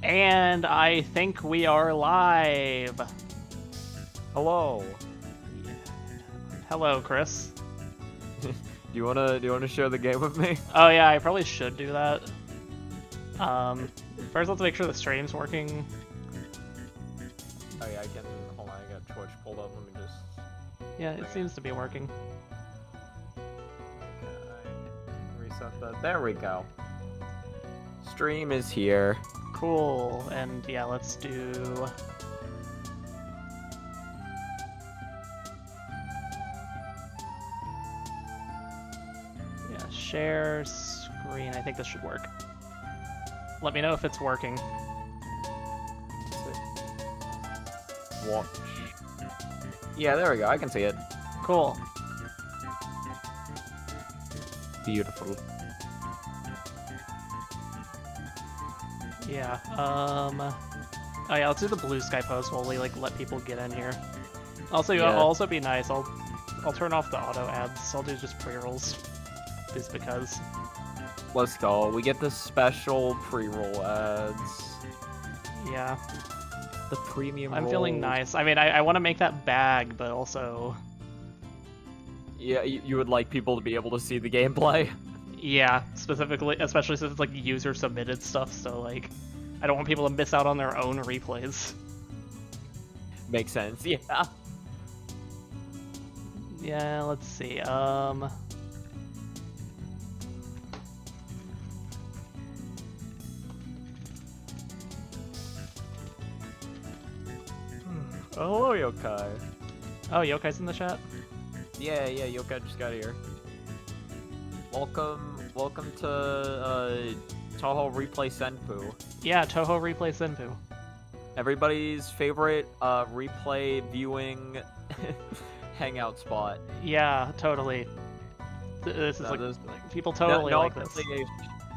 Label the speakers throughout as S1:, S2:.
S1: And I think we are live.
S2: Hello.
S1: Hello, Chris.
S2: Do you wanna share the game with me?
S1: Oh yeah, I probably should do that. First let's make sure the stream's working.
S2: Oh yeah, I can. Hold on, I got Twitch pulled up. Let me just.
S1: Yeah, it seems to be working.
S2: Reset that. There we go. Stream is here.
S1: Cool. And yeah, let's do. Yeah, share screen. I think this should work. Let me know if it's working.
S2: Watch. Yeah, there we go. I can see it.
S1: Cool.
S2: Beautiful.
S1: Yeah. Oh yeah, let's do the blue sky post while we like let people get in here. Also,
S2: Yeah.
S1: I'll also be nice. I'll turn off the auto ads. I'll do just pre-rolls, just because.
S2: Let's go. We get the special pre-roll ads.
S1: Yeah.
S2: The premium.
S1: I'm feeling nice. I mean, I want to make that bag, but also.
S2: Yeah, you would like people to be able to see the gameplay.
S1: Yeah, specifically, especially since it's like user submitted stuff. So like, I don't want people to miss out on their own replays.
S2: Makes sense. Yeah.
S1: Yeah. Let's see.
S2: Oh, hello, Yokai.
S1: Oh, Yokai's in the chat.
S2: Yeah, Yokai just got here. Welcome to Touhou Replay Senpoo.
S1: Yeah, Touhou replay Senpoo.
S2: Everybody's favorite replay viewing hangout spot.
S1: Yeah, totally. This is
S2: No,
S1: like people totally like this.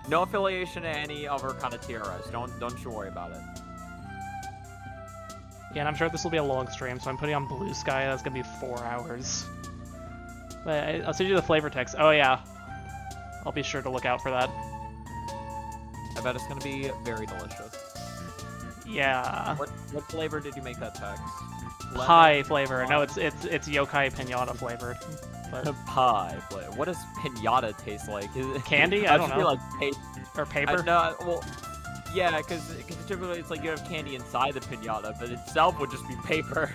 S2: No affiliation to any other kind of TRS. Don't you worry about it.
S1: Yeah, and I'm sure this will be a long stream, so I'm putting on Blue Sky. That's gonna be 4 hours. But I'll send you the flavor text. Oh yeah, I'll be sure to look out for that.
S2: I bet it's gonna be very delicious.
S1: Yeah.
S2: What flavor did you make that text?
S1: Pie flavor. No, it's yokai pinata flavored. But
S2: Pie flavor. What does pinata taste like? Is it
S1: candy? I don't know.
S2: Like
S1: or paper?
S2: No, well, yeah, because typically it's like you have candy inside the pinata, but itself would just be paper.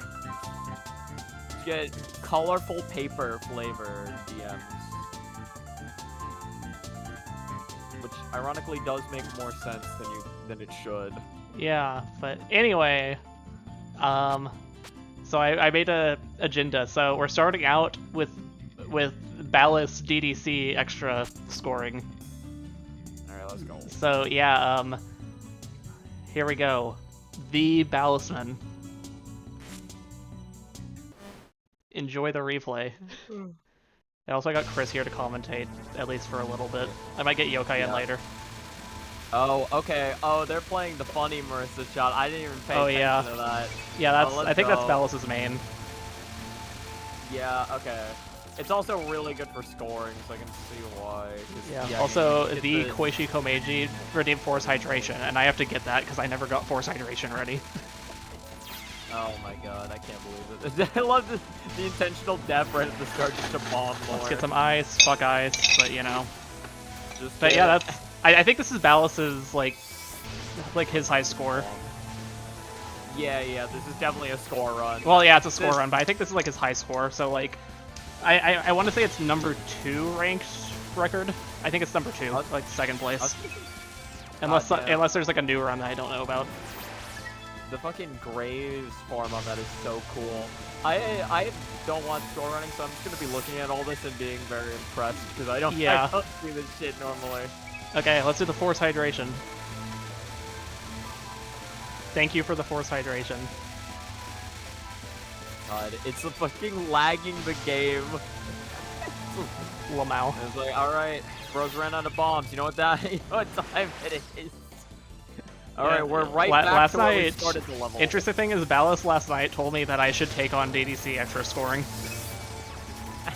S2: You get colorful paper flavor DMs, which ironically does make more sense than it should.
S1: Yeah, but anyway, so I made a agenda. So we're starting out with Ballast DDC extra scoring.
S2: All right, let's go.
S1: So yeah, here we go. The Ballastman. Enjoy the replay. I also got Chris here to commentate, at least for a little bit. I might get Yokai in later.
S2: Oh, okay. Oh, they're playing the funny Marissa shot. I didn't even pay attention to that.
S1: Yeah, that's. I think that's
S2: go.
S1: Ballas's main.
S2: Yeah, okay. It's also really good for scoring, so I can see why.
S1: Yeah. Also, the Koishi Komeiji redeemed Force Hydration, and I have to get that because I never got Force Hydration ready.
S2: Oh my god, I can't believe it. I love the intentional death right at the start just to bomb more.
S1: Let's get some ice, fuck ice, but you know.
S2: But
S1: yeah, that's. I think this is Ballas's like his high score.
S2: Yeah, this is definitely a score run.
S1: Well, yeah, it's a score run, but I think this is like his high score. So like, I want to say it's number 2 ranked record. I think it's number 2, like second place. Unless there's like a new run that I don't know about.
S2: The fucking Graves form on that is so cool. I don't want score running, so I'm just gonna be looking at all this and being very impressed because I don't see this shit normally.
S1: Okay, let's do the Force Hydration. Thank you for the Force Hydration.
S2: God, it's fucking lagging the game.
S1: Lamau.
S2: It's like, alright, bros ran out of bombs. You know what time it is? Alright, we're right back to where we started the level.
S1: Interesting thing is, Ballast last night told me that I should take on DDC extra scoring.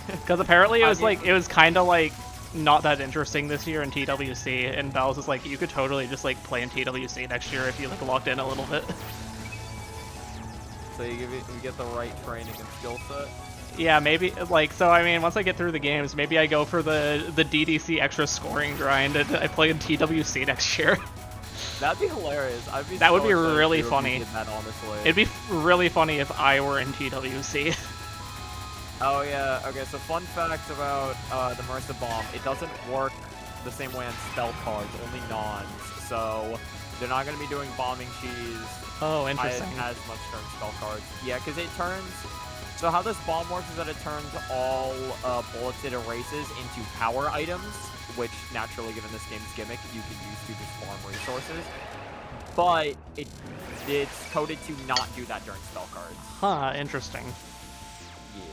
S1: Because apparently it was it was kind of like not that interesting this year in TWC, and Val's is like, you could totally just like play in TWC next year if you like locked in a little bit.
S2: So you get the right training and skill set.
S1: Yeah, maybe like so. I mean, once I get through the games, maybe I go for the DDC extra scoring grind, and I play in TWC next year.
S2: That'd be hilarious.
S1: That would be really funny.
S2: That, honestly.
S1: It'd be really funny if I were in TWC.
S2: Oh yeah, okay, so fun fact about the Marissa Bomb, it doesn't work the same way on spell cards, only nons, so they're not going to be doing bombing cheese
S1: interesting.
S2: as much during spell cards. Yeah, because it turns, so how this bomb works is that it turns all bullets it erases into power items, which naturally given this game's gimmick, you can use to just farm resources, but it's coded to not do that during spell cards.
S1: Huh, interesting.
S2: Yes.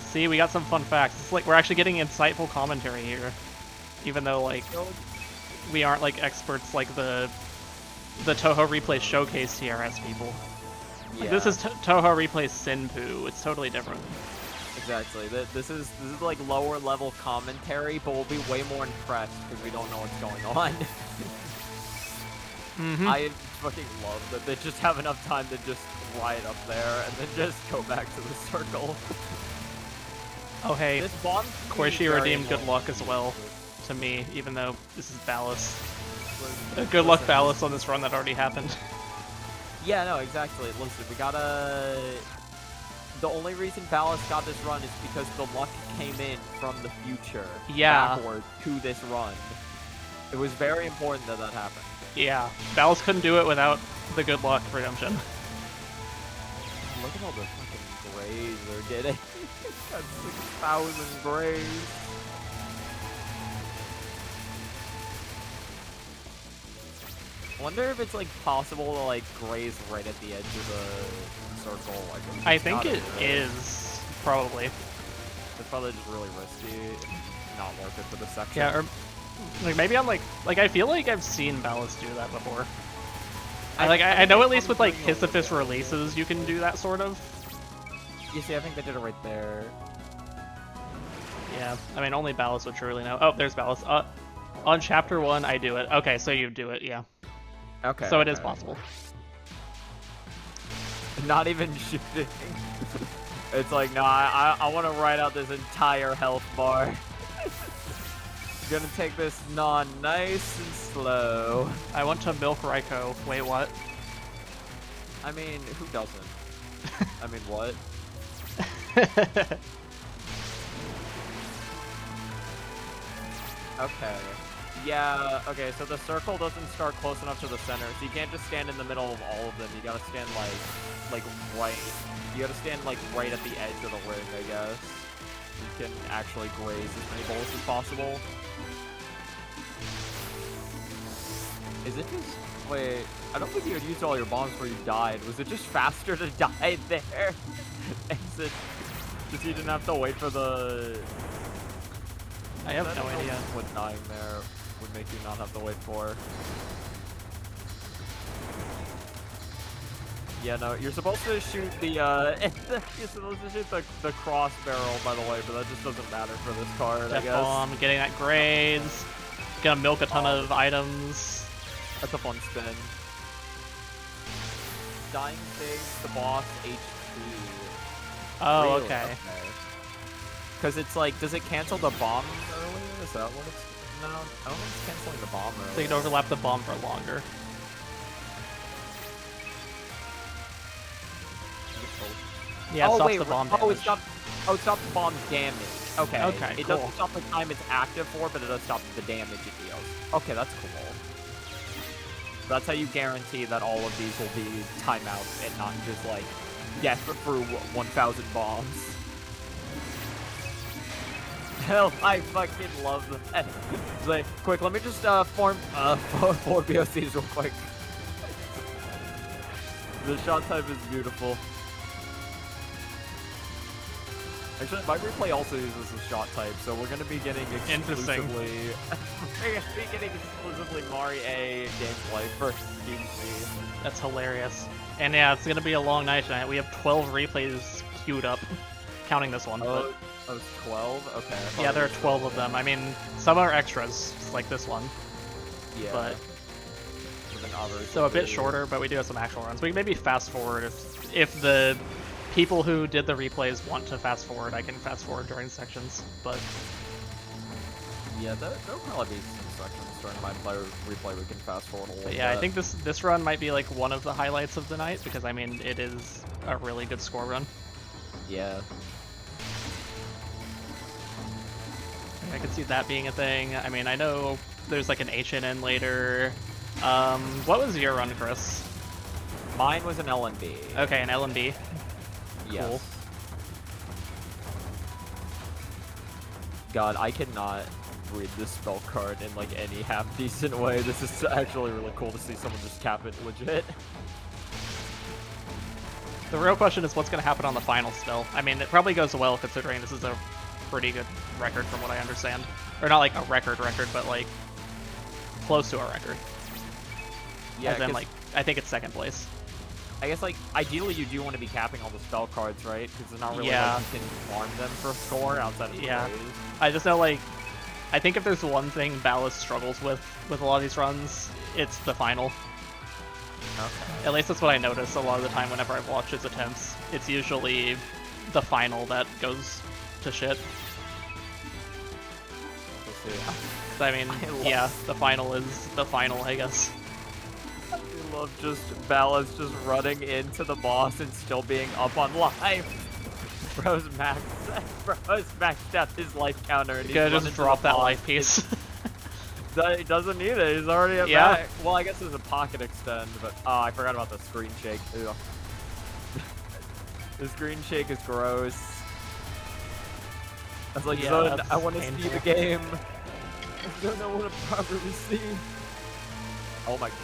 S1: See, we got some fun facts. It's like we're actually getting insightful commentary here, even though like we aren't like experts like the Touhou Replay Showcase TRS people.
S2: Yeah.
S1: Like, this is Touhou Replay Senpoo. It's totally different.
S2: Exactly. This is like lower level commentary, but we'll be way more impressed because we don't know what's going on. I fucking love that they just have enough time to just ride up there and then just go back to the circle.
S1: Oh hey,
S2: this bomb
S1: Koishi redeemed good luck as well to me, even though this is Ballast. Good luck Ballast on this run that already happened.
S2: Yeah, no, exactly. Listen, we gotta... The only reason Ballast got this run is because the luck came in from the future backward to this run. It was very important that that happened.
S1: Yeah, Ballast couldn't do it without the good luck redemption.
S2: Look at all the fucking grays they're getting. Got 6,000 grays. I wonder if it's like possible to like graze right at the edge of the circle. Like,
S1: I think it is, probably.
S2: It's probably just really risky, and not worth it for the section.
S1: Yeah, or like maybe I'm like I feel like I've seen Ballast do that before. I know at least with like Hissifist releases you can do that sort of.
S2: You see, I think they did it right there.
S1: Yeah, I mean only Ballast would truly know. Oh, there's Ballast. On chapter 1 I do it. Okay, so you do it, yeah.
S2: Okay.
S1: So it is possible.
S2: Not even shooting. It's like, no, I want to ride out this entire health bar. Gonna take this non nice and slow.
S1: I want to milk Raiko. Wait, what?
S2: I mean, who doesn't? I mean, what? Okay. Yeah, okay, so the circle doesn't start close enough to the center, so you can't just stand in the middle of all of them. You gotta stand, like right. You gotta stand, like, right at the edge of the ring, I guess. You can actually graze as many bullets as possible. Is it just... Wait, I don't think you had used all your bombs before you died. Was it just faster to die there? Is it... Just you didn't have to wait for the...
S1: I have no idea
S2: what dying there would make you not have to wait for. Yeah, no, you're supposed to shoot the, you're supposed to shoot the cross barrel, by the way, but that just doesn't matter for this card, I guess.
S1: Bomb, getting that graze, gonna milk a ton of items.
S2: That's a fun spin. Dying saves the boss HP.
S1: Oh,
S2: really?
S1: okay.
S2: Because it's like, does it cancel the bomb earlier? Is that what it's... No, I don't think it's canceling the bomb earlier.
S1: So you can overlap the bomb for longer. Yeah, it stops the bomb damage.
S2: It stops the bomb's damage. Okay.
S1: Okay,
S2: It doesn't stop the time it's active for, but it does stop the damage it deals. Okay, that's cool. That's how you guarantee that all of these will be timeouts and not just like death through 1,000 bombs. Hell, I fucking love that. It's like, quick, let me just form 4 BOCs real quick. The shot type is beautiful. Actually, my replay also uses the shot type, so we're gonna be getting exclusively Mari A gameplay for Team C.
S1: That's hilarious. And yeah, it's gonna be a long night tonight. We have 12 replays queued up, counting this one. But
S2: Oh, it's 12? Okay.
S1: Yeah, there are 12 of them. I mean, some are extras, like this one.
S2: Yeah.
S1: But
S2: others
S1: so a bit shorter, but we do have some actual runs. We can maybe fast forward if the people who did the replays want to fast forward. I can fast forward during sections, but
S2: yeah, there'll probably be some sections during my replay we can fast forward a little bit.
S1: yeah, I think this run might be like one of the highlights of the night because I mean it is a really good score run.
S2: Yeah.
S1: I could see that being a thing. I mean, I know there's like an HNN later. What was your run, Chris?
S2: Mine was an LNB.
S1: Okay, an LNB.
S2: Yes.
S1: Cool.
S2: God, I cannot read this spell card in like any half-decent way. This is actually really cool to see someone just cap it legit.
S1: The real question is what's going to happen on the final still. I mean, it probably goes well considering this is a pretty good record from what I understand. Or not like a record, but like close to a record.
S2: Yeah,
S1: as in, like, I think it's second place.
S2: I guess, like, ideally you do want to be capping all the spell cards, right? Because it's not really
S1: yeah.
S2: like you can farm them for score outside of
S1: yeah.
S2: plays.
S1: I just know, like, I think if there's one thing Ballast struggles with a lot of these runs, it's the final.
S2: Okay.
S1: At least that's what I notice a lot of the time whenever I've watched his attempts. It's usually the final that goes to shit. I mean, yeah, the final is the final, I guess.
S2: I love just Ballast just running into the boss and still being up on life. Bro's maxed out his life counter and he's
S1: gonna just drop that life piece.
S2: He doesn't need it, he's already at back. Well, I guess there's a pocket extend, but I forgot about the screen shake. Ew. The screen shake is gross. I was like, Zone, I want to see the game. I don't know what to properly see. Oh my god.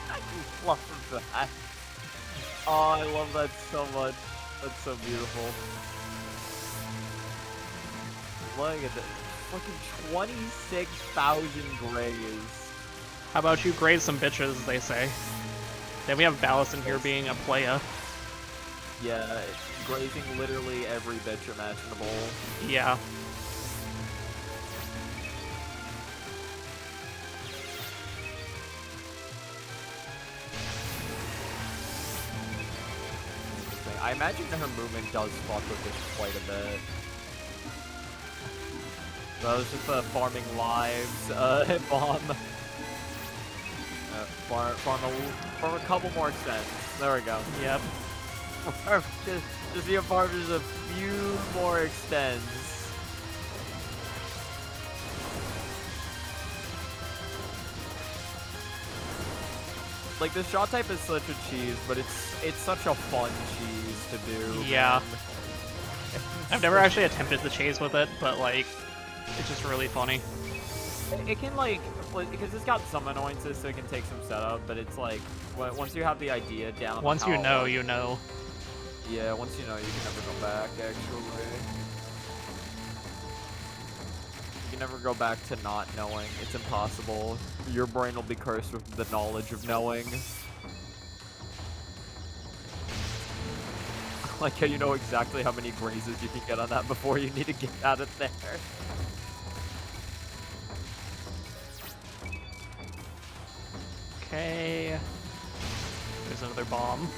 S2: I love that. Oh, I love that so much. That's so beautiful. Look at this. Fucking 26,000 grays.
S1: How about you graze some bitches, they say. Then we have Ballast in here being a playa.
S2: Yeah, grazing literally every bitch imaginable.
S1: Yeah.
S2: I imagine her movement does fuck with this quite a bit. So I was just farming lives, bomb. Farm a couple more extends. There we go.
S1: Yep.
S2: just farm just a few more extends. Like, the shot type is such a cheese, but it's such a fun cheese to do.
S1: Yeah. I've never actually attempted the chase with it, but, like, it's just really funny.
S2: It can, like, because it's got some annoyances, so it can take some setup, but it's like, once you have the idea down.
S1: Once you know, you know.
S2: Yeah, once you know, you can never go back, actually. You can never go back to not knowing. It's impossible. Your brain will be cursed with the knowledge of knowing. Like how you know exactly how many grazes you can get on that before you need to get out of there.
S1: Okay. There's another bomb.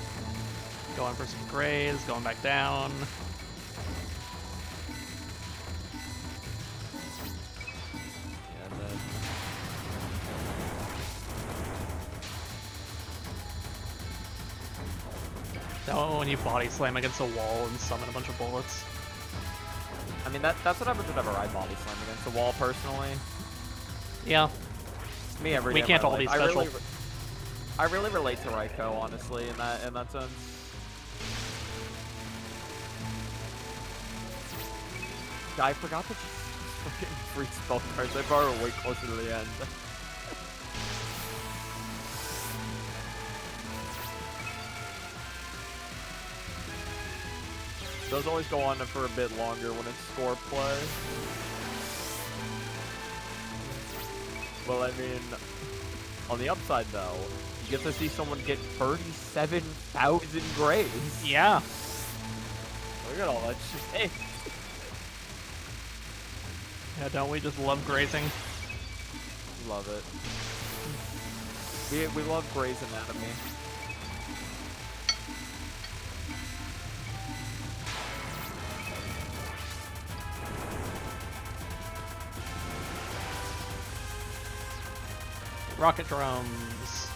S1: Going for some graze, going back down. When you body slam against a wall and summon a bunch of bullets.
S2: I mean, that's what happens whenever I body slam against the wall, personally.
S1: Yeah.
S2: It's me every day.
S1: We can't all be special.
S2: I really relate to Raiko, honestly, in that sense. I forgot that she's fucking free spell cards. I brought her way closer to the end. Those always go on for a bit longer when it's score play. Well, I mean, on the upside though, you get to see someone get 37,000 grays.
S1: Yeah.
S2: Look at all that shit.
S1: Yeah, don't we just love grazing?
S2: Love it. We love Grey's Anatomy.
S1: Rocket drums.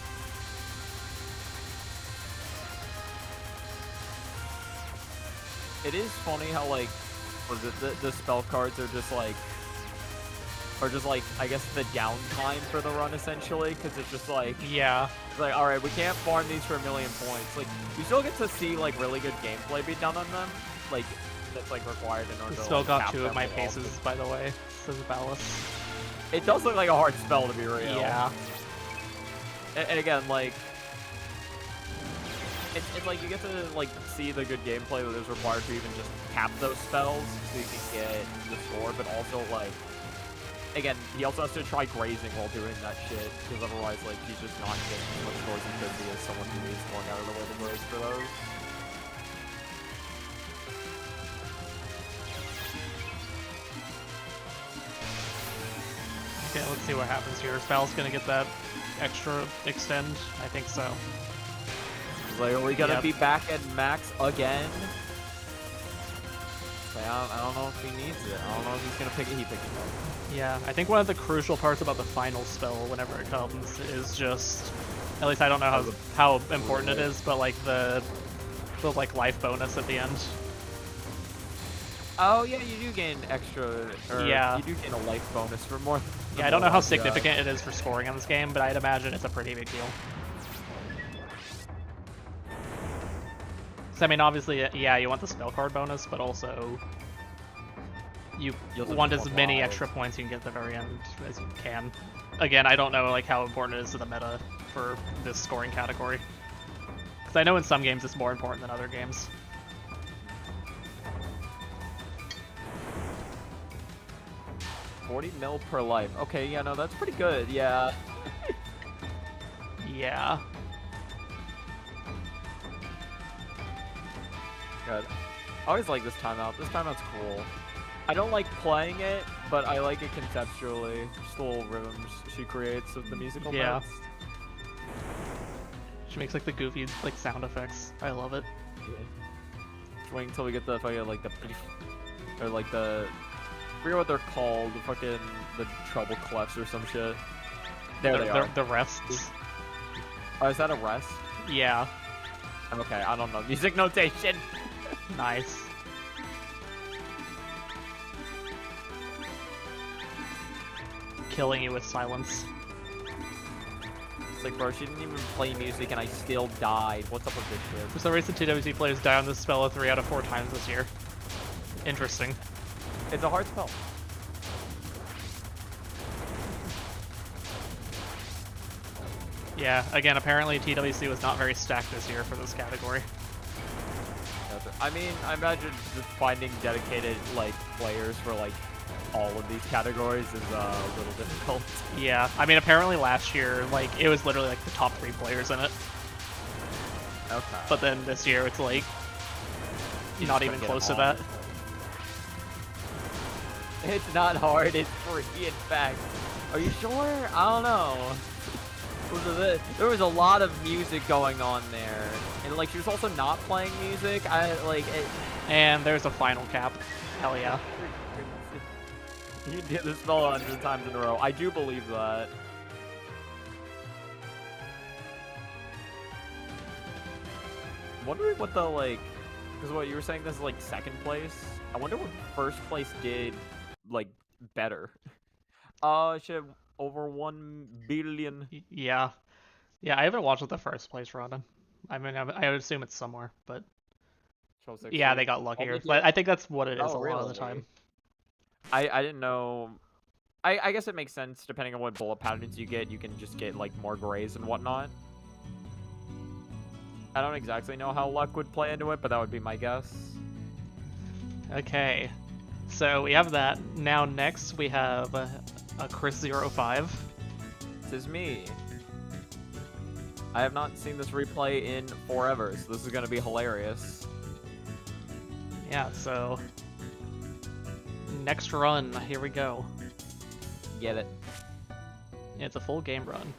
S2: It is funny how, like, was it the spell cards are just like, I guess the downtime for the run essentially, because it's just like,
S1: Yeah.
S2: it's like, all right, we can't farm these for 1,000,000 points. Like, you still get to see like really good gameplay be done on them, like that's like required in order to
S1: Still
S2: like,
S1: got
S2: cap
S1: 2 of
S2: them
S1: my
S2: well.
S1: paces, by the way, says Ballas.
S2: It does look like a hard spell to be real.
S1: Yeah.
S2: And again, like, it's like you get to like see the good gameplay that is required to even just cap those spells so you can get the score, but also like, again, he also has to try grazing while doing that shit, because otherwise, like, he's just not getting as much scores he could be as someone who is going out of the way to graze for those.
S1: Okay, let's see what happens here. Is Val's gonna get that extra extend? I think so.
S2: He's like, are we gonna be back at max again? Like, I don't know if he needs it. I don't know if he's gonna pick it. He picked it up.
S1: Yeah, I think one of the crucial parts about the final spell, whenever it comes, is just, at least I don't know how important it is, but like the like life bonus at the end.
S2: Oh yeah, you do gain extra. Or
S1: Yeah.
S2: You do gain a life bonus for more.
S1: Yeah, I don't know how significant it is for scoring on this game, but I'd imagine it's a pretty big deal. So I mean, obviously, yeah, you want the spell card bonus, but also you want as many extra points you can get at the very end as you can. Again, I don't know like how important it is to the meta for this scoring category, because I know in some games it's more important than other games.
S2: $40 mil per life. Okay, yeah, no, that's pretty good. Yeah.
S1: Yeah.
S2: Good. I always like this timeout. This timeout's cool. I don't like playing it, but I like it conceptually. Just the little rhythms she creates with the musical notes.
S1: She makes like the goofy like sound effects. I love it.
S2: Yeah. Just wait until we get the fucking like the or like the I forget what they're called. The fucking the treble clefs or some shit. There they are.
S1: The rests.
S2: Oh, is that a rest?
S1: Yeah.
S2: Okay, I don't know. Music notation.
S1: Nice. Killing you with silence.
S2: It's like, bro, she didn't even play music and I still died. What's up with this shit?
S1: For some reason, TWC players die on this spell 3 out of 4 times this year. Interesting.
S2: It's a hard spell.
S1: Yeah, again, apparently TWC was not very stacked this year for this category.
S2: I mean, I imagine just finding dedicated, like, players for, like, all of these categories is a little difficult.
S1: Yeah, I mean, apparently last year, like, it was literally, like, the top 3 players in it.
S2: Okay.
S1: But then this year, it's, like, not even close to that.
S2: It's not hard, it's free, in fact. Are you sure? I don't know. There was a lot of music going on there. And, like, she was also not playing music.
S1: And there's a final cap. Hell yeah.
S2: You did this spell 100 times in a row. I do believe that. I'm wondering what the, like... Because what you were saying, this is, like, second place? I wonder what first place did, like, better. Shit, over 1 billion.
S1: Yeah. Yeah, I haven't watched what the first place run. I mean, I would assume it's somewhere, but... Yeah, they got luckier. But I think that's what it is a lot of the time.
S2: I didn't know. I guess it makes sense, depending on what bullet patterns you get can just get, like, more grays and whatnot. I don't exactly know how luck would play into it, but that would be my guess.
S1: Okay. So we have that. Now next we have a Chris05.
S2: This is me. I have not seen this replay in forever, so this is going to be hilarious.
S1: Yeah, so... Next run, here we go.
S2: Get it.
S1: Yeah, it's a full game run.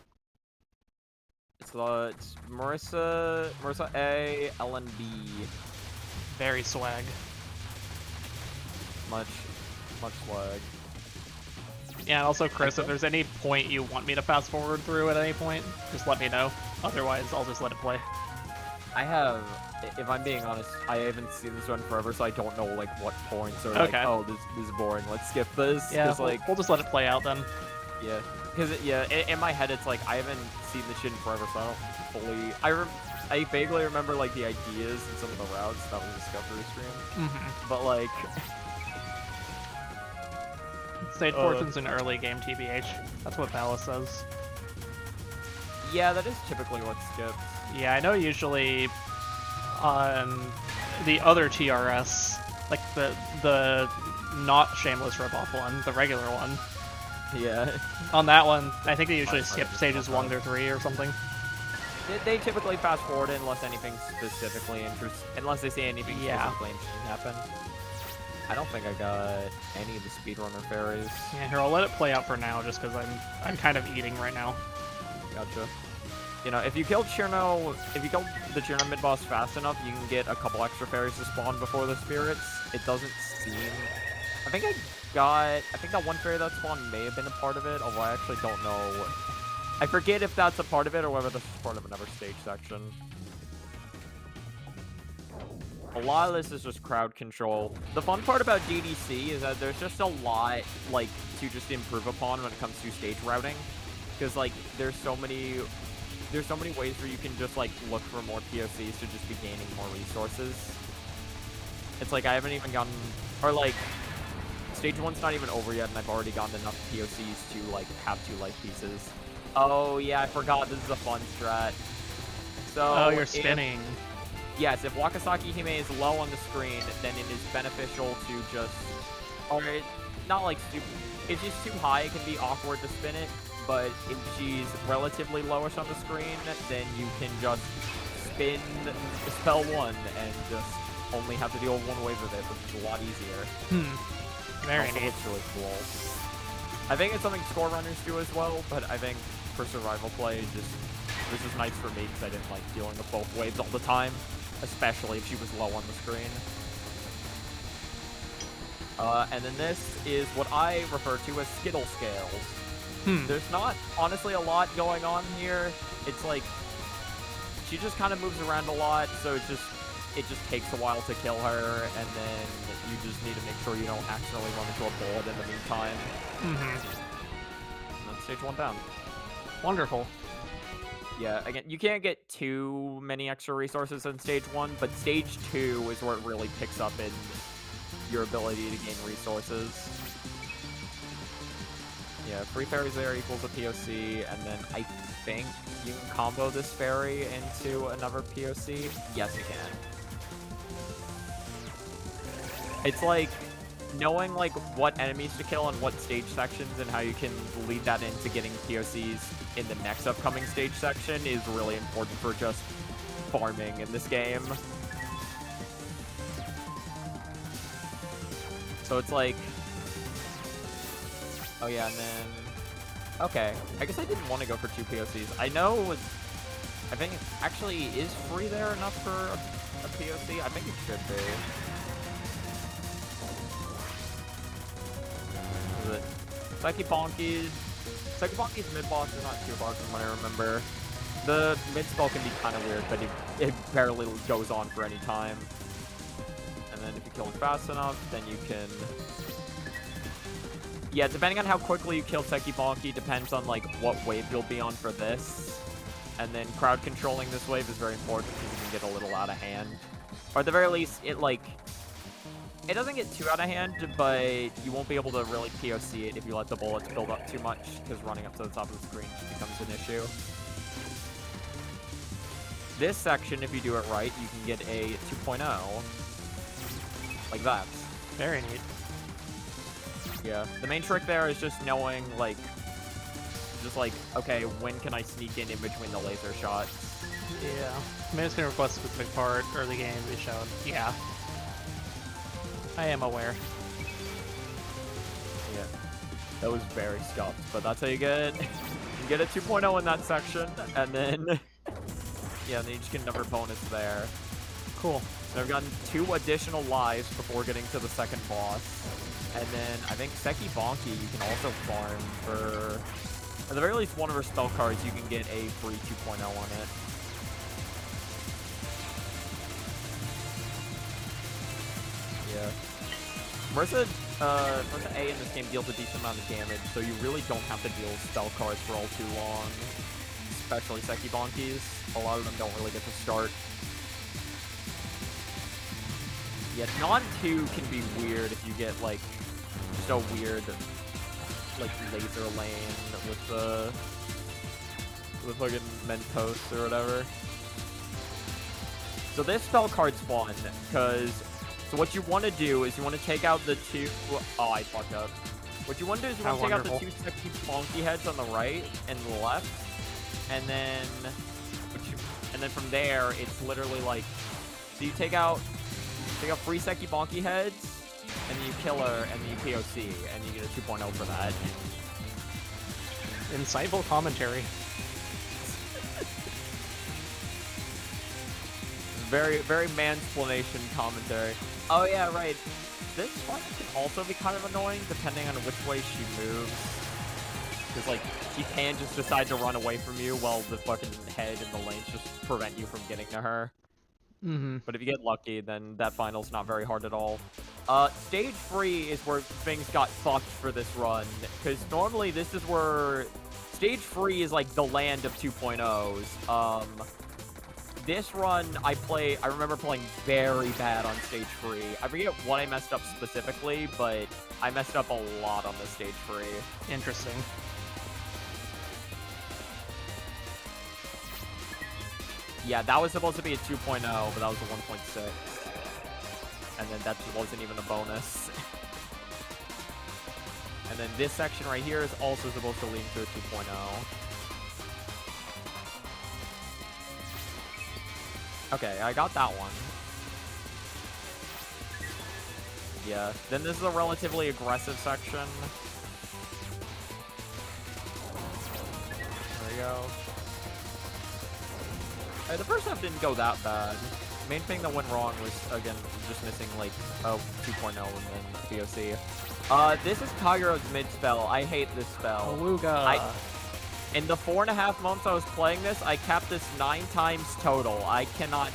S2: It's Marissa A, Ellen B.
S1: Very swag.
S2: Much swag.
S1: Yeah, and also, Chris, if there's any point you want me to fast forward through at any point, just let me know. Otherwise, I'll just let it play.
S2: If I'm being honest, I haven't seen this run forever, so I don't know like what points are like, oh, this is boring. Let's skip this.
S1: Yeah,
S2: like
S1: we'll just let it play out then.
S2: Yeah, because in my head it's like I haven't seen this shit in forever, so I don't fully. I vaguely remember like the ideas and some of the routes that was Discovery stream, but like.
S1: Stage portions in early game TBH. That's what Palace says.
S2: Yeah, that is typically what's skipped.
S1: Yeah, I know usually on the other TRS, like the not shameless ripoff one, the regular one.
S2: Yeah.
S1: On that one, I think they usually skip stages 1 through 3 or something.
S2: They typically fast forward it unless anything specifically unless they say anything specifically interesting happen. I don't think I got any of the speedrunner fairies.
S1: Yeah, here, I'll let it play out for now, just because I'm kind of eating right now.
S2: Gotcha. You know, if you killed the Cherno mid-boss fast enough, you can get a couple extra fairies to spawn before the spirits. It doesn't seem... I think that one fairy that spawned may have been a part of it, although I actually don't know. I forget if that's a part of it or whether this is part of another stage section. A lot of this is just crowd control. The fun part about DDC is that there's just a lot, like, to just improve upon when it comes to stage routing. Because, like, there's so many ways where you can just, like, look for more POCs to just be gaining more resources. It's like, I haven't even gotten... Or, like, stage 1's not even over yet, and I've already gotten enough POCs to, like, have 2 life pieces. Oh, yeah, I forgot this is a fun strat. So...
S1: Oh, you're spinning.
S2: Yes, if Wakasaki Hime is low on the screen, then it is beneficial to just... Or, not like stupid... If she's too high, it can be awkward to spin it, but if she's relatively lowish on the screen, then you can just spin spell 1 and just only have to deal with 1 wave of it, which is a lot easier.
S1: Very
S2: also,
S1: neat.
S2: it's really cool. I think it's something score runners do as well, but I think for survival play, this is nice for me because I didn't like dealing with both waves all the time. Especially if she was low on the screen. And then this is what I refer to as Skittle scales. There's not, honestly, a lot going on here. It's like, she just kind of moves around a lot, so it just takes a while to kill her, and then you just need to make sure you don't accidentally run into a bullet in the meantime. And then stage 1 down.
S1: Wonderful.
S2: Yeah, again, you can't get too many extra resources in stage 1, but stage 2 is where it really picks up in your ability to gain resources. Yeah, 3 fairies there equals a POC, and then I think you can combo this fairy into another POC. Yes, you can. It's like knowing like what enemies to kill and what stage sections and how you can lead that into getting POCs in the next upcoming stage section is really important for just farming in this game. So it's like... Oh yeah, and then... Okay, I guess I didn't want to go for 2 POCs. I know I think it actually is free there enough for a POC? I think it should be. Psyche Bonky's mid-boss is not too hard from what I remember. The mid-spell can be kind of weird, but it barely goes on for any time. And then if you kill it fast enough, then you can... Yeah, depending on how quickly you kill Psyche Bonky depends on like what wave you'll be on for this. And then crowd controlling this wave is very important because you can get a little out of hand. Or at the very least, it doesn't get too out of hand, but you won't be able to really POC it if you let the bullets build up too much, because running up to the top of the screen just becomes an issue. This section, if you do it right, you can get a 2.0. Like that.
S1: Very neat.
S2: Yeah. The main trick there is just knowing, like, okay, when can I sneak in between the laser shots?
S1: Yeah. I'm just gonna request a specific part early game to be shown. Yeah. I am aware.
S2: Yeah. That was very scuffed, but that's how you get you get a 2.0 in that section, and then yeah, and then you just get another bonus there.
S1: Cool.
S2: So I've gotten 2 additional lives before getting to the second boss, and then I think Seki Bonki you can also farm for, at the very least, one of her spell cards. You can get a free 2.0 on it. Yeah. Marissa A in this game deals a decent amount of damage, so you really don't have to deal with spell cards for all too long. Especially Seki Bonkis. A lot of them don't really get to start. Yeah, non-2 can be weird if you get, like, so weird, like, laser lane with fucking Mentos or whatever. So this spell card's fun, because, so what you want to do is you want to take out the 2, oh, I fucked up. What you want to do is you want to take out the 2 Seki Bonki heads on the right and the left, and then, from there, it's literally like, so you take out 3 Seki Bonki heads, and then you kill her, and then you POC, and you get a 2.0 for that.
S1: Insightful commentary.
S2: Very, very mansplanation commentary. Oh yeah, right. This one can also be kind of annoying, depending on which way she moves. Because, like, she can just decide to run away from you, while the fucking head and the lanes just prevent you from getting to her.
S1: Mm-hmm.
S2: But if you get lucky, then that final's not very hard at all. Stage 3 is where things got fucked for this run, because normally this is where... Stage 3 is like the land of 2.0s. This run, I remember playing very bad on Stage 3. I forget what I messed up specifically, but I messed up a lot on the Stage 3.
S1: Interesting.
S2: Yeah, that was supposed to be a 2.0, but that was a 1.6. And then that wasn't even a bonus. And then this section right here is also supposed to lead to a 2.0. Okay, I got that one. Yeah, then this is a relatively aggressive section. There we go. The first half didn't go that bad. The main thing that went wrong was, again, just missing, like, a 2.0 and then POC. This is Kagero's mid-spell. I hate this spell.
S1: Awooga.
S2: In the 4.5 months I was playing this, I capped this 9 times total. I cannot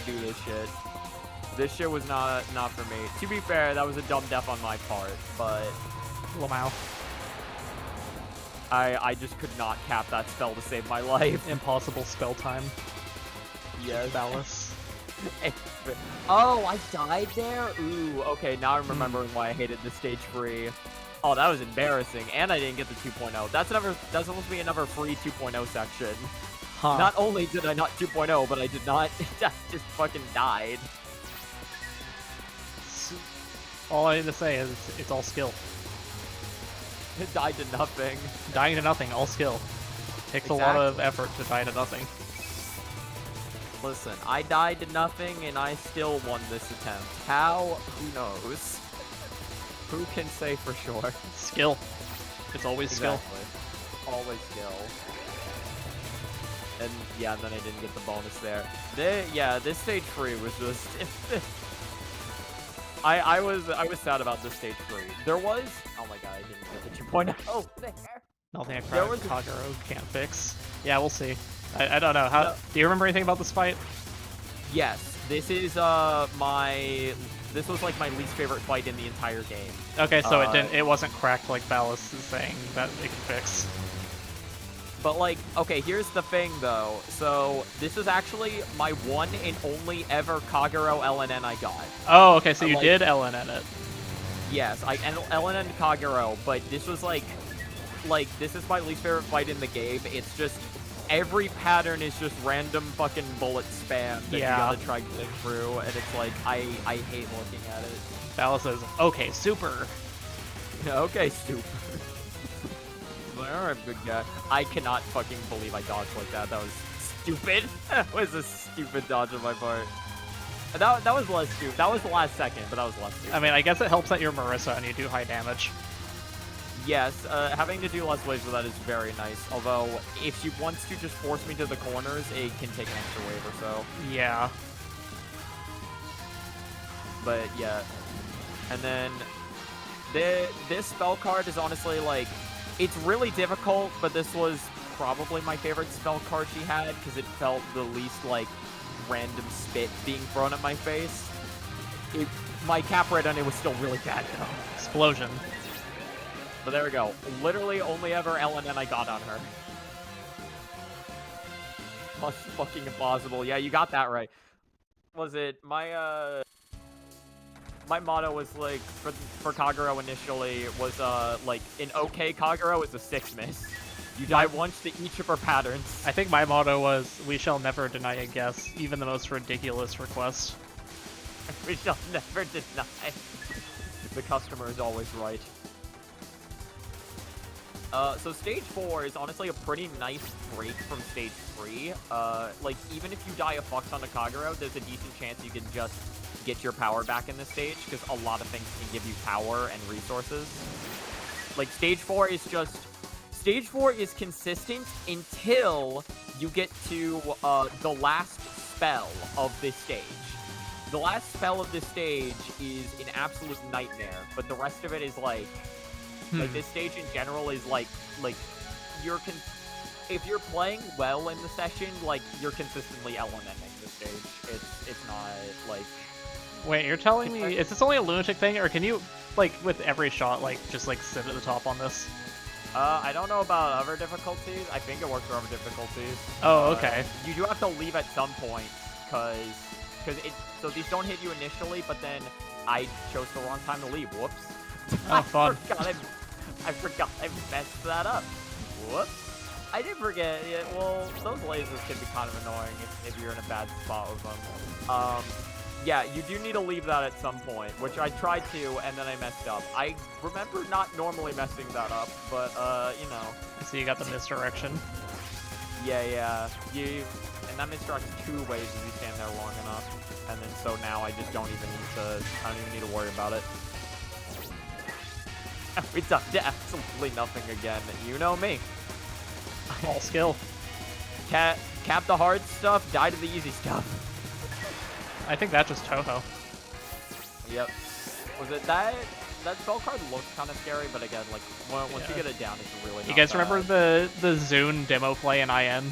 S2: do this shit. This shit was not for me. To be fair, that was a dumb def on my part, but...
S1: Lamau.
S2: I just could not cap that spell to save my life.
S1: Impossible spell time.
S2: Yes.
S1: Ballas.
S2: Oh, I died there? Ooh, okay, now I'm remembering why I hated the stage 3. Oh, that was embarrassing, and I didn't get the 2.0. That's supposed to be another free 2.0 section.
S1: Huh.
S2: Not only did I not 2.0, but I did not, I just fucking died.
S1: All I need to say is it's all skill.
S2: It died to nothing.
S1: Dying to nothing, all skill. Takes a lot of effort to die to nothing.
S2: Listen, I died to nothing, and I still won this attempt. How? Who knows? Who can say for sure?
S1: Skill. It's always skill.
S2: Always skill. And yeah, then I didn't get the bonus there. Yeah, this stage 3 was just... I was sad about this stage 3. There was... Oh my god, I didn't get the 2.0. Oh, there!
S1: Nothing Kagero can't fix. Yeah, we'll see. I don't know. How do you remember anything about this fight?
S2: Yes. This is this was like my least favorite fight in the entire game.
S1: Okay, so it wasn't cracked like Ballas is saying that it can fix.
S2: But like, okay, here's the thing though. So this is actually my one and only ever Kagero LNN I got.
S1: Oh, okay, so you did LNN it.
S2: Yes, I LNN Kagero, but this was like this is my least favorite fight in the game. It's just every pattern is just random fucking bullet spam that you gotta try getting through, and it's like I hate looking at it.
S1: Ballas says, "Okay, super."
S2: Okay, super. Alright, good guy. I cannot fucking believe I dodged like that. That was stupid. That was a stupid dodge on my part. That was less stupid. That was the last second, but that was less stupid.
S1: I mean, I guess it helps that you're Marissa and you do high damage.
S2: Yes, having to do less waves with that is very nice. Although, if she wants to just force me to the corners, it can take an extra wave or so.
S1: Yeah.
S2: But yeah, and then this spell card is honestly like, it's really difficult, but this was probably my favorite spell card she had because it felt the least like random spit being thrown at my face. My cap rate on it was still really bad though.
S1: Explosion.
S2: But there we go. Literally only ever LNN I got on her. That's fucking impossible. Yeah, you got that right. Was it my my motto was like for Kagero initially was like an okay Kagero is a 6 miss. You die once to each of her patterns.
S1: I think my motto was, we shall never deny a guess, even the most ridiculous request.
S2: We shall never deny. The customer is always right. So stage 4 is honestly a pretty nice break from stage 3. Like, even if you die a fuck ton of Kagero, there's a decent chance you can just get your power back in this stage, because a lot of things can give you power and resources. Like, stage 4 is just... Stage 4 is consistent until you get to the last spell of this stage. The last spell of this stage is an absolute nightmare, but the rest of it is like... Like, this stage in general is like if you're playing well in the session, like, you're consistently LNMing this stage. It's not, like...
S1: Wait, you're telling me, is this only a lunatic thing, or can you, like, with every shot, like, just, like, sit at the top on this?
S2: I don't know about other difficulties. I think it works for other difficulties.
S1: Oh, okay.
S2: You do have to leave at some point, so these don't hit you initially, but then I chose the wrong time to leave. Whoops.
S1: Oh, fun.
S2: I forgot I messed that up. Whoops. I did forget. Yeah, well, those lasers can be kind of annoying if you're in a bad spot with them. Yeah, you do need to leave that at some point, which I tried to, and then I messed up. I remember not normally messing that up, but, you know.
S1: So you got the misdirection.
S2: Yeah. And that misdirects 2 ways if you stand there long enough. And then so now I just don't even need to worry about it. It's up to absolutely nothing again. You know me.
S1: All skill.
S2: Cap the hard stuff, die to the easy stuff.
S1: I think that's just Touhou.
S2: Yep. Was it that spell card looks kind of scary, but again, like, once you get it down, it's really not
S1: You guys
S2: bad.
S1: remember the Zune demo play in IN?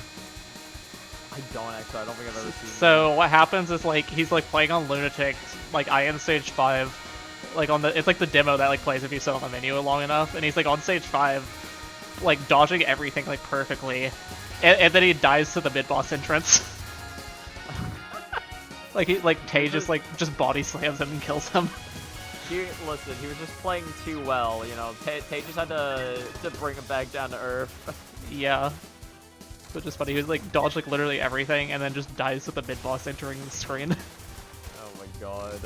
S2: I don't actually. I don't think I've ever seen
S1: So what happens is, like, he's, like, playing on Lunatic, like, IN stage 5. Like, it's like the demo that, like, plays if you sit on the menu long enough, and he's, like, on stage 5, like, dodging everything, like, perfectly, and then he dies to the mid-boss entrance. Tay just body slams him and kills him.
S2: Listen, he was just playing too well, you know. Tay just had to bring him back down to earth.
S1: Yeah. But just funny, he was, like, dodged, like, literally everything, and then just dies to the mid-boss entering the screen.
S2: Oh my god.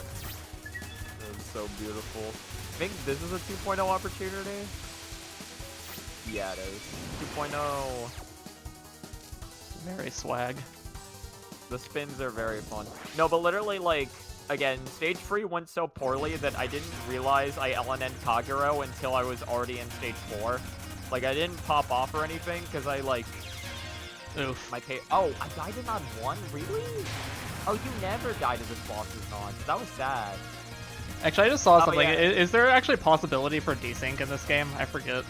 S2: So beautiful. I think this is a 2.0 opportunity. Yeah, it is. 2.0.
S1: Very swag.
S2: The spins are very fun. No, but literally, like, again, stage 3 went so poorly that I didn't realize I LNN'd Kagero until I was already in stage 4. Like, I didn't pop off or anything, because I, like...
S1: Oof.
S2: Oh, I died in on 1? Really? Oh, you never died to this boss's on. That was sad.
S1: Actually, I just saw something.
S2: Yeah.
S1: Is there actually a possibility for desync in this game? I forget.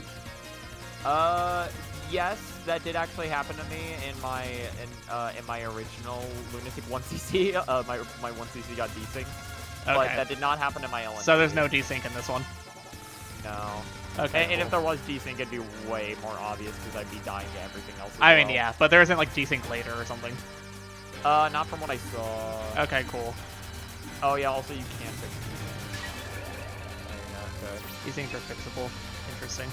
S2: Yes, that did actually happen to me in my original Lunatic 1cc. My 1cc got desynced.
S1: Okay.
S2: But that did not happen to my LN.
S1: So there's no desync in this one?
S2: No.
S1: Okay,
S2: And
S1: cool.
S2: if there was desync, it'd be way more obvious because I'd be dying to everything else as
S1: I mean,
S2: well.
S1: yeah, but there isn't, like, desync later or something.
S2: Not from what I saw.
S1: Okay, cool.
S2: Oh, yeah, also you can fix it. Okay.
S1: Desyncs are fixable. Interesting.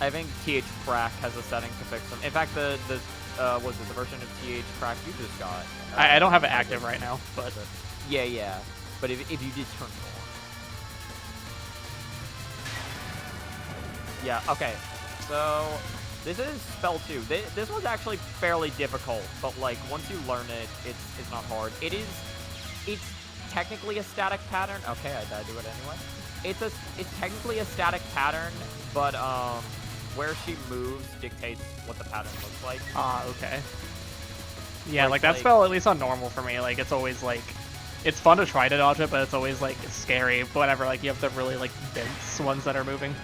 S2: I think TH Crack has a setting to fix them. In fact, the version of TH Crack you just got?
S1: I don't have it active right now, but...
S2: Yeah. But if you did turn it on. Yeah, okay. So, this is spell 2. This one's actually fairly difficult, but, like, once you learn it, it's not hard. It's technically a static pattern. Okay, I do it anyway. It's technically a static pattern but where she moves dictates what the pattern looks like.
S1: Ah, okay. Yeah, like that
S2: like,
S1: spell, at least on normal for me, like it's always like, it's fun to try to dodge it, but it's always like scary whenever like you have the really like dense ones that are moving.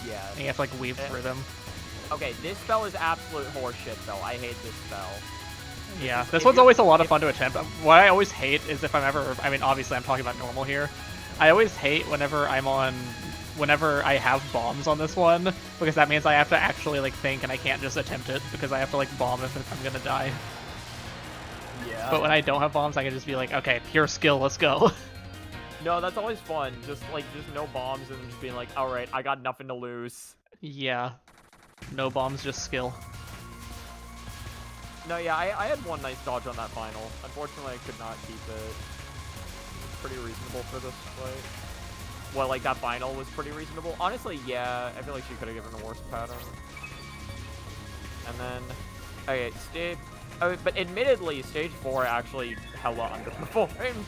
S2: Yeah.
S1: And you have to like weave through them.
S2: Okay, this spell is absolute horseshit though. I hate this spell.
S1: Yeah, this one's always a lot of fun to attempt. What I always hate is if I'm ever, I mean obviously I'm talking about normal here, I always hate whenever I have bombs on this one, because that means I have to actually like think and I can't just attempt it, because I have to like bomb if I'm gonna die.
S2: Yeah.
S1: But when I don't have bombs, I can just be like, okay, pure skill, let's go.
S2: No, that's always fun. Just no bombs and just being like, alright, I got nothing to lose.
S1: Yeah. No bombs, just skill.
S2: No, yeah, I had one nice dodge on that final. Unfortunately, I could not keep it. Pretty reasonable for this fight. Well, like, that final was pretty reasonable. Honestly, yeah, I feel like she could have given a worse pattern. And then, okay, but admittedly, stage 4 actually hella underperformed.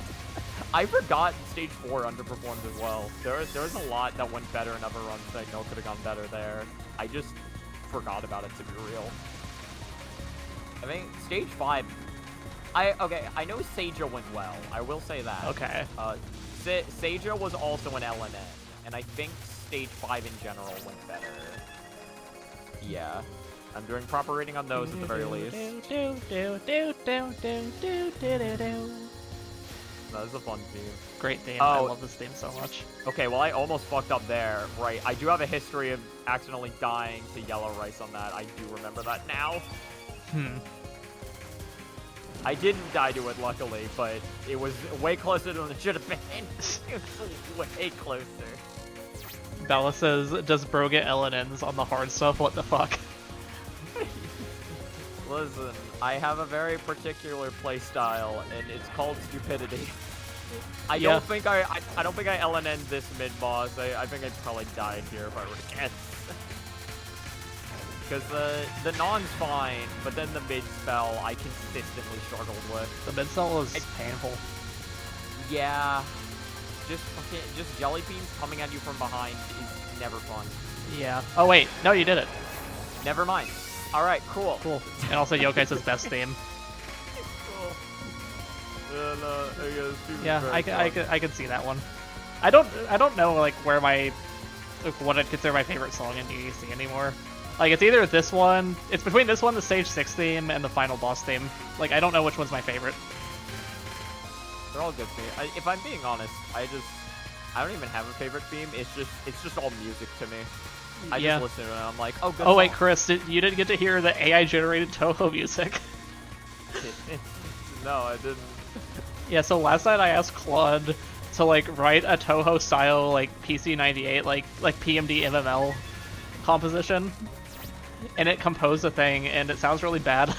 S2: I forgot stage 4 underperformed as well. There was a lot that went better in other runs that I know could have gone better there. I just forgot about it, to be real. I think stage 5... I know Seija went well. I will say that.
S1: Okay.
S2: Seija was also an LNN, and I think stage 5 in general went better. Yeah. I'm doing proper rating on those at the very least. That was a fun theme.
S1: Great theme. I love this theme so much.
S2: Okay, well I almost fucked up there. Right, I do have a history of accidentally dying to Yellow Rice on that. I do remember that now. I didn't die to it, luckily, but it was way closer than it should have been. It was way closer.
S1: Bella says, does bro get LNNs on the hard stuff? What the fuck?
S2: Listen, I have a very particular playstyle, and it's called stupidity. I don't think I LNN'd this mid boss. I think I'd probably died here if I were to guess. Because the non's fine, but then the mid spell I consistently struggled with.
S1: The mid spell was painful.
S2: Yeah, just jelly beans coming at you from behind is never fun.
S1: Yeah. Oh wait, no, you did it.
S2: Never mind. All right, cool.
S1: Cool. And also Yokai says best theme. Yeah, I can see that one. I don't know like where what I'd consider my favorite song in EDC anymore. Like it's either this one, it's between this one, the stage 6 theme, and the final boss theme. Like I don't know which one's my favorite.
S2: They're all good to me. If I'm being honest, I don't even have a favorite theme. It's just all music to me. I just listen to it and I'm like, oh, good.
S1: Oh wait, Chris, you didn't get to hear the AI generated Touhou music.
S2: No, I didn't.
S1: Yeah, so last night I asked Claude to like write a Touhou style like PC98 like PMD MML composition, and it composed a thing, and it sounds really bad.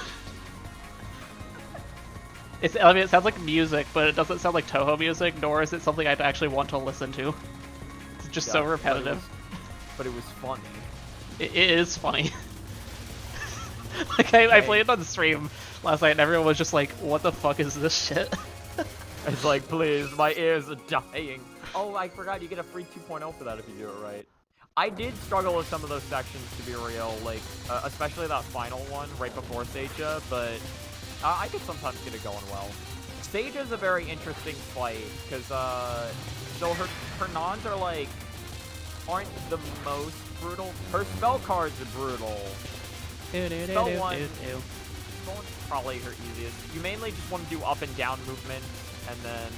S1: I mean, it sounds like music, but it doesn't sound like Touhou music, nor is it something I'd actually want to listen to. It's just so repetitive.
S2: But it was funny.
S1: It is funny. Like I played it on stream last night, and everyone was just like, "What the fuck is this shit?"
S2: It's like, please, my ears are dying. Oh, I forgot you get a free 2.0 for that if you do it right. I did struggle with some of those sections, to be real, like, especially that final one right before Seija, but I could sometimes get it going well. Seija's a very interesting fight, because, so her nons are, like, aren't the most brutal. Her spell cards are brutal. Spell one's probably her easiest. You mainly just want to do up and down movement, and then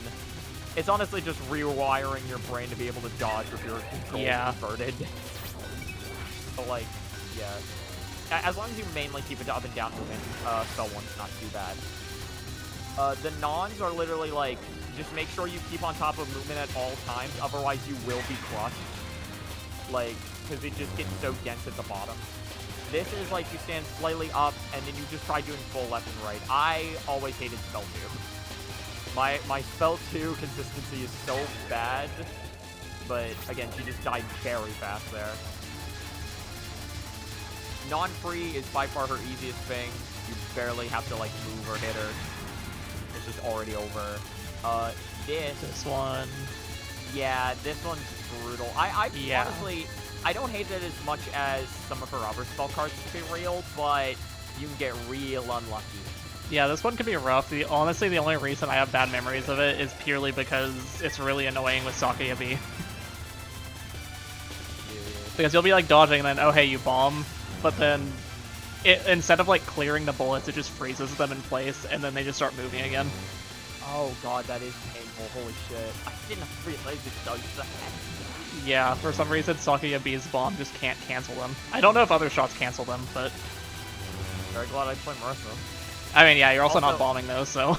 S2: it's honestly just rewiring your brain to be able to dodge if your control is inverted. But like, yeah. As long as you mainly keep it to up and down movement, spell one's not too bad. The nons are literally like, just make sure you keep on top of movement at all times, otherwise you will be crushed. Like, because it just gets so dense at the bottom. This is like you stand slightly up, and then you just try doing full left and right. I always hated spell 2. My spell 2 consistency is so bad, but again, she just died very fast there. Non-free is by far her easiest thing. You barely have to like move or hit her. It's just already over. This
S1: one.
S2: Yeah, this one's brutal. I honestly, I don't hate it as much as some of her other spell cards, to be real, but you can get real unlucky.
S1: Yeah, this one can be rough. Honestly, the only reason I have bad memories of it is purely because it's really annoying with Sakuya B. Because you'll be like dodging and then, oh hey, you bomb, but then instead of like clearing the bullets, it just freezes them in place and then they just start moving again.
S2: Oh god, that is painful. Holy shit. I didn't realize it does that.
S1: Yeah, for some reason Sakuya B's bomb just can't cancel them. I don't know if other shots cancel them, but...
S2: Very glad I play Martha.
S1: I mean, yeah, you're also not bombing those, so...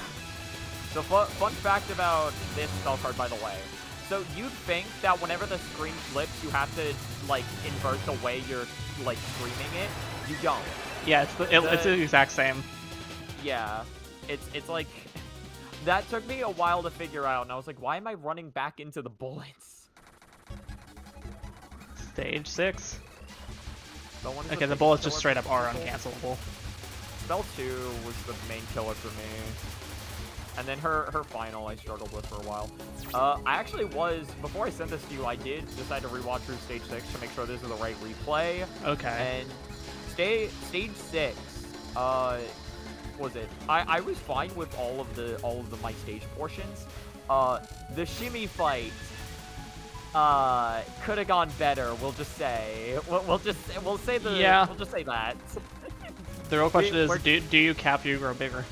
S2: So fun fact about this spell card, by the way. So you'd think that whenever the screen flips, you have to, like, invert the way you're, like, screaming it. You don't.
S1: Yeah, it's the exact same.
S2: Yeah. It's like... That took me a while to figure out, and I was like, why am I running back into the bullets?
S1: Stage 6. Okay, the
S2: the
S1: bullets just straight up are uncancelable.
S2: Spell 2 was the main killer for me. And then her final I struggled with for a while. I actually was, before I sent this to you, I did decide to rewatch through Stage 6 to make sure this is the right replay.
S1: Okay.
S2: And Stage 6, was it? I was fine with all of the my stage portions. The shimmy fight could have gone better. We'll just say. We'll just say that.
S1: The real question is, do you cap you grow bigger?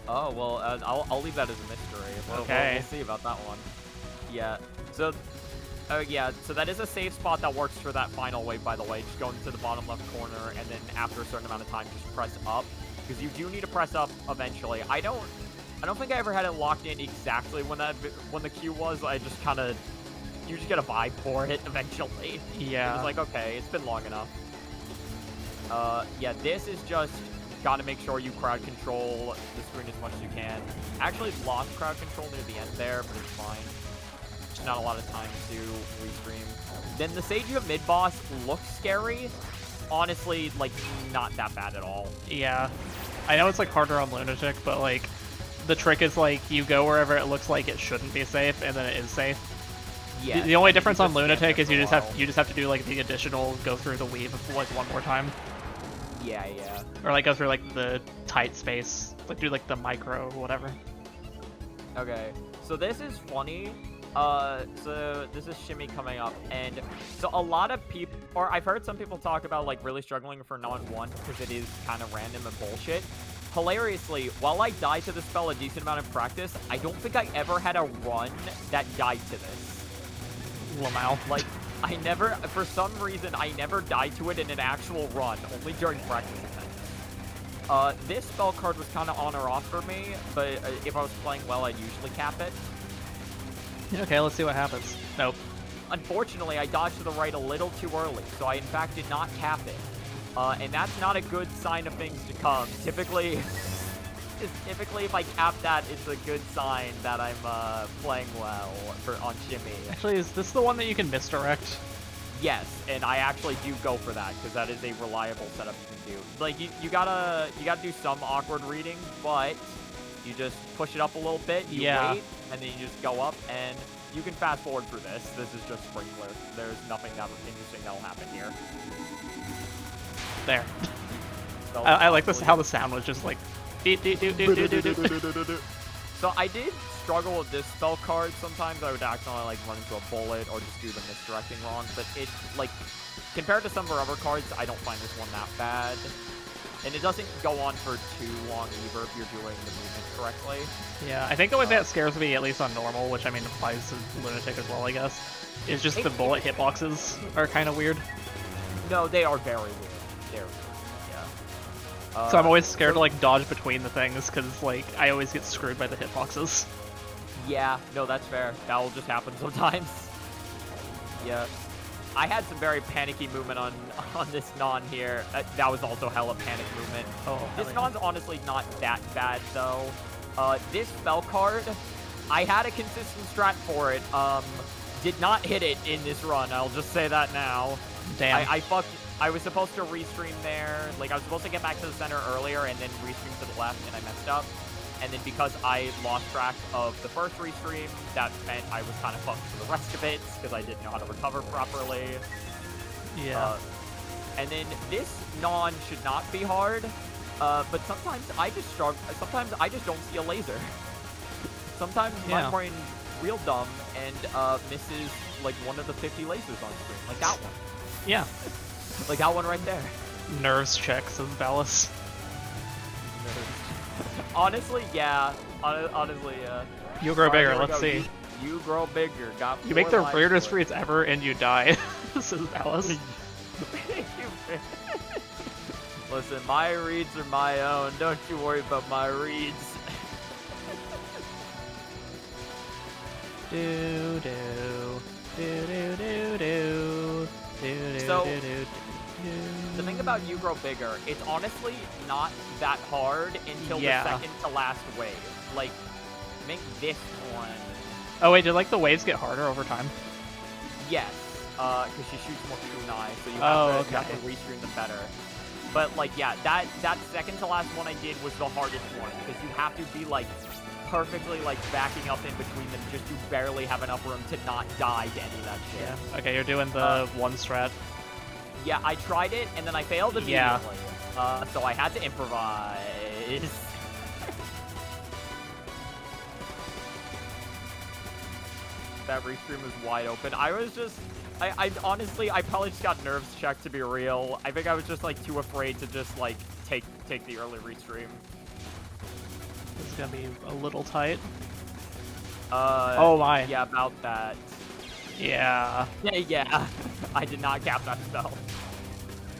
S2: Oh well, I'll leave that as a mystery.
S1: Okay.
S2: We'll see about that one. Yeah. So. Yeah, so that is a safe spot that works for that final wave, by the way. Just go into the bottom left corner, and then after a certain amount of time, just press up. Because you do need to press up eventually. I don't think I ever had it locked in exactly when the cue was. I just kind of... You just get a vibe for it eventually.
S1: Yeah.
S2: It's like, okay, it's been long enough. Yeah, this is just... Gotta make sure you crowd control the screen as much as you can. Actually lost crowd control near the end there, but it's fine. Not a lot of time to restream. Then the Seiju mid-boss looks scary. Honestly, like, not that bad at all.
S1: Yeah. I know it's, like, harder on Lunatic, but, like, the trick is, like, you go wherever it looks like it shouldn't be safe, and then it is safe. Yeah. The only difference on Lunatic is you just have to do, like, the additional go through the weave, like, one more time.
S2: Yeah, yeah.
S1: Or, like, go through, like, the tight space. Like, do, like, the micro, whatever.
S2: Okay. So this is funny. So this is Shimmy coming up, and so a lot of people, or I've heard some people talk about, like, really struggling for non-1 because it is kind of random and bullshit. Hilariously, while I died to the spell a decent amount of practice, I don't think I ever had a run that died to this.
S1: Lamau.
S2: Like, I never, for some reason, I never died to it in an actual run, only during practice attempts. This spell card was kind of on or off for me, but if I was playing well, I'd usually cap it.
S1: Okay, let's see what happens. Nope.
S2: Unfortunately, I dodged to the right a little too early, so I in fact did not cap it. And that's not a good sign of things to come. Typically, if I cap that, it's a good sign that I'm playing well on Shimmy.
S1: Actually, is this the one that you can misdirect?
S2: Yes, and I actually do go for that because that is a reliable setup you can do. Like you gotta do some awkward reading, but you just push it up a little bit, you wait, and then you just go up, and you can fast forward through this. This is just Sprinkler. There's nothing that interesting that'll happen here.
S1: There. I like this, how the sound was just like...
S2: So I did struggle with this spell card. Sometimes I would accidentally, like, run into a bullet or just do the misdirecting wrong, but it, like, compared to some of our other cards, I don't find this one that bad. And it doesn't go on for too long either if you're doing the movement correctly.
S1: Yeah, I think the way that scares me, at least on normal, which I mean applies to Lunatic as well, I guess, is just the bullet hitboxes are kind of weird.
S2: No, they are very weird. They're weird, yeah.
S1: So I'm always scared to like dodge between the things because like I always get screwed by the hitboxes.
S2: Yeah, no, that's fair. That will just happen sometimes. Yeah. I had some very panicky movement on this non here. That was also hella panic movement.
S1: Oh,
S2: this non's honestly not that bad, though. This spell card, I had a consistent strat for it. Did not hit it in this run. I'll just say that now.
S1: Damn.
S2: I was supposed to restream there. Like, I was supposed to get back to the center earlier and then restream to the left, and I messed up. and then because I lost track of the first restream, that meant I was kind of fucked for the rest of it because I didn't know how to recover properly.
S1: Yeah.
S2: And then this non should not be hard, but sometimes I just struggle. Sometimes I just don't see a laser. Sometimes my brain real dumb and misses like one of the 50 lasers on screen, like that one.
S1: Yeah.
S2: Like that one right there.
S1: Nerves check, says Ballas.
S2: Honestly, yeah. Honestly, yeah.
S1: You grow bigger, let's see.
S2: You grow bigger. Got
S1: you make the weirdest
S2: reads
S1: reads ever and you die, says Ballas.
S2: Listen, my reads are my own. Don't you worry about my reads.
S1: Do do do do do do do.
S2: So the thing about You Grow Bigger, it's honestly not that hard until the second to last wave. Like, make this one.
S1: Oh wait, did like the waves get harder over time?
S2: Yes, because she shoots more kunai, so you have, you have to restream them better. But like, yeah, that second to last one I did was the hardest one because you have to be like perfectly like backing up in between them just to barely have enough room to not die to any of that shit.
S1: Yeah. Okay, you're doing the one strat.
S2: Yeah, I tried it and then I failed immediately. So I had to improvise. That restream was wide open. I was just, I honestly, I probably just got nerves checked to be real. I think I was just like too afraid to just like take the early restream.
S1: This is gonna be a little tight.
S2: Oh my. Yeah, about that.
S1: Yeah.
S2: Yeah. I did not cap that spell.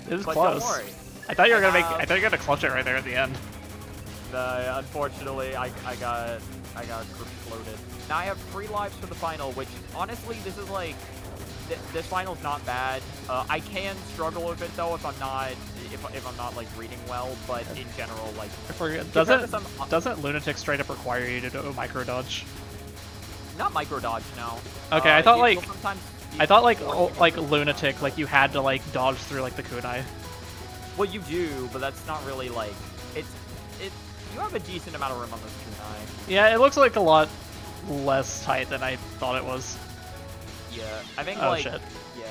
S1: It was close. Don't worry. I thought you were gonna I thought you were gonna clutch it right there at the end.
S2: Unfortunately, I got exploded. Now I have 3 lives for the final, which honestly, this is like, this final's not bad. I can struggle with it though if I'm not like reading well, but in general, like,
S1: doesn't Lunatic straight up require you to do a micro dodge?
S2: Not micro dodge, no.
S1: Okay, I thought like Lunatic, like you had to like dodge through like the kunai.
S2: Well, you do, but that's not really like you have a decent amount of room on this kunai.
S1: Yeah, it looks like a lot less tight than I thought it was.
S2: Yeah, I think
S1: shit.
S2: Yeah,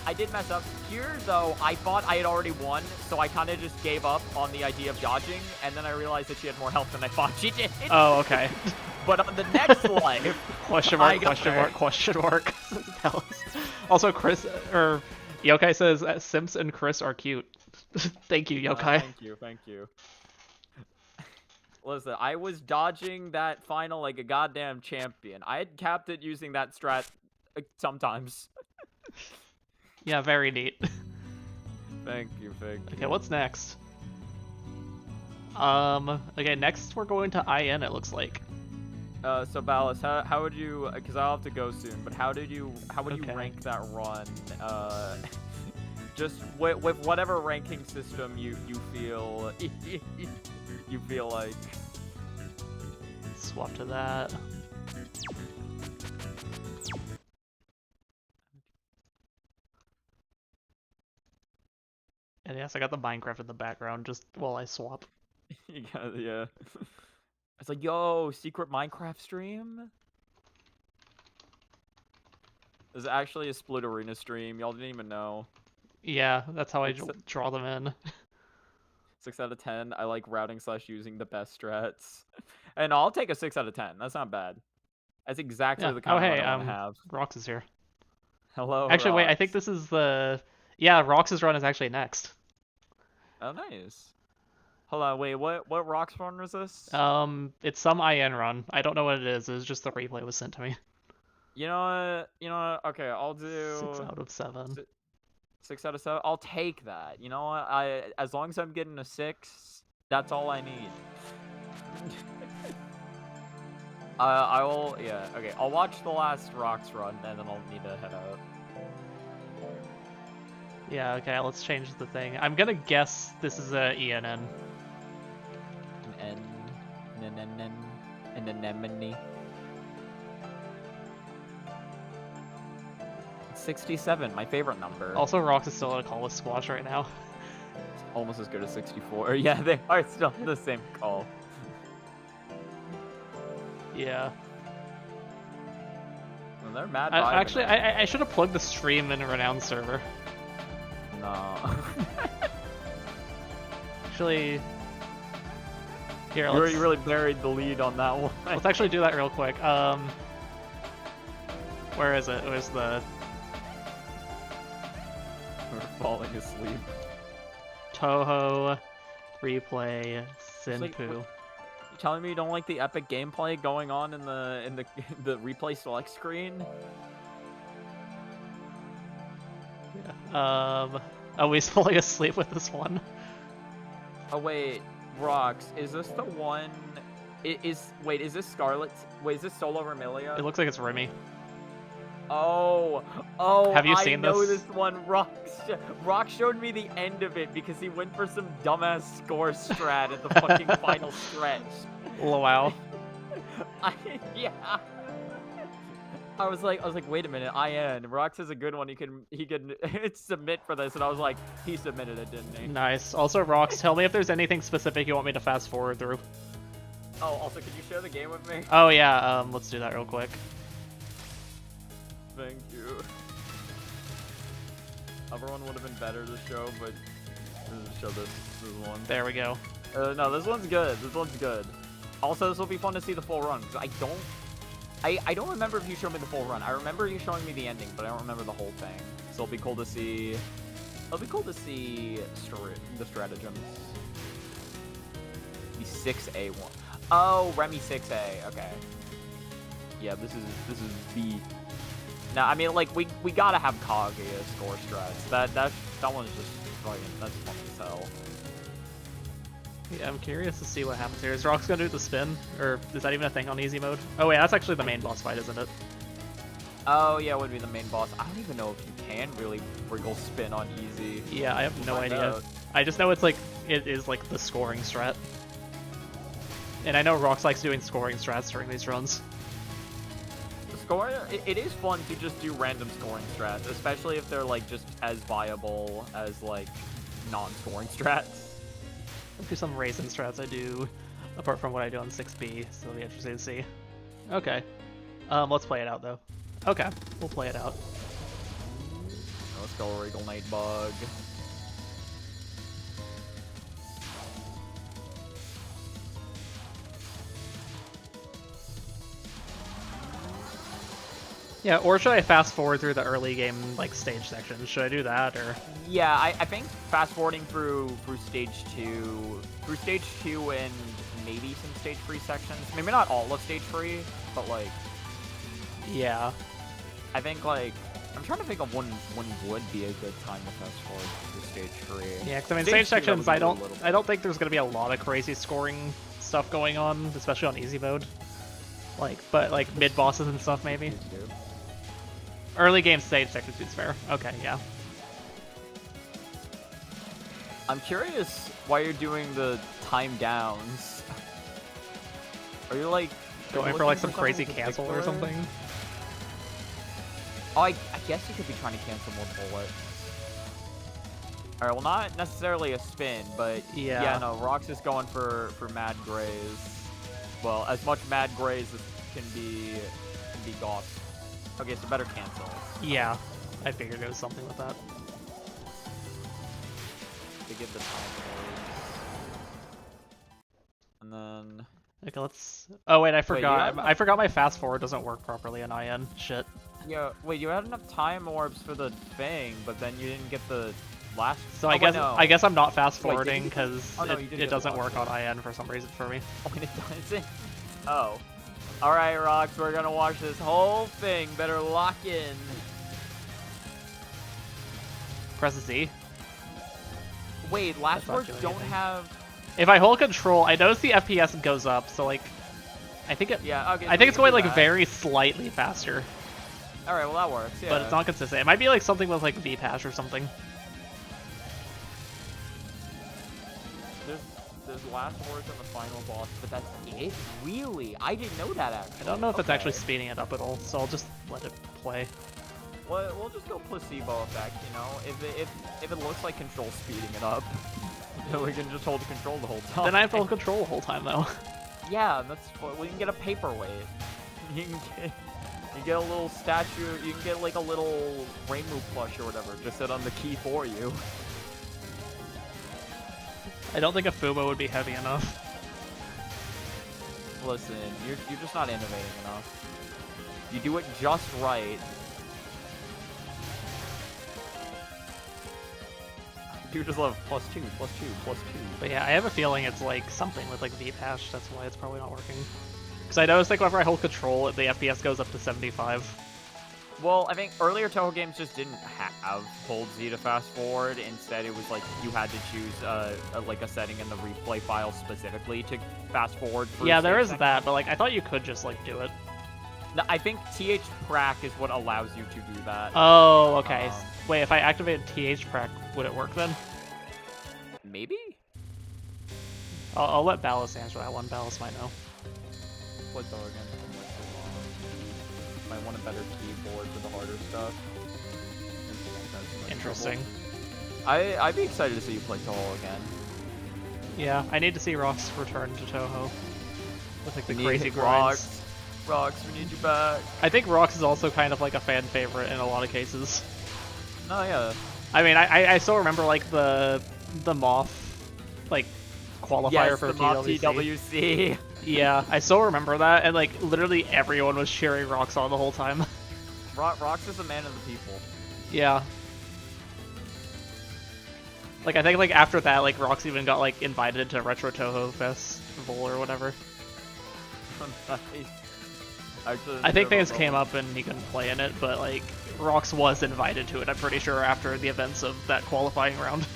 S2: I did mess up here though. I thought I had already won, so I kind of just gave up on the idea of dodging, and then I realized that she had more health than I thought she did.
S1: Oh, okay.
S2: But on the next life,
S1: question mark. Also, Chris or Yokai says Simps and Chris are cute. Thank you, Yokai.
S2: Thank you. Listen, I was dodging that final like a goddamn champion. I had capped it using that strat sometimes.
S1: Yeah, very neat.
S2: Thank you.
S1: Okay, what's next? Okay, next we're going to IN, it looks like.
S2: So Ballas, how would you, because I'll have to go soon, but how would you rank that run? Just with whatever ranking system you feel you feel like.
S1: Swap to that. And yes, I got the Minecraft in the background just while I swap.
S2: Yeah. It's like, yo, secret Minecraft stream? There's actually a Split Arena stream. Y'all didn't even know.
S1: Yeah, that's how I draw them in.
S2: 6 out of 10. I like routing / using the best strats. And I'll take a 6 out of 10. That's not bad. That's exactly the kind of run I want to have.
S1: Rox is here.
S2: Hello,
S1: actually,
S2: Rox.
S1: wait, I think this is the... Yeah, Rox's run is actually next.
S2: Oh, nice. Hold on, wait, what Rox run was this?
S1: It's some IN run. I don't know what it is. It was just the replay was sent to me.
S2: You know what? Okay, I'll do...
S1: 6 out of 7.
S2: 6 out of 7? I'll take that. You know what? As long as I'm getting a 6, that's all I need. I will... Yeah, okay. I'll watch the last Rox run, and then I'll need to head out.
S1: Yeah, okay, let's change the thing. I'm gonna guess this is a ENN.
S2: An anemone. 67, my favorite number.
S1: Also, Rox is still at a call with Squash right now.
S2: Almost as good as 64. Yeah, they are still the same call.
S1: Yeah.
S2: Well, they're mad.
S1: Actually, I should have plugged the stream in a renowned server.
S2: No.
S1: Actually, here,
S2: You really buried the lead on that one.
S1: let's actually do that real quick. Where is it? Where's the...
S2: We're falling asleep.
S1: Touhou, replay, Senpoo.
S2: Like, you telling me you don't like the epic gameplay going on in the the replay select screen?
S1: Yeah. Oh, he's falling asleep with this one.
S2: Oh wait, Rox, is this the one? Wait, is this Scarlet? Wait, is this Solo Vermilia?
S1: It looks like it's Remy.
S2: Oh,
S1: Have you seen
S2: I know
S1: this?
S2: this one. Rox showed me the end of it because he went for some dumbass score strat at the fucking final stretch.
S1: Oh, wow.
S2: Yeah. I was like, wait a minute, IN. Rox is a good one. He can submit for this, and I was like, he submitted it, didn't he?
S1: Nice. Also, Rox, tell me if there's anything specific you want me to fast forward through.
S2: Oh, also, could you share the game with me?
S1: Oh yeah. Let's do that real quick.
S2: Thank you. Everyone would have been better to show, but let's show this one.
S1: There we go.
S2: No, this one's good. This one's good. Also, this will be fun to see the full run because I don't remember if you showed me the full run. I remember you showing me the ending, but I don't remember the whole thing. So it'll be cool to see. It'll be cool to see the stratagems. The 6A one. Oh, Remy 6A. Okay. Yeah, this is B. Now, I mean, like we gotta have Kaguya score strats. That one's just fucking, that's fun as hell.
S1: Yeah, I'm curious to see what happens here. Is Rox gonna do the spin? Or is that even a thing on easy mode? Oh wait, that's actually the main boss fight, isn't it?
S2: Oh yeah, it would be the main boss. I don't even know if you can really wriggle spin on easy.
S1: Yeah, I have no idea.
S2: Out.
S1: I just know it is like the scoring strat. And I know Rox likes doing scoring strats during these runs.
S2: The scoring, it is fun to just do random scoring strats, especially if they're like just as viable as like non-scoring strats.
S1: I'll do some racing strats I do, apart from what I do on 6B, so it'll be interesting to see. Okay. Let's play it out, though. Okay, we'll play it out.
S2: Let's go, Regal Nightbug.
S1: Yeah, or should I fast forward through the early game, like, stage sections? Should I do that, or...?
S2: Yeah, I think fast forwarding through stage 2 and maybe some stage 3 sections. Maybe not all of stage 3, but like...
S1: Yeah.
S2: I think like... I'm trying to think of when would be a good time to fast forward through stage 3.
S1: Yeah, because I mean, stage sections, I don't think there's gonna be a lot of crazy scoring stuff going on, especially on easy mode. Like, but like mid-bosses and stuff, maybe. Early game stage sections is fair. Okay, yeah.
S2: I'm curious why you're doing the time downs. Are you like
S1: going for like some crazy cancel or something?
S2: Oh, I guess you could be trying to cancel more bullets. Alright, well not necessarily a spin, but yeah no, Rox is going for Mad Graze. Well, as much Mad Graze as can be goth. Okay, so better cancel.
S1: Yeah, I figured it was something with that.
S2: To get the time and then...
S1: Okay, let's... Oh wait, I forgot. I forgot my fast forward doesn't work properly in IN. Shit.
S2: Yeah, wait, you had enough time orbs for the thing, but then you didn't get the last...
S1: So I guess I'm not fast forwarding because it doesn't work on IN for some reason for me.
S2: Oh, it doesn't? Oh. Alright, Rox, we're gonna watch this whole thing. Better lock in.
S1: Press Z.
S2: Wait, last words don't have...
S1: If I hold control, I notice the FPS goes up, so like... I think it...
S2: Yeah, okay.
S1: I think it's going like very slightly faster.
S2: Alright, well that works, yeah.
S1: But it's not consistent. It might be like something with like VPash or something.
S2: There's last words on the final boss, but that's it? Really? I didn't know that actually.
S1: I don't know if it's actually speeding it up at all, so I'll just let it play.
S2: Well, we'll just go placebo effect, you know? If it looks like control speeding it up, then we can just hold control the whole time.
S1: Then I have to hold control the whole time, though.
S2: Yeah, that's what we can get a paperweight. You can get a little statue. You can get like a little Rainbow plush or whatever. Just sit on the key for you.
S1: I don't think a Fubo would be heavy enough.
S2: Listen, you're just not innovating enough. You do it just right. You just love +2, +2, +2.
S1: But yeah, I have a feeling it's like something with like V-patch. That's why it's probably not working. Because I noticed like whenever I hold control, the FPS goes up to 75.
S2: Well, I think earlier Touhou games just didn't have hold Z to fast forward. Instead, it was like you had to choose like a setting in the replay file specifically to fast forward.
S1: Yeah, there is that, but like I thought you could just like do it.
S2: No, I think TH-Prac is what allows you to do that.
S1: Oh, okay. Wait, if I activated TH-Prac, would it work then?
S2: Maybe?
S1: I'll let Ballas answer that one. Ballas might know.
S2: What's the again? Might want a better keyboard for the harder stuff.
S1: Interesting.
S2: I'd be excited to see you play Touhou again.
S1: Yeah, I need to see Rox return to Touhou. With like the
S2: We
S1: crazy
S2: need
S1: grinds.
S2: Rox, we need you back.
S1: I think Rox is also kind of like a fan favorite in a lot of cases.
S2: Oh yeah.
S1: I mean, I still remember like the Moth like qualifier for
S2: the Moth TWC.
S1: Yeah, I still remember that, and like literally everyone was cheering Rox on the whole time.
S2: Rox is a man of the people.
S1: Yeah. Like I think like after that, like Rox even got like invited to Retro Touhou Festival or whatever. I think things came up and he couldn't play in it, but like Rox was invited to it, I'm pretty sure, after the events of that qualifying round.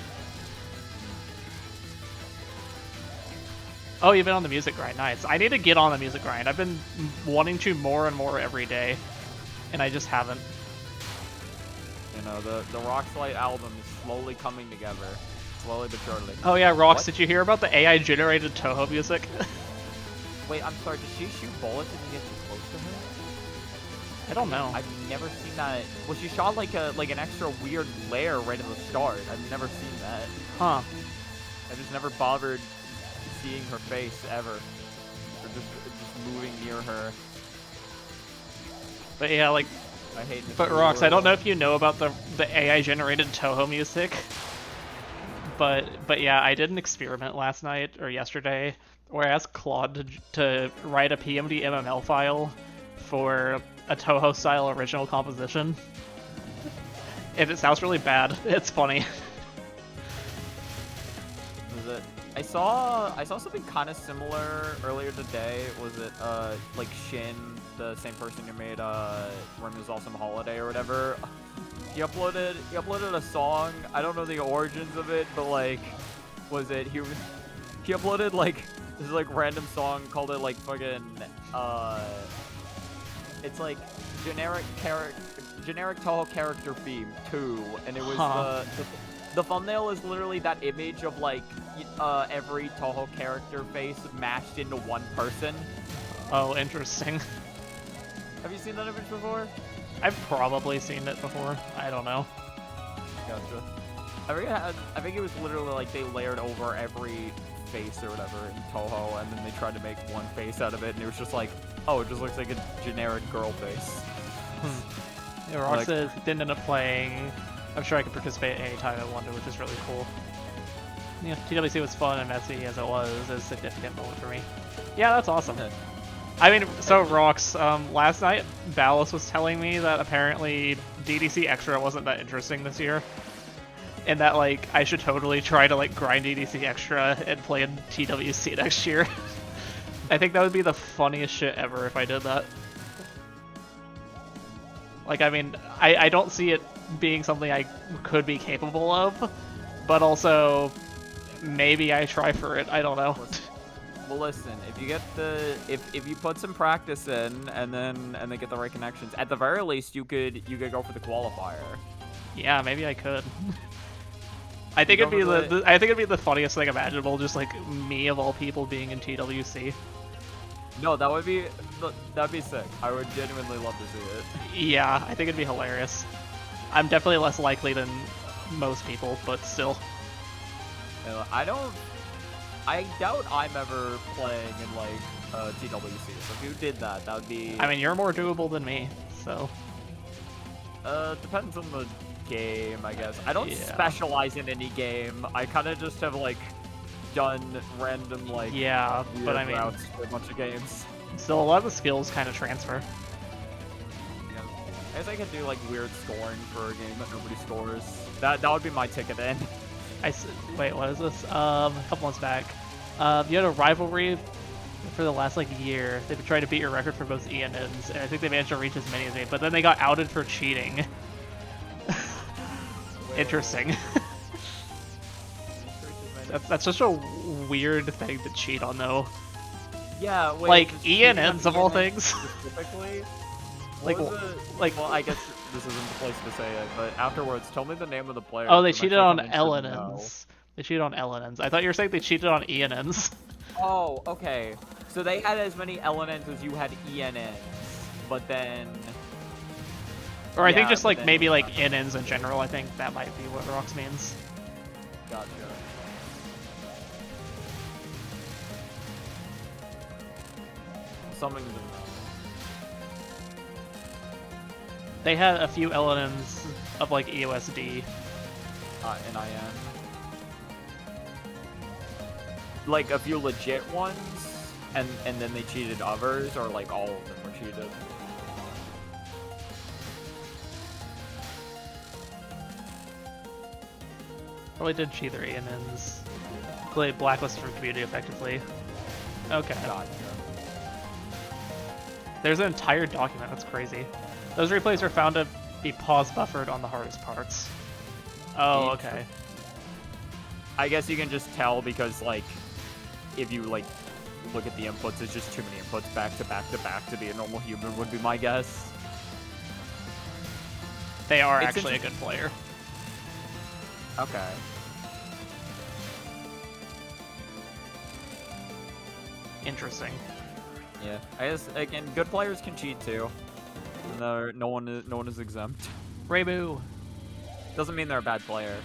S1: Oh, you've been on the music grind. Nice. I need to get on the music grind. I've been wanting to more and more every day, and I just haven't.
S2: You know, the Roxlite album is slowly coming together. Slowly but surely.
S1: Oh yeah, Rox, did you hear about the AI-generated Touhou music?
S2: Wait, I'm sorry, did she shoot bullets if you get too close to her?
S1: I don't know.
S2: I've never seen that. Well, she shot like an extra weird layer right at the start. I've never seen that.
S1: Huh.
S2: I just never bothered seeing her face ever. Or just moving near her.
S1: But yeah, like...
S2: I hate
S1: But Rox, I don't know if you know about the AI-generated Touhou music. But yeah, I did an experiment last night, or yesterday, where I asked Claude to write a PMD MML file for a Touhou-style original composition. If it sounds really bad, it's funny.
S2: Was it? I saw something kind of similar earlier today. Was it like Shin, the same person who made Remy's Awesome Holiday or whatever? He uploaded a song. I don't know the origins of it, but like, was it he uploaded like this like random song, called it like fucking it's like generic Touhou character theme 2, and it was the thumbnail is literally that image of like every Touhou character face mashed into one person.
S1: Oh, interesting.
S2: Have you seen that image before?
S1: I've probably seen it before. I don't know.
S2: Gotcha. I think it was literally like they layered over every face or whatever in Touhou, and then they tried to make one face out of it, and it was just like, oh, it just looks like a generic girl face.
S1: Yeah, Rox says he didn't end up playing. I'm sure I could participate anytime I wanted, which is really cool. Yeah, TWC was fun and messy as it was. It was a significant moment for me. Yeah, that's awesome. I mean, so Rox, last night Ballas was telling me that apparently DDC Extra wasn't that interesting this year. And that, like, I should totally try to, like, grind DDC Extra and play in TWC next year. I think that would be the funniest shit ever if I did that. Like, I mean, I don't see it being something I could be capable of, but also, maybe I try for it, I don't know.
S2: Well, listen, if you get if you put some practice in and then get the right connections, at the very least you could go for the qualifier.
S1: Yeah, maybe I could. I think it'd be I think it'd be the funniest thing imaginable, just like me of all people being in TWC.
S2: No, that'd be sick. I would genuinely love to see it.
S1: Yeah, I think it'd be hilarious. I'm definitely less likely than most people, but still.
S2: I doubt I'm ever playing in like TWC. So if you did that, that would be.
S1: I mean, you're more doable than me, so.
S2: Depends on the game, I guess. I don't
S1: Yeah.
S2: specialize in any game. I kind of just have like done random like
S1: Yeah, but I
S2: weird
S1: mean,
S2: routes for a bunch of games.
S1: still a lot of the skills kind of transfer.
S2: Yeah. I guess I could do like weird scoring for a game that nobody scores. That would be my ticket in.
S1: Wait, what is this? A couple months back, you had a rivalry for the last like year. They've been trying to beat your record for both E and Ns, and I think they managed to reach as many as me. But then they got outed for cheating. Interesting. That's such a weird thing to cheat on, though.
S2: Yeah, wait,
S1: like
S2: just
S1: E and
S2: cheating on
S1: Ns of all
S2: ENNs
S1: things.
S2: Specifically.
S1: Like,
S2: Well, I guess this isn't the place to say it, but afterwards, tell me the name of the player.
S1: Oh, they
S2: 'cause I'm
S1: cheated
S2: actually
S1: on
S2: kinda interested to know.
S1: LNNs. They cheated on LNNs. I thought you were saying they cheated on ENNs.
S2: Oh, okay. So they had as many LNNs as you had ENNs, but then.
S1: Or I think
S2: Yeah,
S1: just
S2: but
S1: like
S2: then-
S1: maybe like NNs in general. I think that might be what Rox means.
S2: Gotcha. Something to know.
S1: They had a few LNNs of like EOSD.
S2: NIN. Like a few legit ones, and then they cheated others, or like all of them were cheated.
S1: Probably did cheat their ENNs. Play blacklisted from community effectively. Okay.
S2: Gotcha.
S1: There's an entire document. That's crazy. Those replays are found to be pause buffered on the hardest parts. Oh, okay.
S2: I guess you can just tell because, like, if you, like, look at the inputs, it's just too many inputs back to back to back to be a normal human would be my guess.
S1: They are
S2: It's
S1: actually a good player.
S2: Okay.
S1: Interesting.
S2: Yeah. I guess, again, good players can cheat too. No one is exempt.
S1: Reibu.
S2: Doesn't mean they're a bad player.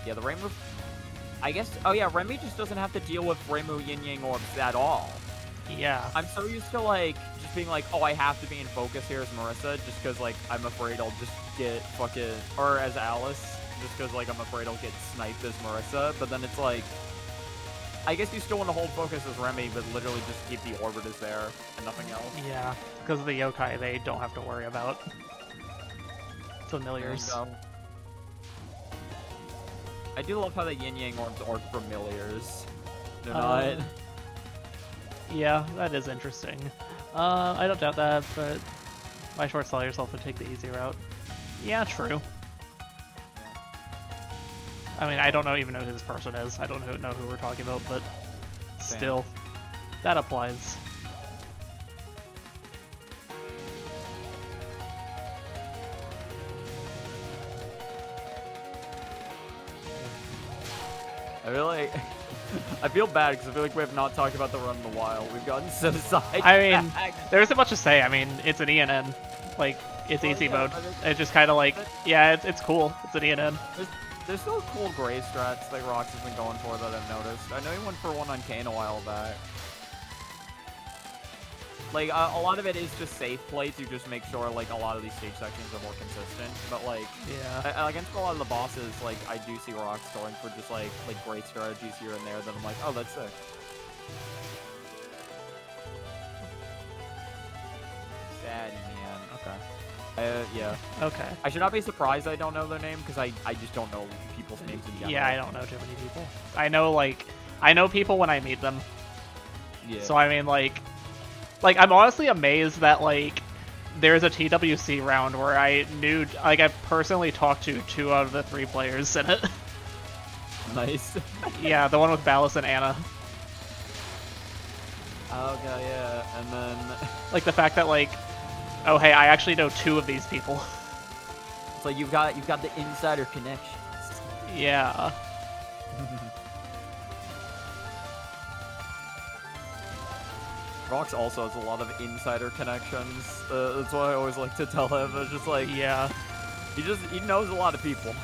S2: Yeah, the Reimu... I guess... Oh yeah, Remy just doesn't have to deal with Reimu Yin Yang orbs at all.
S1: Yeah.
S2: I'm so used to, like, just being like, oh, I have to be in focus here as Marissa, just because, like, I'm afraid I'll just get fucking... Or as Alice, just because, like, I'm afraid I'll get sniped as Marissa, but then it's like... I guess you still want to hold focus as Remy, but literally just keep the orbiters there and nothing else.
S1: Yeah. Because of the yokai, they don't have to worry about familiars.
S2: And, I do love how the Yin Yang orbs are familiars. They're not.
S1: Yeah, that is interesting. I don't doubt that, but why short sell yourself and take the easy route? Yeah, true. I mean, I don't even know who this person is. I don't know who we're talking about, but still, that applies.
S2: I feel bad because I feel like we have not talked about the run in a while. We've gotten so sidetracked.
S1: I mean, there isn't much to say. I mean, it's an ENN. Like, it's easy mode. It's just kind of like, yeah, it's cool. It's an ENN.
S2: There's still cool gray strats that Rox has been going for that I've noticed. I know he went for one on Kane a while back. Like, a lot of it is just safe play to just make sure, like, a lot of these stage sections are more consistent. But, like,
S1: yeah,
S2: against a lot of the bosses, like, I do see Rox going for just, like great strategies here and there that I'm like, oh, that's sick. Sad man. Okay. Yeah.
S1: Okay.
S2: I should not be surprised I don't know their name, because I just don't know people's names in general.
S1: Yeah, I don't know too many people. I know people when I meet them.
S2: Yeah.
S1: So, I mean, like, I'm honestly amazed that, like, there's a TWC round where I personally talked to 2 out of the 3 players in it.
S2: Nice.
S1: Yeah, the one with Ballas and Anna.
S2: Okay, yeah, and then...
S1: Like, the fact that, like, oh, hey, I actually know 2 of these people.
S2: It's like you've got the insider connections.
S1: Yeah.
S2: Rox also has a lot of insider connections. That's what I always like to tell him. It's just like,
S1: Yeah.
S2: he knows a lot of people.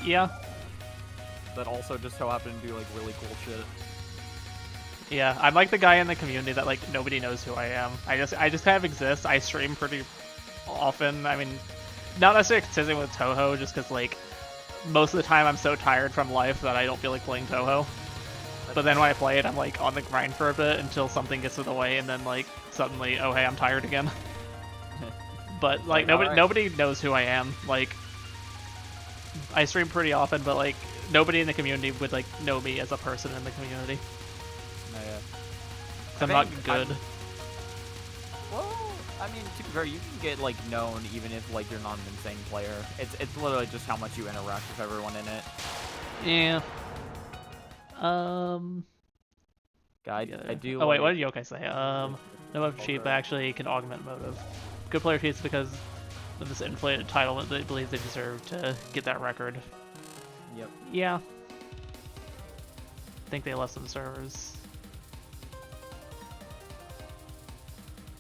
S1: Yeah.
S2: that also just so happen to do like really cool shit.
S1: Yeah, I'm like the guy in the community that like nobody knows who I am. I just kind of exist. I stream pretty often. I mean, not necessarily consistent with Touhou, just because like most of the time I'm so tired from life that I don't feel like playing Touhou. But then when I play it, I'm like on the grind for a bit until something gets in the way, and then like suddenly, oh hey, I'm tired again. But like nobody knows who I am. Like I stream pretty often, but like nobody in the community would like know me as a person in the community.
S2: Oh, yeah.
S1: I'm not good.
S2: Well, I mean, to be fair, you can get like known even if like you're not an insane player. It's literally just how much you interact with everyone in it.
S1: Yeah.
S2: God, I do.
S1: Oh wait, what did Yokai say? No motive cheat, but actually can augment motive. Good player cheats because of this inflated entitlement they believe they deserve to get that record.
S2: Yep.
S1: Yeah. I think they left some servers.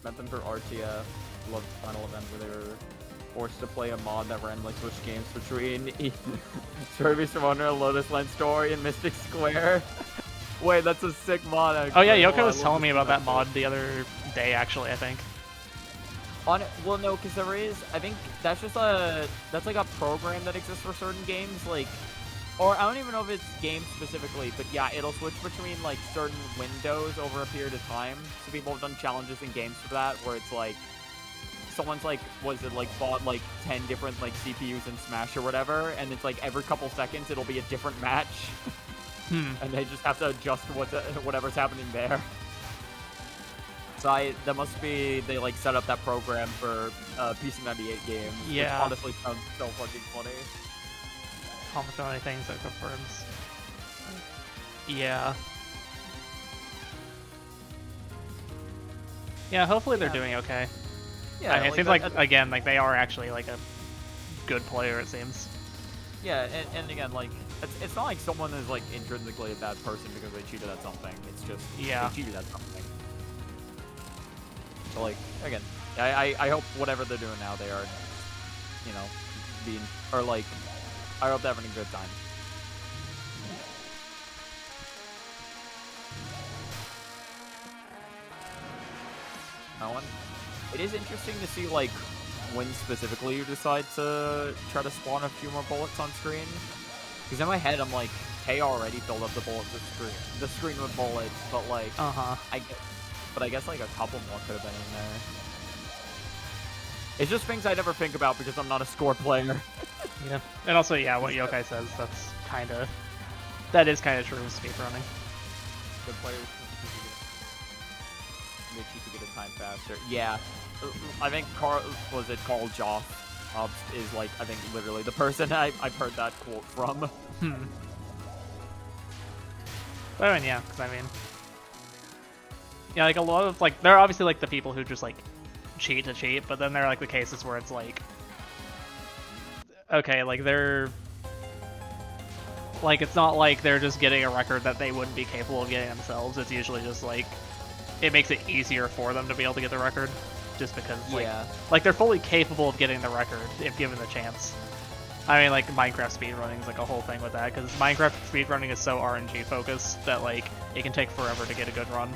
S2: Met them for RTF. Loved the final event where they were forced to play a mod that randomly switched games between Story Beast from Wonder, Lotus Lane Story, and Mystic Square. Wait, that's a sick mod.
S1: Oh yeah, Yokai was telling me about that mod the other day, actually, I think.
S2: Well, no, because there is, I think that's just that's like a program that exists for certain games, like, or I don't even know if it's games specifically, but yeah, it'll switch between like certain windows over a period of time. So people have done challenges in games for that, where it's like, someone's like, bought like 10 different like CPUs in Smash or whatever, and it's like every couple seconds it'll be a different match. And they just have to adjust whatever's happening there. So that must be, they like set up that program for PC98 games.
S1: Yeah.
S2: Which honestly sounds so fucking funny.
S1: Almost many things that confirms. Yeah. Yeah, hopefully they're doing okay.
S2: Yeah,
S1: I mean, it seems like, again, like they are actually like a good player, it seems.
S2: Yeah, and again, like, it's not like someone is like intrinsically a bad person because they cheated at something. It's just, they cheated at something. So like, again, I hope whatever they're doing now, they are, you know, being, or like, I hope they're having a good time. That one. It is interesting to see like when specifically you decide to try to spawn a few more bullets on screen. Because in my head, I'm like, Tay already filled up the screen with bullets, but like, I guess like a couple more could have been in there. It's just things I never think about because I'm not a score player.
S1: Yeah, and also, yeah, what Yokai says, that is kind of true with speedrunning.
S2: Good players make you to get a time faster. Yeah, I think Carl Joff is like, I think literally the person I've heard that quote from.
S1: But I mean, yeah, because I mean, yeah, like a lot of like, there are obviously like the people who just like cheat to cheat, but then there are like the cases where it's like, okay, like they're like, it's not like they're just getting a record that they wouldn't be capable of getting themselves. It's usually just like, it makes it easier for them to be able to get the record, just because like they're fully capable of getting the record if given the chance. I mean, like Minecraft speedrunning is like a whole thing with that, because Minecraft speedrunning is so RNG focused that like it can take forever to get a good run.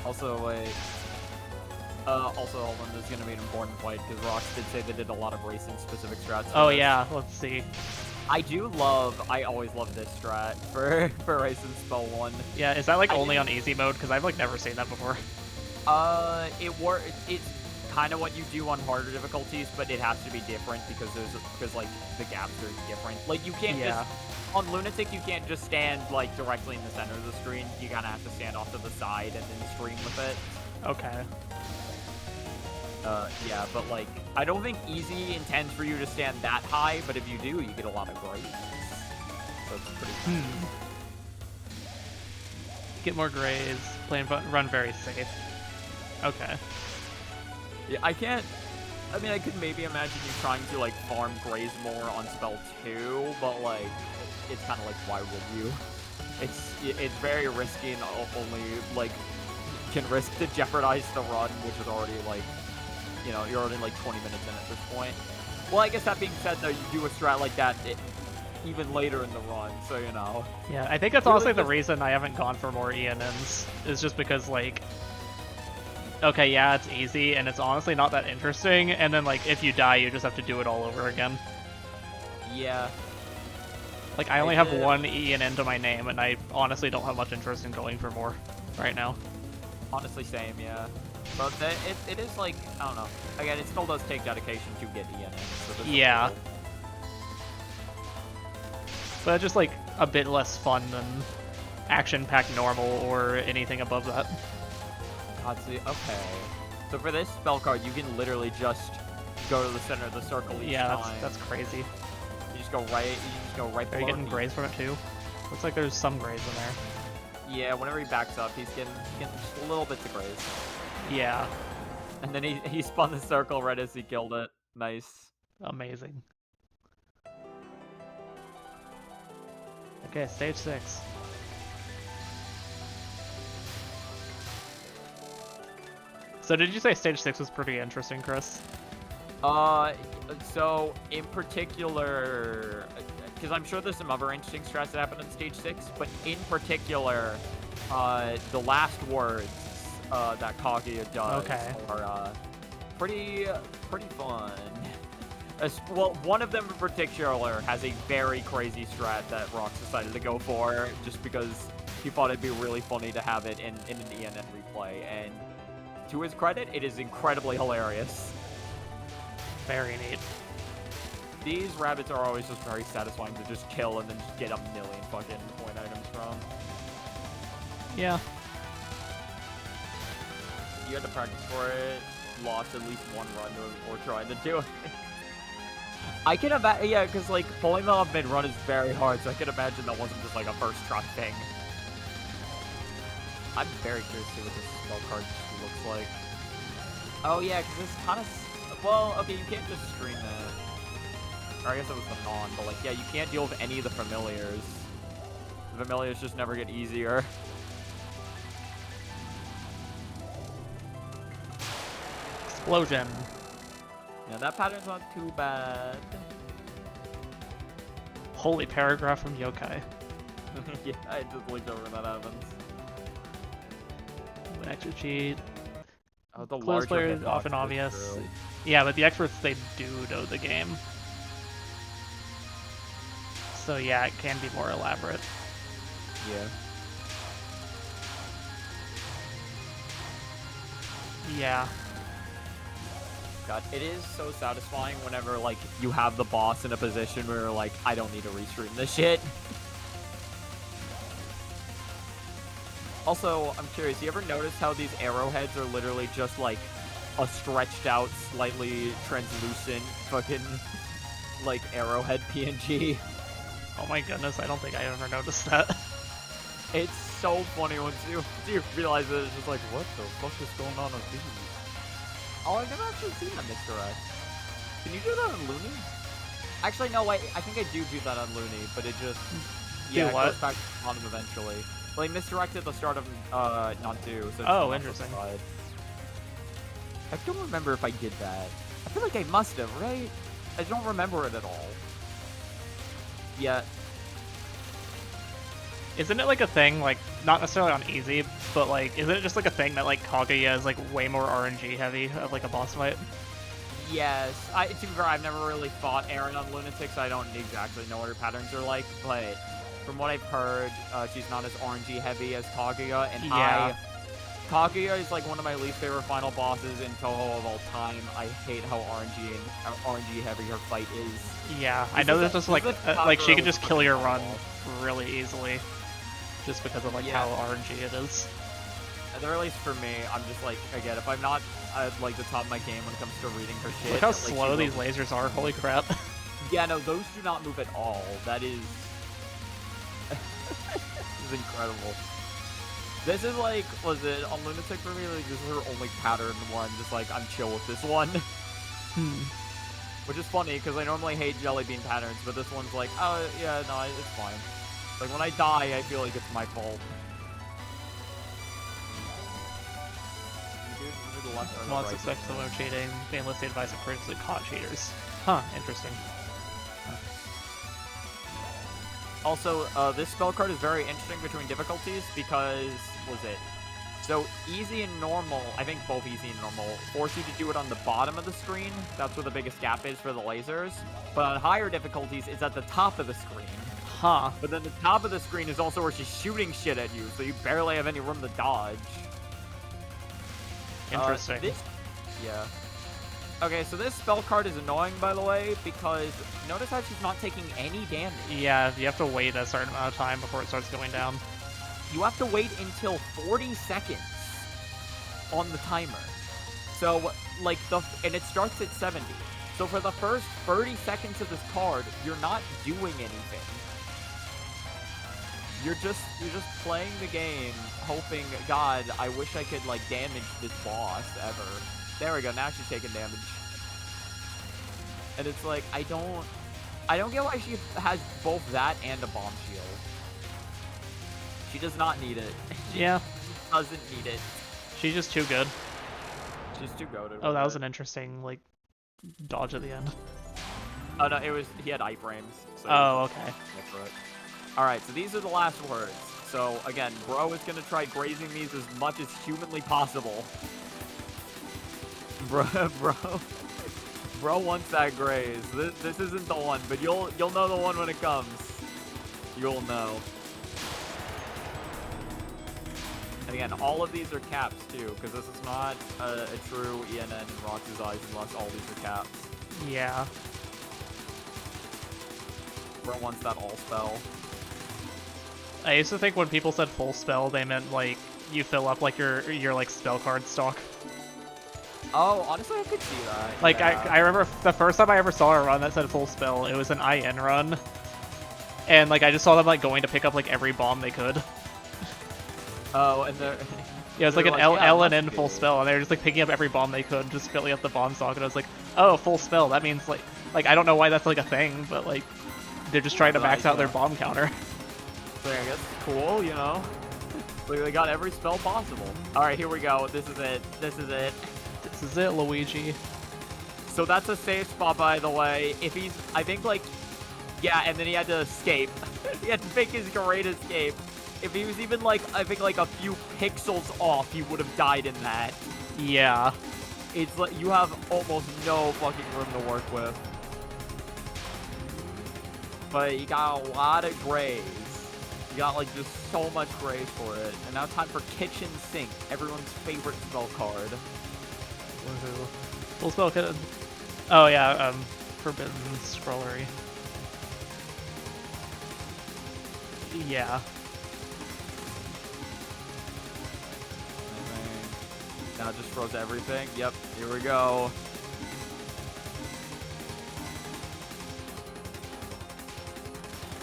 S2: Also, wait. Also, hold on, this is going to be an important point, because Rox did say they did a lot of racing-specific strats.
S1: Oh yeah, let's see.
S2: I always love this strat for Racing Spell 1.
S1: Yeah, is that like only on easy mode? Because I've like never seen that before.
S2: It's kind of what you do on harder difficulties, but it has to be different because like the gaps are different. Like you can't just, on Lunatic you can't just stand like directly in the center of the screen. You kind of have to stand off to the side and then stream with it.
S1: Okay.
S2: Yeah, but like, I don't think easy intends for you to stand that high, but if you do, you get a lot of grades. So it's pretty fun.
S1: Get more grades, play and run very safe. Okay.
S2: Yeah, I could maybe imagine you trying to like farm graze more on spell 2, but like, it's kind of like, why would you? It's very risky and only like, can risk to jeopardize the run, which is already like, you know, you're already like 20 minutes in at this point. Well, I guess that being said, though, you do a strat like that, even later in the run, so you know.
S1: Yeah, I think that's honestly the reason I haven't gone for more ENNs, is just because, like, okay, yeah, it's easy, and it's honestly not that interesting, and then, like, if you die, you just have to do it all over again.
S2: Yeah.
S1: Like, I only have one ENN to my name, and I honestly don't have much interest in going for more right now.
S2: Honestly, same, yeah. But it is, like, I don't know. Again, it still does take dedication to get ENN. So
S1: yeah. But just, like, a bit less fun than action-packed normal or anything above that.
S2: God, see, okay. So for this spell card, you can literally just go to the center of the circle each time.
S1: Yeah, that's crazy.
S2: You just go right
S1: Are you getting grays from it too? Looks like there's some grays in there.
S2: Yeah, whenever he backs up, he's getting just a little bits of grays.
S1: Yeah.
S2: And then he spun the circle right as he killed it. Nice.
S1: Amazing. Okay, stage 6. So did you say stage 6 was pretty interesting, Chris?
S2: So in particular, because I'm sure there's some other interesting strats that happen in stage 6, but in particular, the last words that Kaguya does are pretty fun. Well, one of them in particular has a very crazy strat that Rox decided to go for, just because he thought it'd be really funny to have it in an ENN replay, and to his credit, it is incredibly hilarious.
S1: Very neat.
S2: These rabbits are always just very satisfying to just kill and then just get a million fucking point items from.
S1: Yeah.
S2: You had to practice for it, lost at least one run or tried to do it. I can imagine, yeah, because like pulling them off mid-run is very hard, so I can imagine that wasn't just like a first try thing. I'm very curious to see what this spell card looks like. Oh yeah, because this kind of... Well, okay, you can't just stream it. Or I guess it was the non, but like, yeah, you can't deal with any of the familiars. The familiars just never get easier.
S1: Explosion.
S2: Yeah, that pattern's not too bad.
S1: Holy paragraph from Yokai.
S2: Yeah, I just looked over when that happens.
S1: Extra cheat.
S2: Oh, the
S1: Close player is often obvious. Yeah, but the experts, they do know the game. So yeah, it can be more elaborate.
S2: Yeah.
S1: Yeah.
S2: God, it is so satisfying whenever, like, you have the boss in a position where, like, I don't need to restream this shit. Also, I'm curious, you ever notice how these arrowheads are literally just, like, a stretched out, slightly translucent fucking, like, arrowhead PNG?
S1: Oh my goodness, I don't think I ever noticed that.
S2: It's so funny once you realize that it's just like, what the fuck is going on with these? Oh, I've never actually seen that misdirect. Can you do that on Looney? Actually, no, wait, I think I do that on Looney, but it just... Yeah, it goes back on him eventually. Well, he misdirected the start of non-2, so...
S1: Oh, interesting.
S2: I don't remember if I did that. I feel like I must have, right? I don't remember it at all. Yeah.
S1: Isn't it like a thing, like, not necessarily on easy, but like, isn't it just like a thing that like Kaguya is like way more RNG heavy of like a boss fight?
S2: Yes. To be fair, I've never really fought Aaron on Lunatic, so I don't exactly know what her patterns are like, but from what I've heard, she's not as RNG heavy as Kaguya, and
S1: yeah.
S2: Kaguya is like one of my least favorite final bosses in Touhou of all time. I hate how RNG heavy her fight is.
S1: Yeah, I know there's just like she can just kill your run really easily, just because of like how RNG it is.
S2: At the very least for me, I'm just like, again, if I'm not at like the top of my game when it comes to reading her shit.
S1: Look how slow these lasers are, holy crap.
S2: Yeah, no, those do not move at all. That is... this is incredible. This is like, was it on Lunatic for me? Like, this is her only pattern one, just like, I'm chill with this one. Which is funny, because I normally hate jelly bean patterns, but this one's like, oh, yeah, no, it's fine. Like, when I die, I feel like it's my fault.
S1: Once suspect someone cheating, they enlisted advice of previously caught cheaters. Huh, interesting.
S2: Also, this spell card is very interesting between difficulties because, what was it? So, easy and normal, I think both easy and normal, force you to do it on the bottom of the screen. That's where the biggest gap is for the lasers. But on higher difficulties, it's at the top of the screen.
S1: Huh.
S2: But then the top of the screen is also where she's shooting shit at you, so you barely have any room to dodge.
S1: Interesting.
S2: Yeah. Okay, so this spell card is annoying, by the way, because notice how she's not taking any damage.
S1: Yeah, you have to wait a certain amount of time before it starts going down.
S2: You have to wait until 40 seconds on the timer. So, like, and it starts at 70. So for the first 30 seconds of this card, you're not doing anything. You're just playing the game, hoping, God, I wish I could, like, damage this boss ever. There we go, now she's taking damage. And it's like, I don't get why she has both that and a bomb shield. She does not need it.
S1: Yeah.
S2: She doesn't need it.
S1: She's just too good.
S2: She's too goated.
S1: Oh, that was an interesting, like, dodge at the end.
S2: Oh, no, he had iframes. So
S1: oh, okay.
S2: Alright, so these are the last words. So, again, bro is going to try grazing these as much as humanly possible. Bro wants that graze. This isn't the one, but you'll know the one when it comes. You'll know. And again, all of these are caps too, because this is not a true ENN in Rox's eyes unless all these are caps.
S1: Yeah.
S2: Bro wants that all spell.
S1: I used to think when people said full spell, they meant like you fill up like your like spell card stock.
S2: Oh, honestly, I could see that.
S1: Like
S2: yeah.
S1: I remember the first time I ever saw a run that said full spell, it was an IN run, and like I just saw them like going to pick up like every bomb they could.
S2: Oh, and they're...
S1: Yeah, it was like an
S2: like,
S1: L and N full spell, and they were just like picking up every bomb they could, just filling up the bomb stock, and I was like, oh, full spell, that means like I don't know why that's like a thing, but like they're just trying to max out their bomb counter.
S2: So I guess it's cool, you know? Like, they got every spell possible. Alright, here we go. This is it. This is it.
S1: This is it, Luigi.
S2: So that's a safe spot, by the way. If he's, I think, like, yeah, and then he had to escape. He had to make his great escape. If he was even, like, I think, like, a few pixels off, he would have died in that.
S1: Yeah.
S2: It's like, you have almost no fucking room to work with. But you got a lot of grays. You got, like, just so much grays for it. And now it's time for Kitchen Sink, everyone's favorite spell card.
S1: Woohoo. Full spell could... Oh, yeah, Forbidden Scrollery. Yeah.
S2: Now it just froze everything. Yep, here we go.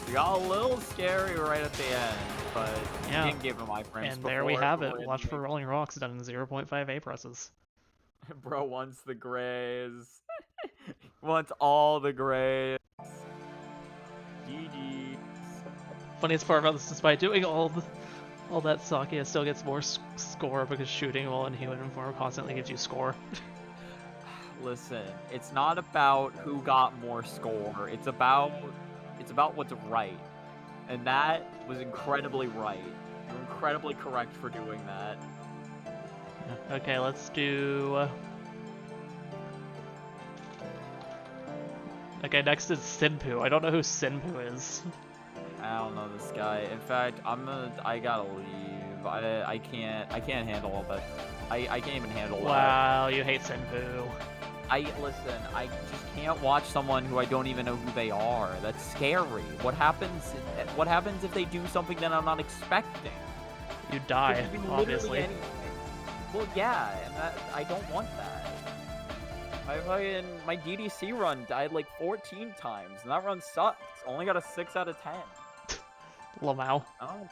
S2: We got a little scary right at the end, but
S1: yeah.
S2: Didn't give him iframes.
S1: And there we have it. Watch for Rolling Rocks done in 0.5 A presses.
S2: Bro wants the grays. Wants all the grays. GG.
S1: Funniest part about this is by doing all that Sakia still gets more score because shooting while in human form constantly gives you score.
S2: Listen, it's not about who got more score. It's about what's right. And that was incredibly right. You're incredibly correct for doing that.
S1: Okay, let's do... Okay, next is Senpoo. I don't know who Senpoo is.
S2: I don't know this guy. In fact, I gotta leave. I can't handle all that. I can't even handle that.
S1: Wow, you hate Senpoo.
S2: Listen, I just can't watch someone who I don't even know who they are. That's scary. What happens if they do something that I'm not expecting?
S1: You die, obviously.
S2: Well, yeah, and I don't want that. My DDC run died like 14 times, and that run sucked. Only got a 6 out of 10.
S1: Lamau.
S2: Oh.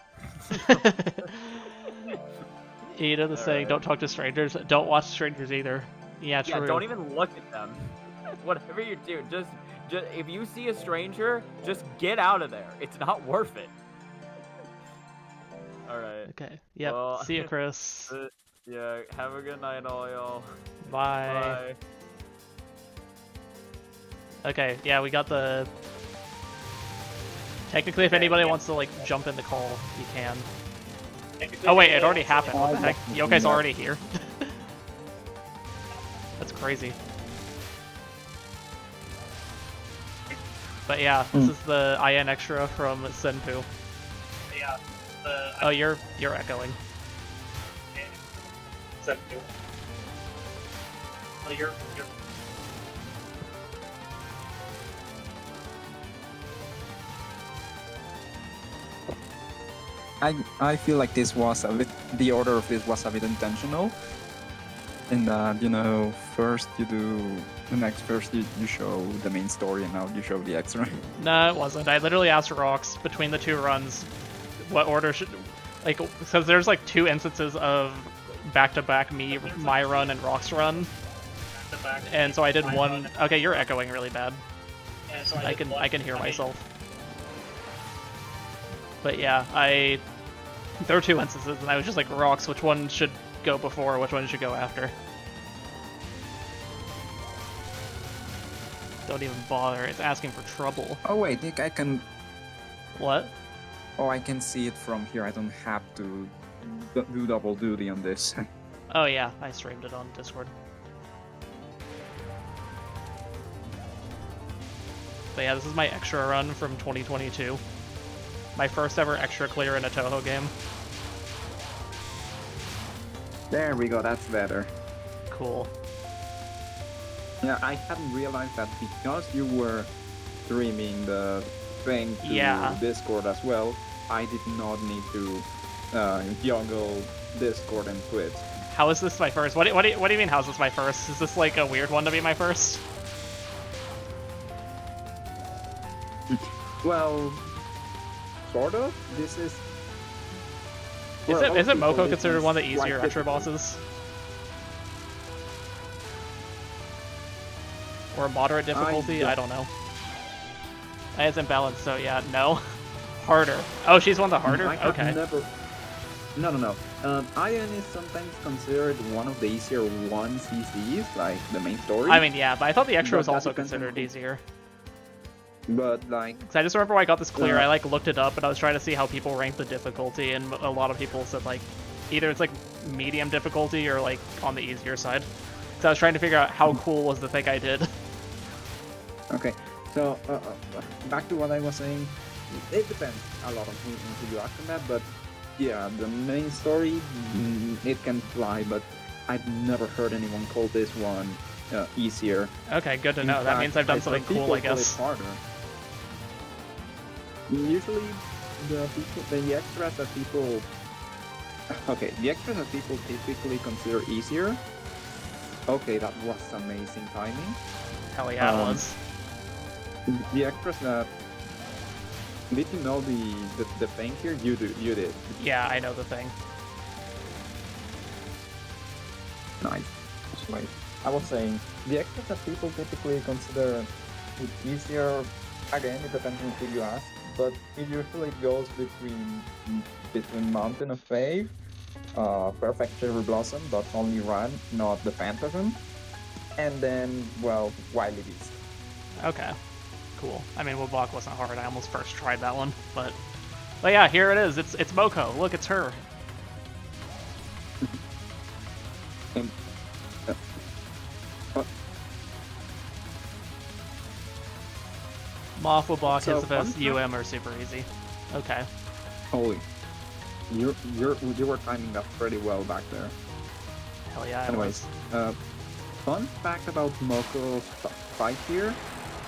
S1: You know the saying, don't talk to strangers. Don't watch strangers either. Yeah, true.
S2: Yeah, don't even look at them. Whatever you do, just if you see a stranger, just get out of there. It's not worth it. Alright.
S1: Okay. Yep. Well, see you, Chris.
S2: Yeah, have a good night, all y'all.
S1: Bye. Bye. Okay, yeah, we got the Technically, if anybody wants to like jump in the call, you can. Oh wait, it already happened. What the heck? Yokai's already here. That's crazy. But yeah, this is the IN extra from Senpoo.
S3: Yeah.
S1: Oh, you're echoing.
S3: Senpoo. Oh, you're.
S4: I feel like this was a bit, the order of this was a bit intentional. In that, you know, first you do the next, first you show the main story, and now you show the extra.
S1: No, it wasn't. I literally asked Rox between the two runs what order should, like, because there's like 2 instances of back-to-back my run and Rox run, and so I did one. Okay, you're echoing really bad. I can hear myself. But yeah, there were 2 instances, and I was just like, Rox, which one should go before, which one should go after? Don't even bother, it's asking for trouble.
S4: Oh wait, Nick, I can...
S1: What?
S4: Oh, I can see it from here. I don't have to do double duty on this.
S1: Oh yeah, I streamed it on Discord. But yeah, this is my extra run from 2022. My first ever extra clear in a Touhou game.
S4: There we go, that's better.
S1: Cool.
S4: Yeah, I hadn't realized that because you were streaming the thing to Discord as well, I did not need to juggle Discord and Twitch.
S1: How is this my first? What do you mean, how's this my first? Is this like a weird one to be my first?
S4: Well, sort of. This is...
S1: Is it Moko considered one of the easier extra bosses? Or moderate difficulty? I don't know. It's imbalanced, so yeah, no. Harder. Oh, she's one of the harder? Okay.
S4: No. Iron is sometimes considered one of the easier 1CCs, like the main story.
S1: I mean, yeah, but I thought the extra was also considered easier.
S4: But like...
S1: Cause I just remember when I got this clear, I like looked it up and I was trying to see how people rank the difficulty, and a lot of people said like, either it's like medium difficulty or like on the easier side. So I was trying to figure out how cool was the thing I did.
S4: Okay, so back to what I was saying, it depends a lot on who you ask on that, but yeah, the main story, it can fly, but I've never heard anyone call this one easier.
S1: Okay, good to know. That means I've done something cool, I guess.
S4: Harder. Usually, the extras that people... Okay, the extras that people typically consider easier. Okay, that was amazing timing.
S1: Hell yeah, it was.
S4: The extras that... Did you know the thing here? You did.
S1: Yeah, I know the thing.
S4: Nice. Wait. I was saying, the extras that people typically consider easier, again, it depends on who you ask, but it usually goes between Mountain of Faith, Perfect Cherry Blossom, but only Run, not the Phantasm, and then, well, Wily Beast.
S1: Okay, cool. I mean, Wobok wasn't hard. I almost first tried that one, but yeah, here it is. It's Moko. Look, it's her.
S4: And,
S1: Moth, Wobok,
S4: So,
S1: Hizibus, UM are super easy. Okay.
S4: holy, you were timing that pretty well back there.
S1: Hell yeah,
S4: Anyways, fun fact about Moko's fight here.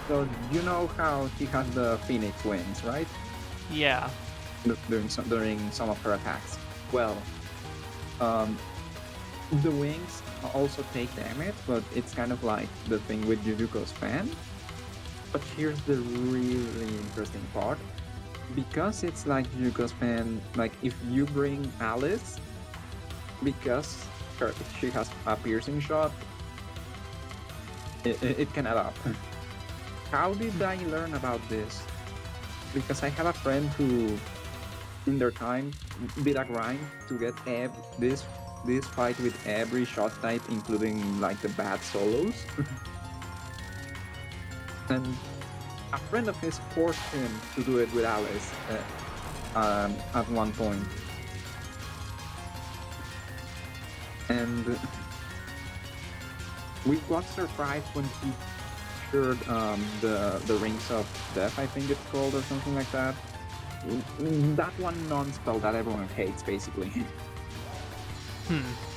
S4: So you know how he has the Phoenix wings, right?
S1: Yeah.
S4: During some of her attacks. Well, the wings also take damage, but it's kind of like the thing with Yuzuko's fan. But here's the really interesting part. Because it's like Yuzuko's fan, like if you bring Alice, because she has a piercing shot, it can add up. How did I learn about this? Because I have a friend who, in their time, did a grind to get this fight with every shot type, including like the bad solos. And a friend of his forced him to do it with Alice at one point. And we got surprised when he cured the Rings of Death, I think it's called, or something like that. That one non-spell that everyone hates, basically.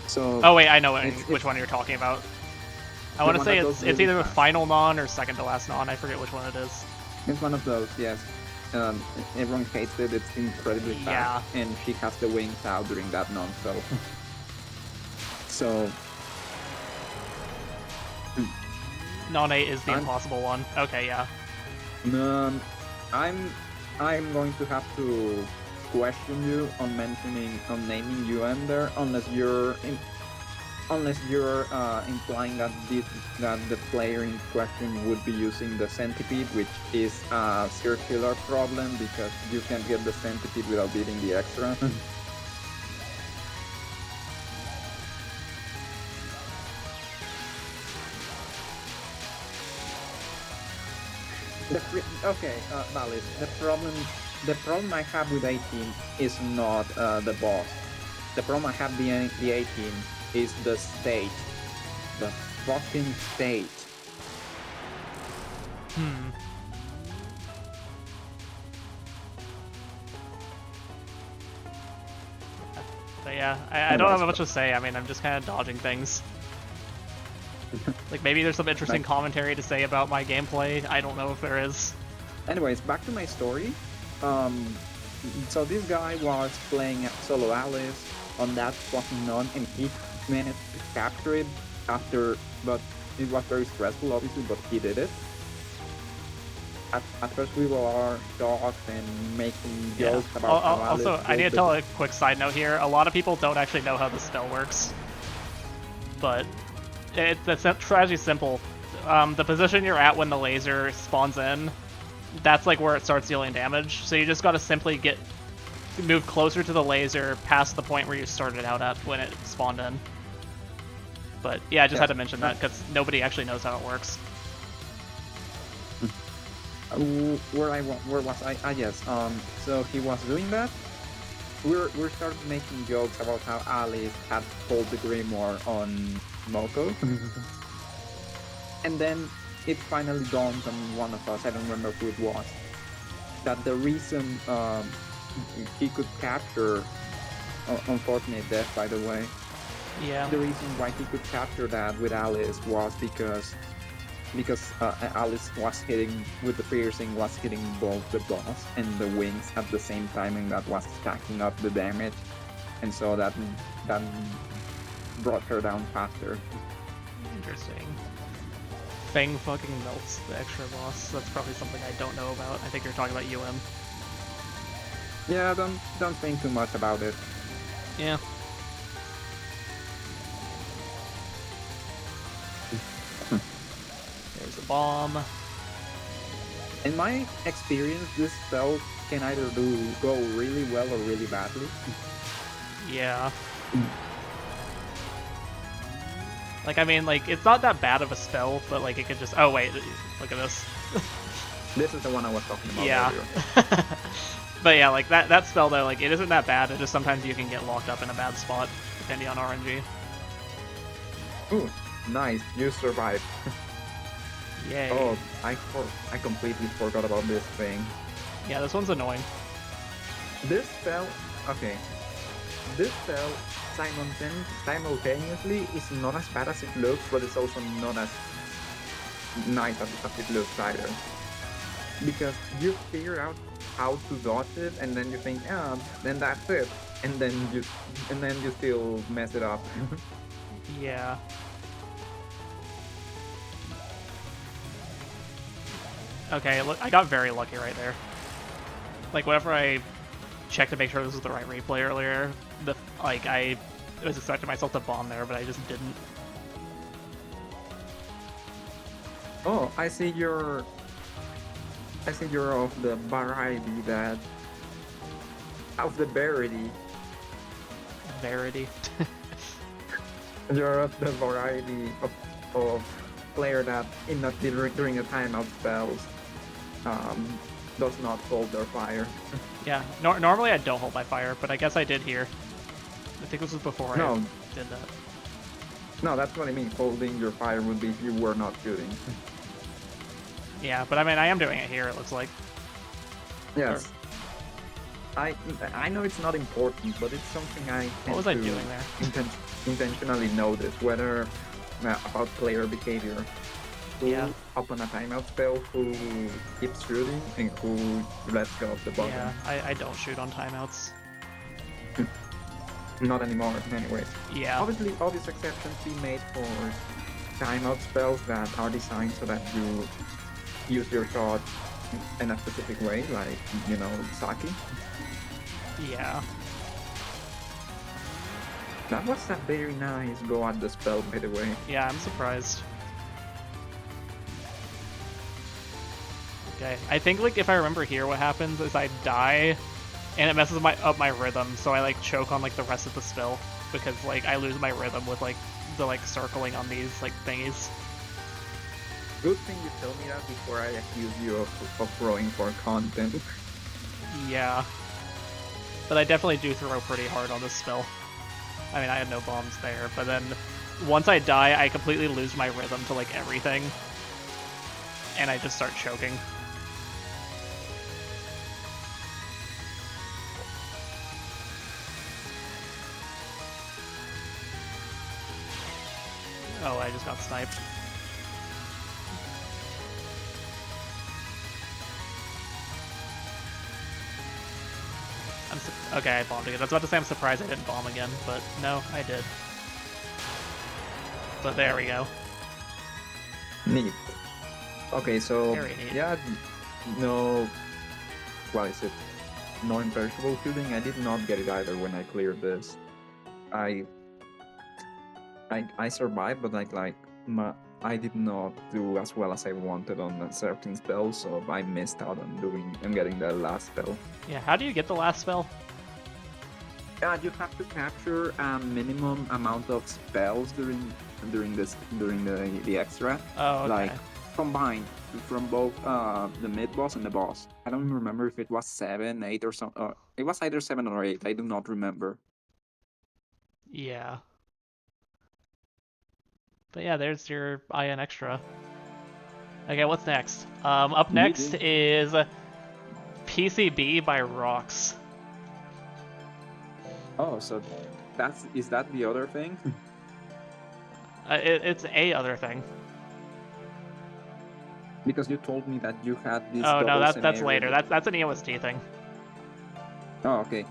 S4: So.
S1: Oh wait, I know which one you're talking about. I want to say it's either the final non or second to last non. I forget which one it is.
S4: It's one of those, yes. Everyone hates it. It's incredibly fast, and she has the wings out during that non-spell. So.
S1: Non 8 is the impossible one. Okay, yeah.
S4: I'm going to have to question you on naming UN there, unless you're implying that the player in question would be using the centipede, which is a circular problem because you can't get the centipede without beating the extra. Valis. The problem I have with 18 is not the boss. The problem I have with the 18 is the state. The fucking state.
S1: But yeah, I don't have much to say. I mean, I'm just kind of dodging things. Like, maybe there's some interesting commentary to say about my gameplay. I don't know if there is.
S4: Anyways, back to my story. So this guy was playing solo Alice on that fucking non, and he managed to capture it but it was very stressful, obviously, but he did it. At first we were shocked and making jokes about how Alice
S1: also, I need to tell a quick side note here. A lot of people don't actually know how the spell works. But the strategy's simple. The position you're at when the laser spawns in, that's like where it starts dealing damage. So you just gotta simply move closer to the laser past the point where you started out at when it spawned in. But yeah, I just had to mention that because nobody actually knows how it works.
S4: Where was I? Yes. So he was doing that. We started making jokes about how Alice had pulled the Grimoire on Moko. And then it finally dawned on one of us, I don't remember who it was, that the reason he could capture, unfortunate death by the way, the reason why he could capture that with Alice was because Alice was hitting, with the piercing, was hitting both the boss and the wings at the same time, and that was stacking up the damage, and so that brought her down faster.
S1: Interesting. Fang fucking melts the extra boss. That's probably something I don't know about. I think you're talking about UM.
S4: Yeah, don't think too much about it.
S1: Yeah. There's a bomb.
S4: In my experience, this spell can either go really well or really badly.
S1: Yeah. Like, I mean, like, it's not that bad of a spell, but, like, it could just... Oh, wait, look at this.
S4: This is the one I was talking about earlier.
S1: But yeah, like, that spell, though, like, it isn't that bad. It just sometimes you can get locked up in a bad spot, depending on RNG.
S4: Ooh, nice. You survived.
S1: Yay.
S4: Oh, I completely forgot about this thing.
S1: Yeah, this one's annoying.
S4: This spell... Okay. This spell simultaneously is not as bad as it looks, but it's also not as nice as it looks either. Because you figure out how to dodge it, and then you think, then that's it, and then you still mess it up.
S1: Yeah. Okay, look, I got very lucky right there. Like, whenever I checked to make sure this was the right replay earlier, I was expecting myself to bomb there, but I just didn't.
S4: Oh, I see you're of the variety that... Of the verity.
S1: Verity?
S4: You're of the variety of player that during the timeout spells. does not hold their fire.
S1: Yeah, normally I don't hold my fire, but I guess I did here. I think this was before
S4: No.
S1: I did that.
S4: No, that's what I mean. Holding your fire would be if you were not shooting.
S1: Yeah, but I mean, I am doing it here, it looks like.
S4: Yes. I know it's not important, but it's something I
S1: What was I doing there?
S4: Intentionally notice, whether about player behavior. Who
S1: Yeah.
S4: upon a timeout spell, who keeps shooting, and who lets go of the button.
S1: Yeah, I don't shoot on timeouts.
S4: Not anymore, anyways.
S1: Yeah.
S4: Obviously, obvious exceptions be made for timeout spells that are designed so that you use your shot in a specific way, like, you know, Saki.
S1: Yeah.
S4: That was a very nice go at the spell, by the way.
S1: Yeah, I'm surprised. Okay, I think like if I remember here, what happens is I die, and it messes up my rhythm, so I like choke on like the rest of the spell because like I lose my rhythm with like the like circling on these like thingies.
S4: Good thing you told me that before I accuse you of throwing for content.
S1: Yeah, but I definitely do throw pretty hard on this spell. I mean, I had no bombs there, but then once I die, I completely lose my rhythm to like everything, and I just start choking. Oh, I just got sniped. Okay, I bombed again. I was about to say I'm surprised I didn't bomb again, but no, I did. But there we go.
S4: Neat. Okay, so
S1: Very neat.
S4: yeah, no, what is it? No imperishable shooting. I did not get it either when I cleared this. I survived, but I did not do as well as I wanted on a certain spell, so I missed out on getting the last spell.
S1: Yeah, how do you get the last spell?
S4: You have to capture a minimum amount of spells during the extra,
S1: Oh, okay.
S4: like combined from both the mid boss and the boss. I don't remember if it was 7, 8, or something. It was either 7 or 8. I do not remember.
S1: Yeah. But yeah, there's your IN extra. Okay, what's next? Up next is PCB by Rocks.
S4: Oh, so is that the other thing?
S1: It's a other thing.
S4: Because you told me that you had this.
S1: Oh no, that's
S4: scenario.
S1: later. That's an EOST thing.
S4: Oh, okay.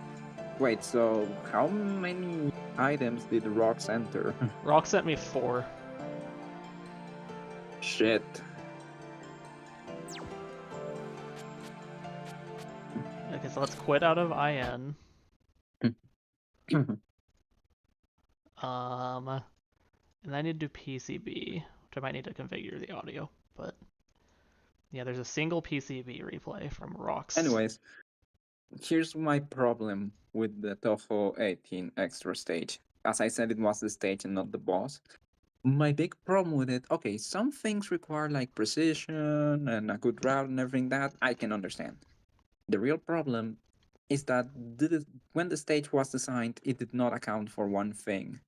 S4: Wait, so how many items did Rocks enter?
S1: Rock sent me 4.
S4: Shit.
S1: Okay, so let's quit out of IN. And I need to do PCB, which I might need to configure the audio, but yeah, there's a single PCB replay from Rocks.
S4: Anyways, here's my problem with the Touhou 18 extra stage. As I said, it was the stage and not the boss. My big problem with it, okay, some things require like precision and a good route and everything that I can understand. The real problem is that when the stage was designed, it did not account for one thing.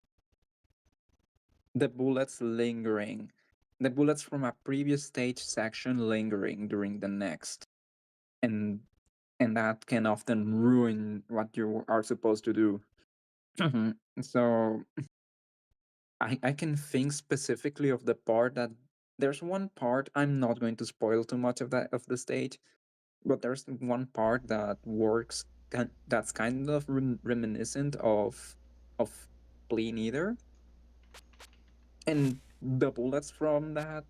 S4: The bullets lingering. The bullets from a previous stage section lingering during the next. And that can often ruin what you are supposed to do. So I can think specifically of the part that there's one part, I'm not going to spoil too much of the stage, but there's one part that works that's kind of reminiscent of Clean Eater. And the bullets from that,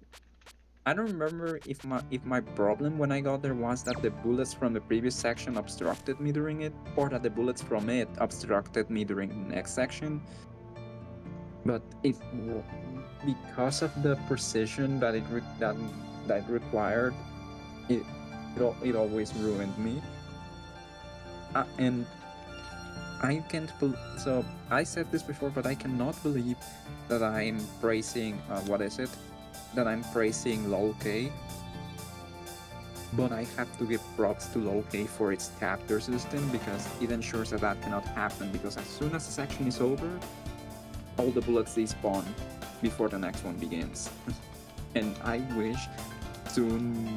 S4: I don't remember if my problem when I got there was that the bullets from the previous section obstructed me during it, or that the bullets from it obstructed me during the next section. But because of the precision that it required, it always ruined me. And I can't so I said this before, but I cannot believe that I'm praising that I'm praising LOL-K. but I have to give props to Lowkey for its chapter system because it ensures that that cannot happen, because as soon as a section is over, all the bullets despawn before the next one begins. And I wish Soon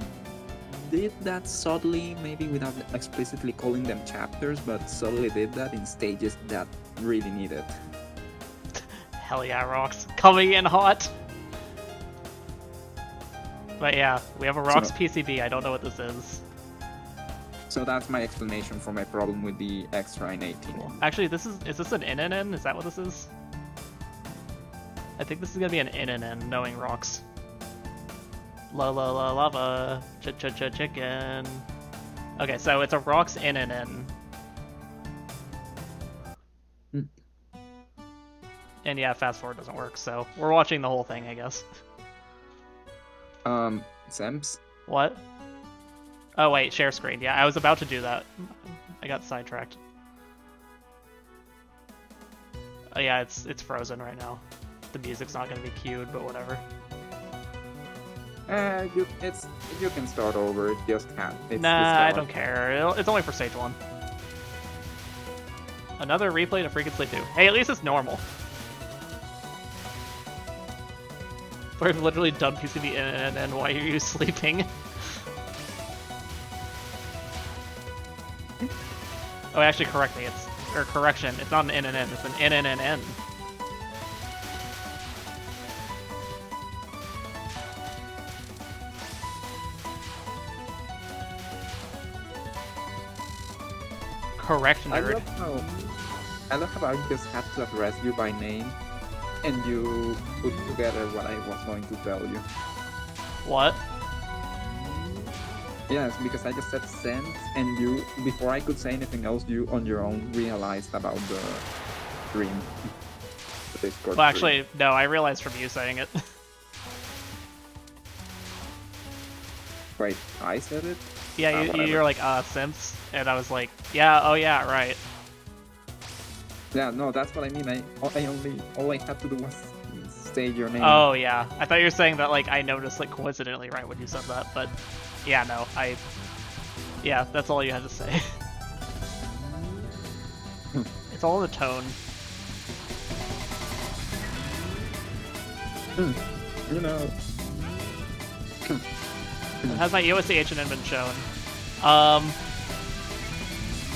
S4: did that subtly, maybe without explicitly calling them chapters, but subtly did that in stages that really needed.
S1: Hell yeah, Rocks. Coming in hot! But yeah, we have a Rocks PCB, I don't know what this is.
S4: So that's my explanation for my problem with the extra in 18.
S1: Actually, is this an NNN? Is that what this is? I think this is gonna be an NNN, knowing Rocks. La la la lava, chicken. Okay, so it's a Rocks NNN. And yeah, fast forward doesn't work, so we're watching the whole thing, I guess.
S4: Semps?
S1: What? Oh wait, share screen. Yeah, I was about to do that. I got sidetracked. Oh yeah, it's frozen right now. The music's not gonna be cued, but whatever.
S4: You can start over. It just can't.
S1: Nah, I don't care. It's only for stage 1. Another replay to Freaking Sleep 2. Hey, at least it's normal. We've literally done PCB and why are you sleeping? Oh, actually, correct me. Correction. It's not an NNN. It's an NNNN. Correct, nerd.
S4: I love how I just had to address you by name, and you put together what I was going to tell you.
S1: What?
S4: Yes, because I just said sense, and you, before I could say anything else, you on your own realized about the dream. The Discord
S1: well, actually, no, I realized from you saying it.
S4: Wait, I said it?
S1: Yeah, you're like, Simps, and I was like, yeah, oh yeah, right.
S4: Yeah, no, that's what I mean. All I had to do was say your name.
S1: Oh yeah, I thought you were saying that like I noticed like coincidentally right when you said that, but yeah, no, yeah, that's all you had to say. It's all in the tone.
S4: You know.
S1: Has my EOSC H&N been shown?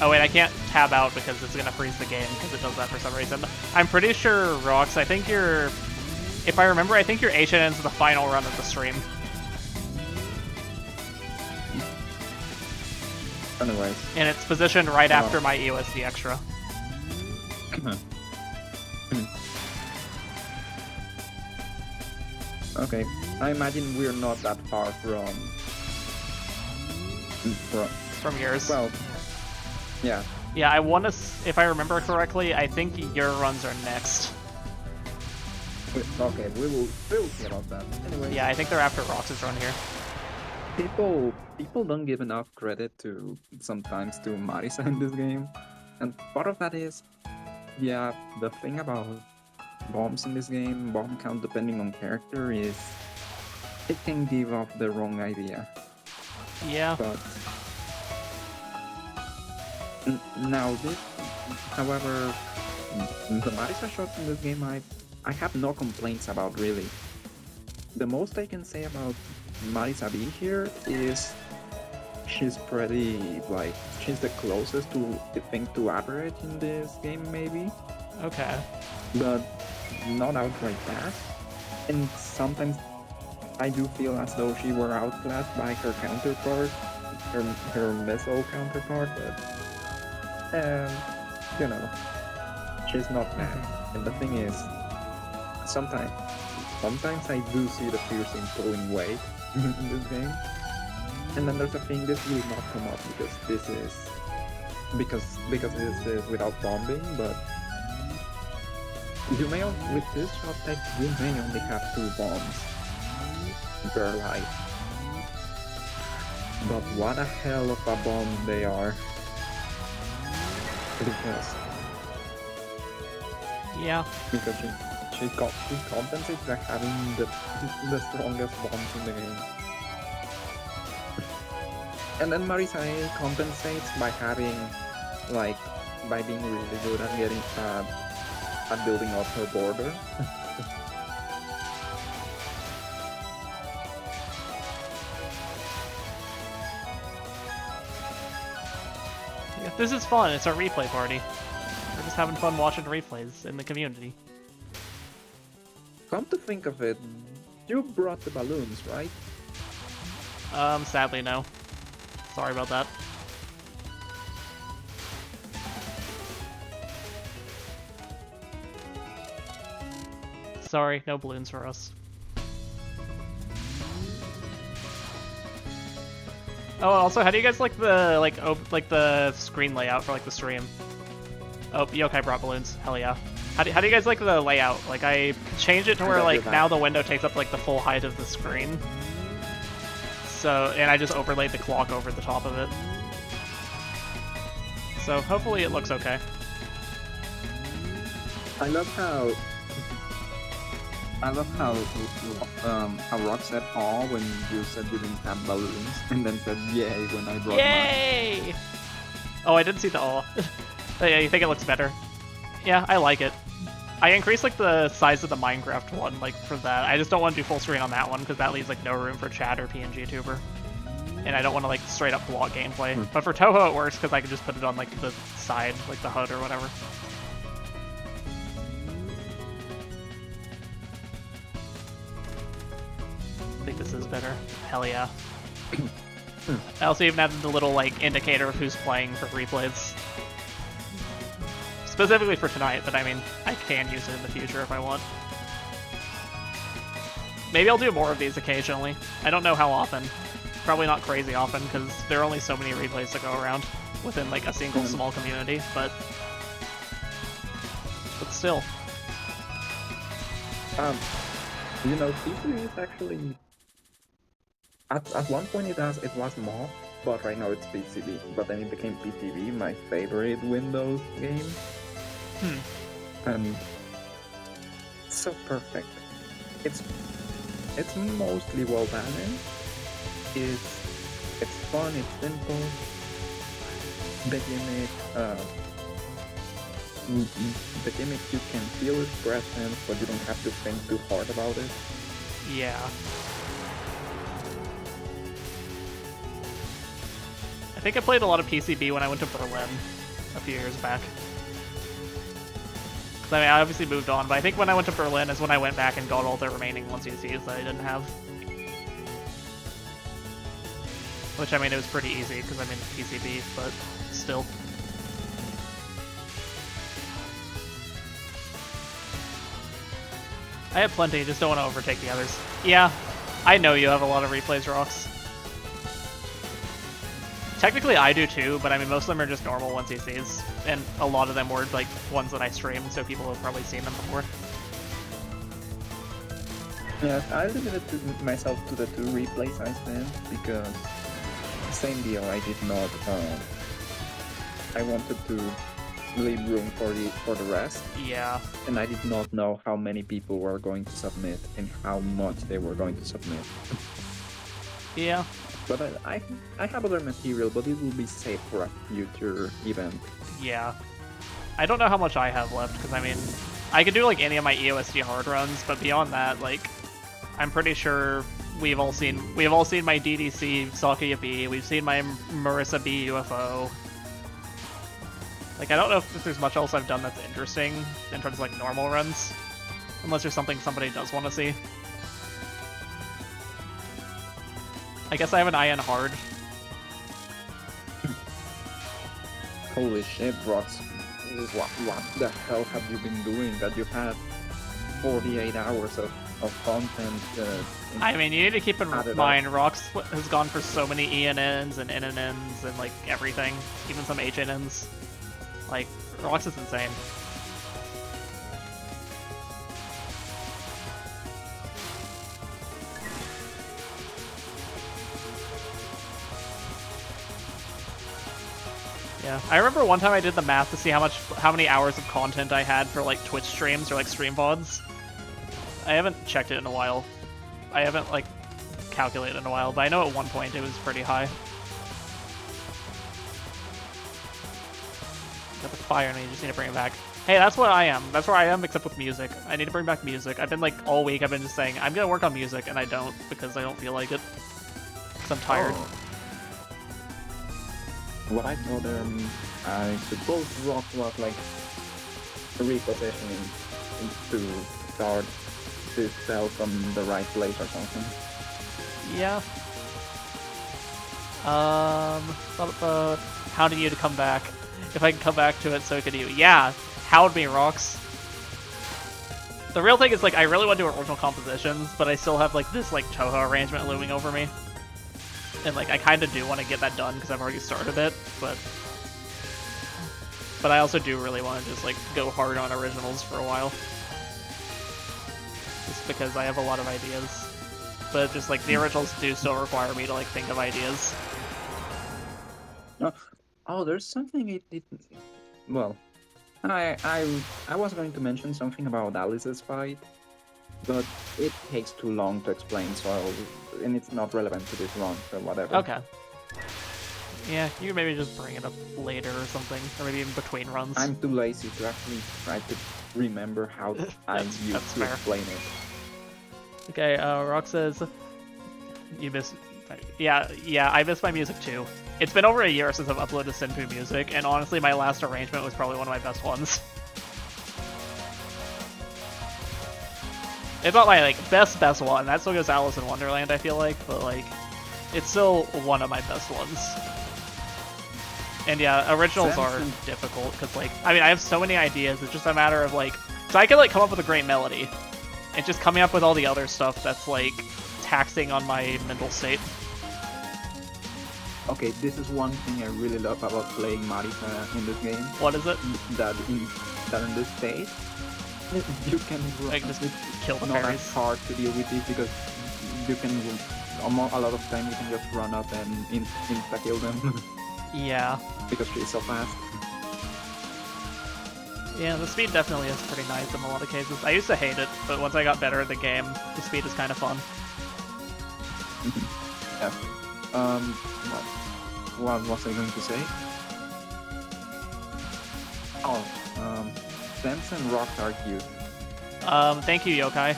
S1: Oh wait, I can't tab out because it's gonna freeze the game because it does that for some reason. I'm pretty sure, Rox, I think if I remember, I think your H&N's the final run of the stream.
S4: Anyways.
S1: And it's positioned right after my EOSD extra.
S4: Okay, I imagine we're not that far from
S1: yours.
S4: Well, yeah.
S1: Yeah, I want to. If I remember correctly, I think your runs are next.
S4: Okay, we'll see about that. Anyway.
S1: Yeah, I think they're after Rox's run here.
S4: People don't give enough credit to sometimes to Marisa in this game, and part of that is, yeah, the thing about bombs in this game, bomb count depending on character, is it can give off the wrong idea.
S1: Yeah.
S4: But now this, however, the Marisa shots in this game, I have no complaints about really. The most I can say about Marisa B here is she's pretty, like, she's the closest to, I think, to average in this game maybe.
S1: Okay.
S4: But not outright bad. And sometimes I do feel as though she were outclassed by her counterpart, her missile counterpart, but you know, she's not bad. And the thing is, sometimes I do see the piercing pulling weight in this game. And then there's a thing, this will not come up because this is this is without bombing, but you may with this shot type you may only have 2 bombs per life. But what a hell of a bomb they are. Because she compensates by having the strongest bombs in the game. And then Marisai compensates by having, like, by being really good at getting at building up her border.
S1: Yeah, this is fun. It's a replay party. We're just having fun watching replays in the community.
S4: Come to think of it, you brought the balloons, right?
S1: Sadly no. Sorry about that. Sorry, no balloons for us. Oh, also, how do you guys like the like the screen layout for like the stream? Oh, Yokai brought balloons. Hell yeah. How do you guys like the layout? Like I changed it to where like now the window takes up like the full height of the screen. So, and I just overlaid the clock over the top of it. So hopefully it looks okay.
S4: I love how Rock said "aw" when you said you didn't have balloons, and then said "yay" when I brought mine.
S1: Yay! Oh, I didn't see the aw. Yeah, you think it looks better? Yeah, I like it. I increased like the size of the Minecraft one, like for that. I just don't want to do full screen on that one because that leaves like no room for chat or PNG tuber, and I don't want to like straight up block gameplay. But for Touhou it works because I can just put it on like the side, like the HUD or whatever. I think this is better. Hell yeah. I also even added the little like indicator of who's playing for replays. Specifically for tonight, but I mean, I can use it in the future if I want. Maybe I'll do more of these occasionally. I don't know how often. Probably not crazy often, because there are only so many replays to go around within like a single small community, but still.
S4: You know, PCB is actually at one point it was mob, but right now it's PCB. But then it became PTV, my favorite Windows game. And it's so perfect. It's mostly well balanced. It's fun. It's simple. The gimmick you can feel its presence, but you don't have to think too hard about it.
S1: Yeah. I think I played a lot of PCB when I went to Berlin a few years back. I mean, I obviously moved on, but I think when I went to Berlin is when I went back and got all the remaining 1CCs that I didn't have. Which, I mean, it was pretty easy, because I'm in PCB, but still. I have plenty, just don't want to overtake the others. Yeah, I know you have a lot of replays, Rox. Technically I do too, but I mean most of them are just normal 1CCs, and a lot of them were like ones that I streamed, so people have probably seen them before.
S4: Yeah, I limited myself to the 2 replays I spent because same deal. I did not. I wanted to leave room for the rest.
S1: Yeah.
S4: And I did not know how many people were going to submit and how much they were going to submit.
S1: Yeah.
S4: But I have other material, but it will be saved for a future event.
S1: Yeah. I don't know how much I have left, because I mean, I could do like any of my EOSD hard runs, but beyond that, like, I'm pretty sure we've all seen my DDC Sakuya B, we've seen my Marissa B UFO. Like, I don't know if there's much else I've done that's interesting in terms of like normal runs, unless there's something somebody does want to see. I guess I have an IN hard.
S4: Holy shit, Rox. What the hell have you been doing that you had 48 hours of content?
S1: I mean, you need to keep in mind, Rox has gone for so many ENNs and NNNs and like everything, even some HNNs. Like, Rox is insane. Yeah, I remember one time I did the math to see how many hours of content I had for like Twitch streams or like stream VODs. I haven't checked it in a while. I haven't like calculated in a while, but I know at one point it was pretty high. got the fire and you just need to bring it back. Hey, that's what I am. That's where I am, except with music. I need to bring back music. I've been like all week. I've been just saying I'm gonna work on music, and I don't because I don't feel like it. Because I'm tired.
S4: Oh. What I told them, I suppose rock was like repositioning to start this cell from the right place or something.
S1: Yeah. Thought about hounding you to come back. If I can come back to it, so could you. Yeah, hound me, Rocks. The real thing is, like, I really want to do original compositions, but I still have, like, this, like, Touhou arrangement looming over me. And, like, I kind of do want to get that done, because I've already started it, but I also do really want to just, like, go hard on originals for a while. Just because I have a lot of ideas. But just, like, the originals do still require me to, like, think of ideas.
S4: Oh, there's something well, I was going to mention something about Alice's fight, but it takes too long to explain, and it's not relevant to this run, so whatever.
S1: Okay. Yeah, you can maybe just bring it up later or something, or maybe in between runs.
S4: I'm too lazy to actually try to remember how I used to explain it.
S1: Okay, Rock says, you miss... Yeah, I miss my music too. It's been over a year since I've uploaded Senpoo music, and honestly, my last arrangement was probably one of my best ones. It's not my, like, best one. That still goes Alice in Wonderland, I feel like, but, like, it's still one of my best ones. And yeah, originals are difficult, because, like, I mean, I have so many ideas, it's just a matter of, like, so I can, like, come up with a great melody. It's just coming up with all the other stuff that's, like, taxing on my mental state.
S4: Okay, this is one thing I really love about playing Marika in this game.
S1: What is it?
S4: That in this stage, you can
S1: like just kill the
S4: not
S1: fairies.
S4: as hard to deal with it because you can a lot of time you can just run up and insta kill them.
S1: Yeah.
S4: Because she's so fast.
S1: Yeah, the speed definitely is pretty nice in a lot of cases. I used to hate it, but once I got better at the game, the speed is kind of fun.
S4: Yeah. What was I going to say? Oh, Sense and Rocks are cute.
S1: Thank you, Yokai.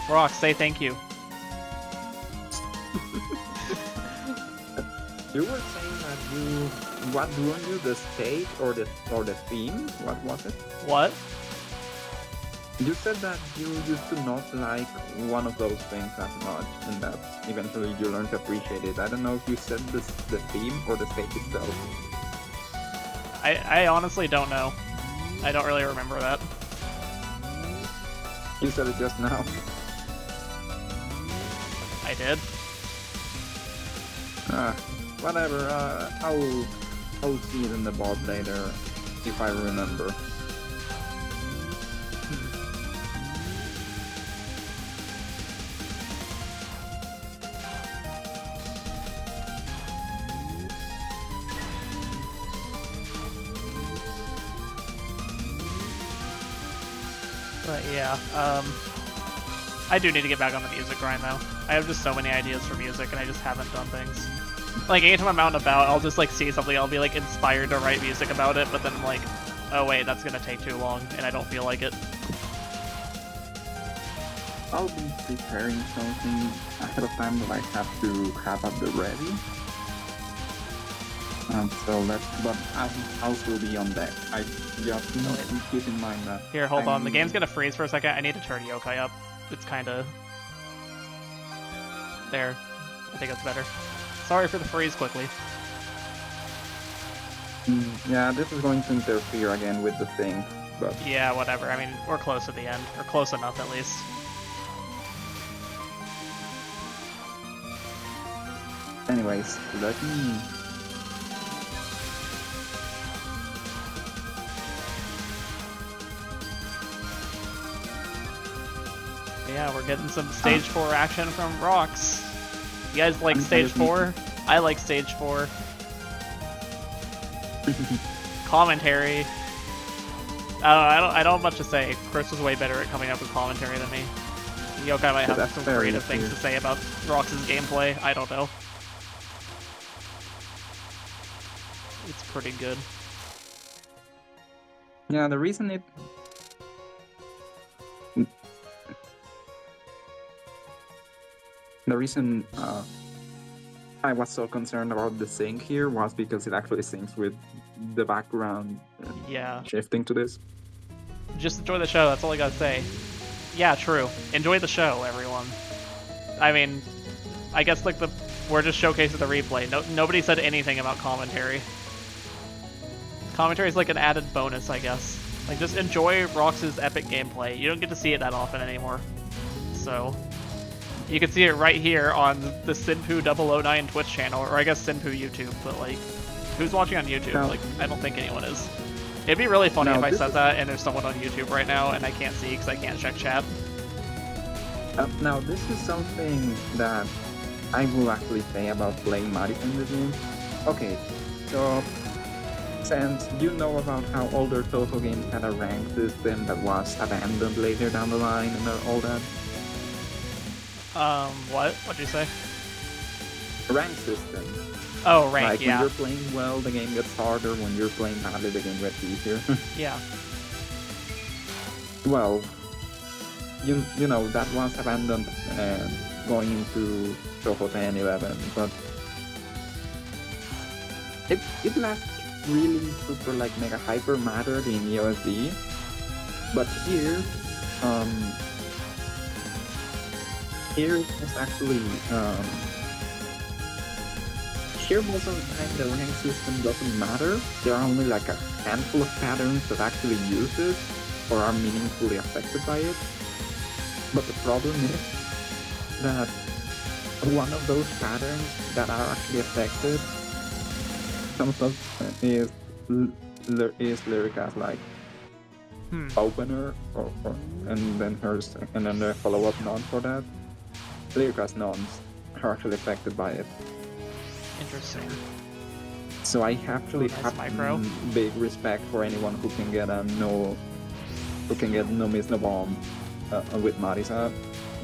S1: Rock, say thank you.
S4: You were saying that what ruined you, the stage or the theme? What was it?
S1: What?
S4: You said that you used to not like one of those things that much, and that eventually you learned to appreciate it. I don't know if you said the theme or the stage itself.
S1: I honestly don't know. I don't really remember that.
S4: You said it just now.
S1: I did.
S4: Whatever. I'll see it in the board later if I remember.
S1: But yeah, I do need to get back on the music grind though. I have just so many ideas for music and I just haven't done things. Like anytime I'm out and about, I'll just like see something, I'll be like inspired to write music about it, but then I'm like, oh wait, that's gonna take too long and I don't feel like it.
S4: I'll be preparing something ahead of time that I have to have at the ready. But I'll still be on deck. I just keep in mind that.
S1: Here, hold on. The game's gonna freeze for a second. I need to turn Yokai up. It's kinda... There. I think that's better. Sorry for the freeze quickly.
S4: Yeah, this is going to interfere again with the thing, but...
S1: Yeah, whatever. I mean, we're close at the end. Or close enough, at least.
S4: Anyways, let me...
S1: Yeah, we're getting some stage 4 action from Rocks. You guys like stage 4? I like stage 4. Commentary. I don't have much to say. Chris was way better at coming up with commentary than me. Yokai might have some creative things to say about Rocks' gameplay. I don't know. It's pretty good.
S4: Yeah, the reason I was so concerned about the sync here was because it actually syncs with the background
S1: Yeah.
S4: shifting to this.
S1: Just enjoy the show, that's all I gotta say. Yeah, true. Enjoy the show, everyone. I mean, I guess like we're just showcasing the replay. Nobody said anything about commentary. Commentary is like an added bonus, I guess. Like, just enjoy Rox's epic gameplay. You don't get to see it that often anymore. So, you can see it right here on the Senpoo 009 Twitch channel, or I guess Senpoo YouTube, but like, who's watching on YouTube?
S4: No.
S1: Like, I don't think anyone is. It'd be really funny
S4: No,
S1: if I
S4: this
S1: said
S4: is-
S1: that and there's someone on YouTube right now and I can't see because I can't check chat.
S4: Now, this is something that I will actually say about playing Mario in the game. Okay, so since you know about how older Touhou games had a rank system that was abandoned later down the line and all that,
S1: What? What'd you say?
S4: rank system.
S1: Oh, rank,
S4: Like when
S1: yeah.
S4: you're playing well, the game gets harder. When you're playing badly, the game gets easier.
S1: Yeah.
S4: Well, you know that was abandoned going into Touhou 10, 11, but it last really super like mega hyper mattered in EOSD, but here it was actually here most of the time the rank system doesn't matter. There are only like a handful of patterns that actually use it or are meaningfully affected by it. But the problem is that one of those patterns that are actually affected sometimes is Lyrica's like opener and then the follow-up non for that. Lyrica's nons are actually affected by it.
S1: Interesting.
S4: So I actually
S1: Nice
S4: have
S1: micro.
S4: big respect for anyone who can get no miss no bomb with Marisa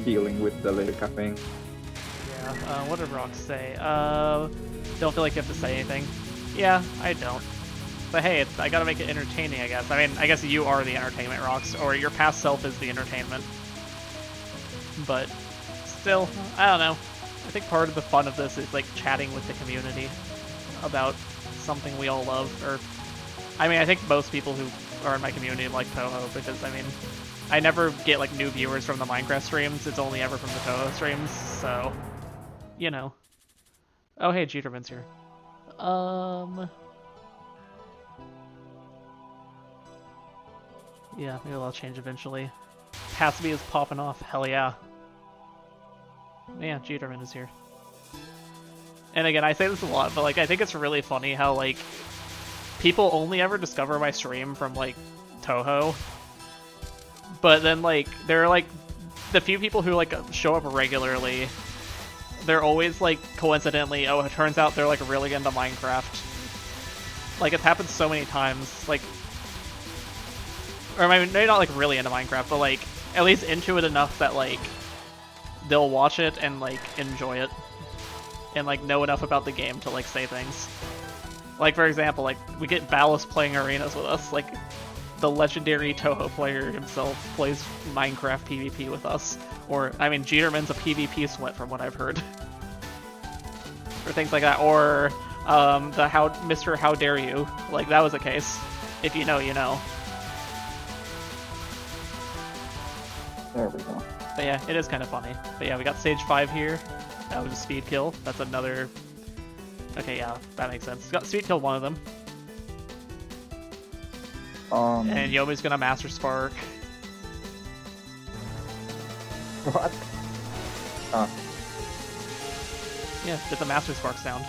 S4: dealing with the Lyrica thing.
S1: Yeah, what did Rox say? Don't feel like you have to say anything. Yeah, I don't. But hey, I gotta make it entertaining, I guess. I mean, I guess you are the entertainment, Rox, or your past self is the entertainment. But still, I don't know. I think part of the fun of this is like chatting with the community about something we all love. Or, I mean, I think most people who are in my community like Touhou because, I mean, I never get like new viewers from the Minecraft streams. It's only ever from the Touhou streams, so, you know. Oh, hey, Jeterman's here. Yeah, maybe I'll change eventually. Has is popping off. Hell yeah. Yeah, Jeterman is here. And again, I say this a lot, but like I think it's really funny how like people only ever discover my stream from like Touhou. But then like there are like the few people who like show up regularly, they're always like coincidentally, oh, it turns out they're like really into Minecraft. Like it's happened so many times, like, or I mean, maybe not like really into Minecraft, but like at least into it enough that like they'll watch it and like enjoy it and like know enough about the game to like say things. Like for example, like we get Ballast playing arenas with us, like the legendary Touhou player himself plays Minecraft PvP with us. Or I mean Jeterman's a PvP sweat from what I've heard. Or things like that. Or the Mr. How Dare You. Like that was a case. If you know, you know.
S4: There we go.
S1: But yeah, it is kind of funny. But yeah, we got stage 5 here. That was a speed kill. That's another... Okay, yeah, that makes sense. Got speed kill one of them. And Yomi's gonna Master Spark.
S4: What?
S1: Yeah, did the Master Spark sound.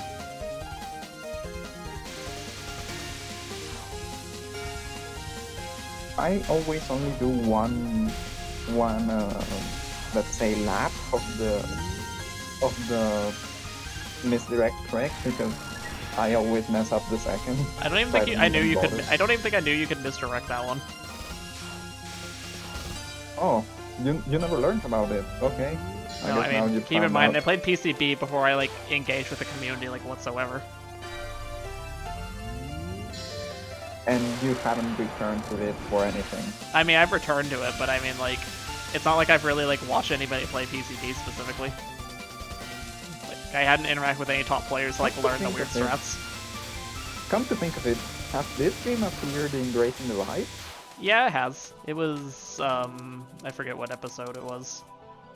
S4: I always only do one let's say lap of the misdirect trick because I always mess up the second.
S1: I don't even
S4: so
S1: think I knew you could.
S4: bother.
S1: I don't even think I knew you could misdirect that one.
S4: Oh, you never learned about it. Okay.
S1: No,
S4: guess
S1: I
S4: now
S1: mean,
S4: you
S1: keep in
S4: found
S1: mind,
S4: out.
S1: I played PCB before I like engaged with the community like whatsoever.
S4: And you haven't returned to it for anything.
S1: I mean, I've returned to it, but I mean, like, it's not like I've really, like, watched anybody play PCP specifically. Like, I hadn't interacted with any top players to, like, learn the weird strats.
S4: Come to think of it, has this game appeared in Gracing the Light?
S1: Yeah, it has. It was, I forget what episode it was.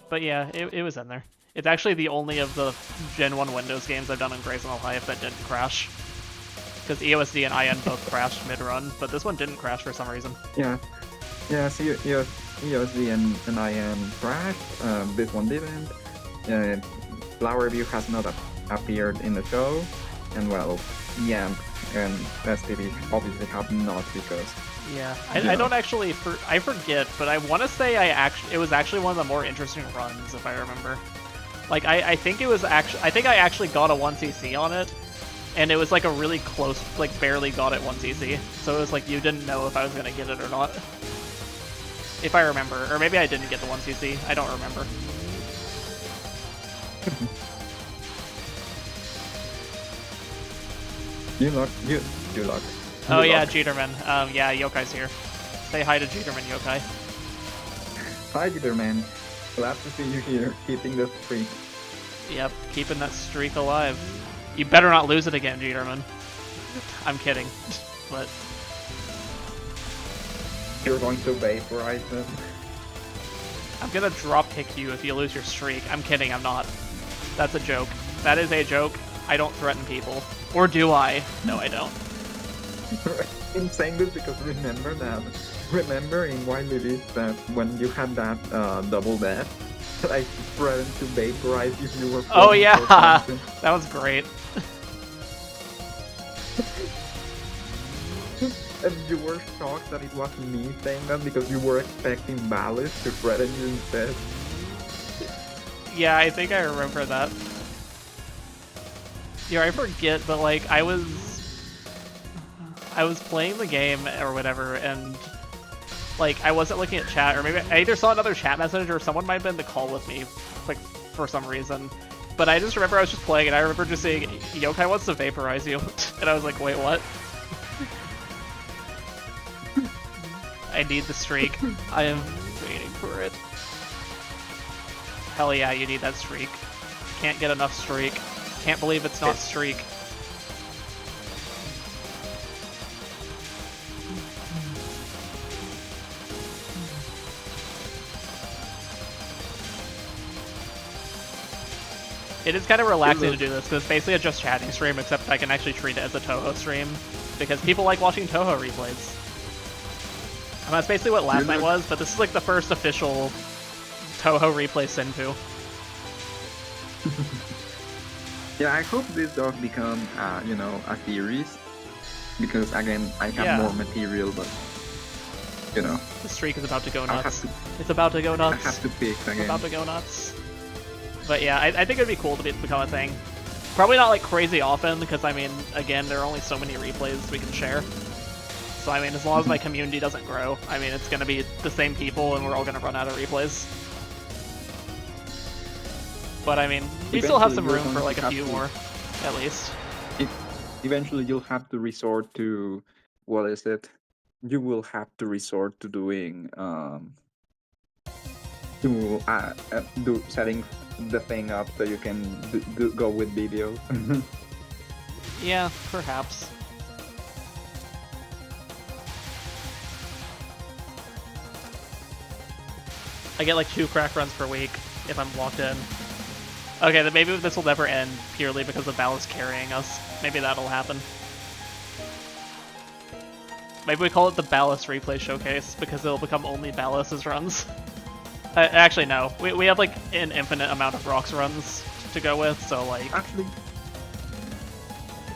S1: But yeah, it was in there. It's actually the only of the Gen 1 Windows games I've done in Grace on Life that didn't crash. Because EOSD and IN both crashed mid-run, but this one didn't crash for some reason.
S4: Yeah. Yeah, so EOSD and IN crashed, this one didn't. Flower View has not appeared in the show, and well, YAMP and STV obviously have not because...
S1: Yeah, I don't actually, I forget, but I want to say it was actually one of the more interesting runs, if I remember. Like, I think it was actually, I think I actually got a 1cc on it, and it was like a really close, like barely got it 1cc, so it was like you didn't know if I was going to get it or not. If I remember, or maybe I didn't get the 1cc, I don't remember.
S4: You luck.
S1: Oh yeah, Jeterman. Yeah, Yokai's here. Say hi to Jeterman, Yokai.
S4: Hi, Jeterman. Glad to see you here, keeping the streak.
S1: Yep, keeping that streak alive. You better not lose it again, Jeterman. I'm kidding, but...
S4: You're going to vaporize them.
S1: I'm gonna drop kick you if you lose your streak. I'm kidding, I'm not. That's a joke. That is a joke. I don't threaten people. Or do I? No, I don't.
S4: I'm saying this because remember in Wild Beast that when you had that double death, I threatened to vaporize if you were...
S1: Oh yeah! That was great.
S4: And you were shocked that it was me saying that because you were expecting Ballast to threaten you instead.
S1: Yeah, I think I remember that. Yeah, I forget, but like, I was playing the game or whatever, and like, I wasn't looking at chat, or maybe I either saw another chat message or someone might have been in the call with me, like, for some reason. But I just remember I was just playing, and I remember just saying, Yokai wants to vaporize you. And I was like, wait, what? I need the streak. I am waiting for it. Hell yeah, you need that streak. Can't get enough streak. Can't believe it's not streak. It is kind of relaxing to do this, because it's basically a just chatting stream, except I can actually treat it as a Touhou stream, because people like watching Touhou replays. And that's basically what last night was, but this is like the first official Touhou replay Senpoo.
S4: Yeah, I hope this does become, you know, a series, because again, I have more material, but, you know.
S1: The streak is about to go nuts. It's about to go nuts.
S4: I have to pick again.
S1: It's about to go nuts. But yeah, I think it'd be cool to become a thing. Probably not like crazy often, because I mean, again, there are only so many replays we can share. So I mean, as long as my community doesn't grow, I mean, it's gonna be the same people and we're all gonna run out of replays. But I mean, we still have some room for like a few more, at least.
S4: Eventually you'll have to resort to, what is it? You will have to resort to doing, setting the thing up so you can go with video.
S1: Yeah, perhaps. I get like 2 crack runs per week if I'm locked in. Okay, then maybe this will never end purely because of Ballast carrying us. Maybe that'll happen. Maybe we call it the Ballast Replay Showcase because it'll become only Ballast's runs. Actually, no. We have like an infinite amount of Rocks runs to go with, so like...
S4: Actually,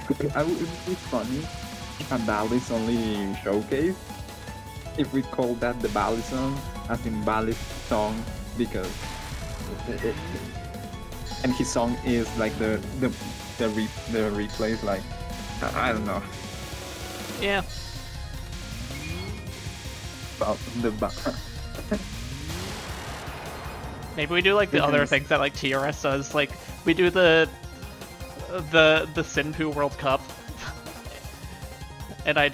S4: it would be funny if a Ballast only showcase. If we call that the Ballast song, as in Ballast song, because and his song is like the replays, like I don't know.
S1: Yeah.
S4: About the
S1: Maybe we do like the other things that like TRS does, like we do the Senpoo World Cup. and I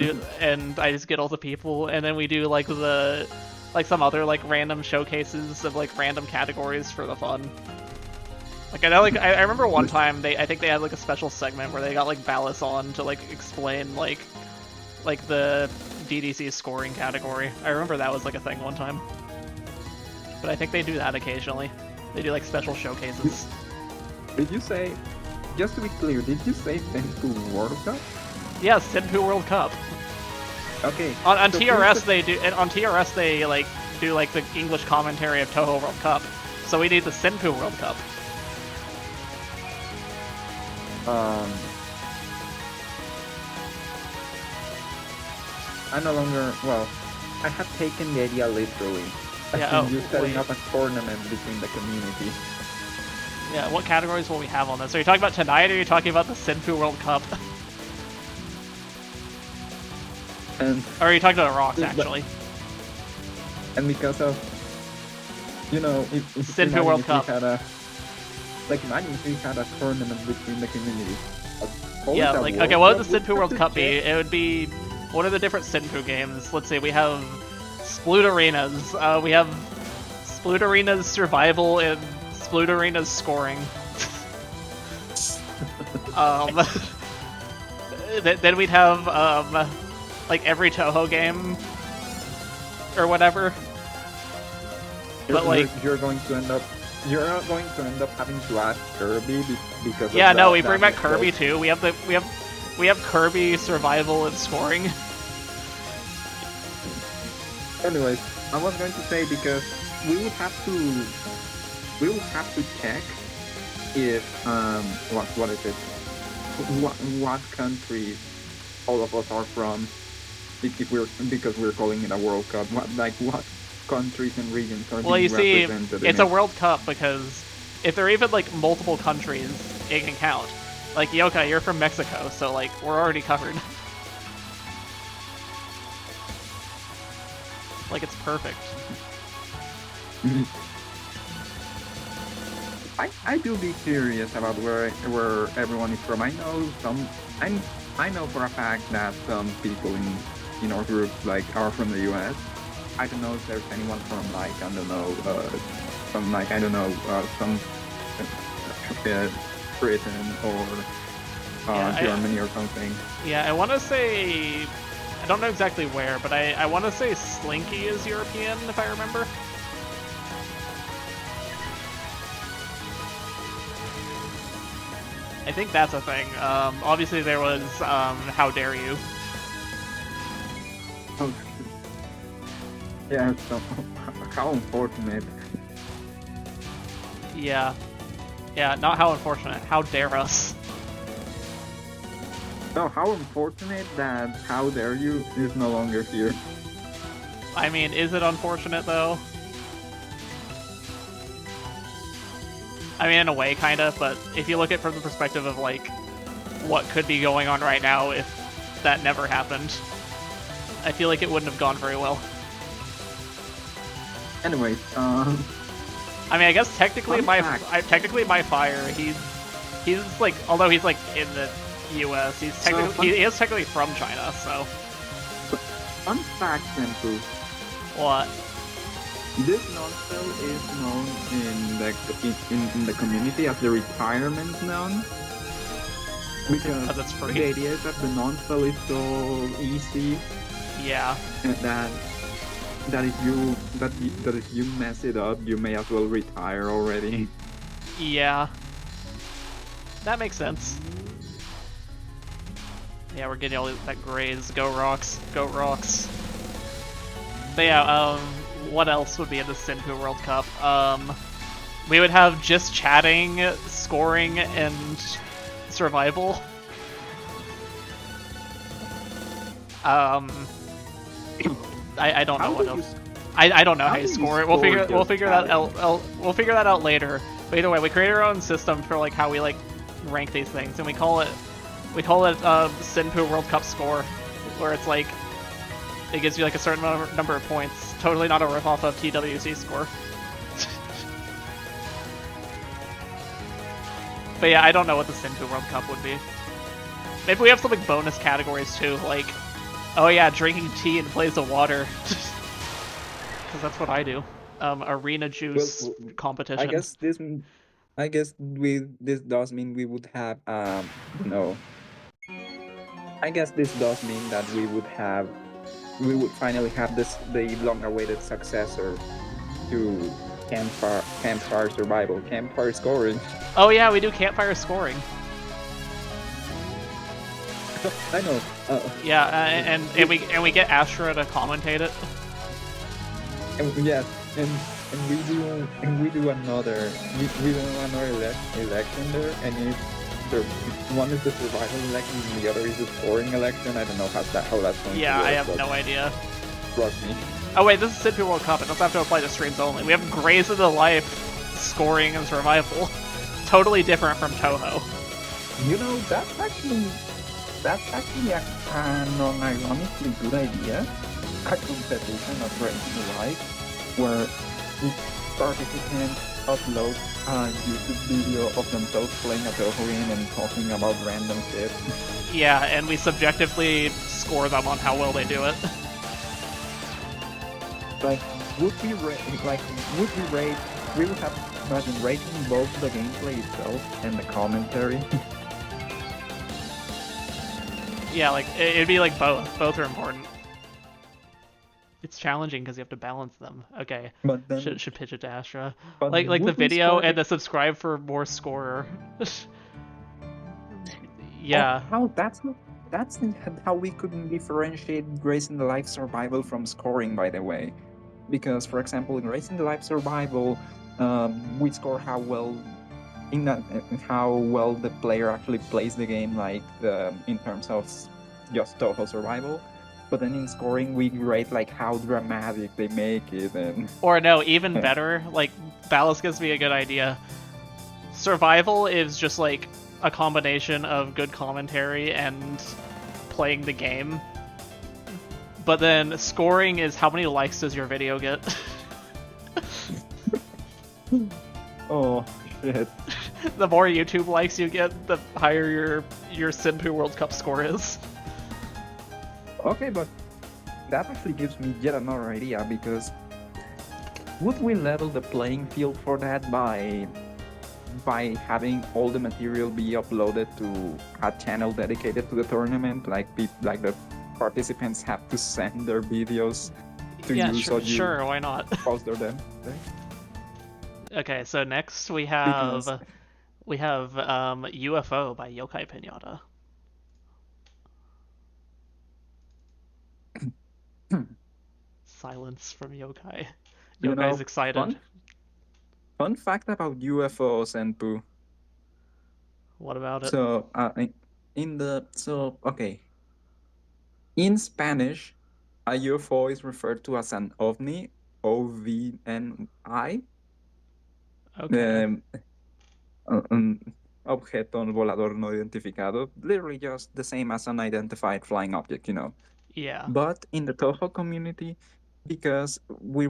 S1: just get all the people, and then we do like some other like random showcases of like random categories for the fun. Like I know, like I remember one time I think they had like a special segment where they got like Ballas on to like explain like the DDC scoring category. I remember that was like a thing one time. But I think they do that occasionally. They do like special showcases.
S4: Did you say, just to be clear, did you say Senpoo World Cup?
S1: Yeah, Senpoo World Cup.
S4: Okay.
S1: On
S4: so
S1: TRS they do, and on TRS they like do like the English commentary of Touhou World Cup. So we need the Senpoo World Cup.
S4: I no longer, well, I have taken the idea literally.
S1: Yeah,
S4: You're setting
S1: wait.
S4: up a tournament between the community.
S1: Yeah, what categories will we have on this? Are you talking about tonight, or are you talking about the Senpoo World Cup?
S4: And
S1: Or are you talking about Rocks, actually?
S4: and because of, you know,
S1: Senpoo
S4: imagine
S1: World
S4: if
S1: Cup.
S4: we had a, like imagine if we had a tournament between the community.
S1: Yeah, like, okay, what would the Senpoo World Cup be? It would be, what are the different Senpoo games? Let's see, we have Sploot Arenas, we have Sploot Arenas Survival and Sploot Arenas Scoring. Then we'd have, like, every Touhou game, or whatever. But, like...
S4: You're going to end up... You're not going to end up having to ask Kirby because
S1: Yeah,
S4: of
S1: no,
S4: that,
S1: we bring
S4: that
S1: back Kirby
S4: mistake.
S1: too. We have Kirby Survival and Scoring.
S4: Anyways, I was going to say because we would have to check if what is it? What countries all of us are from? Because we're calling it a World Cup. What countries and regions are
S1: Well,
S4: being
S1: you see,
S4: represented?
S1: it's a World Cup because if there are even like multiple countries, it can count. Like Yoka, you're from Mexico, so like we're already covered. Like it's perfect.
S4: I do be curious about where everyone is from. I know I know for a fact that some people in our group like are from the US. I don't know if there's anyone from like I don't know some Britain or Germany or something.
S1: Yeah, I want to say, I don't know exactly where, but I want to say Slinky is European, if I remember. I think that's a thing. Obviously there was, How Dare You.
S4: Oh, yeah, so how unfortunate.
S1: Yeah. Yeah, not how unfortunate. How dare us.
S4: So how unfortunate that How Dare You is no longer here.
S1: I mean, is it unfortunate, though? I mean, in a way, kinda, but if you look at it from the perspective of, like, what could be going on right now if that never happened, I feel like it wouldn't have gone very well.
S4: Anyways,
S1: I mean, I guess technically my fire, he's like, although he's like in the U.S., he's technically he is technically from China. So,
S4: fun fact, Senpoo.
S1: What?
S4: This non-spell is known in the community as the retirement non. Because
S1: It's free.
S4: the idea is that the non-spell is so easy.
S1: Yeah.
S4: That if you mess it up, you may as well retire already.
S1: Yeah. That makes sense. Yeah, we're getting all that graze. Go Rocks. Go Rocks. But yeah, what else would be in the Senpoo World Cup? We would have just chatting, scoring, and survival. I don't know what else. I don't know how you score it. We'll figure that out. We'll figure that out later. But either way, we create our own system for like how we like rank these things, and we call it Senpoo World Cup score, where it's like it gives you like a certain number of points. Totally not a ripoff of TWC score. But yeah, I don't know what the Senpoo World Cup would be. Maybe we have some like bonus categories too, like Oh yeah, drinking tea in place of water. Because that's what I do. Arena juice competition.
S4: I guess this does mean we would have no. I guess this does mean that we would finally have the long-awaited successor to campfire survival, campfire scoring.
S1: Oh yeah, we do campfire scoring.
S4: I know.
S1: Yeah, and we get Astra to commentate it.
S4: Yes, and we do another election there, and one is the survival election and the other is the scoring election. I don't know how that's going to work.
S1: Yeah, I have no idea.
S4: Trust me.
S1: Oh wait, this is Senpoo World Cup. It doesn't have to apply to streams only. We have Graze of the Life, scoring and survival. Totally different from Touhou.
S4: You know, that's actually an ironically good idea. A competition of Graze of the Life where participants upload a YouTube video of themselves playing a Touhou game and talking about random shit.
S1: Yeah, and we subjectively score them on how well they do it.
S4: Like, we would have to imagine rating both the gameplay itself and the commentary.
S1: Yeah, like, it'd be like both. Both are important. It's challenging because you have to balance them. Okay,
S4: But then,
S1: should pitch it to Astra.
S4: but
S1: Like the
S4: would we
S1: video
S4: score
S1: and the subscribe for more scorer. Yeah.
S4: Oh, that's how we couldn't differentiate Grace in the Life Survival from scoring, by the way. Because, for example, in Grace in the Life Survival, we score how well the player actually plays the game, like in terms of just total survival. But then in scoring, we rate like how dramatic they make it, and
S1: Or no, even better, like, Ballast gives me a good idea. Survival is just like a combination of good commentary and playing the game. But then scoring is how many likes does your video get?
S4: oh shit.
S1: The more YouTube likes you get, the higher your Senpoo World Cup score is.
S4: Okay, but that actually gives me yet another idea, because would we level the playing field for that by having all the material be uploaded to a channel dedicated to the tournament, like the participants have to send their videos to
S1: Yeah,
S4: you, so you
S1: sure, why not?
S4: poster them?
S1: Okay, so next we have
S4: Because-
S1: UFO by Yokai Pinata. Silence from Yokai.
S4: You
S1: Yokai's
S4: know,
S1: excited.
S4: Fun fact about UFOs and Poo.
S1: What about it?
S4: So, okay. In Spanish, a UFO is referred to as an ovni, OVNI.
S1: Okay.
S4: Un objeto volador no identificado, literally just the same as unidentified flying object, you know.
S1: Yeah.
S4: But in the Touhou community, because we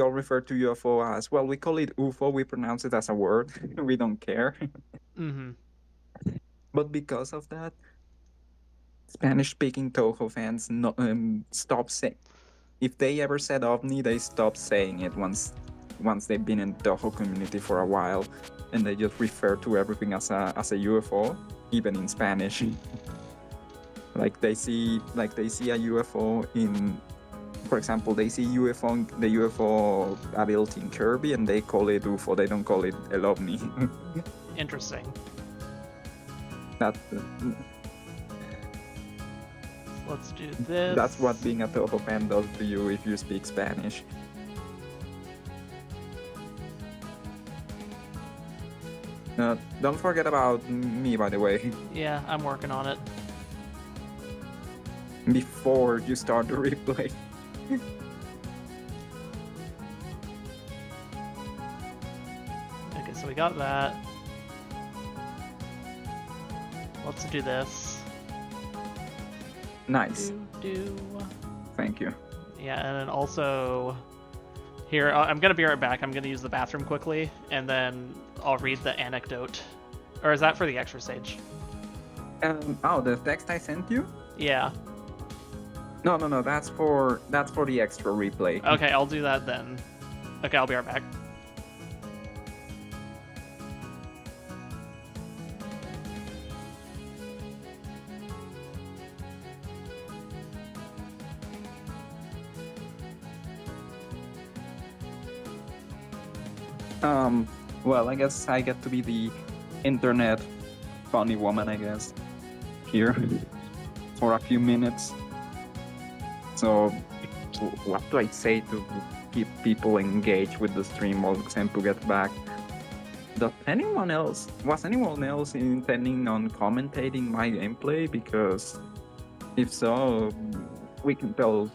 S4: all refer to UFO as, well, we call it UFO, we pronounce it as a word, we don't care.
S1: Mm-hmm.
S4: But because of that, Spanish-speaking Touhou fans stop saying. If they ever said ovni, they stop saying it once they've been in the Touhou community for a while, and they just refer to everything as a UFO, even in Spanish. Like they see a UFO in, for example, they see the UFO ability in Kirby, and they call it UFO. They don't call it El OVNI.
S1: Interesting.
S4: That
S1: Let's do this.
S4: That's what being a Touhou fan does to you if you speak Spanish. Don't forget about me, by the way,
S1: Yeah, I'm working on it.
S4: before you start the replay.
S1: Okay, so we got that. Let's do this.
S4: Nice.
S1: Do.
S4: Thank you.
S1: Yeah, and then also here, I'm gonna be right back. I'm gonna use the bathroom quickly, and then I'll read the anecdote. Or is that for the extra stage?
S4: Oh, the text I sent you?
S1: Yeah.
S4: No. That's for the extra replay.
S1: Okay, I'll do that then. Okay, I'll be right back.
S4: Well, I guess I get to be the internet funny woman, I guess, here for a few minutes. So, what do I say to keep people engaged with the stream while Senpoo gets back? Was anyone else intending on commentating my gameplay? Because if so, we can tell.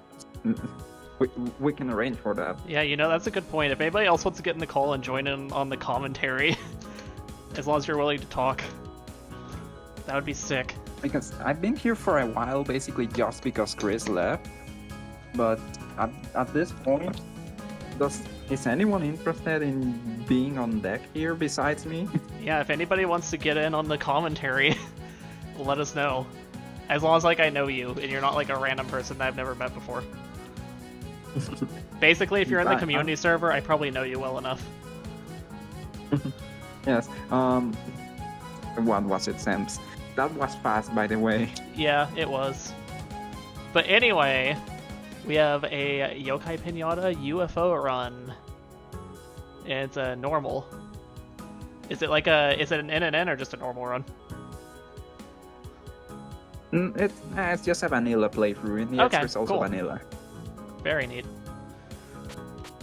S4: We can arrange for that.
S1: Yeah, you know, that's a good point. If anybody else wants to get in the call and join in on the commentary, as long as you're willing to talk, that would be sick.
S4: Because I've been here for a while, basically just because Chris left. But at this point, is anyone interested in being on deck here besides me?
S1: Yeah, if anybody wants to get in on the commentary, let us know. As long as, like, I know you, and you're not, like, a random person that I've never met before. Basically, if you're in the community server, I probably know you well enough.
S4: Yes. What was it, Sams? That was fast, by the way.
S1: Yeah, it was. But anyway, we have a Yokai Pinata UFO run. And it's a normal. Is it an NNN or just a normal run?
S4: It's just a vanilla playthrough, and the
S1: Okay,
S4: extra is also
S1: cool.
S4: vanilla.
S1: Very neat.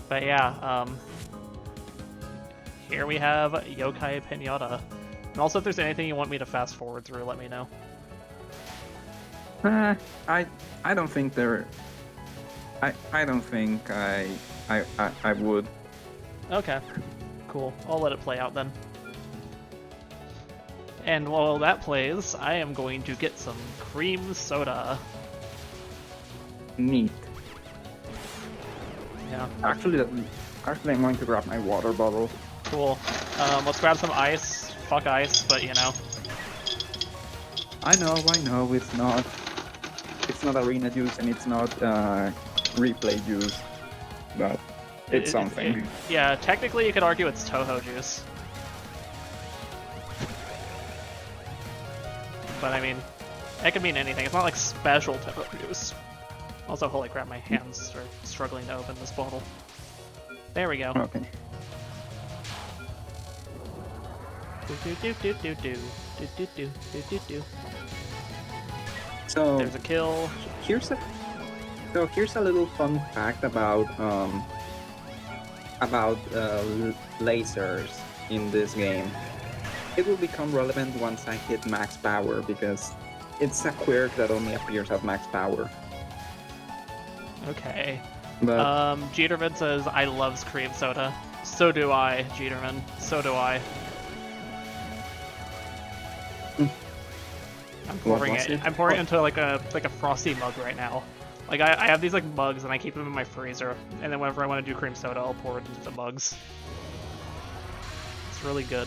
S1: But yeah, here we have Yokai Pinata. And also, if there's anything you want me to fast forward through, let me know.
S4: I don't think there. I don't think I would.
S1: Okay, cool. I'll let it play out then. And while that plays, I am going to get some cream soda.
S4: Neat.
S1: Yeah,
S4: Actually, I'm going to grab my water bottle.
S1: cool. Let's grab some ice. Fuck ice, but you know.
S4: I know. It's not arena juice and it's not replay juice, but it's something.
S1: Yeah, technically you could argue it's Touhou juice. But I mean, that could mean anything. It's not like special Touhou juice. Also, holy crap, my hands are struggling to open this bottle. There we go.
S4: Okay. So
S1: There's a kill.
S4: here's a little fun fact about lasers in this game. It will become relevant once I hit max power because it's a quirk that only appears at max power.
S1: Okay.
S4: But
S1: Jeterman says, I loves cream soda. So do I, Jeterman. So do I. I'm pouring
S4: was
S1: it.
S4: it?
S1: I'm pouring it into like a frosty mug right now. Like I have these like mugs and I keep them in my freezer, and then whenever I want to do cream soda, I'll pour it into the mugs. It's really good.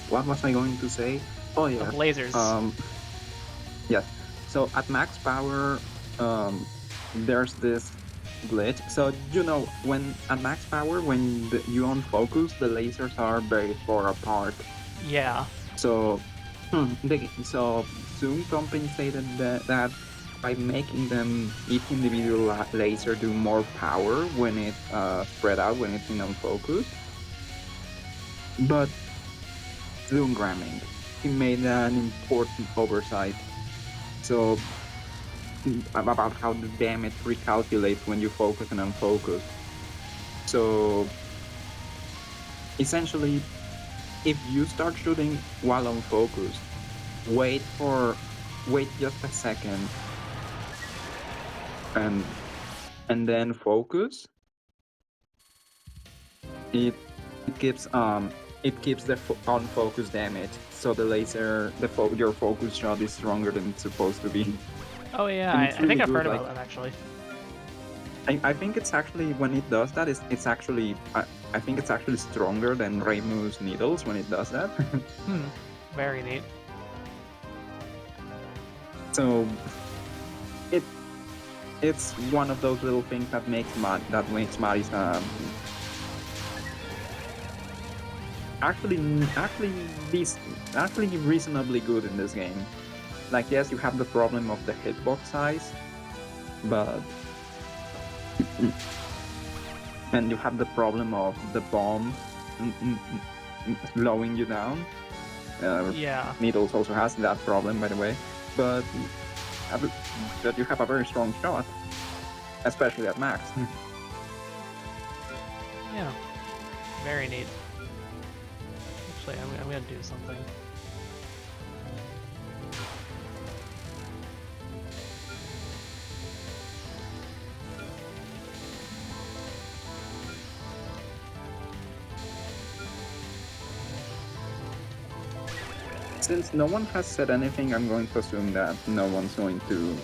S4: what was I going to say? Oh yeah.
S1: Lasers.
S4: Yes. So at max power, there's this glitch. So you know when at max power, when you unfocus, the lasers are very far apart.
S1: Yeah.
S4: So, so Zoom compensated that by making them each individual laser do more power when it spread out when it's in unfocus. But Zoom gramming, he made an important oversight. So about how the damage recalculates when you focus and unfocus. So essentially, if you start shooting while unfocused, wait just a second and then focus. It keeps the unfocus damage, so the laser, your focus shot is stronger than it's supposed to be.
S1: Oh yeah,
S4: And
S1: I
S4: it's
S1: think
S4: really
S1: I've heard
S4: good,
S1: about that actually.
S4: I think it's actually when it does that, it's actually I think it's actually stronger than Reimu's needles when it does that.
S1: Very neat.
S4: So it's one of those little things that makes Mari's actually reasonably good in this game. Like, yes, you have the problem of the hitbox size, but and you have the problem of the bomb slowing you down.
S1: Yeah.
S4: Needles also has that problem, by the way, but you have a very strong shot, especially at max.
S1: Yeah. Very neat. Actually, I'm gonna do something.
S4: Since no one has said anything, I'm going to assume that no one's going to...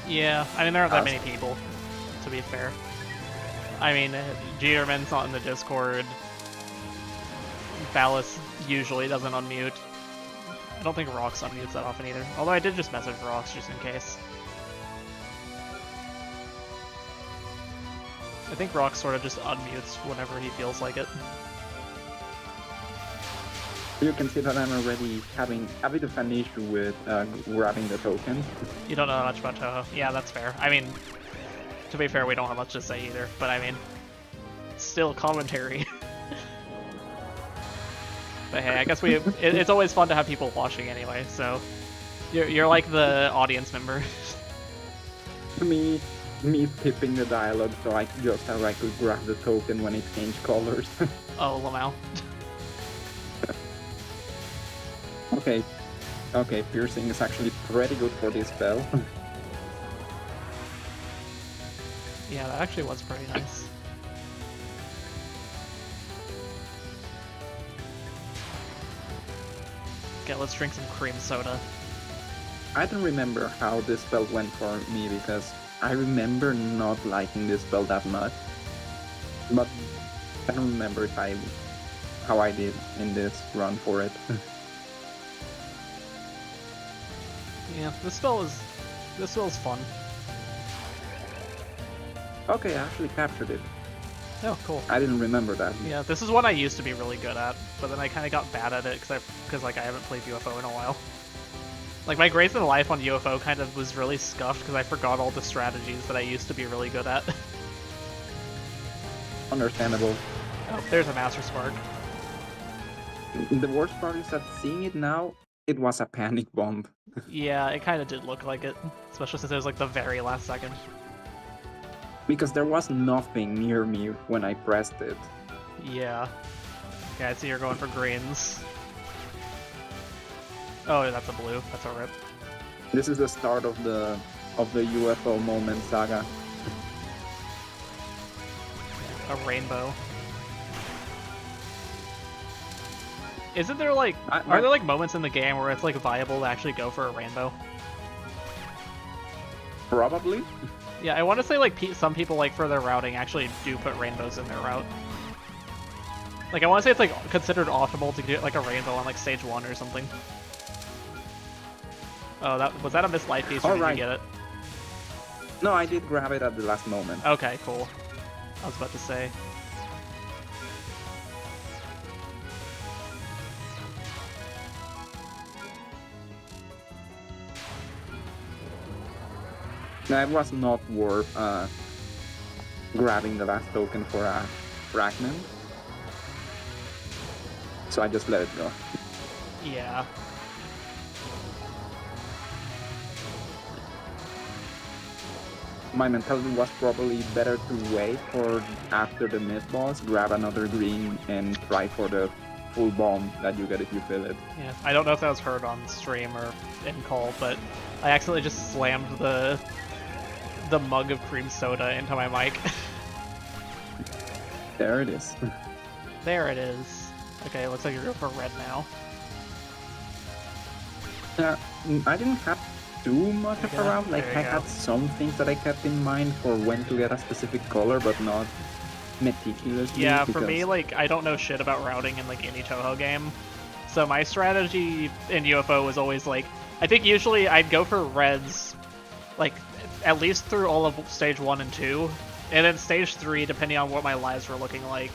S1: Yeah, I mean, there aren't that many people, to be fair. I mean, Jeterman's not in the Discord. Ballas usually doesn't unmute. I don't think Rox unmutes that often either. Although I did just message Rox just in case. I think Rox sort of just unmutes whenever he feels like it.
S4: You can see that I'm already having a bit of an issue with grabbing the token.
S1: You don't know much about Touhou. Yeah, that's fair. I mean, to be fair, we don't have much to say either, but I mean, still commentary. But hey, I guess it's always fun to have people watching anyway, so you're like the audience member.
S4: me skipping the dialogue so I could grab the token when it changed colors.
S1: Oh, Lamau.
S4: Okay, piercing is actually pretty good for this spell.
S1: Yeah, that actually was pretty nice. Okay, let's drink some cream soda.
S4: I don't remember how this spell went for me because I remember not liking this spell that much. But I don't remember how I did in this run for it.
S1: Yeah, this spell is fun.
S4: Okay, I actually captured it.
S1: Oh, cool.
S4: I didn't remember that.
S1: Yeah, this is one I used to be really good at, but then I kind of got bad at it because like I haven't played UFO in a while. Like my grades in life on UFO kind of was really scuffed because I forgot all the strategies that I used to be really good at.
S4: Understandable.
S1: Oh, there's a Master Spark.
S4: The worst part is that seeing it now, it was a panic bomb.
S1: Yeah, it kind of did look like it, especially since it was like the very last second.
S4: Because there was nothing near me when I pressed it.
S1: Yeah. Okay, I see you're going for greens. Oh, that's a blue. That's a rip.
S4: This is the start of the UFO moment saga.
S1: A rainbow. Isn't there like... Are there like moments in the game where it's like viable to actually go for a rainbow?
S4: Probably.
S1: Yeah, I want to say like some people like for their routing actually do put rainbows in their route. Like I want to say it's like considered optimal to get like a rainbow on like stage 1 or something. Oh, was that a missed life piece or did you get it?
S4: No, I did grab it at the last moment.
S1: Okay, cool. I was about to say.
S4: That was not worth grabbing the last token for a fragment. So I just let it go.
S1: Yeah.
S4: My mentality was probably better to wait for after the mid boss, grab another green, and try for the full bomb that you get if you fill it.
S1: Yeah, I don't know if that was heard on stream or in call, but I accidentally just slammed the mug of cream soda into my mic.
S4: There it is.
S1: There it is. Okay, looks like you're going for red now.
S4: I didn't have too much of a route. Like I had some things that I kept in mind for when to get a specific color, but not meticulously.
S1: Yeah, for me, like I don't know shit about routing in like any Touhou game. So my strategy in UFO was always like, I think usually I'd go for reds, like, at least through all of stage 1 and 2, and then stage 3, depending on what my lives were looking like,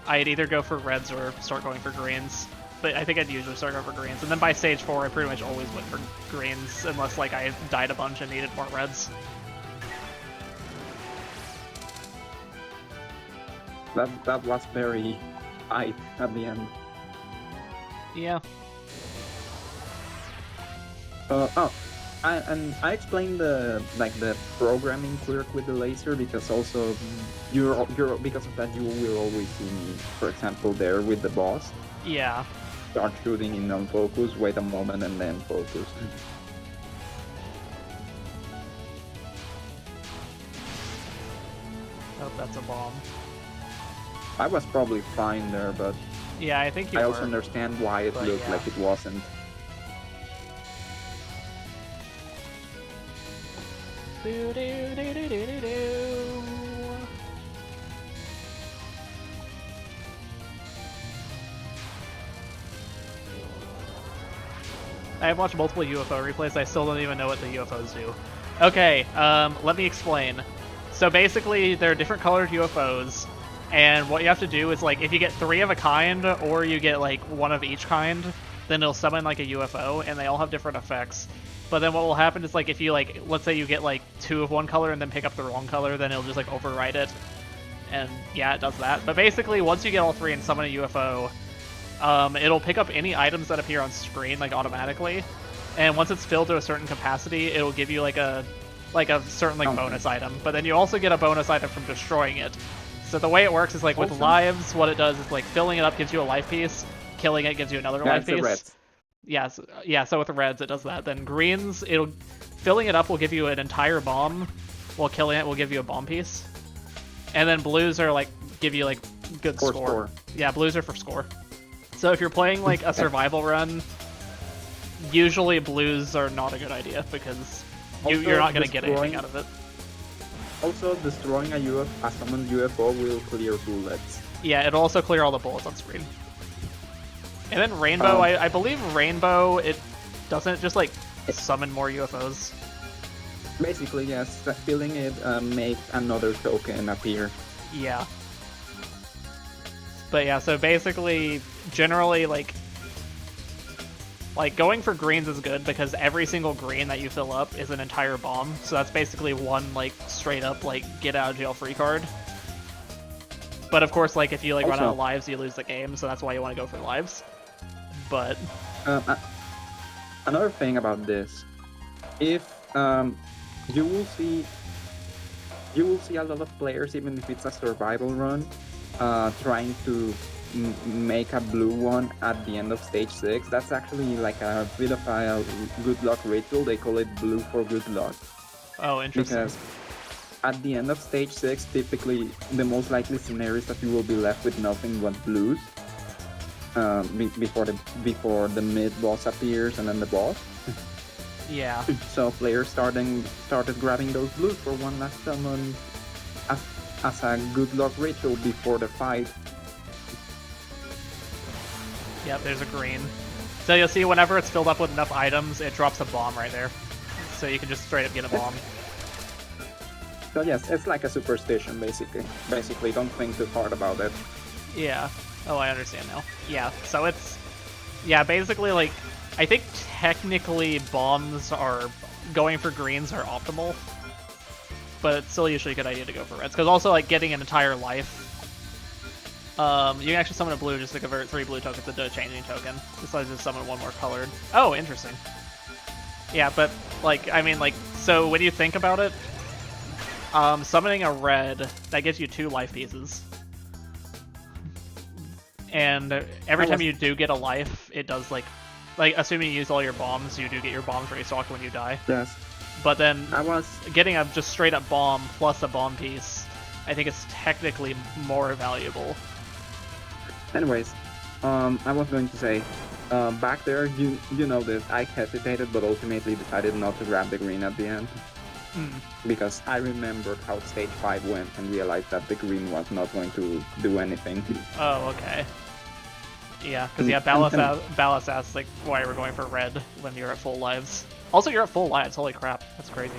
S1: I'd either go for reds or start going for greens. But I think I'd usually start going for greens, and then by stage 4, I pretty much always went for greens, unless, like, I died a bunch and needed more reds.
S4: That was very tight at the end.
S1: Yeah.
S4: I explained the programming quirk with the laser because also you're because of that you will always see me, for example, there with the boss.
S1: Yeah.
S4: Start shooting in non-focus, wait a moment, and then focus.
S1: Oh, that's a bomb.
S4: I was probably fine there, but
S1: Yeah, I think you
S4: I
S1: were.
S4: also understand why it
S1: but
S4: looked
S1: yeah.
S4: like it wasn't.
S1: Do, do, do, do, do, do, do. I've watched multiple UFO replays, I still don't even know what the UFOs do. Okay, let me explain. So basically, there are different colored UFOs, and what you have to do is, like, if you get 3 of a kind, or you get, like, 1 of each kind, then it'll summon, like, a UFO, and they all have different effects. But then what will happen is, like, if you, like, let's say you get, like, 2 of one color and then pick up the wrong color, then it'll just, like, override it. And, yeah, it does that. But basically, once you get all 3 and summon a UFO, it'll pick up any items that appear on screen, like, automatically. And once it's filled to a certain capacity, it'll give you, like a certain, like, bonus item. But then you also get a bonus item from destroying it. So the way it works is, like, with lives, what it does is, like, filling it up gives you a life piece, killing it gives you another life piece.
S4: Reds.
S1: Yes, yeah, so with the reds it does that. Then greens, filling it up will give you an entire bomb, while killing it will give you a bomb piece. And then blues are, like, give you, like, good score. Yeah, blues are for score. So if you're playing, like, a survival run, usually blues are not a good idea, because you're not going to get anything out of it.
S4: Also, destroying a summoned UFO will clear bullets.
S1: Yeah, it'll also clear all the bullets on screen. And then Rainbow, I believe Rainbow, it doesn't just, like, summon more UFOs.
S4: Basically, yes, filling it makes another token appear.
S1: Yeah. But yeah, so basically, generally, like, going for greens is good because every single green that you fill up is an entire bomb. So that's basically one, like, straight up, like, get out of jail free card. But of course, like, if you, like, run out of lives, you lose the game, so that's why you want to go for lives. But
S4: another thing about this, if you will see a lot of players, even if it's a survival run, trying to make a blue one at the end of stage 6. That's actually like a bit of a good luck ritual. They call it blue for good luck.
S1: Oh, interesting.
S4: Because at the end of stage 6, typically the most likely scenario is that you will be left with nothing but blues before the mid boss appears and then the boss.
S1: Yeah.
S4: So players started grabbing those blues for one last summon as a good luck ritual before the fight.
S1: Yep, there's a green. So you'll see whenever it's filled up with enough items, it drops a bomb right there. So you can just straight up get a bomb.
S4: So yes, it's like a superstition, basically. Basically, don't think too hard about it.
S1: Yeah. Oh, I understand now. Yeah, so it's... Yeah, basically, like, I think technically bombs are... Going for greens are optimal. But it's still usually a good idea to go for reds. Because also, like, getting an entire life... you can actually summon a blue just to convert 3 blue tokens into a changing token. Besides just summon 1 more colored. Oh, interesting. Yeah, but, like, I mean, like, so when you think about it, summoning a red, that gives you 2 life pieces. And every time you do get a life, it does, like, assuming you use all your bombs, you do get your bombs restocked when you die.
S4: Yes.
S1: But then,
S4: I
S1: getting a just straight up bomb plus a bomb piece, I think it's technically more valuable.
S4: Anyways, I was going to say, back there, you know this, I hesitated but ultimately decided not to grab the green at the end. Because I remembered how stage 5 went and realized that the green was not going to do anything.
S1: Oh, okay. Yeah, because yeah, Ballas asks like why we're going for red when you're at full lives. Also, you're at full lives. Holy crap, that's crazy.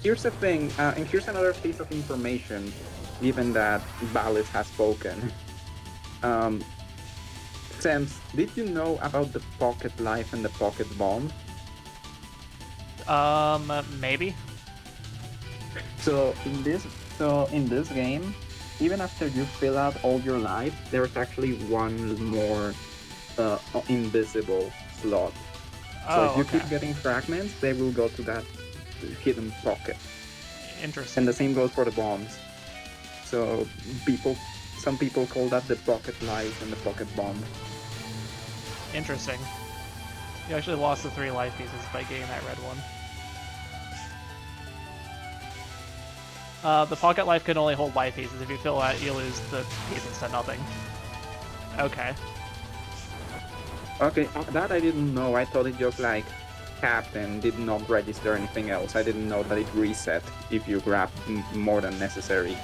S3: Here's the thing, and here's another piece of information, given that Ballas has spoken. Sems, did you know about the pocket life and the pocket bomb?
S1: Maybe.
S3: So in this game, even after you fill out all your life, there's actually one more invisible slot. So if you keep getting fragments, they will go to that hidden pocket.
S1: Interesting.
S3: And the same goes for the bombs. So some people call that the pocket life and the pocket bomb.
S1: Interesting. You actually lost the 3 life pieces by getting that red one. The pocket life can only hold life pieces. If you fill that, you lose the pieces to nothing. Okay.
S3: Okay, that I didn't know. I thought it just like capped and did not register anything else. I didn't know that it reset if you grab more than necessary.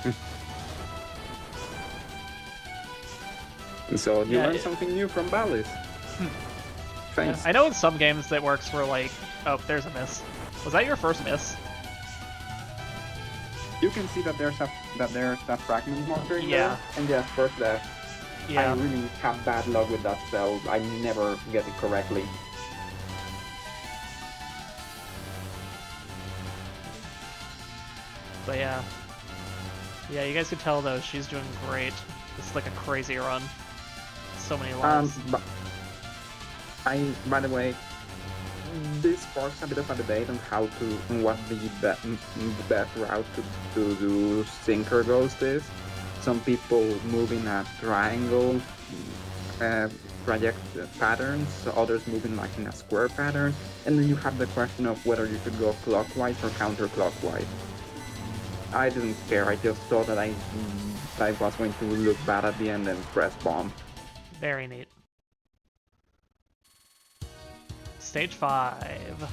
S3: So you learned something new from Ballas. Thanks.
S1: Yeah, I know in some games that works for like... Oh, there's a miss. Was that your first miss?
S3: You can see that there's a fragment marker in there. And yes, first left.
S1: Yeah.
S3: I really have bad luck with that spell. I never get it correctly.
S1: But yeah. Yeah, you guys can tell though, she's doing great. This is like a crazy run. So many lives.
S3: By the way, this sparks a bit of a debate on what the best route to do Sinker Ghost is. Some people move in a triangle project patterns, others move in like in a square pattern, and then you have the question of whether you should go clockwise or counterclockwise. I didn't care, I just thought that I was going to look bad at the end and press bomb.
S1: Very neat. Stage 5.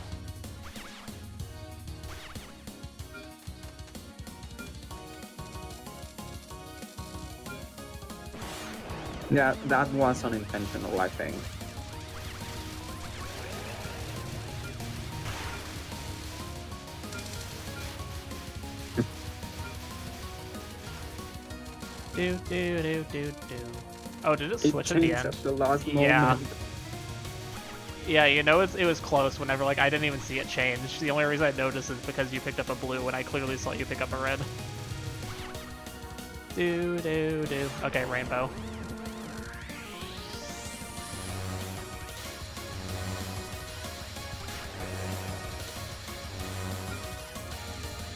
S3: Yeah, that was unintentional, I think.
S1: Do. Oh, did it switch at the end?
S3: At the last
S1: Yeah.
S3: moment.
S1: Yeah, you know it was close whenever, like, I didn't even see it change. The only reason I noticed is because you picked up a blue when I clearly saw you pick up a red. Do. Okay, rainbow.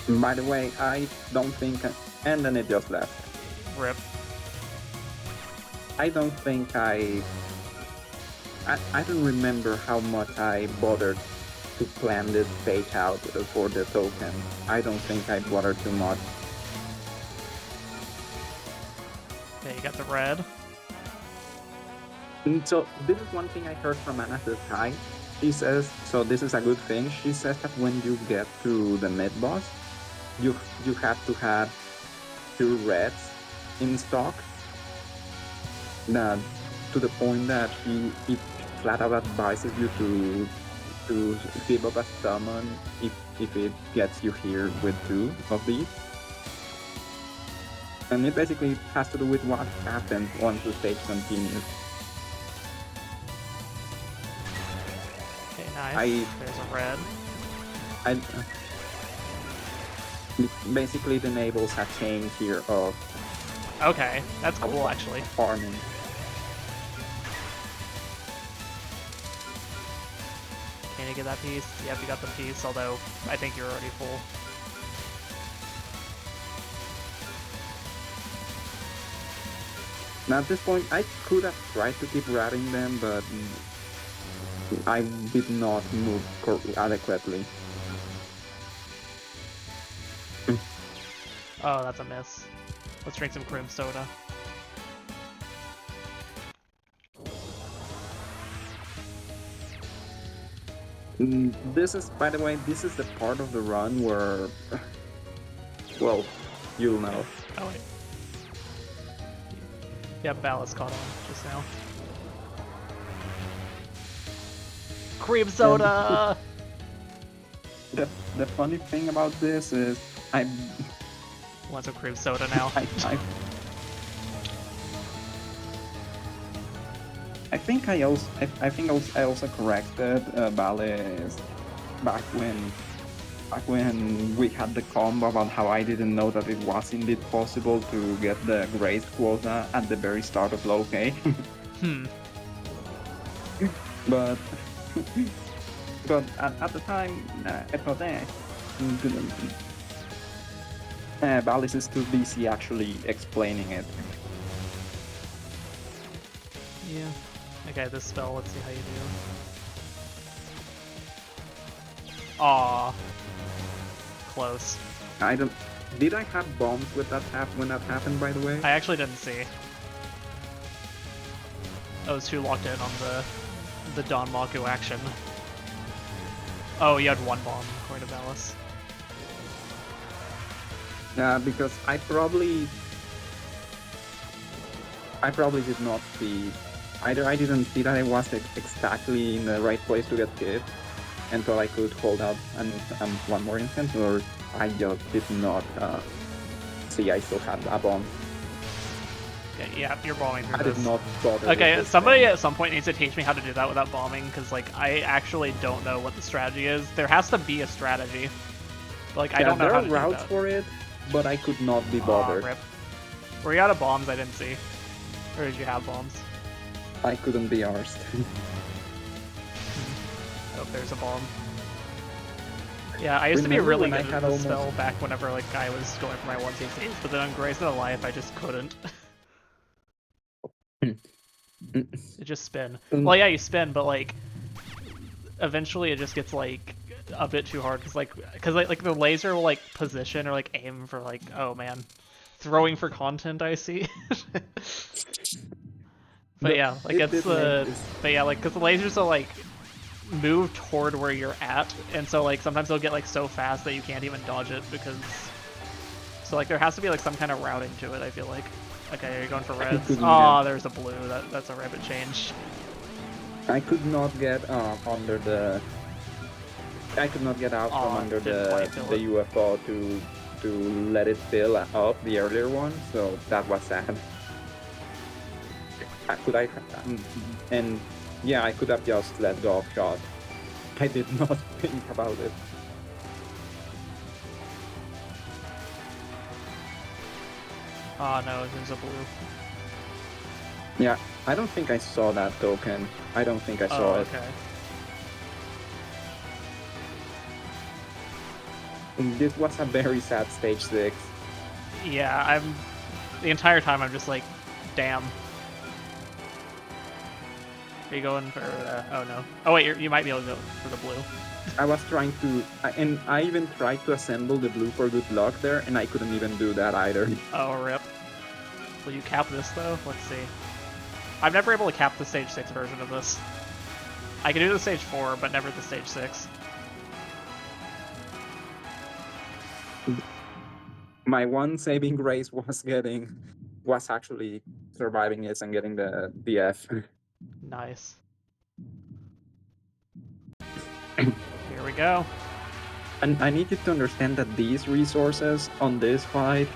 S3: By the way, I don't think... And then it just left.
S1: Rip.
S3: I don't think I don't remember how much I bothered to plan this fake out for the token. I don't think I bothered too much.
S1: Okay, you got the red.
S3: So this is one thing I heard from Anna Kai. She says, so this is a good thing. She says that when you get to the mid boss, you have to have 2 reds in stock. To the point that he flat out advises you to give up a summon if it gets you here with 2 of these. And it basically has to do with what happens once the stage continues.
S1: Okay, nice. There's a red.
S3: Basically, it enables a chain here of...
S1: Okay, that's cool actually.
S3: Farming.
S1: Can you get that piece? Yep, you got the piece, although I think you're already full.
S3: Now at this point, I could have tried to keep routing them, but I did not move adequately.
S1: Oh, that's a miss. Let's drink some cream soda.
S3: This is, by the way, this is the part of the run where, well, you'll know.
S1: Oh wait. Yep, Ballast caught on just now. Cream soda!
S3: The funny thing about this is
S1: Want some cream soda now?
S3: I think I also corrected Bally's back when we had the combo about how I didn't know that it was indeed possible to get the grace quota at the very start of low K. But at the time I thought Bally's is too busy actually explaining it.
S1: Yeah. Okay, this spell, let's see how you do. Aww. Close.
S3: Did I have bombs with that when that happened, by the way?
S1: I actually didn't see. I was too locked in on the Don Maku action. Oh, you had one bomb, according to Ballas.
S3: Yeah, because I probably did not see. Either I didn't see that I was exactly in the right place to get hit until I could hold out and one more instant, or I just did not see I still had a bomb.
S1: Yeah, you're bombing through
S3: I
S1: this.
S3: did not bother.
S1: Okay, somebody at some point needs to teach me how to do that without bombing, because like I actually don't know what the strategy is. There has to be a strategy. Like I don't know how to do that.
S3: There are routes for it, but I could not be bothered.
S1: Rip. Were you out of bombs? I didn't see. Or did you have bombs?
S3: I couldn't be arsed.
S1: Oh, there's a bomb. Yeah, I used to be
S3: Remember
S1: really
S3: when
S1: good
S3: I
S1: at
S3: had
S1: this spell
S3: almost-
S1: back whenever like I was going for my 1TCs, but then on Grace of Life I just couldn't. It just spin. Well, yeah, you spin, but like eventually it just gets like a bit too hard because like the laser will like position or like aim for like, oh man, throwing for content. I see. But yeah, like it's but yeah, like because the lasers will like move toward where you're at, and so like sometimes they'll get like so fast that you can't even dodge it because. So like there has to be like some kind of routing to it. I feel like. Okay, you're going for reds. Oh, there's a blue. That's a rabbit change.
S3: I could not get under the. I could not get out from under the UFO to let it fill up the earlier one, so that was sad. And yeah, I could have just let go of shot. I did not think about it.
S1: Oh no, there's a blue.
S3: Yeah, I don't think I saw that token. I don't think I saw it.
S1: Okay.
S3: This was a very sad stage 6.
S1: Yeah, the entire time I'm just like, damn. Are you going for, oh no. Oh wait, you might be able to go for the blue.
S3: I was trying to, and I even tried to assemble the blue for good luck there, and I couldn't even do that either.
S1: Oh, rip. Will you cap this though? Let's see. I'm never able to cap the stage 6 version of this. I can do the stage 4, but never the stage 6.
S3: My one saving grace was actually surviving this and getting the F.
S1: Nice. Here we go.
S3: And I need you to understand that these resources on this fight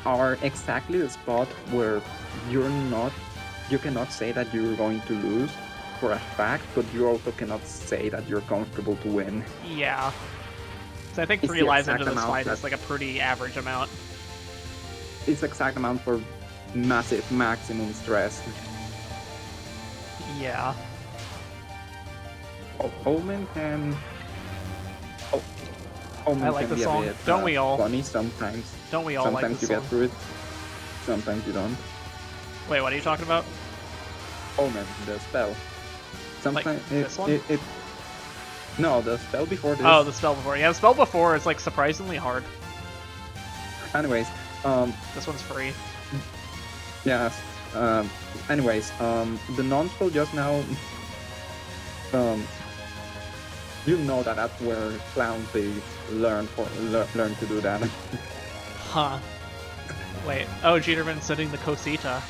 S3: are exactly the spot where you cannot say that you're going to lose for a fact, but you also cannot say that you're comfortable to win.
S1: Yeah. So I think 3 lives into this fight is like a pretty average amount.
S3: It's the exact amount for massive maximum stress.
S1: Yeah.
S3: Omen can... Omen
S1: I like
S3: can
S1: the
S3: be
S1: song.
S3: a bit,
S1: Don't we all?
S3: funny sometimes.
S1: Don't we all like
S3: Sometimes
S1: the
S3: you
S1: song?
S3: get through it, sometimes you don't.
S1: Wait, what are you talking about?
S3: Omen, the spell. Sometimes
S1: Like this one?
S3: No, the spell before this.
S1: Oh, the spell before. Yeah, the spell before is like surprisingly hard.
S3: Anyways,
S1: This one's free.
S3: yes. Anyways, the non-spell just now. You know that that's where clown thieves learn to do that.
S1: Huh. Wait. Oh, Jeterman sending the Cosita.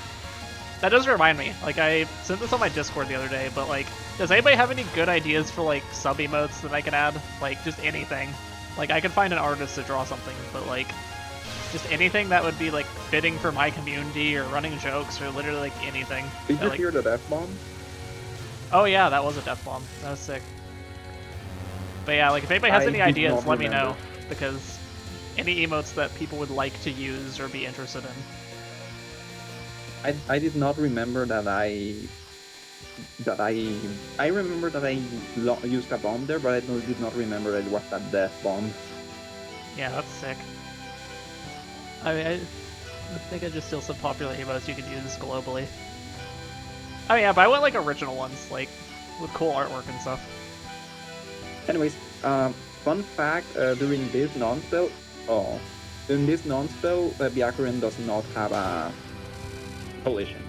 S1: that does remind me. Like, I sent this on my Discord the other day, but like, does anybody have any good ideas for like sub emotes that I can add? Like, just anything. Like, I could find an artist to draw something, but like, just anything that would be like fitting for my community or running jokes or literally like anything.
S3: Did you
S1: like...
S3: hear the death bomb?
S1: Oh yeah, that was a death bomb. That was sick. But yeah, like if anybody has any ideas, let me know, because any emotes that people would like to use or be interested in.
S3: I did not remember that I remember that I used a bomb there, but I did not remember it was that death bomb.
S1: Yeah, that's sick. I mean, I think I just steal some popular emotes you could use globally. Oh yeah, but I want like original ones, like with cool artwork and stuff.
S3: Anyways, fun fact, during this non-spell, Byakuren does not have a collision.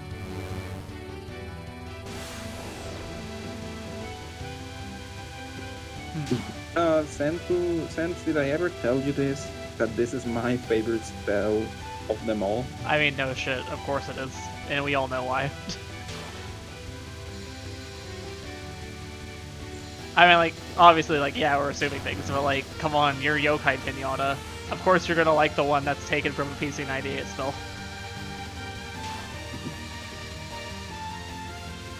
S3: Senpoo, did I ever tell you this? That this is my favorite spell of them all?
S1: I mean, no shit, of course it is. And we all know why. I mean, like, obviously, like, yeah, we're assuming things, but like, come on, you're Yokai Pinata. Of course you're gonna like the one that's taken from a PC98 still.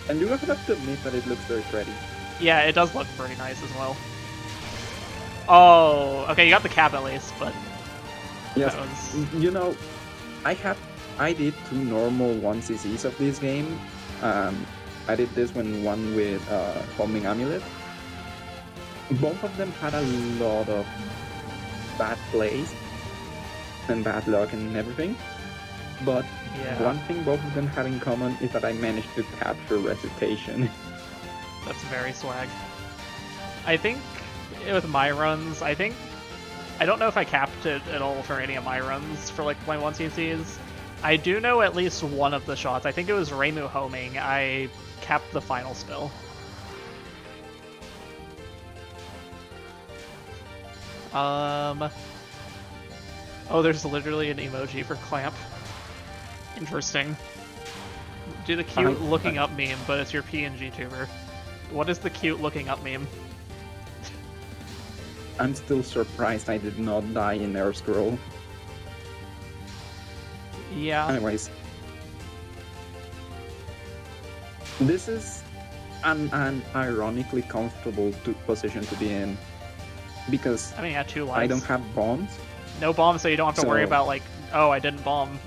S3: And you have to admit that it looks very pretty.
S1: Yeah, it does look pretty nice as well. Oh, okay, you got the cap at least, but...
S3: Yes,
S1: was...
S3: you know, I did 2 normal 1cc's of this game. I did this one with Homing Amulet. Both of them had a lot of bad plays and bad luck and everything. But
S1: yeah.
S3: One thing both of them have in common is that I managed to capture Recitation.
S1: That's very swag. I think with my runs, I don't know if I capped it at all for any of my runs for like my 1cc's. I do know at least one of the shots. I think it was Reimu homing. I capped the final spell. Oh, there's literally an emoji for clamp. Interesting. Do the cute looking up meme, but it's your PNG tuber. What is the cute looking up meme?
S3: I'm still surprised I did not die in Air Scroll.
S1: Yeah.
S3: Anyways. This is an ironically comfortable position to be in. Because
S1: I mean, yeah, 2 lives.
S3: I don't have bombs.
S1: No bombs, so you don't have to worry about like, oh, I didn't bomb.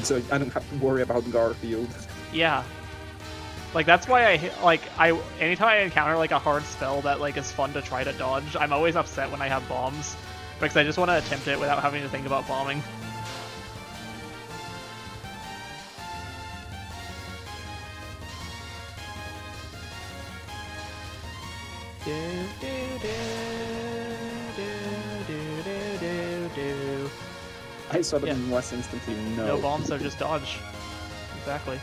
S3: So I don't have to worry about Garfield.
S1: Yeah. Like, that's why anytime I encounter like a hard spell that like is fun to try to dodge, I'm always upset when I have bombs. Because I just want to attempt it without having to think about bombing.
S3: I saw them and was instantly no.
S1: No bombs, so just dodge. Exactly.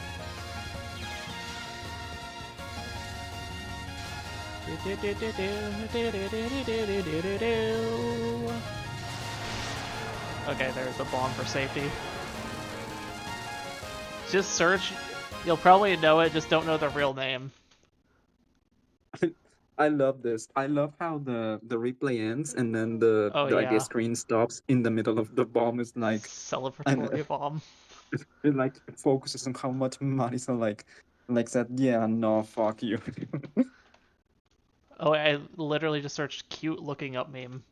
S1: Okay, there's a bomb for safety. Just search. You'll probably know it, just don't know the real name.
S3: I love this. I love how the replay ends and then the screen stops in the middle of the bomb. Is like
S1: celebratory bomb.
S3: It like focuses on how much Marisa like said, yeah, no, fuck you.
S1: Oh, I literally just searched cute looking up meme.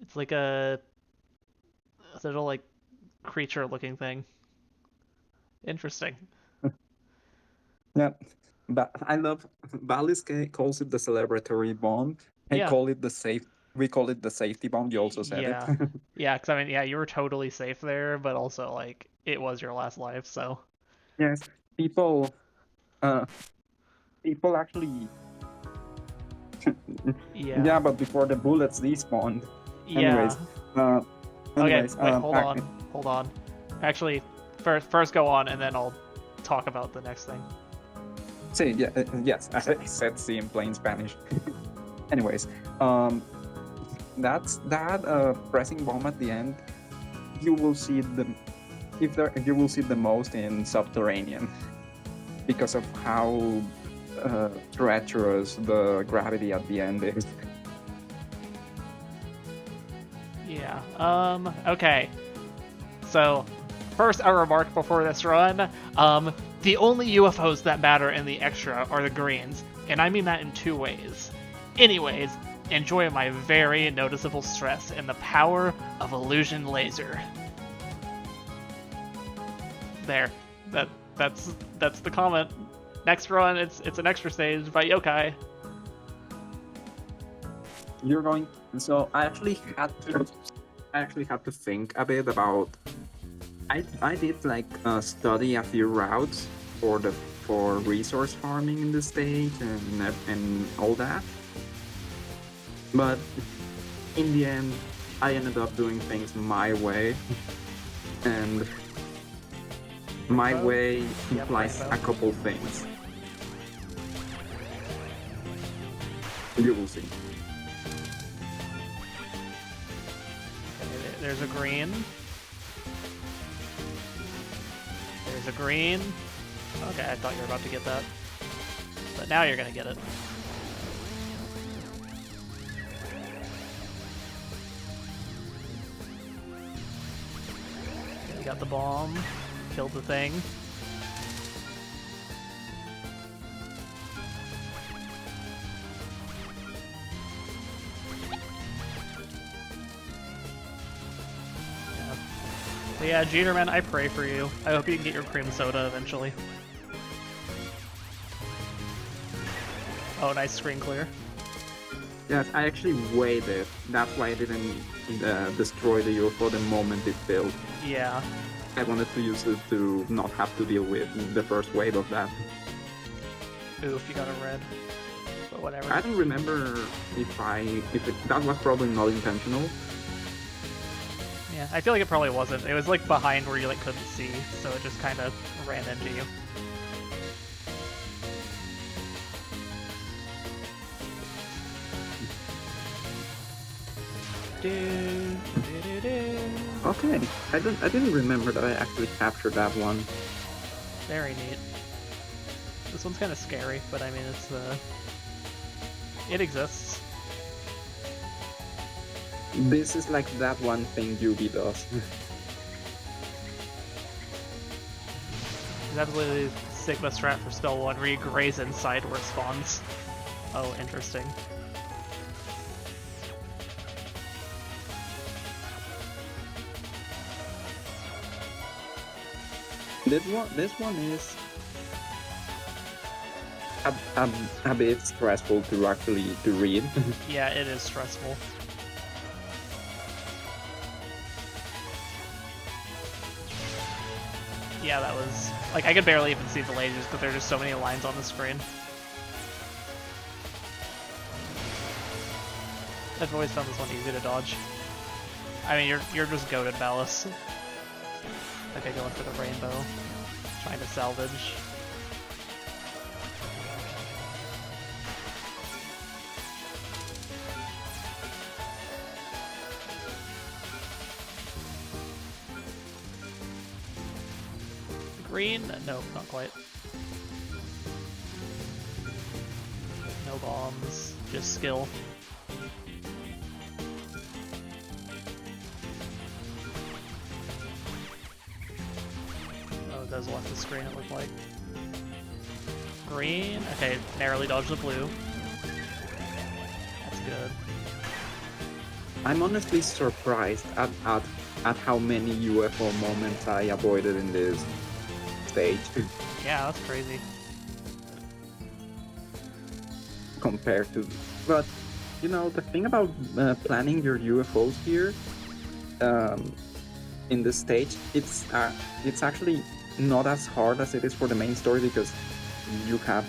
S1: It's like a little like creature looking thing. Interesting.
S3: Yeah. But I love Balis calls it the celebratory bomb. We call it the safety bomb. You also said it.
S1: Yeah, because I mean, yeah, you were totally safe there, but also like it was your last life, so.
S3: Yes, people actually.
S1: Yeah.
S3: Yeah, but before the bullets despawned.
S1: Yeah.
S3: Anyways,
S1: okay, wait, hold on. Actually, first go on, and then I'll talk about the next thing.
S3: See, yes, I said see in plain Spanish. Anyways, that's that pressing bomb at the end. You will see if there, you will see the most in Subterranean because of how treacherous the gravity at the end is.
S1: Yeah. Okay. So, first a remark before this run. The only UFOs that matter in the extra are the greens, and I mean that in two ways. Anyways, enjoy my very noticeable stress in the power of illusion laser. There. That's the comment. Next run, it's an extra stage by Yokai.
S3: You're going. So I actually had to think a bit about. I did like study a few routes for resource farming in the state and all that. But in the end, I ended up doing things my way, and my way implies a couple things. You will see.
S1: There's a green. There's a green. Okay, I thought you were about to get that. But now you're gonna get it. Okay, you got the bomb. Killed the thing. But yeah, Jeterman, I pray for you. I hope you can get your cream soda eventually. Oh, nice screen clear.
S3: Yes, I actually waited. That's why I didn't destroy the UFO the moment it built.
S1: Yeah.
S3: I wanted to use it to not have to deal with the first wave of that.
S1: Oof, you got a red. But whatever.
S3: I don't remember that was probably not intentional.
S1: Yeah, I feel like it probably wasn't. It was like behind where you like couldn't see, so it just kind of ran into you.
S3: Okay, I didn't remember that I actually captured that one.
S1: Very neat. This one's kind of scary, but I mean it's it exists.
S3: This is like that one thing Yubi does.
S1: It's absolutely Sigma strat for spell 1 where you graze inside where it spawns. Oh, interesting.
S3: This one is a bit stressful to actually read.
S1: Yeah, it is stressful. Yeah, that was like I could barely even see the lasers because there are just so many lines on the screen. I've always found this one easy to dodge. I mean, you're just goated, Ballas. Okay, going for the rainbow, trying to salvage. Green? Nope, not quite. No bombs, just skill. Oh, it does left the screen, it looked like. Green? Okay, narrowly dodged the blue. That's good.
S3: I'm honestly surprised at how many UFO moments I avoided in this stage.
S1: Yeah, that's crazy.
S3: Compared to, but you know, the thing about planning your UFOs here in this stage, it's actually not as hard as it is for the main story because you have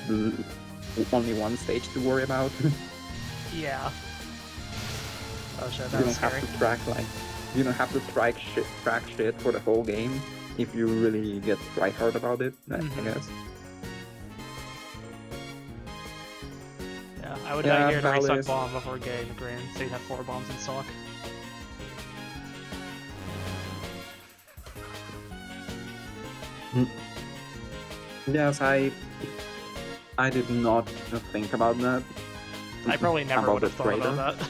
S3: only one stage to worry about.
S1: Yeah. Oh shit,
S3: You
S1: that
S3: don't
S1: was scary.
S3: have to track shit for the whole game if you really get try hard about it, I guess.
S1: Yeah, I would
S3: Yeah,
S1: die here to restock
S3: Ballas.
S1: bomb before getting the green, so you'd have 4 bombs in stock.
S3: Yes, I did not think about that.
S1: I probably never
S3: About
S1: would have
S3: the
S1: thought
S3: trader?
S1: about that.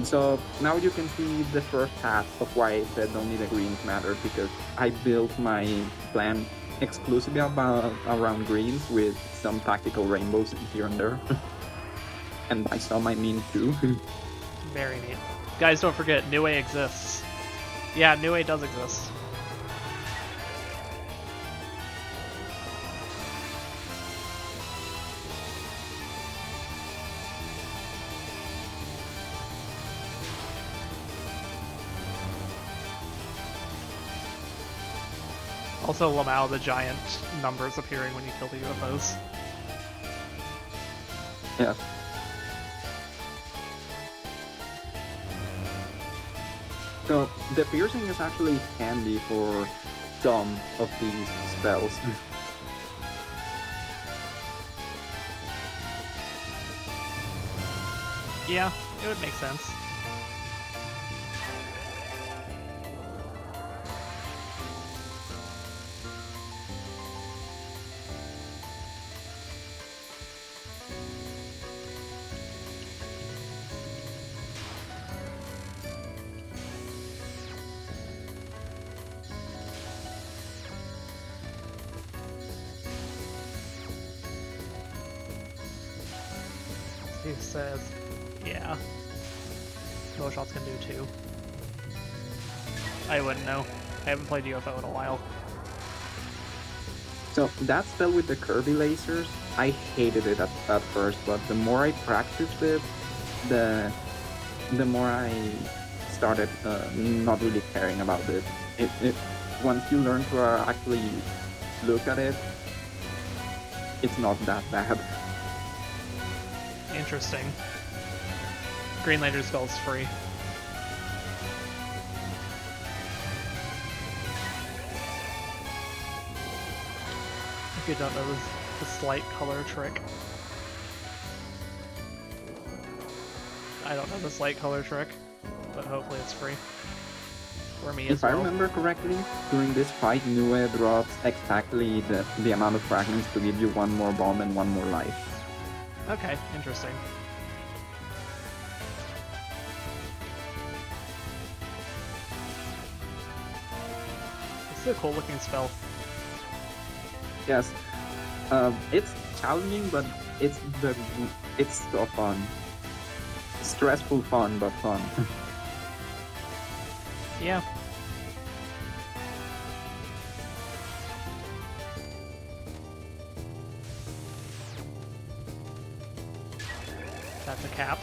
S3: So now you can see the first half of why I said only the greens matter, because I built my plan exclusively around greens with some tactical rainbows here and there. And by some I mean two.
S1: Very neat. Guys, don't forget, New A exists. Yeah, New A does exist. Also, Lamau, the giant numbers appearing when you kill the UFOs.
S3: Yeah. So the piercing is actually handy for some of these spells.
S1: Yeah, it would make sense. Steve says, yeah. Bow shots can do too. I wouldn't know. I haven't played UFO in a while.
S3: So that spell with the Kirby lasers, I hated it at first, but the more I practiced it, the more I started not really caring about it. Once you learn to actually look at it, it's not that bad.
S1: Interesting. Green Lantern spell's free. If you don't know the slight color trick. I don't know the slight color trick, but hopefully it's free. For me as
S3: If I
S1: well.
S3: remember correctly, during this fight, Nue drops exactly the amount of fragments to give you one more bomb and one more life.
S1: Okay, interesting. This is a cool looking spell.
S3: Yes, it's challenging, but it's so fun. Stressful fun, but fun.
S1: Yeah. That's a cap.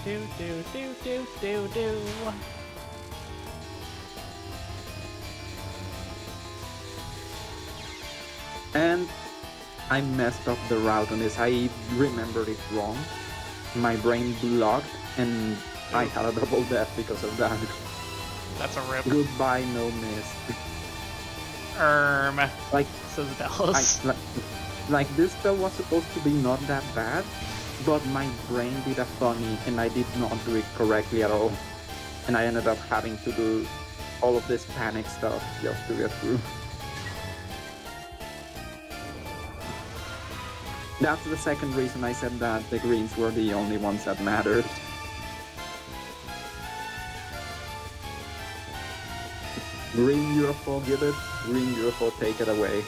S1: Do do do do do do.
S3: And I messed up the route on this. I remembered it wrong. My brain blocked, and I had a double death because of that.
S1: That's a rip.
S3: Goodbye, no miss. Like,
S1: Says Dallas.
S3: like this spell was supposed to be not that bad, but my brain did a funny, and I did not do it correctly at all. And I ended up having to do all of this panic stuff just to get through. That's the second reason I said that the greens were the only ones that mattered. Green UFO, get it? Green UFO, take it away.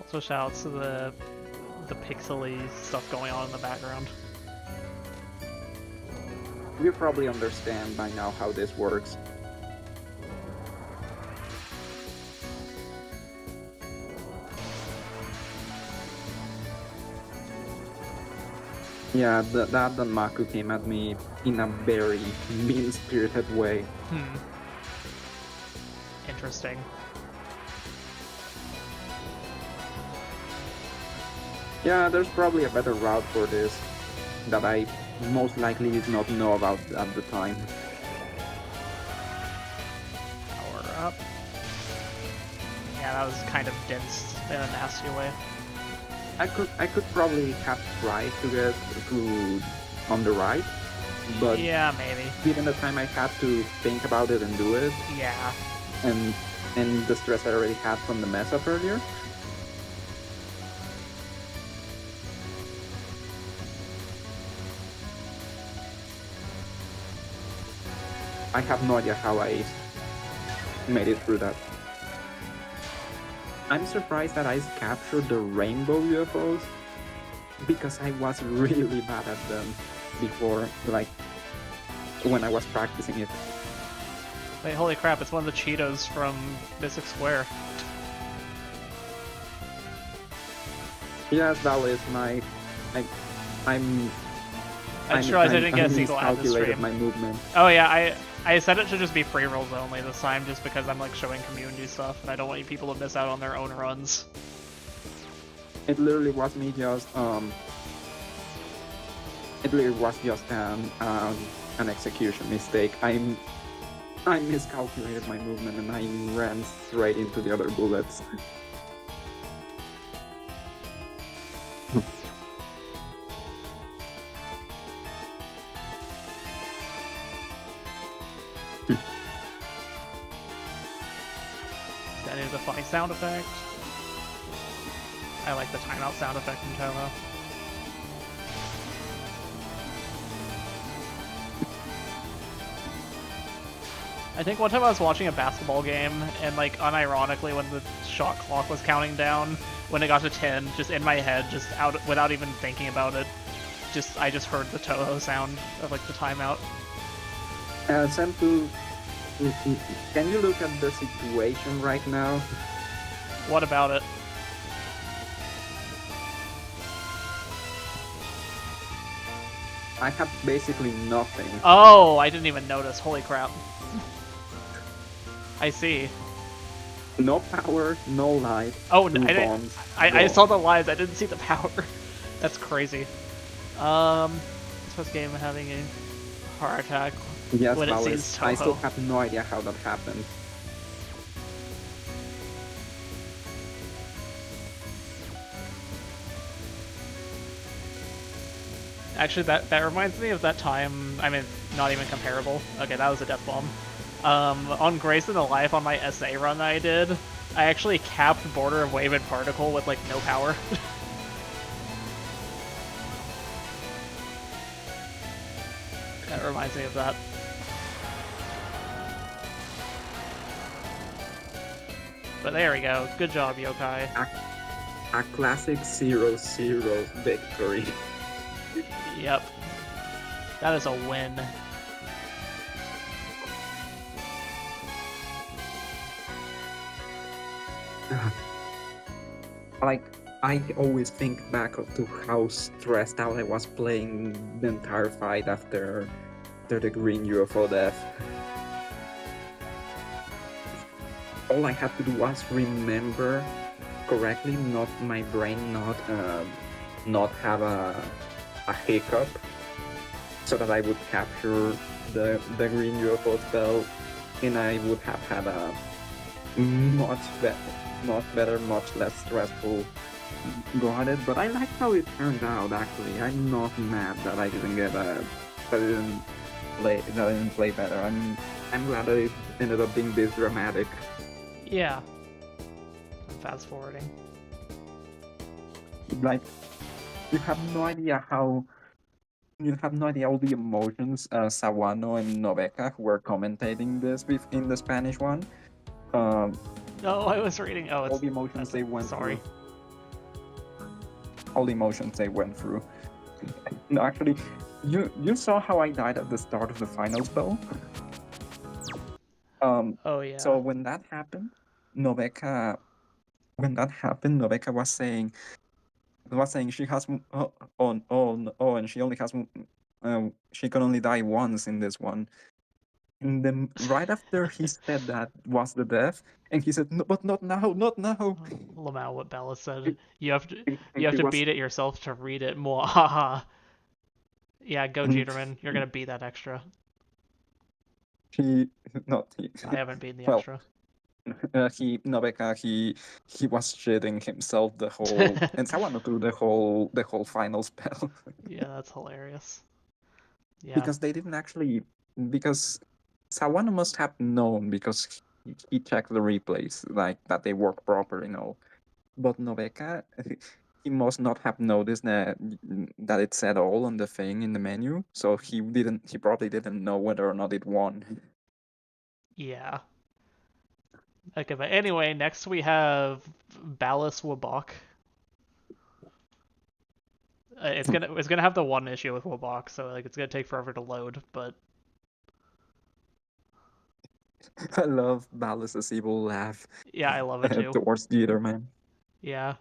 S1: Also shouts to the pixely stuff going on in the background.
S3: You probably understand by now how this works. Yeah, that Danmaku came at me in a very mean-spirited way.
S1: Interesting.
S3: Yeah, there's probably a better route for this that I most likely did not know about at the time.
S1: Power up. Yeah, that was kind of dense in a nasty way.
S3: I could probably have tried to get through on the right, but
S1: Yeah, maybe.
S3: given the time I had to think about it and do it,
S1: Yeah.
S3: and the stress I already had from the mess up earlier, I have no idea how I made it through that. I'm surprised that I captured the rainbow UFOs because I was really bad at them before, like when I was practicing it.
S1: Wait, holy crap, it's one of the Cheetos from Mystic Square.
S3: Yes, that was my. I'm.
S1: I just realized I didn't get a single ad this
S3: miscalculated
S1: stream.
S3: my movement.
S1: Oh yeah, I said it should just be free rolls only this time, just because I'm like showing community stuff, and I don't want you people to miss out on their own runs.
S3: It literally was me just It literally was just an execution mistake. I miscalculated my movement and I ran straight into the other bullets.
S1: That is a funny sound effect. I like the timeout sound effect in Touhou. I think one time I was watching a basketball game, and like unironically, when the shot clock was counting down, when it got to 10, just in my head, just out without even thinking about it, I just heard the Touhou sound of like the timeout.
S3: Senpoo, can you look at the situation right now?
S1: What about it?
S3: I have basically nothing.
S1: Oh, I didn't even notice. Holy crap. I see.
S3: No power, no light.
S1: Oh,
S3: two
S1: I didn't.
S3: bombs,
S1: I
S3: go.
S1: saw the lives. I didn't see the power. That's crazy. This game having a heart attack
S3: Yes,
S1: when it
S3: Maoist.
S1: sees
S3: I still
S1: Touhou.
S3: have no idea how that happened.
S1: Actually, that reminds me of that time. I mean, not even comparable. Okay, that was a death bomb. On Grace and the Life on my essay run that I did, I actually capped Border of Wave and Particle with like no power. That reminds me of that. But there we go. Good job, Yokai.
S3: A classic 0-0 victory.
S1: Yep. That is a win.
S3: Like, I always think back to how stressed out I was playing the entire fight after the green UFO death. All I had to do was remember correctly, not my brain not have a hiccup, so that I would capture the green UFO spell, and I would have had a much better, much less stressful go at it. But I like how it turned out. Actually, I'm not mad that I didn't play better. I'm glad that it ended up being this dramatic.
S1: Yeah. Fast forwarding.
S3: Like, you have no idea all the emotions Sawano and Noveka, who were commentating this in the Spanish one.
S1: No, I was reading. Oh, it's
S3: All the emotions they went
S1: sorry.
S3: through. All the emotions they went through. No, actually, you saw how I died at the start of the final spell.
S1: Oh yeah.
S3: So when that happened, Noveka was saying she has and she only has she can only die once in this one. And then right after he said that was the death, and he said, no, but not now, not now.
S1: Lamau, what Bella said.
S3: And
S1: You have
S3: and he
S1: to
S3: was,
S1: beat it yourself to read it. More, haha. Yeah, go
S3: and
S1: Jeterman. You're gonna beat that extra.
S3: he, not he,
S1: I haven't beaten the
S3: well,
S1: extra.
S3: Nobeka, he was shitting himself the whole, and Sawano through the whole final spell.
S1: Yeah, that's hilarious. Yeah.
S3: Because they didn't actually, because Sawano must have known because he checked the replays, like that they work properly, But Nobeka, he must not have noticed that it said all on the thing in the menu, so he probably didn't know whether or not it won.
S1: Yeah. Okay, but anyway, next we have Ballas Wabok. It's gonna have the one issue with Wabok, so like it's gonna take forever to load, but
S3: I love Ballas's evil laugh
S1: yeah, I love it too.
S3: towards Jeter, man.
S1: Yeah.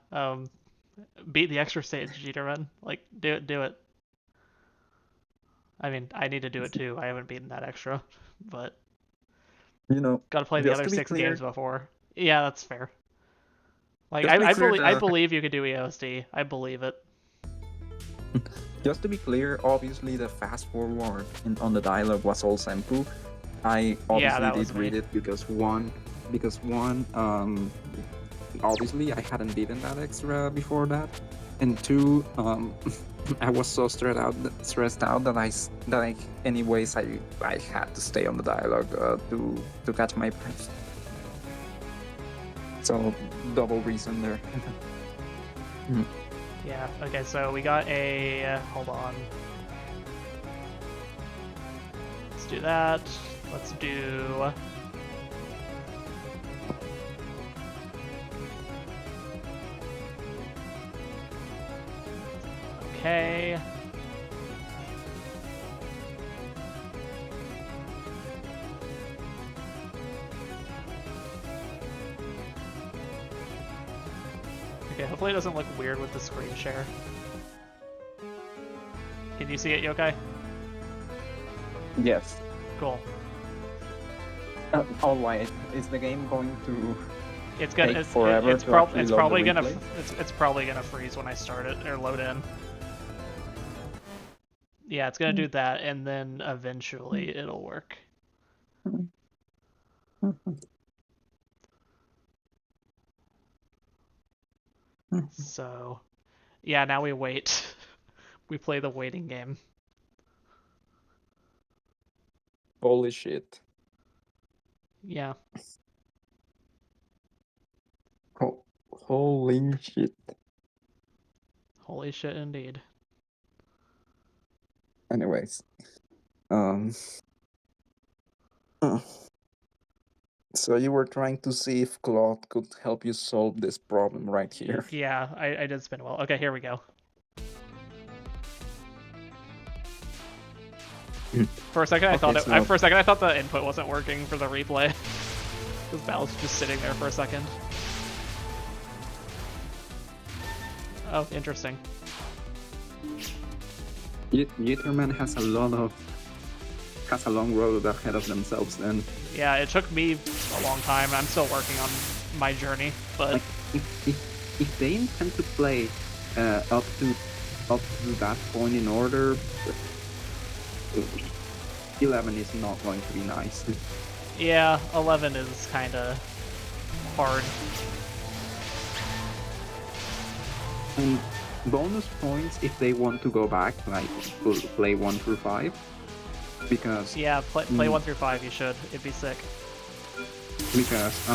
S1: Beat the extra stage, Jeterman. Like, do it. I mean, I need to do it too. I haven't beaten that extra, but gotta play the
S3: Just
S1: other
S3: to be
S1: 6
S3: clear,
S1: games before. Yeah, that's fair. Like,
S3: just to be
S1: I
S3: clear,
S1: believe I believe you could do EOSD. I believe it.
S3: just to be clear, obviously the fast forward on the dialogue was all Senpoo. I obviously
S1: that was
S3: did read
S1: me.
S3: it because one, obviously I hadn't beaten that extra before that, and two, I was so stressed out that I anyways I had to stay on the dialogue to catch my breath. So double reason there.
S1: Yeah. Okay. So we got a. Hold on. Let's do that. Let's do. Okay. Okay, hopefully it doesn't look weird with the screen share. Can you see it, Yokai?
S3: Yes.
S1: Cool.
S3: Oh, why is the game going to?
S1: It's gonna
S3: take forever
S1: it's
S3: to actually load the
S1: probably gonna
S3: replay?
S1: it's probably gonna freeze when I start it or load in. Yeah, it's gonna do that, and then eventually it'll work. So, yeah, now we wait. We play the waiting game.
S3: Holy shit!
S1: Yeah.
S3: Holy shit!
S1: Holy shit, indeed.
S3: Anyways, so you were trying to see if Claude could help you solve this problem right here.
S1: Yeah, I did spin well. Okay, here we go. For a second, I thought the input wasn't working for the replay. Because Val's just sitting there for a second. Oh, interesting.
S3: Jitterman has a long road ahead of themselves. Then,
S1: Yeah, it took me a long time. I'm still working on my journey, but
S3: like, if they intend to play up to that point in order, 11 is not going to be nice.
S1: yeah, 11 is kind of hard.
S3: And bonus points if they want to go back, like play 1 through 5, because
S1: Yeah, play 1 through 5. You should. It'd be sick.
S3: Because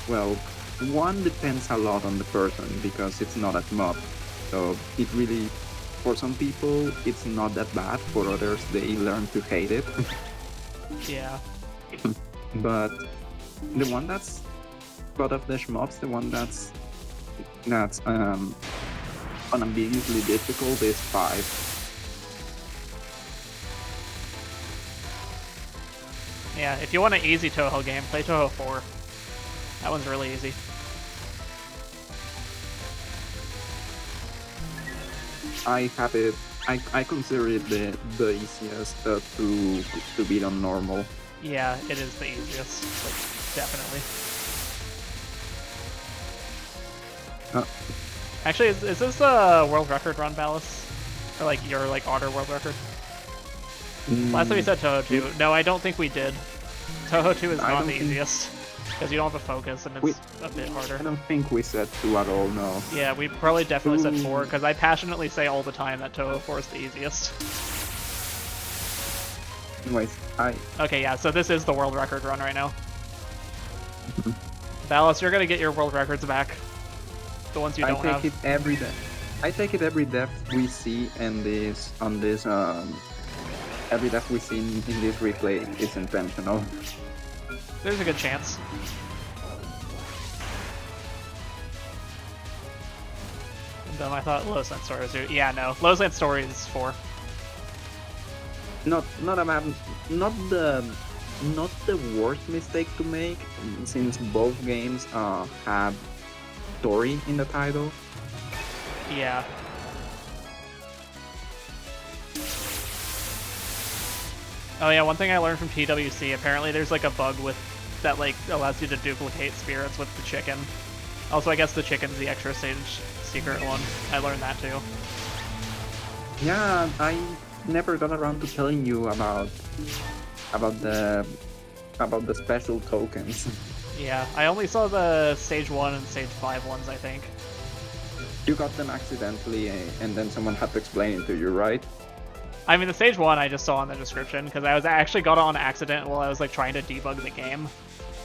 S3: well, 1 depends a lot on the person because it's not as mob, so it really, for some people it's not that bad. For others, they learn to hate it.
S1: Yeah.
S3: But the one that's out of the mobs, the one that's unambiguously difficult is 5.
S1: Yeah, if you want an easy Touhou game, play Touhou 4. That one's really easy.
S3: I have it I consider it the easiest to beat on normal.
S1: Yeah, it is the easiest, like, definitely. Actually, is this a world record run, Ballas? Or like your like otter world record? Last time you said Touhou 2. No, I don't think we did. Touhou 2 is not the easiest. Because you don't have to focus and it's a bit harder.
S3: I don't think we said 2 at all, no.
S1: Yeah, we probably definitely said 4, because I passionately say all the time that Touhou 4 is the easiest.
S3: Anyways,
S1: Okay, yeah, so this is the world record run right now. Ballas, you're gonna get your world records back. The ones you don't have.
S3: I take it every day. I take it every death we see in this every death we see in this replay is intentional.
S1: There's a good chance. And then I thought Low Sense Story was 2. Yeah, no. Low Sense Story is 4.
S3: Not the worst mistake to make, since both games have story in the title.
S1: Yeah. Oh yeah, one thing I learned from TWC, apparently there's like a bug with that like allows you to duplicate spirits with the chicken. Also, I guess the chicken's the extra stage secret one. I learned that too.
S3: Yeah, I never got around to telling you about the special tokens.
S1: Yeah, I only saw the stage 1 and stage 5 ones, I think.
S3: You got them accidentally, and then someone had to explain it to you, right?
S1: I mean, the stage 1 I just saw in the description, because I actually got it on accident while I was like trying to debug the game,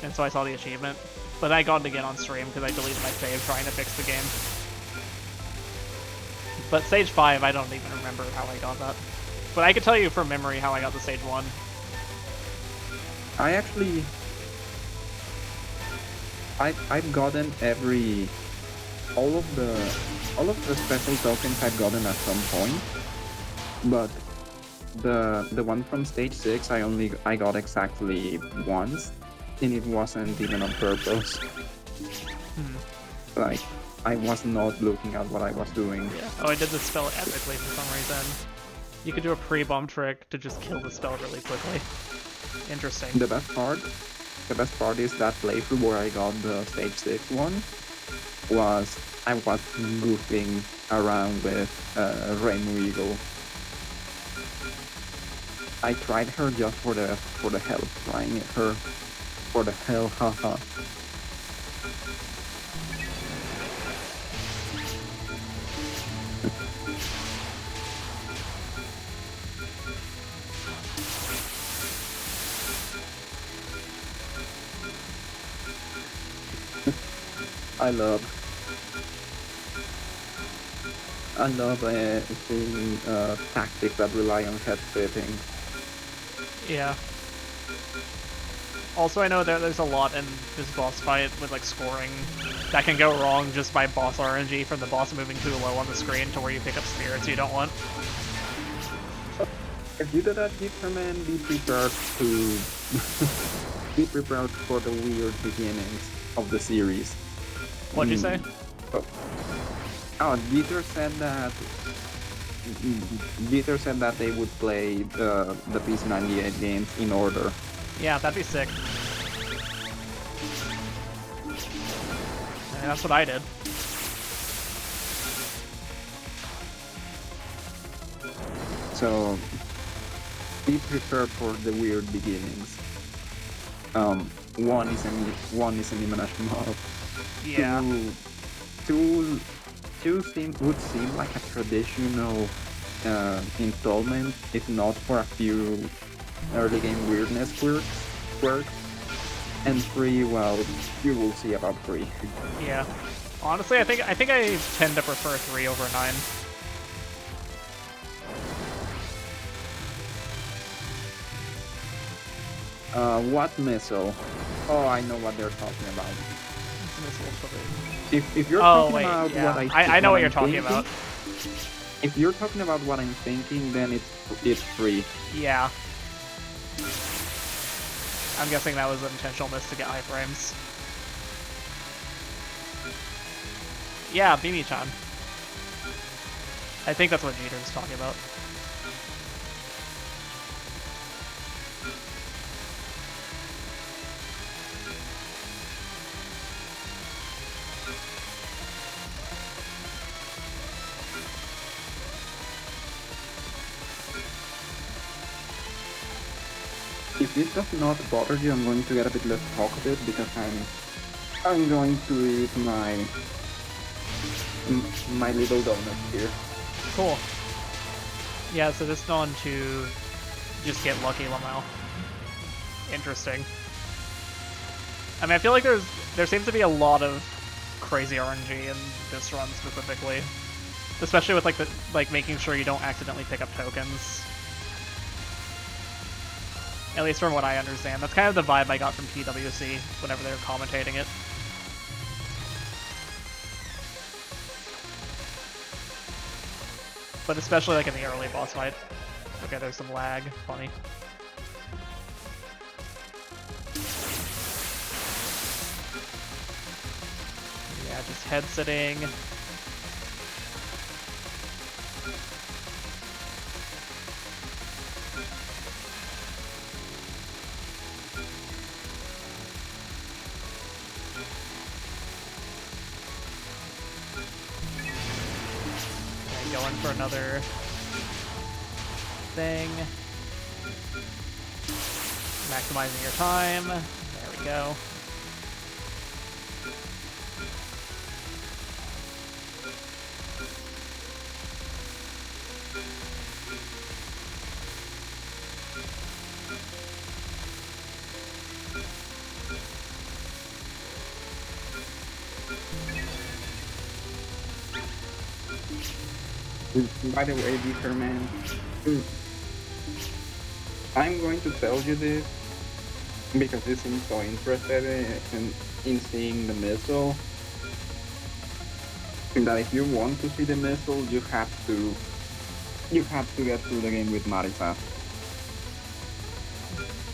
S1: and so I saw the achievement. But I got it again on stream because I deleted my save trying to fix the game. But stage 5, I don't even remember how I got that. But I could tell you from memory how I got the stage 1.
S3: I've gotten all of the special tokens I've gotten at some point, but the one from stage 6 I got exactly once, and it wasn't even on purpose. Like, I was not looking at what I was doing.
S1: Yeah. Oh, I did the spell epically for some reason. You could do a pre-bomb trick to just kill the spell really quickly. Interesting.
S3: The best part is that playthrough where I got the stage 6 one was I was goofing around with Rainbow Eagle. I tried her just for the hell of trying her. For the hell, haha. I love seeing tactics that rely on head fitting.
S1: Yeah. Also, I know that there's a lot in this boss fight with like scoring that can go wrong just by boss RNG from the boss moving too low on the screen to where you pick up spirits you don't want.
S3: If you do that, Gitterman, be prepared to be prepared for the weird beginnings of the series.
S1: What'd you say?
S3: Dieter said that they would play the Peace 98 games in order.
S1: Yeah, that'd be sick. And that's what I did.
S3: So be prepared for the weird beginnings. One is an Imanash mob.
S1: Yeah.
S3: Two would seem like a traditional installment, if not for a few early game weirdness quirks. And 3, well, you will see about 3.
S1: Yeah. Honestly, I think I tend to prefer 3 over 9.
S3: What missile? Oh, I know what they're talking about. If you're talking about what
S1: I know what you're talking about.
S3: If you're talking about what I'm thinking, then it's 3.
S1: Yeah. I'm guessing that was an intentional miss to get iframes. Yeah, Bimi-chan. I think that's what Jeter's talking about.
S3: If this does not bother you, I'm going to get a bit less talkative because I'm going to eat my little donut here.
S1: Cool. Yeah, so this going to just get lucky Lamau. Interesting. I mean, I feel like there seems to be a lot of crazy RNG in this run specifically, especially with like making sure you don't accidentally pick up tokens. At least from what I understand. That's kind of the vibe I got from PWC whenever they were commentating it. But especially like in the early boss fight. Okay, there's some lag. Funny. Yeah, just head sitting. Going for another thing. Maximizing your time. There we go.
S3: By the way, Dieter, man, I'm going to tell you this because you seem so interested in seeing the missile. That if you want to see the missile, you have to get through the game with Marisa.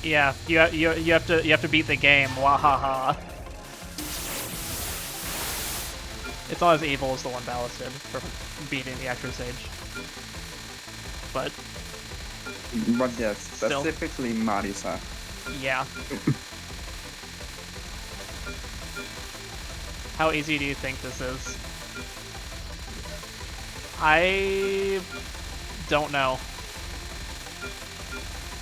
S1: Yeah, you have to beat the game. Wahaha. It's not as evil as the one Ballast did for beating the extra stage. But
S3: yes, specifically Marisa.
S1: Yeah. How easy do you think this is? I don't know.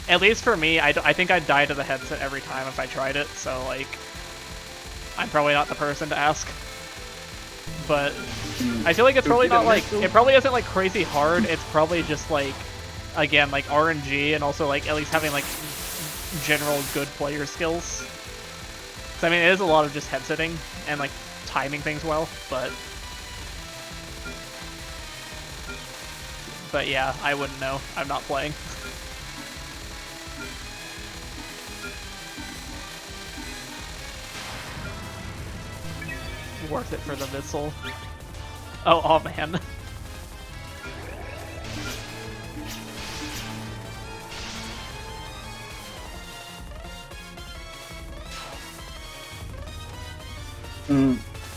S1: At least for me, I think I'd die to the headset every time if I tried it, so like, I'm probably not the person to ask. But I feel like it's probably not like, it probably isn't like crazy hard, it's probably just like, again, like RNG and also like at least having like general good player skills. So I mean, it is a lot of just head sitting and like timing things well, but yeah, I wouldn't know. I'm not playing. Worth it for the missile. Oh man.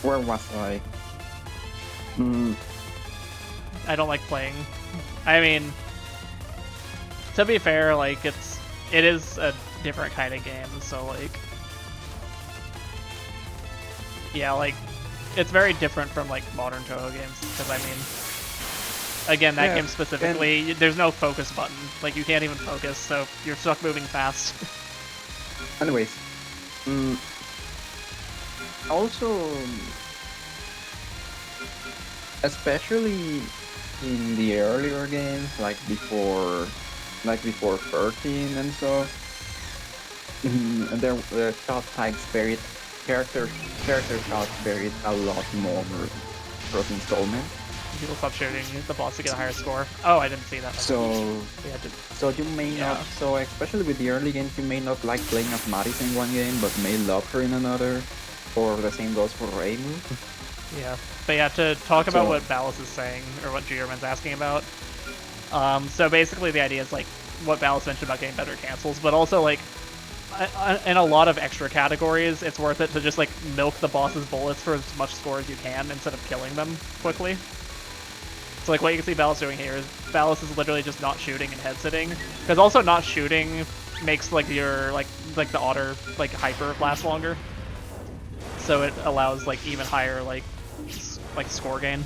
S3: Where was I?
S1: I don't like playing. I mean, to be fair, like it is a different kind of game, so like, yeah, like it's very different from like modern Touhou games, because I mean, again, that game specifically, there's no focus button. Like you can't even focus, so you're stuck moving fast.
S3: Anyways, also, especially in the earlier games, like before 13 and so, the shot types varied, character shots varied a lot more cross installment.
S1: People stop shooting the boss to get a higher score. Oh, I didn't see that.
S3: So,
S1: yeah,
S3: so you may not, so especially with the early games, you may not like playing as Maris in one game, but may love her in another, or the same goes for Reimu.
S1: Yeah, but yeah, to talk about what Ballast is saying, or what Gearman's asking about, so basically the idea is like what Ballast mentioned about getting better cancels, but also like in a lot of extra categories, it's worth it to just like milk the boss's bullets for as much score as you can instead of killing them quickly. So like what you can see Ballas doing here is Ballas is literally just not shooting and head sitting, because also not shooting makes like your like the otter like hyper last longer, so it allows like even higher like score gain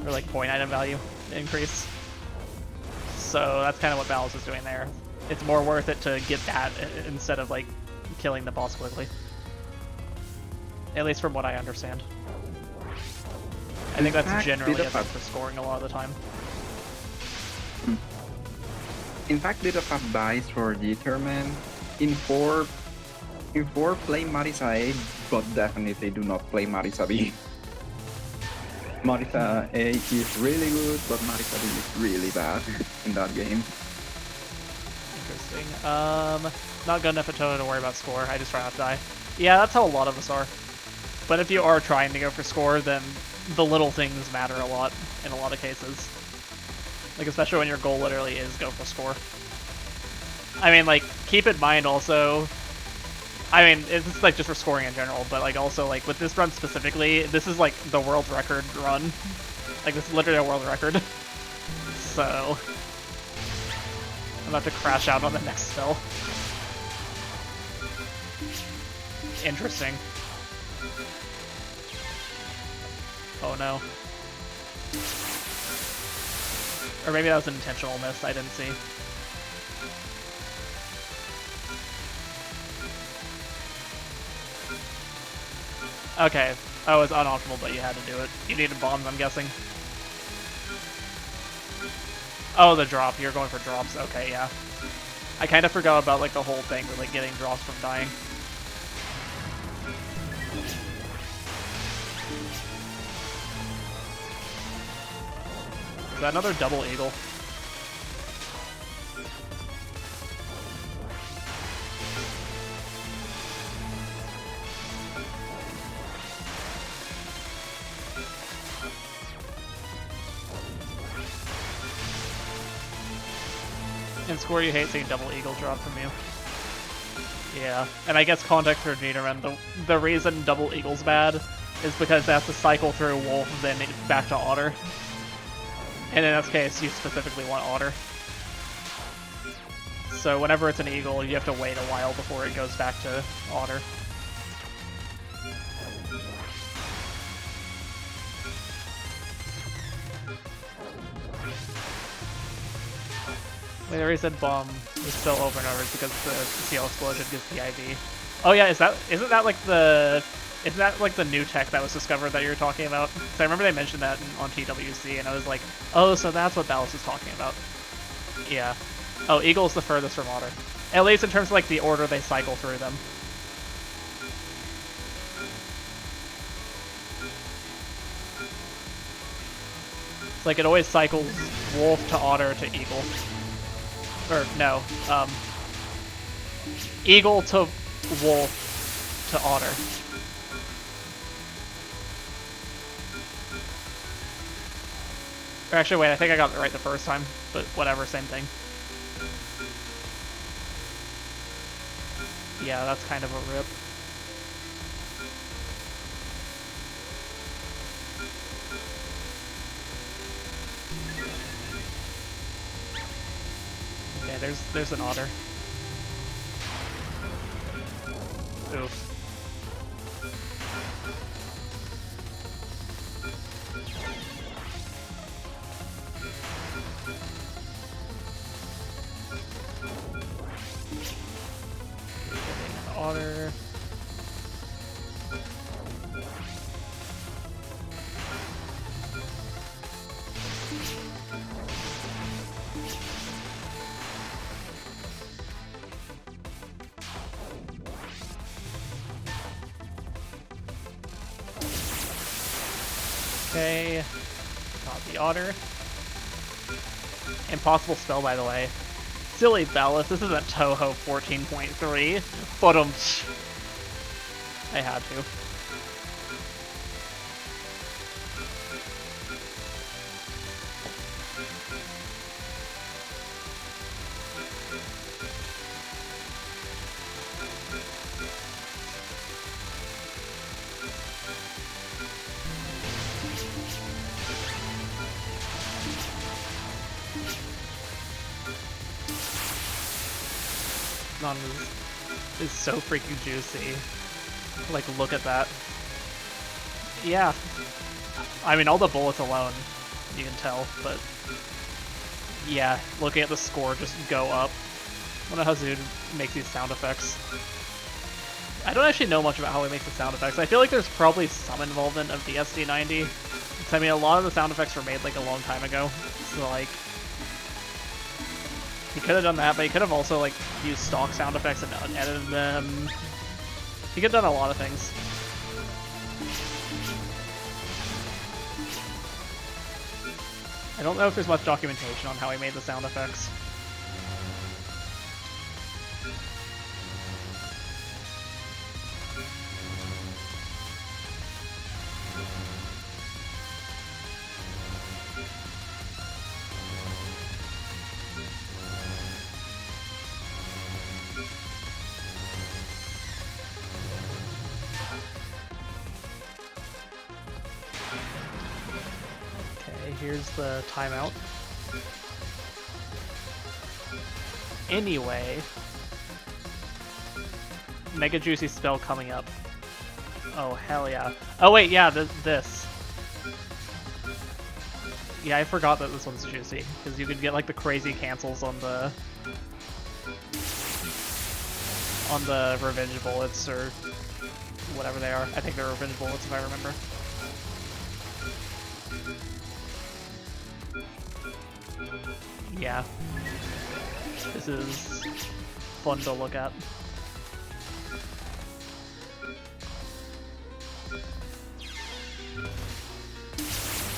S1: or like point item value increase. So that's kind of what Ballas is doing there. It's more worth it to get that instead of like killing the boss quickly. At least from what I understand. I think that's generally a for scoring a lot of the time.
S3: In fact, bit of advice for determine in 4 play Marisa A, but definitely do not play Marisa B. Marisa A is really good, but Marisa B is really bad in that game.
S1: Interesting. Not good enough at Touhou to worry about score. I just try not to die. Yeah, that's how a lot of us are. But if you are trying to go for score, then the little things matter a lot in a lot of cases. Like, especially when your goal literally is go for score. I mean, like, keep in mind also, I mean, it's like just for scoring in general, but like also like with this run specifically, this is like the world record run. Like, this is literally a world record. So I'm about to crash out on the next spell. Interesting. Oh no. Or maybe that was an intentional miss, I didn't see. Okay. Oh, it's unoptimal, but you had to do it. You needed bombs, I'm guessing. Oh, the drop. You're going for drops. Okay, yeah. I kind of forgot about like the whole thing with like getting drops from dying. Is that another double eagle? In score, you hate seeing double eagle drop from you. Yeah, and I guess context for Nidoran, the reason double eagle's bad is because it has to cycle through Wolf, then back to Otter. And in this case, you specifically want Otter. So whenever it's an eagle, you have to wait a while before it goes back to Otter. Wait, the reason bomb is still over and over is because the CL explosion gives the IV. Oh yeah, isn't that like the new tech that was discovered that you were talking about? So I remember they mentioned that on TWC, and I was like, oh, so that's what Ballas is talking about. Yeah. Oh, Eagle's the furthest from Otter. At least in terms of like the order they cycle through them. It's like it always cycles Wolf to Otter to Eagle. Or, no, Eagle to Wolf to Otter. Or actually, wait, I think I got it right the first time, but whatever, same thing. Yeah, that's kind of a rip. Okay, there's an Otter. Oof. Otter. Okay, got the Otter. Impossible spell, by the way. Silly Ballas, this isn't Touhou 14.3, but I had to. Mastodon is so freaking juicy. Like, look at that. Yeah. I mean, all the bullets alone, you can tell, but yeah, looking at the score just go up. I wonder how Zune makes these sound effects. I don't actually know much about how he makes the sound effects. I feel like there's probably some involvement of the SD90. I mean, a lot of the sound effects were made like a long time ago, so like, he could have done that, but he could have also like used stock sound effects and edited them. He could have done a lot of things. I don't know if there's much documentation on how he made the sound effects. Here's the timeout. Anyway, Mega Juicy spell coming up. Oh, hell yeah. Oh wait, yeah, this. Yeah, I forgot that this one's juicy, because you could get like the crazy cancels on the revenge bullets, or whatever they are. I think they're revenge bullets if I remember. Yeah, this is fun to look at.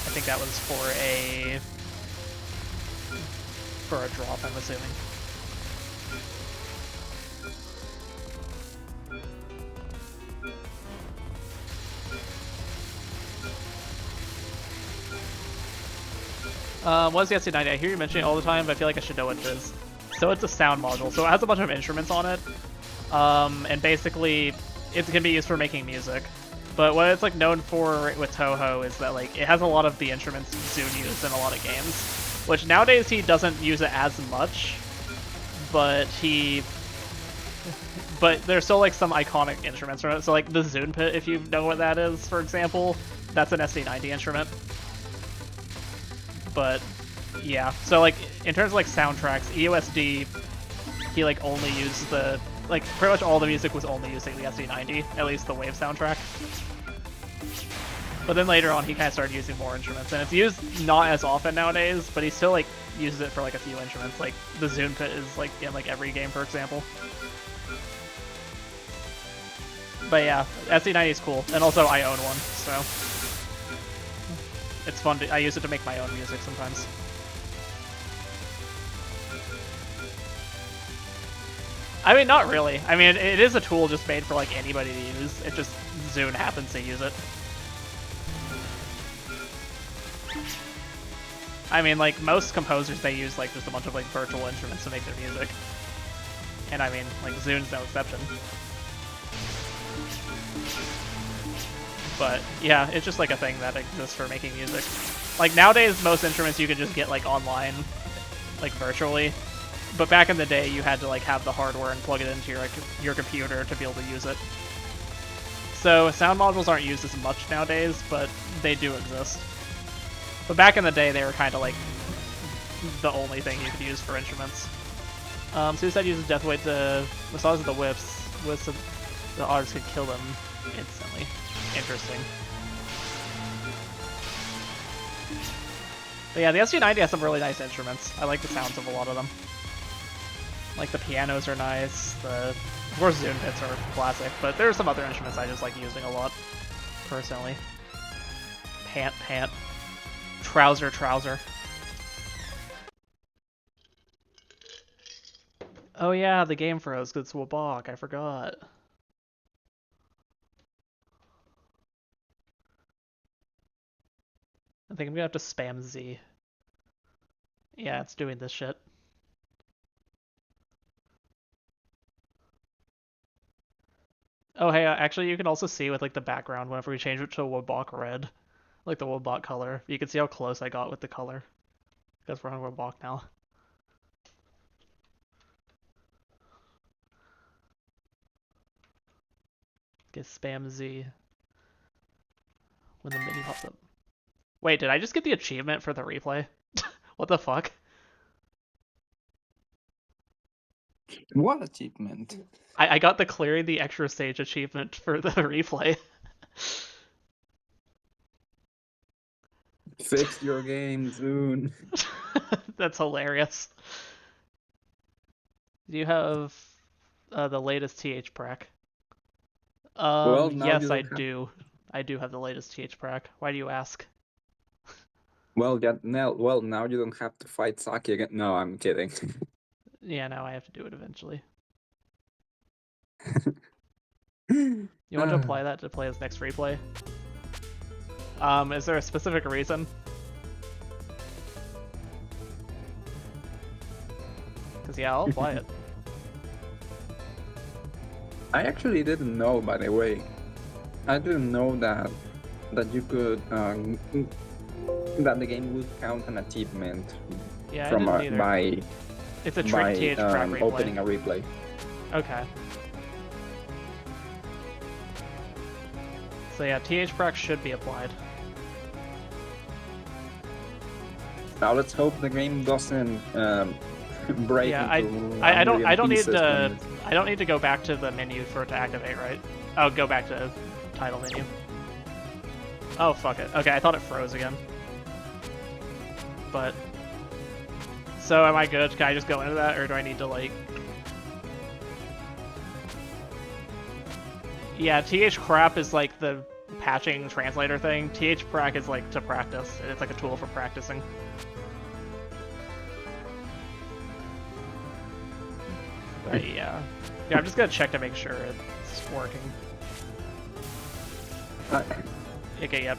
S1: I think that was for a drop, I'm assuming. What is the SD90? I hear you mentioning it all the time, but I feel like I should know what it is. So it's a sound module, so it has a bunch of instruments on it, and basically it can be used for making music. But what it's like known for with Touhou is that like it has a lot of the instruments Zune uses in a lot of games, which nowadays he doesn't use it as much, but there's still like some iconic instruments from it. So like the Zune Pit, if you know what that is, for example, that's an SD90 instrument. But yeah, so like in terms of like soundtracks, EOSD, he like only used the like pretty much all the music was only using the SD90, at least the Wave soundtrack. But then later on, he kind of started using more instruments, and it's used not as often nowadays, but he still like uses it for like a few instruments. Like the Zune Pit is like in like every game, for example. But yeah, SD90 is cool, and also I own one, so it's fun I use it to make my own music sometimes. I mean, not really. I mean, it is a tool just made for like anybody to use. It just Zune happens to use it. I mean, like most composers, they use like just a bunch of like virtual instruments to make their music. And I mean, like Zune's no exception. But yeah, it's just like a thing that exists for making music. Like nowadays, most instruments you can just get like online, like virtually. But back in the day, you had to like have the hardware and plug it into your computer to be able to use it. So sound modules aren't used as much nowadays, but they do exist. But back in the day, they were kind of like the only thing you could use for instruments. Suicide uses Deathweight to massage the whips, with the artist could kill them instantly. Interesting. But yeah, the SG90 has some really nice instruments. I like the sounds of a lot of them. Like the pianos are nice, of course Zune Pits are classic, but there are some other instruments I just like using a lot, personally. Pant, pant. Trouser, trouser. Oh yeah, the game froze because it's Wabok, I forgot. I think I'm gonna have to spam Z. Yeah, it's doing this shit. Oh hey, actually you can also see with like the background whenever we change it to Wabok red, like the Wabok color, you can see how close I got with the color. Because we're on Wabok now. Get spam Z when the menu pops up. Wait, did I just get the achievement for the replay? What the fuck?
S3: What achievement?
S1: I got the clearing the extra stage achievement for the replay.
S3: Fix your game soon.
S1: That's hilarious. Do you have the latest TH prac?
S3: Well, now
S1: Yes,
S3: you
S1: I
S3: don't have.
S1: do. I do have the latest TH prac. Why do you ask?
S3: Well, yeah, now you don't have to fight Saki again. No, I'm kidding.
S1: Yeah, now I have to do it eventually. You want to apply that to play this next replay? Is there a specific reason? Because yeah, I'll apply it.
S3: I actually didn't know, by the way. I didn't know that you could that the game would count an achievement
S1: Yeah, I
S3: from
S1: didn't either.
S3: by
S1: It's a trick TH prac replay.
S3: opening a replay.
S1: Okay. So yeah, TH prac should be applied.
S3: Now let's hope the game doesn't break.
S1: Yeah,
S3: into
S1: I
S3: a
S1: don't
S3: million
S1: need
S3: pieces
S1: to
S3: when
S1: I don't need to go back to the menu for it to activate, right? Oh, go back to title menu. Oh fuck it. Okay, I thought it froze again. But so am I good? Can I just go into that, or do I need to like? Yeah, TH crap is like the patching translator thing. TH prac is like to practice. It's like a tool for practicing. But yeah, I'm just gonna check to make sure it's working. Okay, yep.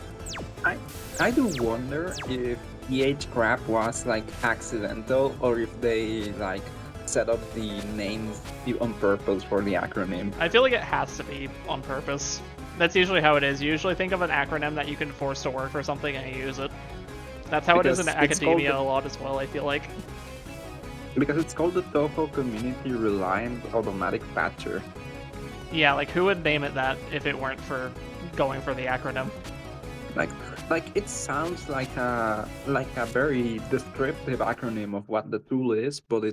S3: I do wonder if EH crap was like accidental or if they like set up the names on purpose for the acronym.
S1: I feel like it has to be on purpose. That's usually how it is. You usually think of an acronym that you can force to work for something and you use it. That's how it is in
S3: Because it's called
S1: academia a lot as well, I feel like.
S3: Because it's called the Touhou Community Reliant Automatic Patcher.
S1: Yeah, like who would name it that if it weren't for going for the acronym?
S3: Like it sounds like a very descriptive acronym of what the tool is, but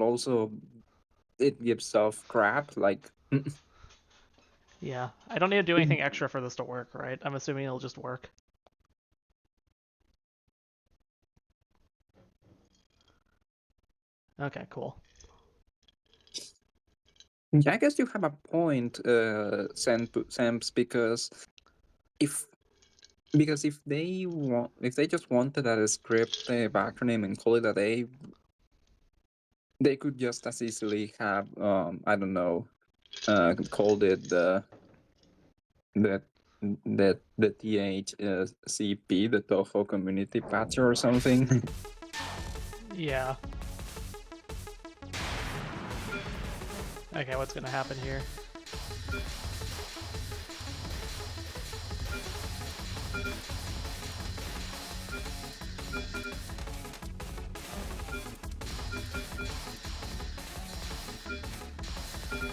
S3: also it gives off crap like.
S1: Yeah, I don't need to do anything extra for this to work, right? I'm assuming it'll just work. Okay, cool.
S3: Yeah, I guess you have a point, Samps, because if they just wanted a descriptive acronym and call it a day, they could just as easily have I don't know, called it the THCP, the Touhou Community Patcher or something.
S1: Yeah. Okay, what's gonna happen here?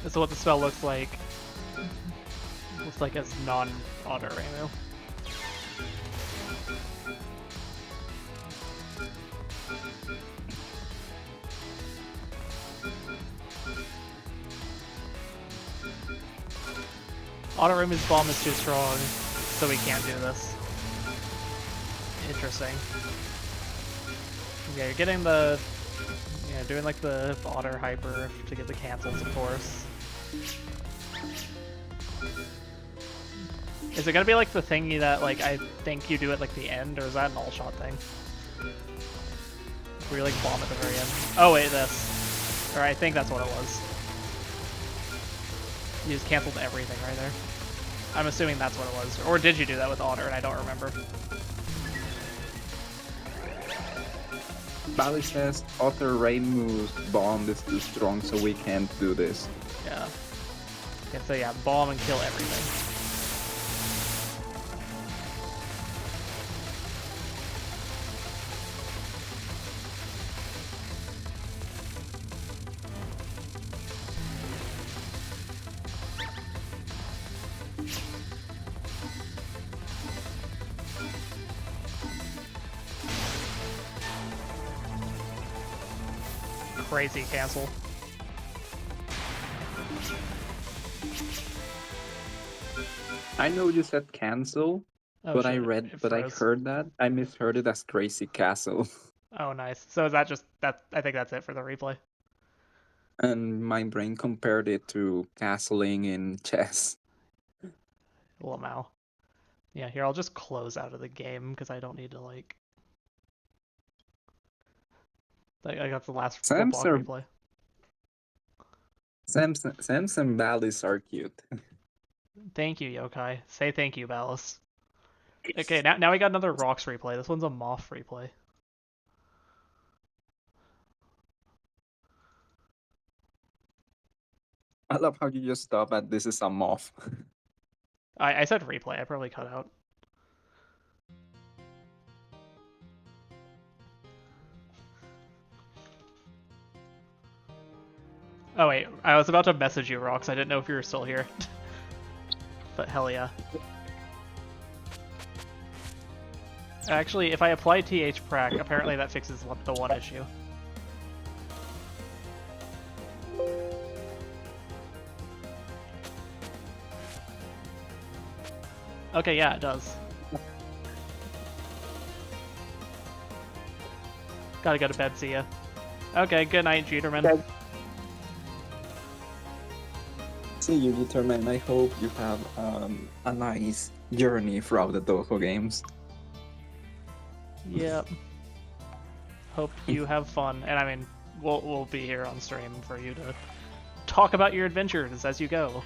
S1: This is what the spell looks like. Looks like as non-auto Ramu. Auto Ramu's bomb is too strong, so we can't do this. Interesting. Yeah, you're getting the... Yeah, doing like the auto hyper to get the cancels, of course. Is it gonna be like the thingy that like I think you do at like the end, or is that an all-shot thing? Where you like bomb at the very end? Oh wait, this. Or I think that's what it was. You just canceled everything right there. I'm assuming that's what it was. Or did you do that with Otter and I don't remember?
S3: Bali says Otter Raimu's bomb is too strong, so we can't do this.
S1: Yeah. Okay, so yeah, bomb and kill everything. crazy cancel.
S3: I know you said cancel,
S1: Oh,
S3: but
S1: shit,
S3: I
S1: froze.
S3: heard that. I misheard it as crazy castle.
S1: Oh, nice. So is that just that? I think that's it for the replay.
S3: And my brain compared it to castling in chess.
S1: Lamau. Yeah, here I'll just close out of the game because I don't need to like. I got the last full block
S3: Sam's
S1: replay.
S3: Samson valleys are cute.
S1: Thank you, Yokai. Say thank you, Ballas. Okay, now we got another Rocks replay. This one's a Moth replay.
S3: I love how you just stop at this is a moth.
S1: I said replay. I probably cut out. Oh wait, I was about to message you, Rocks. I didn't know if you were still here. But hell yeah. Actually, if I apply TH Prac, apparently that fixes the one issue. Okay, yeah, it does. Gotta go to bed, see ya. Okay, good night, Jeterman.
S3: See you, Determine. I hope you have a nice journey throughout the Touhou games.
S1: Yep. Hope you have fun, and I mean, we'll be here on stream for you to talk about your adventures as you go.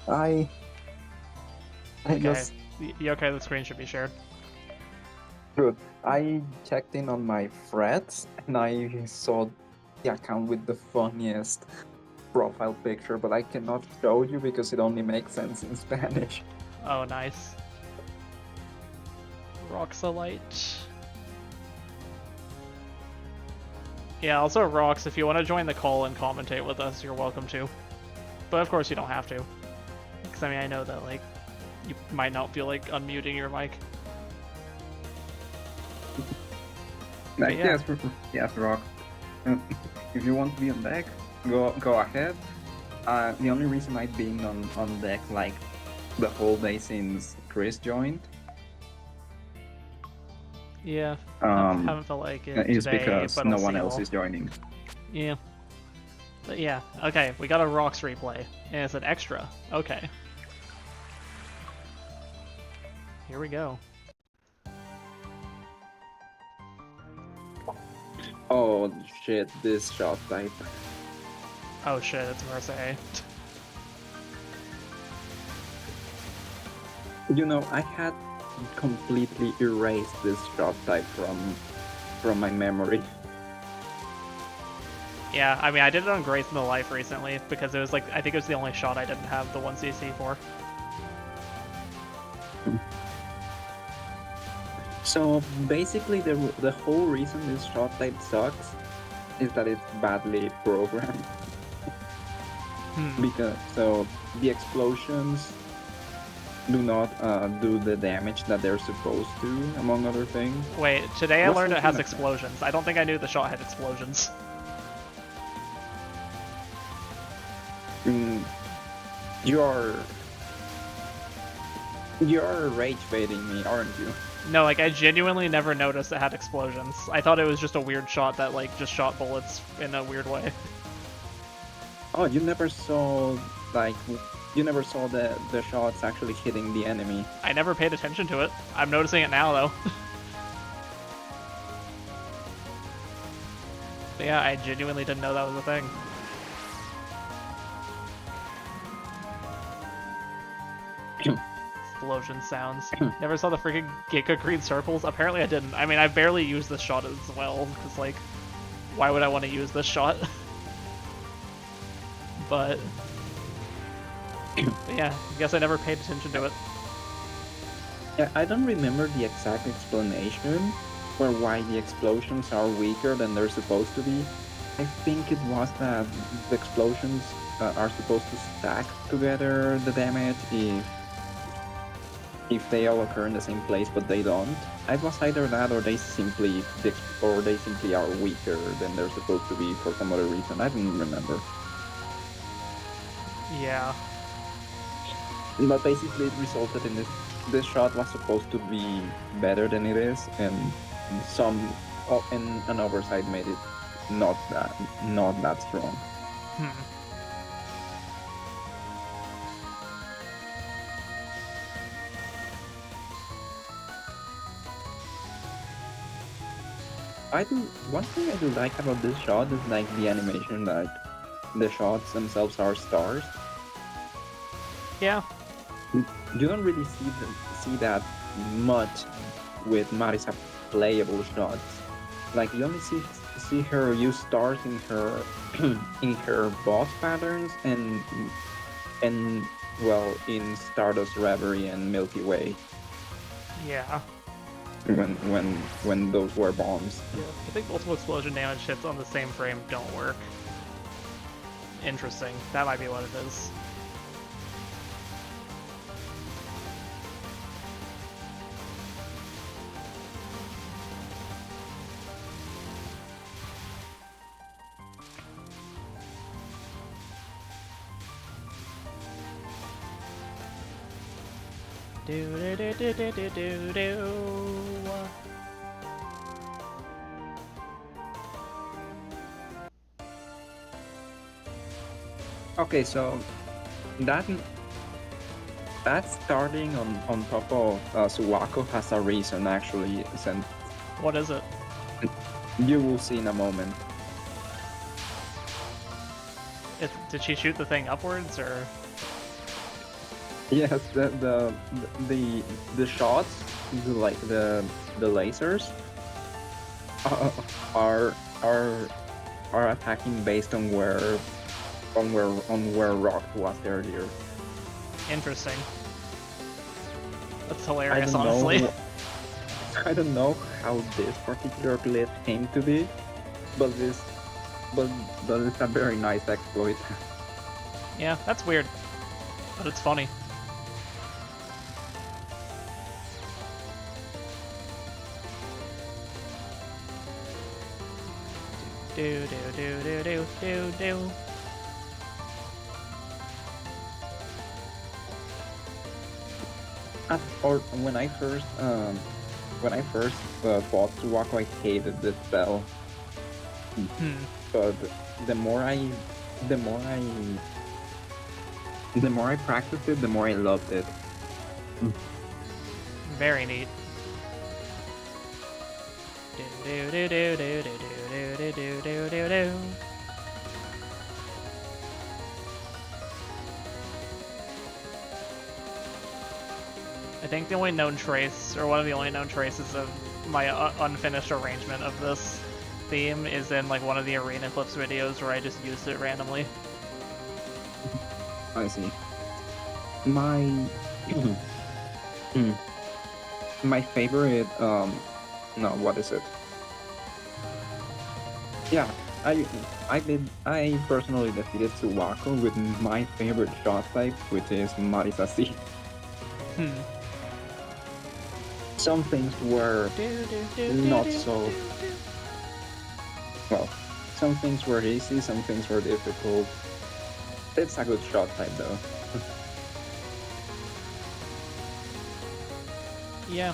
S3: I
S1: Okay,
S3: just
S1: you okay? The screen should be shared.
S3: good. I checked in on my threads and I saw the account with the funniest profile picture, but I cannot show you because it only makes sense in Spanish.
S1: Oh, nice. Roxalite. Yeah, also Rox, if you want to join the call and commentate with us, you're welcome to. But of course you don't have to. Because I mean, I know that like, you might not feel like unmuting your mic.
S3: Like,
S1: yeah.
S3: yes, Rock. If you want to be on deck, go ahead. The only reason I've been on deck like the whole day since Chris joined
S1: Yeah, haven't felt like it
S3: is
S1: today,
S3: because
S1: but
S3: no
S1: I'll
S3: one
S1: see
S3: else
S1: y'all.
S3: is joining.
S1: Yeah. But yeah, okay, we got a Rocks replay, and it's an extra. Okay. Here we go.
S3: Oh shit, this shot type.
S1: Oh shit, it's Mercedes.
S3: You know, I had completely erased this shot type from my memory.
S1: Yeah, I mean, I did it on Grace in the Life recently, because it was like, I think it was the only shot I didn't have the 1cc for.
S3: So basically, the whole reason this shot type sucks is that it's badly programmed. Because so the explosions do not do the damage that they're supposed to, among other things.
S1: Wait, today I
S3: What's
S1: learned it
S3: something
S1: has
S3: like that?
S1: explosions. I don't think I knew the shot had explosions.
S3: You're rage baiting me, aren't you?
S1: No, like, I genuinely never noticed it had explosions. I thought it was just a weird shot that, like, just shot bullets in a weird way.
S3: Oh, you never saw the shots actually hitting the enemy.
S1: I never paid attention to it. I'm noticing it now, though. But yeah, I genuinely didn't know that was a thing. Explosion sounds. Never saw the freaking Giga Green Circles? Apparently I didn't. I mean, I barely used this shot as well, because, like, why would I want to use this shot? But yeah, I guess I never paid attention to it.
S3: Yeah, I don't remember the exact explanation for why the explosions are weaker than they're supposed to be. I think it was that the explosions if they all occur in the same place but they don't. It was either that or they simply are weaker than they're supposed to be for some other reason. I don't remember.
S1: Yeah.
S3: But basically it resulted in this shot was supposed to be better than it is, and an oversight made it not that strong. One thing I do like about this shot is like the animation, like the shots themselves are stars.
S1: Yeah.
S3: You don't really see that much with Marisa playable shots. Like you only see her use stars in her in her boss patterns and well, in Stardust Reverie and Milky Way.
S1: Yeah.
S3: When those were bombs.
S1: Yeah. I think multiple explosion damage hits on the same frame don't work. Interesting. That might be what it is. Do do do do do do do.
S3: Okay, so that starting on top of Suwako has a reason actually, and
S1: What is it?
S3: you will see in a moment.
S1: Did she shoot the thing upwards or?
S3: Yes, the shots, like the lasers, are attacking based on where Rock was earlier.
S1: Interesting. That's hilarious, honestly.
S3: I don't know how this particular glyph came to be, but it's a very nice exploit.
S1: Yeah, that's weird, but it's funny. Do do do do do do do.
S3: Or when I first fought Suwako, I hated this spell. But the more I practiced it, the more I loved it.
S1: Very neat. Do do do do do do do do do do do. I think the only known trace, or one of the only known traces of my unfinished arrangement of this theme is in like one of the Arena Clips videos where I just used it randomly.
S3: I see. My favorite no, what is it? Yeah, I personally defeated Suwako with my favorite shot type, which is Marisa C. Some things were not so well. Some things were easy, some things were difficult. It's a good shot type though.
S1: Yeah.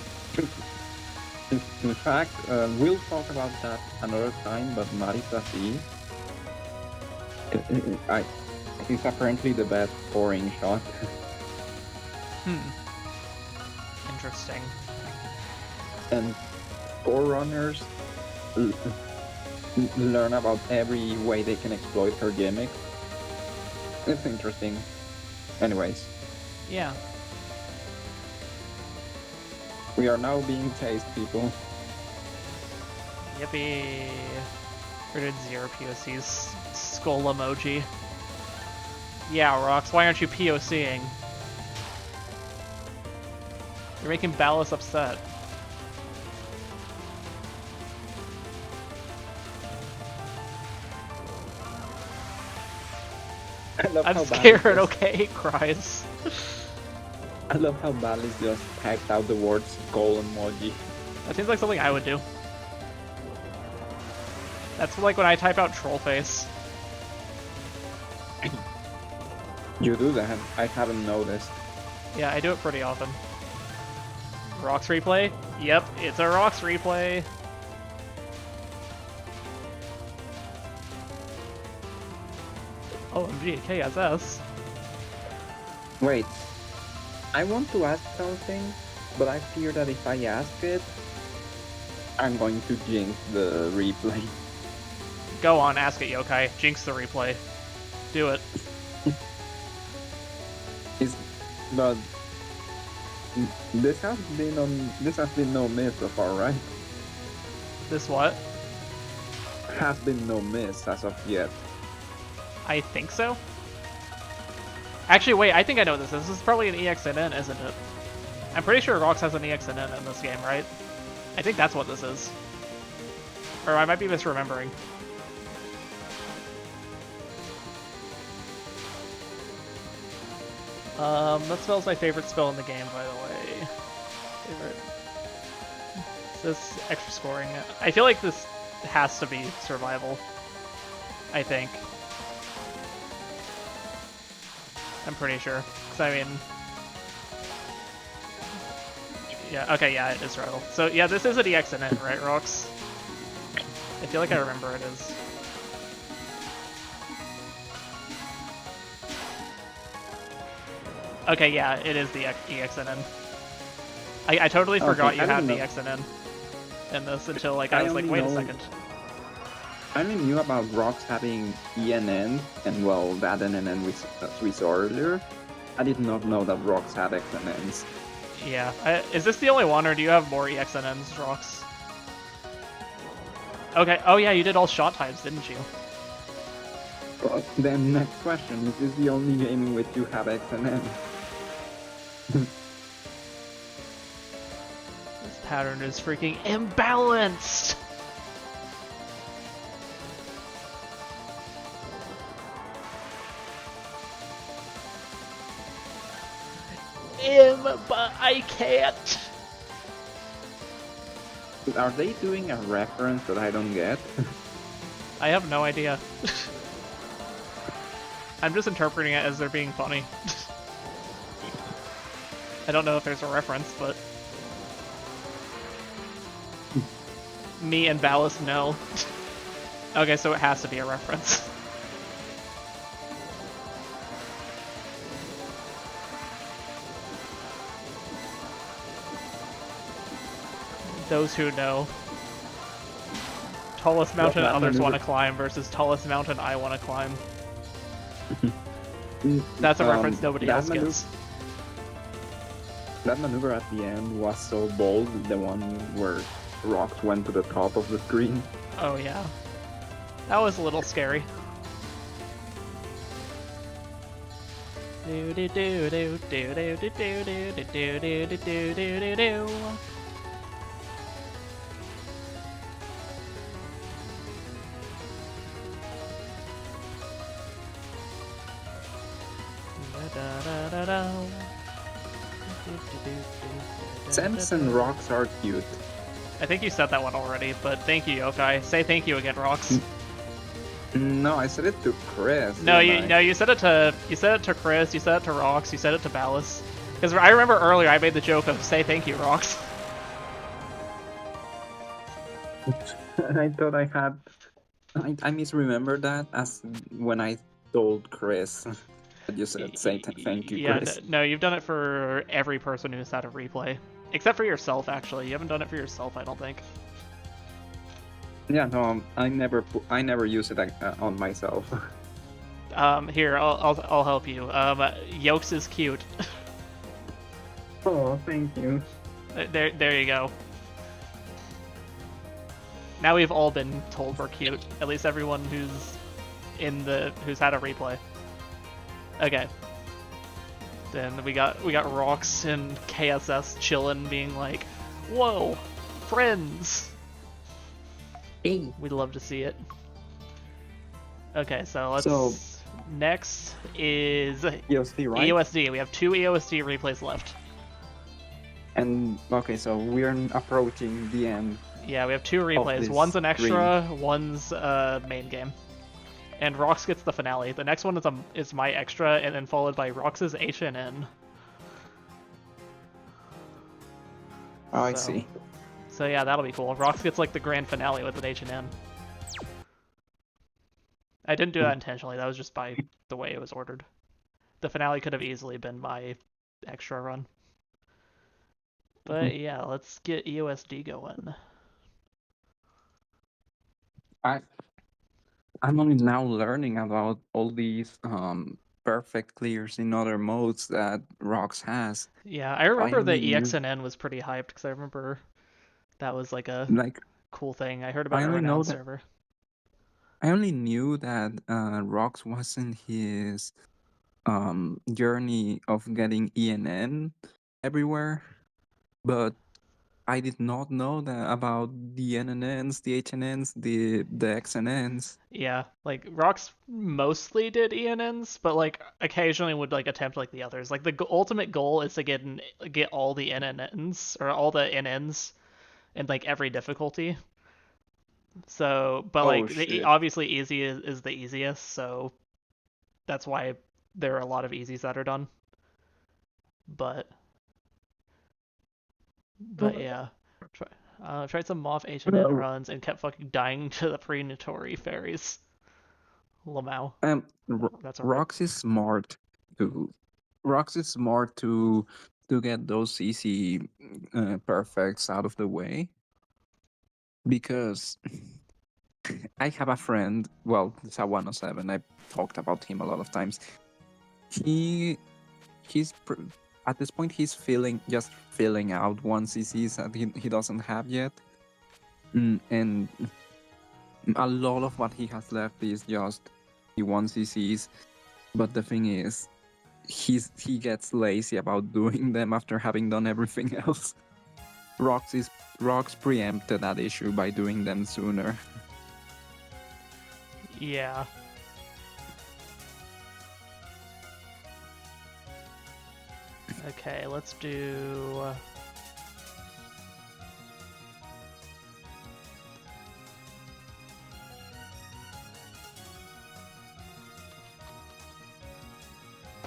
S3: In fact, we'll talk about that another time, but Marisa C, it's apparently the best scoring shot.
S1: Interesting.
S3: And score runners learn about every way they can exploit her gimmick. It's interesting. Anyways.
S1: Yeah.
S3: We are now being chased, people.
S1: Yippee. Where did 0 POC's skull emoji? Yeah, Rox, why aren't you POCing? You're making Ballas upset. I'm scared, okay? Cries.
S3: I love how Bally's just typed out the words goal emoji.
S1: That seems like something I would do. That's like when I type out troll face.
S3: You do that? I haven't noticed.
S1: Yeah, I do it pretty often. Rocks replay? Yep, it's a Rocks replay. OMG, KSS.
S3: Wait, I want to ask something, but I fear that if I ask it, I'm going to jinx the replay.
S1: Go on, ask it, Yokai. Jinx the replay. Do it.
S3: But this has been no miss so far, right?
S1: This what?
S3: Has been no miss as of yet.
S1: I think so. Actually, wait, I think I know this. This is probably an EXNN, isn't it? I'm pretty sure Rox has an EXNN in this game, right? I think that's what this is. Or I might be misremembering. That spell's my favorite spell in the game, by the way. Favorite. Is this extra scoring? I feel like this has to be survival. I think. I'm pretty sure. Because, I mean... Yeah, okay, yeah, it is survival. So, yeah, this is an EXNN, right, Rox? I feel like I remember it is. Okay, yeah, it is the EXNN. I totally forgot you had the EXNN in this until, like, I was like, wait a second.
S3: I only knew about Rox having ENN, and well, that NNN we saw earlier. I did not know that Rox had XNNs.
S1: Yeah. Is this the only one, or do you have more EXNNs, Rox? Okay, oh yeah, you did all shot types, didn't you?
S3: Well, then next question, is this the only game in which you have XNN?
S1: This pattern is freaking imbalanced! But I can't!
S3: Are they doing a reference that I don't get?
S1: I have no idea. I'm just interpreting it as they're being funny. I don't know if there's a reference, but... Me and Ballast know. Okay, so it has to be a reference. Those who know. Tallest mountain others want to climb versus tallest mountain I want to climb. That's a reference nobody else gets.
S3: That maneuver at the end was so bold, the one where Rox went to the top of the screen.
S1: Oh yeah. That was a little scary. Do do do do do do do do do do do do do do do.
S3: Senps and Rox are cute.
S1: I think you said that one already, but thank you, Yokai. Say thank you again, Rox.
S3: No, I said it to Chris.
S1: No, you said it to Chris, you said it to Rox, you said it to Ballas. Because I remember earlier I made the joke of say thank you, Rox.
S3: I thought I had. I misremembered that as when I told Chris. You said say thank you, Chris.
S1: Yeah, no, you've done it for every person who's had a replay. Except for yourself, actually. You haven't done it for yourself, I don't think.
S3: Yeah, no, I never use it on myself.
S1: Here, I'll help you. Yokes is cute.
S3: Oh, thank you.
S1: There you go. Now we've all been told we're cute. At least everyone who's had a replay. Okay. Then we got Rox and KSS chilling, being like, "Whoa, friends!"
S3: Hey.
S1: We'd love to see it. Okay, so let's Next is
S3: EOSD, right?
S1: EOSD. We have 2 EOSD replays left.
S3: And okay, so we're approaching the end.
S1: Yeah, we have 2 replays.
S3: this
S1: One's an extra, one's main game. And Rox gets the finale. The next one is my extra, and then followed by Rox's HNN.
S3: Oh, I
S1: So-
S3: see.
S1: So yeah, that'll be cool. Rox gets like the grand finale with an HNN. I didn't do that intentionally. That was just by the way it was ordered. The finale could have easily been my extra run. But yeah, let's get EOSD going.
S3: I'm only now learning about all these perfect clears in other modes that Rox has.
S1: Yeah, I remember the
S3: only knew-
S1: EXNN was pretty hyped because I remember that was like a
S3: Like
S1: cool thing. I heard about
S3: I
S1: it on a
S3: only know
S1: renowned
S3: that-
S1: server.
S3: I only knew that Rox wasn't his journey of getting ENN everywhere, but I did not know that about the NNNs, the HNNs, the XNNs.
S1: Yeah, like Rox mostly did ENNs, but like occasionally would like attempt like the others. Like the ultimate goal is to get all the NNNs or all the NNs in like every difficulty. So, but like
S3: shit.
S1: obviously easy is the easiest, so that's why there are a lot of easies that are done. But yeah, tried some Moth HNN
S3: Well-
S1: runs and kept fucking dying to the predatory fairies. Lamau. That's a rip.
S3: Rox is smart to get those easy perfects out of the way, because I have a friend, well, Sawano7, I've talked about him a lot of times. At this point he's just filling out 1CCs that he doesn't have yet. And a lot of what he has left is just the 1CCs. But the thing is, he gets lazy about doing them after having done everything else. Rox preempted that issue by doing them sooner.
S1: Yeah. Okay, let's do...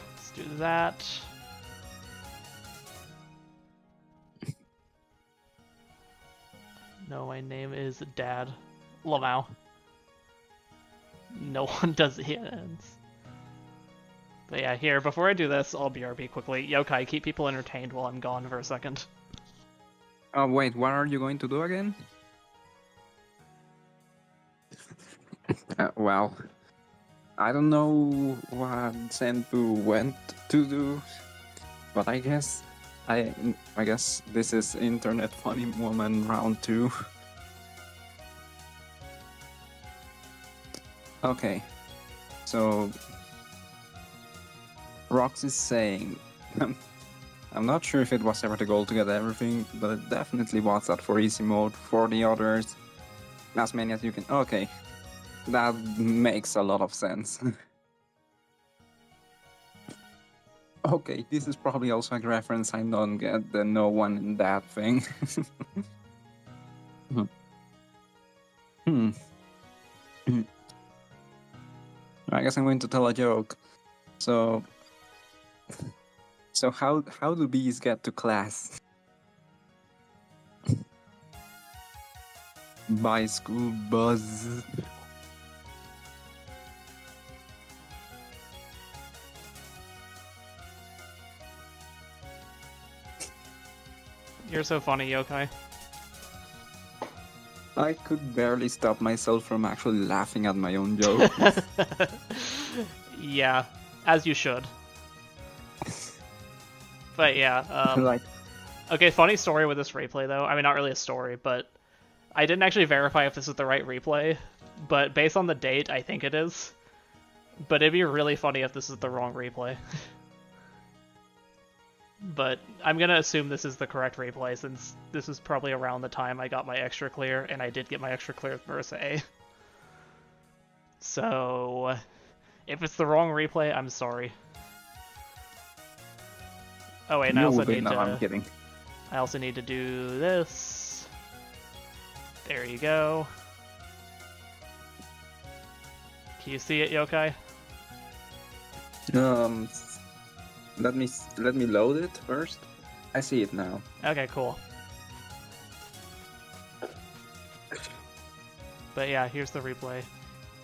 S1: Let's do that. No, my name is Dad. Lamau. No one does hands. But yeah, here, before I do this, I'll BRB quickly. Yokai, keep people entertained while I'm gone for a second.
S3: Oh wait, what are you going to do again? Well, I don't know what Senpoo went to do, but I guess this is Internet Funny Woman round 2. Okay, so Rox is saying, I'm not sure if it was ever the goal to get everything, but it definitely was that for easy mode. For the others, as many as you can. Okay, that makes a lot of sense. Okay, this is probably also a reference I don't get, the no one in that thing. I guess I'm going to tell a joke. So how do bees get to class? By school bus.
S1: You're so funny, Yokai.
S3: I could barely stop myself from actually laughing at my own joke.
S1: Yeah, as you should. But yeah,
S3: Like,
S1: okay, funny story with this replay though. I mean, not really a story, but I didn't actually verify if this is the right replay, but based on the date, I think it is. But it'd be really funny if this is the wrong replay. But I'm gonna assume this is the correct replay since this is probably around the time I got my extra clear, and I did get my extra clear with Versa A. So, If it's the wrong replay, I'm sorry. Oh wait, and I
S3: You
S1: also
S3: will win.
S1: need
S3: No, I'm
S1: to.
S3: kidding.
S1: I also need to do this. There you go. Can you see it, Yokai?
S3: Let me load it first. I see it now.
S1: Okay, cool. But yeah, here's the replay.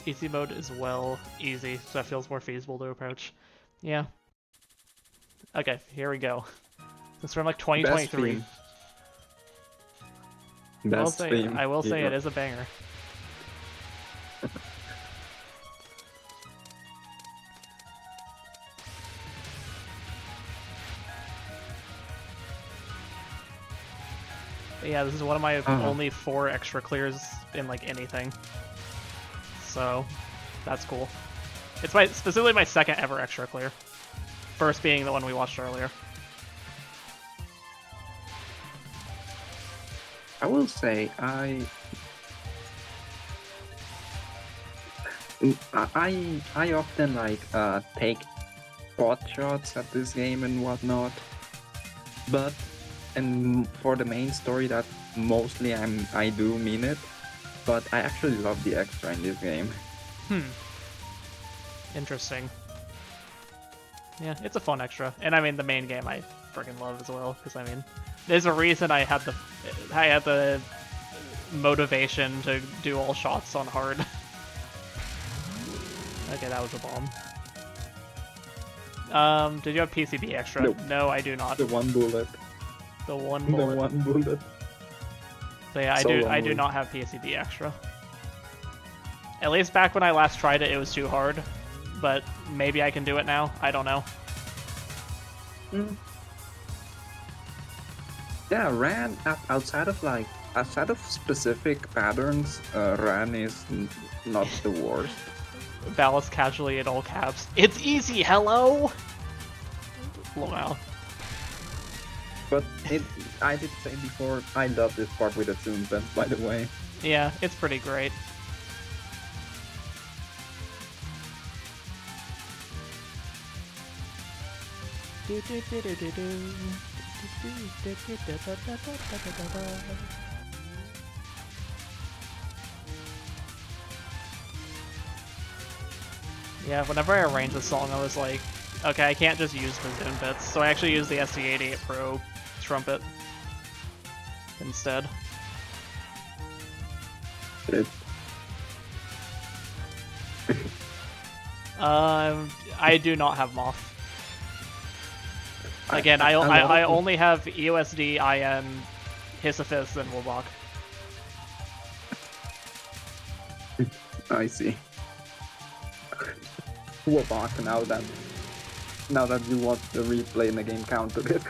S1: Easy mode is well easy, so that feels more feasible to approach. Yeah. Okay, here we go. This is from like 2023.
S3: Best theme.
S1: I will say it is a banger. But yeah, this is one of my only 4 extra clears in like anything. So that's cool. It's specifically my second ever extra clear. First being the one we watched earlier.
S3: I will say I often like take pot shots at this game and whatnot, but for the main story that mostly I do mean it, but I actually love the extra in this game.
S1: Interesting. Yeah, it's a fun extra, and I mean the main game I freaking love as well, because I mean there's a reason I had the motivation to do all shots on hard. Okay, that was a bomb. Did you have PCB extra?
S3: Nope.
S1: No, I do not.
S3: The one bullet.
S1: The one bullet.
S3: The one bullet.
S1: So yeah, I do not have PCB extra. At least back when I last tried it, it was too hard. But maybe I can do it now. I don't know.
S3: Yeah, Ran outside of specific patterns, Ran is not the worst.
S1: Ballast casually in all caps. It's easy, hello! Wow.
S3: But I did say before, I love this part with the zoom fence, by the way.
S1: Yeah, it's pretty great. Yeah, whenever I arranged the song, I was like, okay, I can't just use the Zoom bits, so I actually used the SC88 Pro trumpet instead. I do not have Moth. Again, I only have EOSD, IN, Hissifis, and Wolbach.
S3: I see. Wolbach, now that you watch the replay in the game counted it.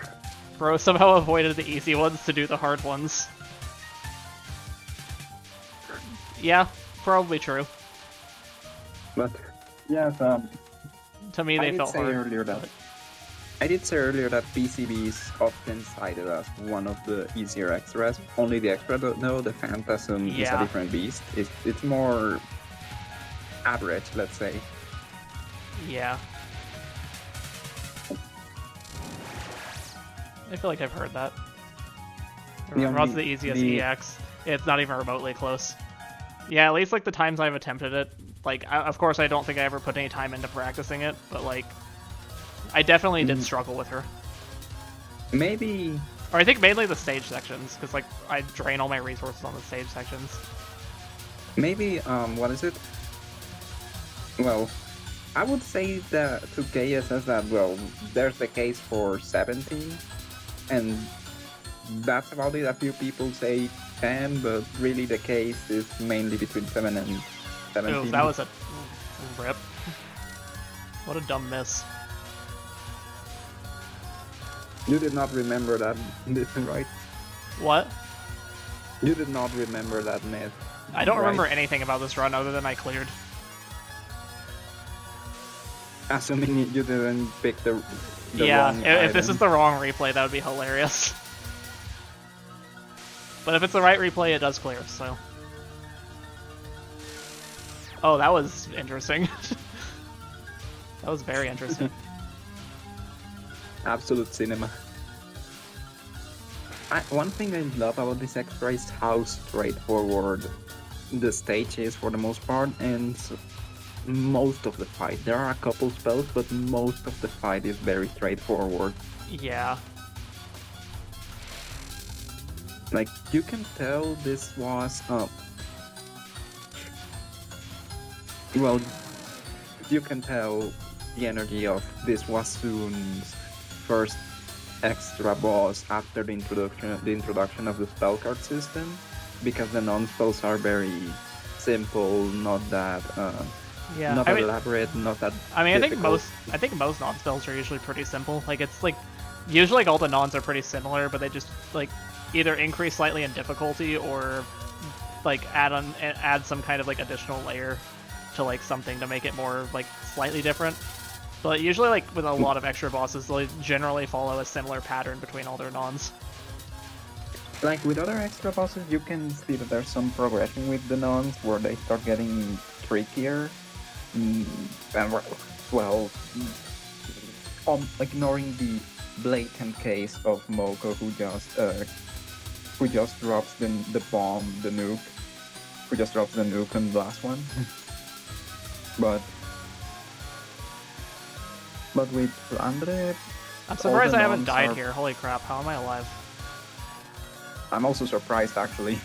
S1: Bro somehow avoided the easy ones to do the hard ones. Yeah, probably true.
S3: But yeah,
S1: to me they felt hard.
S3: I did say earlier that PCB is often cited as one of the easier extras. Only the extra, no, the Phantasm is a different beast. It's more average, let's say.
S1: Yeah. I feel like I've heard that. Rod's the easiest EX. It's not even remotely close. Yeah, at least like the times I've attempted it. Like, of course I don't think I ever put any time into practicing it, but like, I definitely did struggle with her.
S3: Maybe...
S1: Or I think mainly the stage sections, because like, I drain all my resources on the stage sections.
S3: Maybe, what is it? Well, I would say that to KSS that, well, there's the case for 17, and that's about it. A few people say 10, but really the case is mainly between 7 and 17.
S1: Ooh, that was a rip. What a dumb miss.
S3: You did not remember that myth, right?
S1: What?
S3: You did not remember that myth.
S1: I don't remember anything about this run other than I cleared.
S3: Assuming you didn't pick the
S1: wrong if this
S3: item.
S1: is the wrong replay, that would be hilarious. But if it's the right replay, it does clear, so... Oh, that was interesting. That was very interesting.
S3: Absolute cinema. One thing I love about this extra is how straightforward the stage is for the most part, and most of the fight. There are a couple spells, but most of the fight is very straightforward.
S1: Yeah.
S3: Like, you can tell this was well, you can tell the energy of this was Soon's first extra boss after the introduction of the spell card system, because the non-spells are very simple, not that
S1: Yeah.
S3: not that elaborate, not that difficult.
S1: I think most non-spells are usually pretty simple. Like it's like usually like all the nons are pretty similar, but they just like either increase slightly in difficulty or like add some kind of like additional layer to like something to make it more like slightly different. But usually like with a lot of extra bosses, they generally follow a similar pattern between all their nons.
S4: Like with other extra bosses, you can see that there's some progression with the nuns where they start getting trickier. And well, ignoring the blatant case of Moko, who just drops the bomb, the nuke, who just drops the nuke on the last one. but with Flandre,
S1: I'm surprised I haven't died here. Holy crap! How am I alive?
S4: I'm also surprised actually.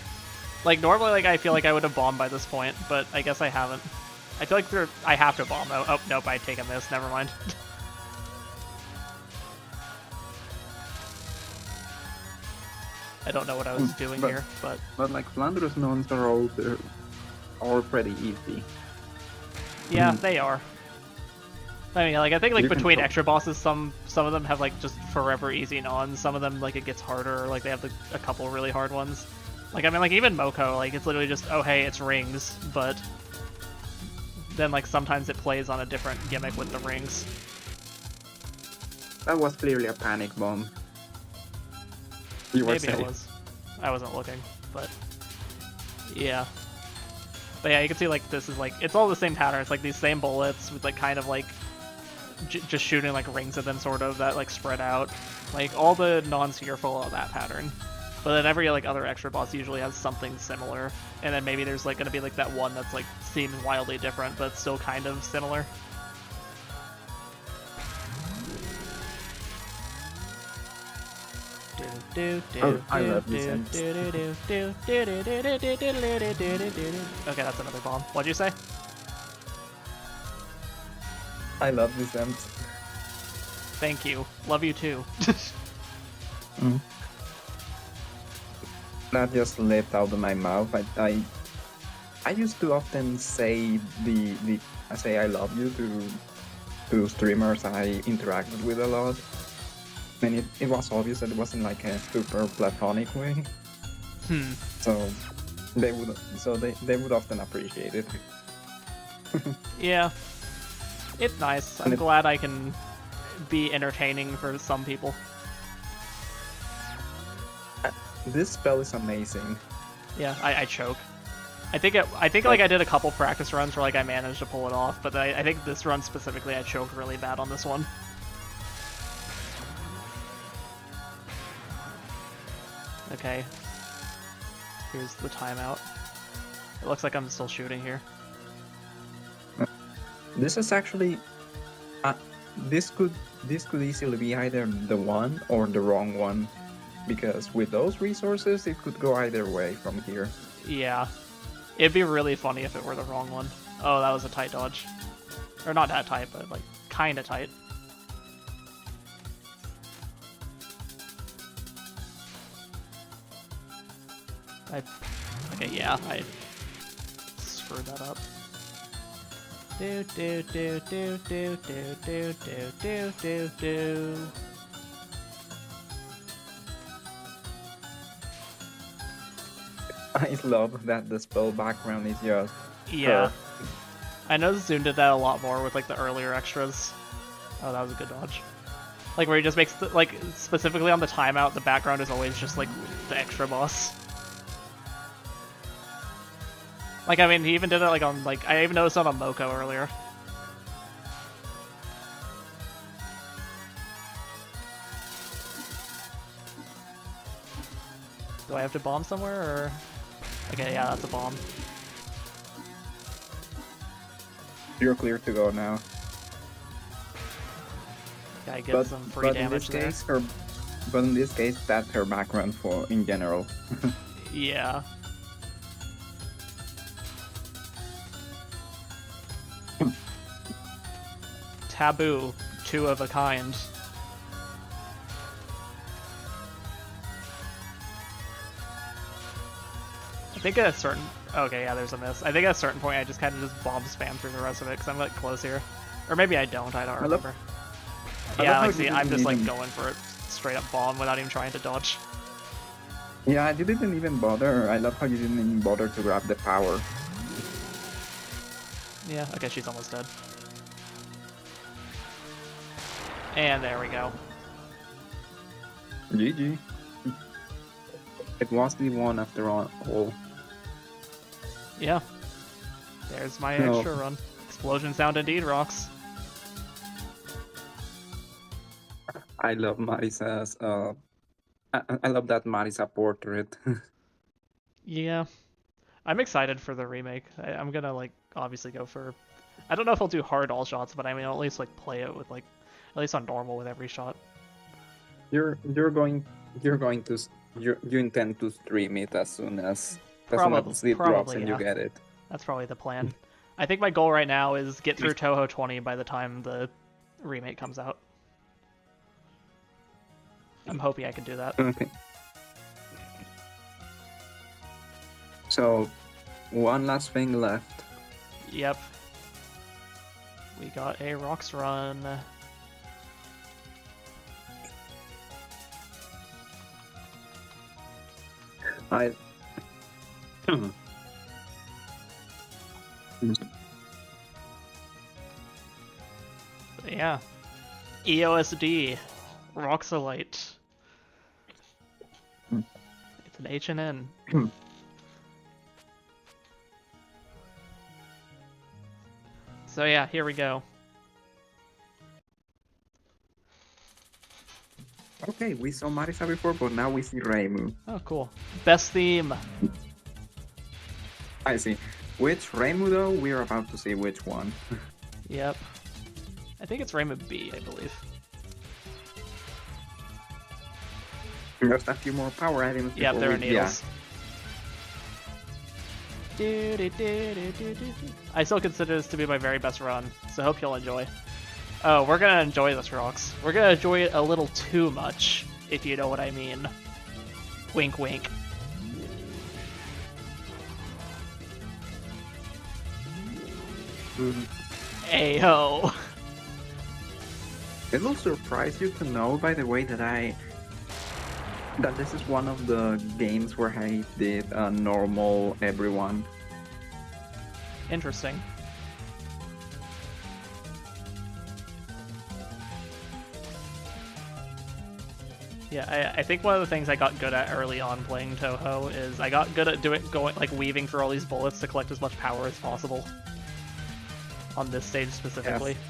S1: Like normally, like I feel like I would have bombed by this point, but I guess I haven't. I feel like I have to bomb. Oh nope, I'd taken this. Never mind. I don't know what I was doing here, but
S3: like Flandre's nons are all pretty easy.
S1: yeah, they are. I mean, like I think like
S3: You can
S1: between
S3: tell.
S1: extra bosses, some of them have like just forever easy nons. Some of them like it gets harder, or like they have a couple really hard ones. Like I mean, like even Moko, like it's literally just oh hey, it's rings, but then like sometimes it plays on a different gimmick with the rings.
S3: That was clearly a panic bomb. You were
S1: Maybe it
S3: safe.
S1: was. I wasn't looking, but yeah. But yeah, you can see like this is like it's all the same pattern. It's like these same bullets with like kind of like just shooting like rings at them, sort of that like spread out. Like all the nons here follow that pattern. But then every like other extra boss usually has something similar, and then maybe there's like gonna be like that one that's like seems wildly different, but still kind of similar.
S4: Oh, I love these ends.
S1: Okay, that's another bomb. What'd you say?
S4: I love this end.
S1: Thank you. Love you too.
S4: That just leapt out of my mouth. I used to often say I say I love you to streamers I interacted with a lot. And it was obvious that it wasn't like a super platonic way. So they would often appreciate it.
S1: Yeah. It's nice. I'm glad I can be entertaining for some people.
S4: This spell is amazing.
S1: Yeah, I choke. I think like I did a couple practice runs where like I managed to pull it off, but I think this run specifically I choked really bad on this one. Okay. Here's the timeout. It looks like I'm still shooting here.
S4: This is actually this could easily be either the one or the wrong one, because with those resources it could go either way from here.
S1: Yeah. It'd be really funny if it were the wrong one. Oh, that was a tight dodge. Or not that tight, but like kinda tight. Okay, yeah, I screwed that up. Do do do do do do do do do do do.
S4: I love that the spell background is just
S1: Yeah.
S4: her.
S1: I know Zune did that a lot more with like the earlier extras. Oh, that was a good dodge. Like where he just makes like specifically on the timeout, the background is always just like the extra boss. Like I mean, he even did it like on like I even noticed that on Moko earlier. Do I have to bomb somewhere, or...? Okay, yeah, that's a bomb.
S4: You're clear to go now.
S1: Gotta get some free damage there.
S4: But in this case, that's her background for in general.
S1: Yeah. Taboo, 2 of a kind. I think at a certain... Okay, yeah, there's a miss. I think at a certain point I just kind of just bomb spam through the rest of it, because I'm like close here. Or maybe I don't remember. Yeah, like see, I'm just like going for it. Straight up bomb without even trying to dodge.
S4: Yeah, you didn't even bother. I love how you didn't even bother to grab the power.
S1: Yeah, okay, she's almost dead. And there we go.
S4: GG.
S3: It was the one after all.
S1: Yeah. There's my
S3: No.
S1: extra run. Explosion sound indeed rocks.
S3: I love Marisa's. I love that Marisa portrait.
S1: Yeah. I'm excited for the remake. I'm gonna like obviously go for... I don't know if I'll do hard all shots, but I mean I'll at least like play it with like at least on normal with every shot.
S3: you intend to stream it as soon as it drops
S1: Probably,
S3: and
S1: yeah.
S3: you get it.
S1: That's probably the plan. I think my goal right now is get through Touhou 20 by the time the remake comes out. I'm hoping I can do that.
S3: Okay. So, one last thing left.
S1: Yep. We got a Rocks run. Yeah. EOSD. Roxalite. It's an H&N. So yeah, here we go.
S3: Okay, we saw Marisa before, but now we see Reimu.
S1: Oh, cool. Best theme.
S3: I see. Which Reimu though? We are about to see which one.
S1: Yep. I think it's Raymond B, I believe.
S3: Just a few more power items.
S1: Yep,
S3: before
S1: there are
S3: we-
S1: needles. I still consider this to be my very best run, so hope you'll enjoy. Oh, we're gonna enjoy this, Rocks. We're gonna enjoy it a little too much, if you know what I mean. Wink, wink. Ayo.
S3: It will surprise you to know, by the way, that this is one of the games where I did a normal everyone.
S1: Interesting. Yeah, I think one of the things I got good at early on playing Touhou is I got good at weaving through all these bullets to collect as much power as possible. On this stage specifically.
S3: Yes.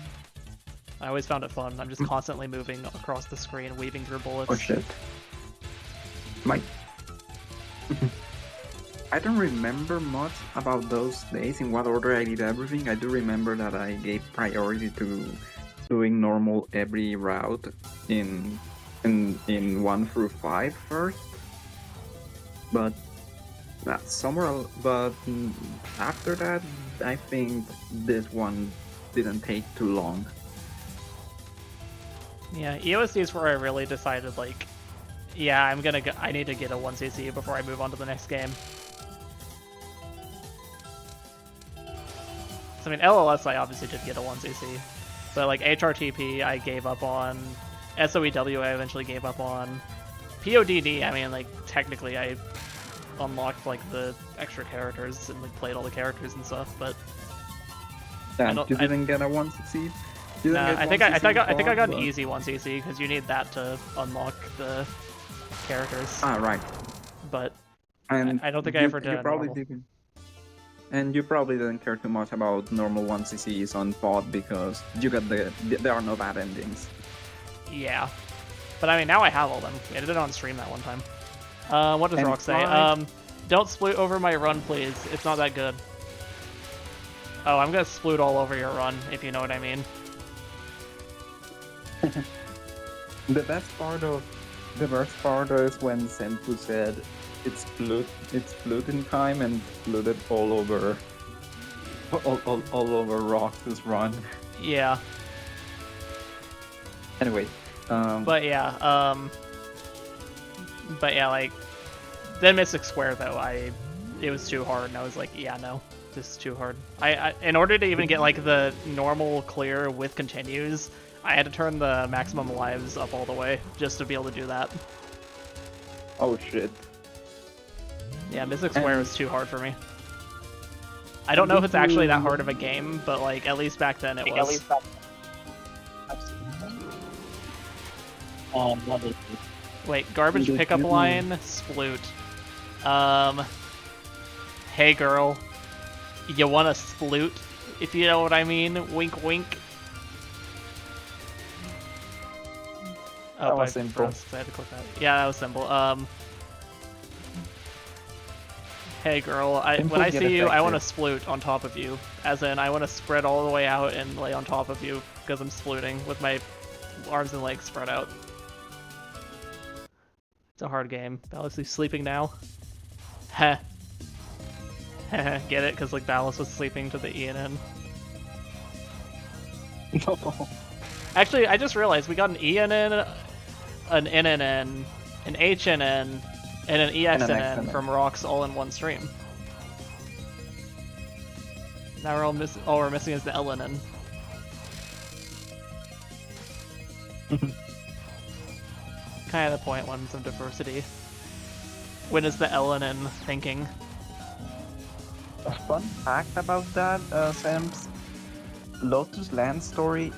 S1: I always found it fun. I'm just constantly moving across the screen, weaving through bullets.
S3: Oh shit. My... I don't remember much about those days, in what order I did everything. I do remember that I gave priority to doing normal every route in 1 through 5 first. But after that, I think this one didn't take too long.
S1: Yeah, EOSD is where I really decided, like, yeah, I need to get a 1cc before I move on to the next game. So, I mean, LLS I obviously did get a 1cc. But, like, HRTP I gave up on. SOEW I eventually gave up on. PODD, I mean, like, technically I unlocked, like, the extra characters and, like, played all the characters and stuff, but...
S3: Damn, you didn't get a 1cc?
S1: Nah, I think I got an easy 1cc, because you need that to unlock the characters.
S3: Ah, right.
S1: But
S3: And
S1: I don't think I ever did
S3: you probably
S1: normal.
S3: didn't. And you probably didn't care too much about normal 1cc's on pod because you got there are no bad endings.
S1: Yeah. But I mean, now I have all them. I did it on stream that one time. What does
S3: And
S1: Rock say?
S3: fly.
S1: Don't sploot over my run, please. It's not that good. Oh, I'm gonna sploot all over your run, if you know what I mean.
S3: The worst part is when Senpoo said it's gluten time and gluten all over Rox's run.
S1: Yeah.
S3: Anyway,
S1: But yeah, like, then Mystic Square though, it was too hard, and I was like, yeah, no, this is too hard. In order to even get like the normal clear with continues, I had to turn the maximum lives up all the way just to be able to do that.
S3: oh shit.
S1: Yeah, Mystic Square was too hard for me. I don't know if it's actually that hard of a game, but like at least back then it was. Wait, garbage pickup line, sploot. Hey girl, you want a sploot? If you know what I mean, wink wink. Oh,
S4: That was simple.
S1: I had to click that. Yeah, that was simple. Hey girl, when I see you, I want to sploot on top of you. As in, I want to spread all the way out and lay on top of you because I'm splooting with my arms and legs spread out. It's a hard game. Ballas is sleeping now. Heh. Heh. Get it? Because like Ballas was sleeping to the ENN. Actually, I just realized we got an ENN, an NNN, an HNN, and an EXNN from Rocks all in one stream. Now we're all we're missing is the LNN. Kind of the point when some diversity. When is the LNN thinking?
S3: A fun fact about that, Sam's Lotus Land Story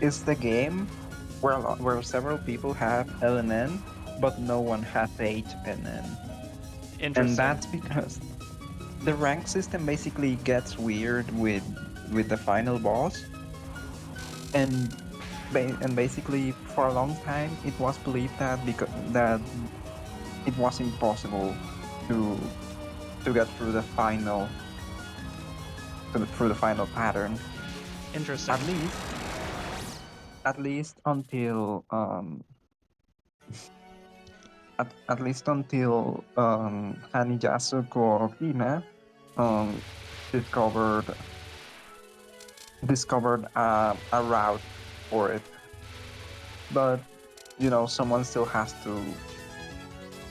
S3: is the game where several people have LNN, but no one has HNN.
S1: Interesting.
S3: And that's because the rank system basically gets weird with the final boss, and basically for a long time it was believed that that it was impossible to get through the final pattern.
S1: Interesting.
S3: At least until Hanijasuko Okina discovered a route for it. But you know, someone still has to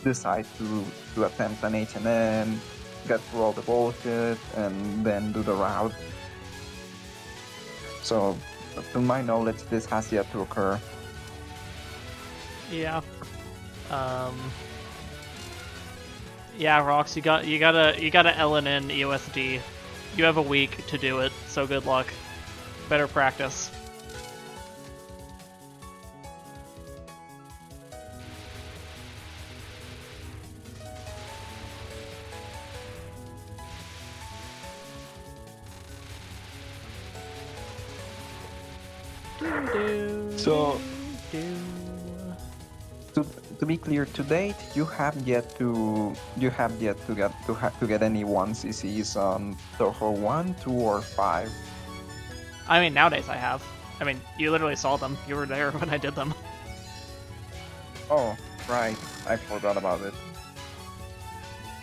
S3: decide to attempt an H&M, get through all the bullshit, and then do the route. So, to my knowledge, this has yet to occur.
S1: Yeah. Yeah, Rox, you gotta LNN EOSD. You have a week to do it, so good luck. Better practice.
S3: So, to be clear, to date, you have yet to get any 1CCs on Touhou 1, 2, or 5.
S1: I mean, nowadays I have. I mean, you literally saw them. You were there when I did them.
S3: Oh, right. I forgot about it.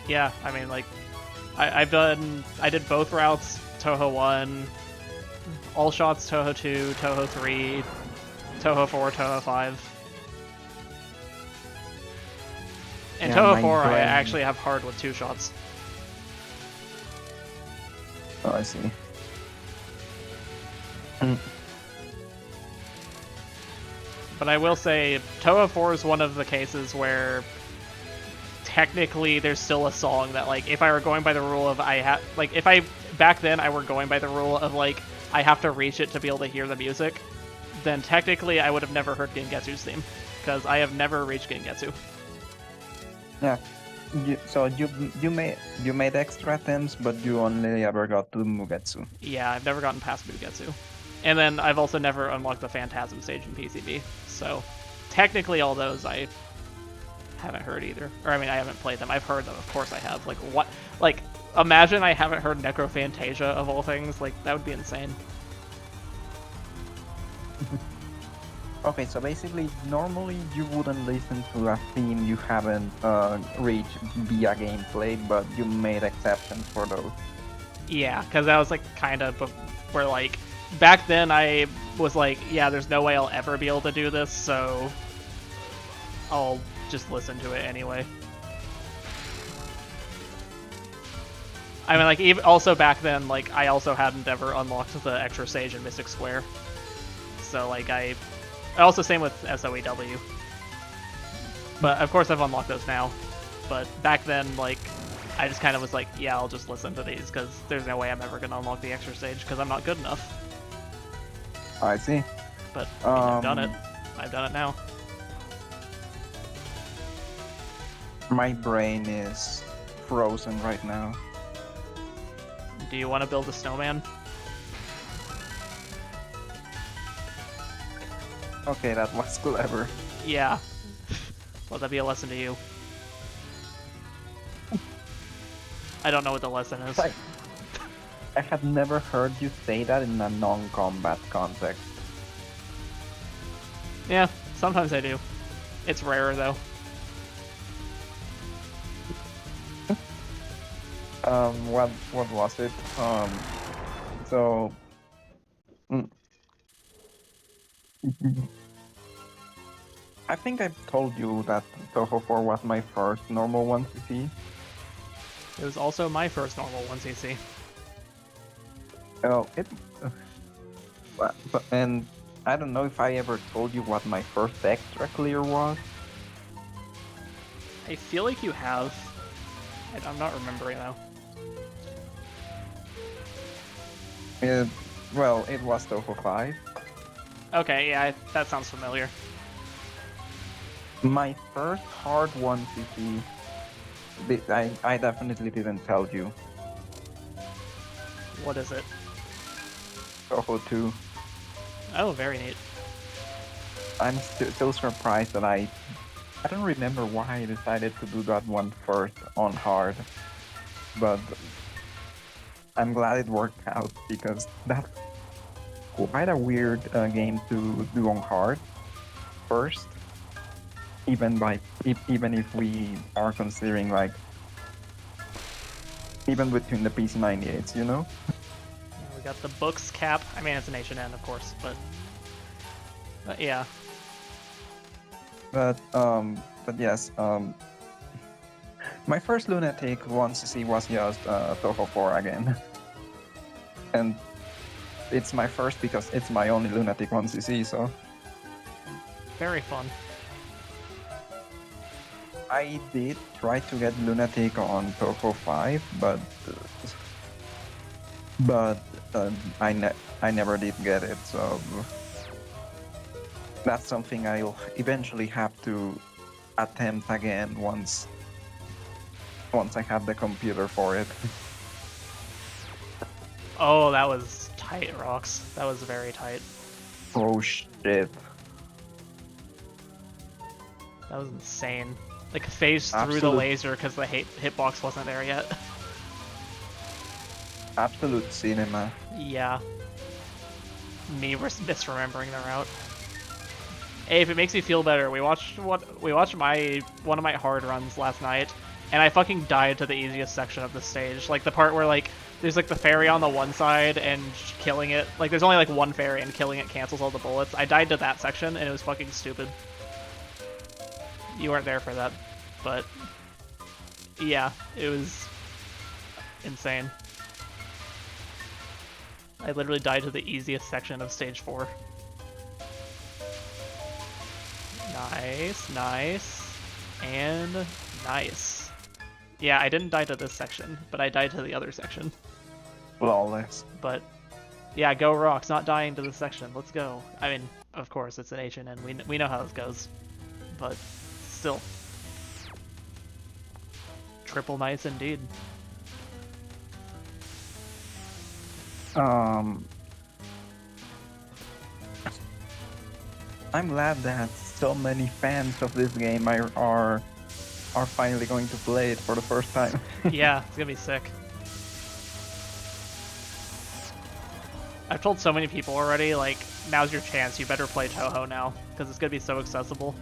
S1: Yeah, I mean, like, I did both routes, Touhou 1, all shots Touhou 2, Touhou 3, Touhou 4, Touhou 5. And
S3: Yeah,
S1: Touhou 4, I
S3: brain-
S1: actually have hard with 2 shots.
S3: Oh, I see.
S1: But I will say, Touhou 4 is one of the cases where technically there's still a song that, like, if I were going by the rule of back then I were going by the rule of, like, I have to reach it to be able to hear the music, then technically I would have never heard Gengetsu's theme, because I have never reached Gengetsu.
S3: Yeah. So you made extra attempts, but you only ever got to Mugetsu.
S1: Yeah, I've never gotten past Mugetsu. And then I've also never unlocked the Phantasm stage in PCB, so technically all those I haven't heard either. Or I mean, I haven't played them. I've heard them. Of course I have. Like what? Like imagine I haven't heard Necrophantasia of all things. Like that would be insane.
S4: Okay, so basically, normally you wouldn't listen to a theme you haven't reached via gameplay, but you made exceptions for those.
S1: Yeah, because that was like kind of where like back then I was like, yeah, there's no way I'll ever be able to do this, so I'll just listen to it anyway. I mean, like even also back then, like I also hadn't ever unlocked the extra stage in Mystic Square, so like also same with SOEW. But of course I've unlocked those now. But back then, like, I just kind of was like, yeah, I'll just listen to these because there's no way I'm ever gonna unlock the extra stage because I'm not good enough.
S4: I see.
S1: But I mean, I've done it. I've done it now.
S4: My brain is frozen right now.
S1: Do you want to build a snowman?
S4: Okay, that was clever.
S1: Yeah. Let that be a lesson to you. I don't know what the lesson is.
S4: I had never heard you say that in a non-combat context.
S1: Yeah, sometimes I do. It's rarer though.
S4: What was it? So. I think I've told you that Touhou 4 was my first normal 1cc.
S1: It was also my first normal 1cc.
S4: Oh, and I don't know if I ever told you what my first extra clear was.
S1: I feel like you have. I'm not remembering though.
S4: Well, it was Touhou 5.
S1: Okay, yeah, that sounds familiar.
S4: My first hard 1cc, I definitely didn't tell you.
S1: What is it?
S4: Touhou 2.
S1: Oh, very neat.
S4: I'm still surprised that I don't remember why I decided to do that one first on hard, but I'm glad it worked out because that's quite a weird game to do on hard first. Even if we are considering like even between the PC98s, you know.
S1: Yeah, we got the books cap. I mean, it's an H&N, of course, but yeah.
S4: But yes, my first Lunatic 1cc was just Touhou 4 again, and it's my first because it's my only Lunatic 1cc, so.
S1: Very fun.
S4: I did try to get Lunatic on Touhou 5, but I never did get it, so that's something I'll eventually have to attempt again once I have the computer for it.
S1: Oh, that was tight, Rocks. That was very tight.
S4: Oh shit.
S1: That was insane. Like, phased through the laser because the hitbox wasn't there yet.
S4: Absolute cinema.
S1: Yeah. Me misremembering the route. Hey, if it makes you feel better, we watched one of my hard runs last night, and I fucking died to the easiest section of the stage. Like the part where like there's like the fairy on the one side and killing it. Like there's only like one fairy and killing it cancels all the bullets. I died to that section and it was fucking stupid. You weren't there for that, but yeah, it was insane. I literally died to the easiest section of stage 4. Nice, nice, and nice. Yeah, I didn't die to this section, but I died to the other section.
S4: Flawless.
S1: But yeah, go Rocks, not dying to this section. Let's go. I mean, of course, it's an H&N. We know how this goes, but still. Triple nice indeed.
S4: I'm glad that so many fans of this game are are finally going to play it for the first time.
S1: Yeah, it's gonna be sick. I've told so many people already, like, now's your chance, you better play Touhou now, because it's gonna be so accessible.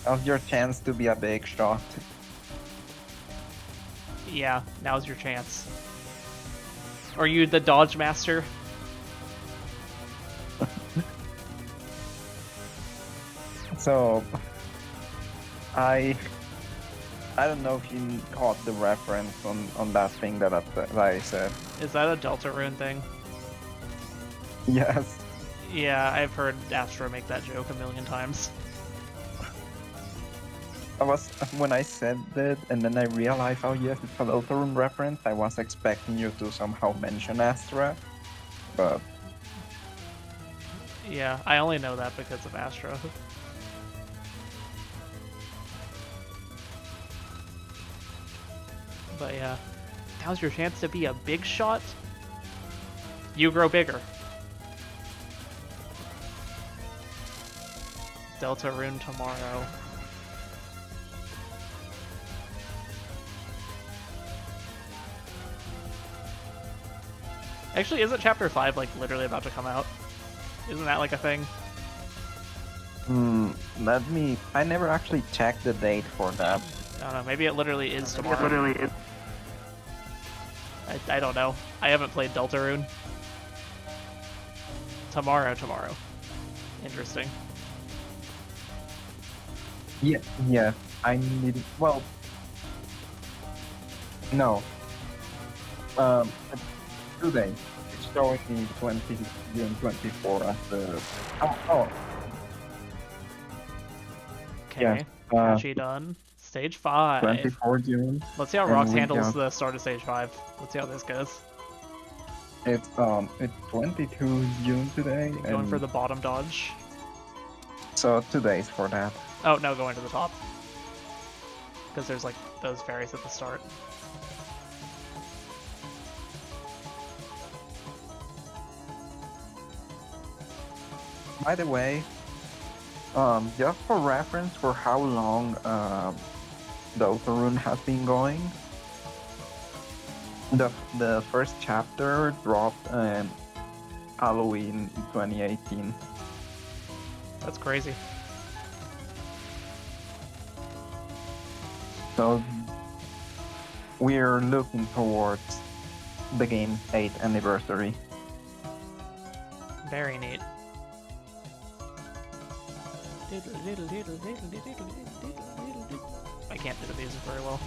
S4: Now's your chance to be a big shot.
S1: Yeah, now's your chance. Are you the dodge master?
S4: So, I don't know if you caught the reference on that thing that I said.
S1: Is that a Deltarune thing?
S4: Yes.
S1: Yeah, I've heard Astro make that joke a million times.
S4: When I said that, and then I realized, oh yes, it's a Deltarune reference, I was expecting you to somehow mention Astra, but...
S1: Yeah, I only know that because of Astro. But yeah, now's your chance to be a big shot. You grow bigger. Deltarune tomorrow. Actually, isn't Chapter 5 like literally about to come out? Isn't that like a thing?
S4: I never actually checked the date for that.
S1: I don't know, maybe it literally is tomorrow. I don't know. I haven't played Deltarune. Tomorrow. Interesting.
S4: Yeah, I need... Well... No. Today. It's showing me June 24 as the... Oh.
S1: Okay,
S4: Yeah,
S1: Patchy done. Stage 5.
S4: 24 June.
S1: Let's see how
S4: and
S1: Rox
S4: we
S1: handles
S4: got-
S1: the start of Stage 5. Let's see how this goes.
S4: It's 22 June today.
S1: Going
S4: and
S1: for the bottom dodge.
S4: So 2 days for that.
S1: Oh, no, going to the top. Because there's like those fairies at the start.
S4: By the way, just for reference for how long Deltarune has been going, the first chapter dropped in Halloween 2018.
S1: That's crazy.
S4: So we're looking towards the game's 8th anniversary.
S1: Very neat. I can't do the music very well.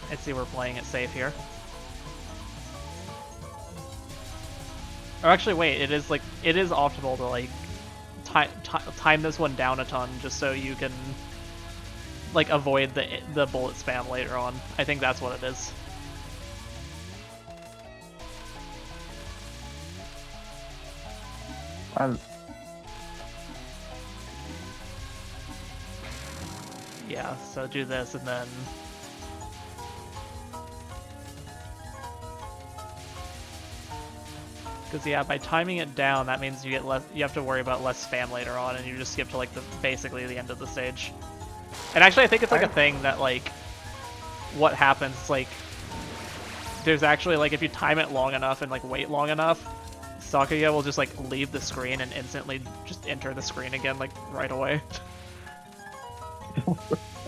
S1: Let's see, we're playing it safe here. Or actually, wait, it is optimal to like time this one down a ton just so you can like avoid the bullet spam later on. I think that's what it is. Yeah, so do this and then... Because yeah, by timing it down, that means you get less. You have to worry about less spam later on, and you just skip to like basically the end of the stage. And actually, I think it's like a thing that like, what happens like, there's actually like if you time it long enough and like wait long enough, Sakuya will just like leave the screen and instantly just enter the screen again like right away.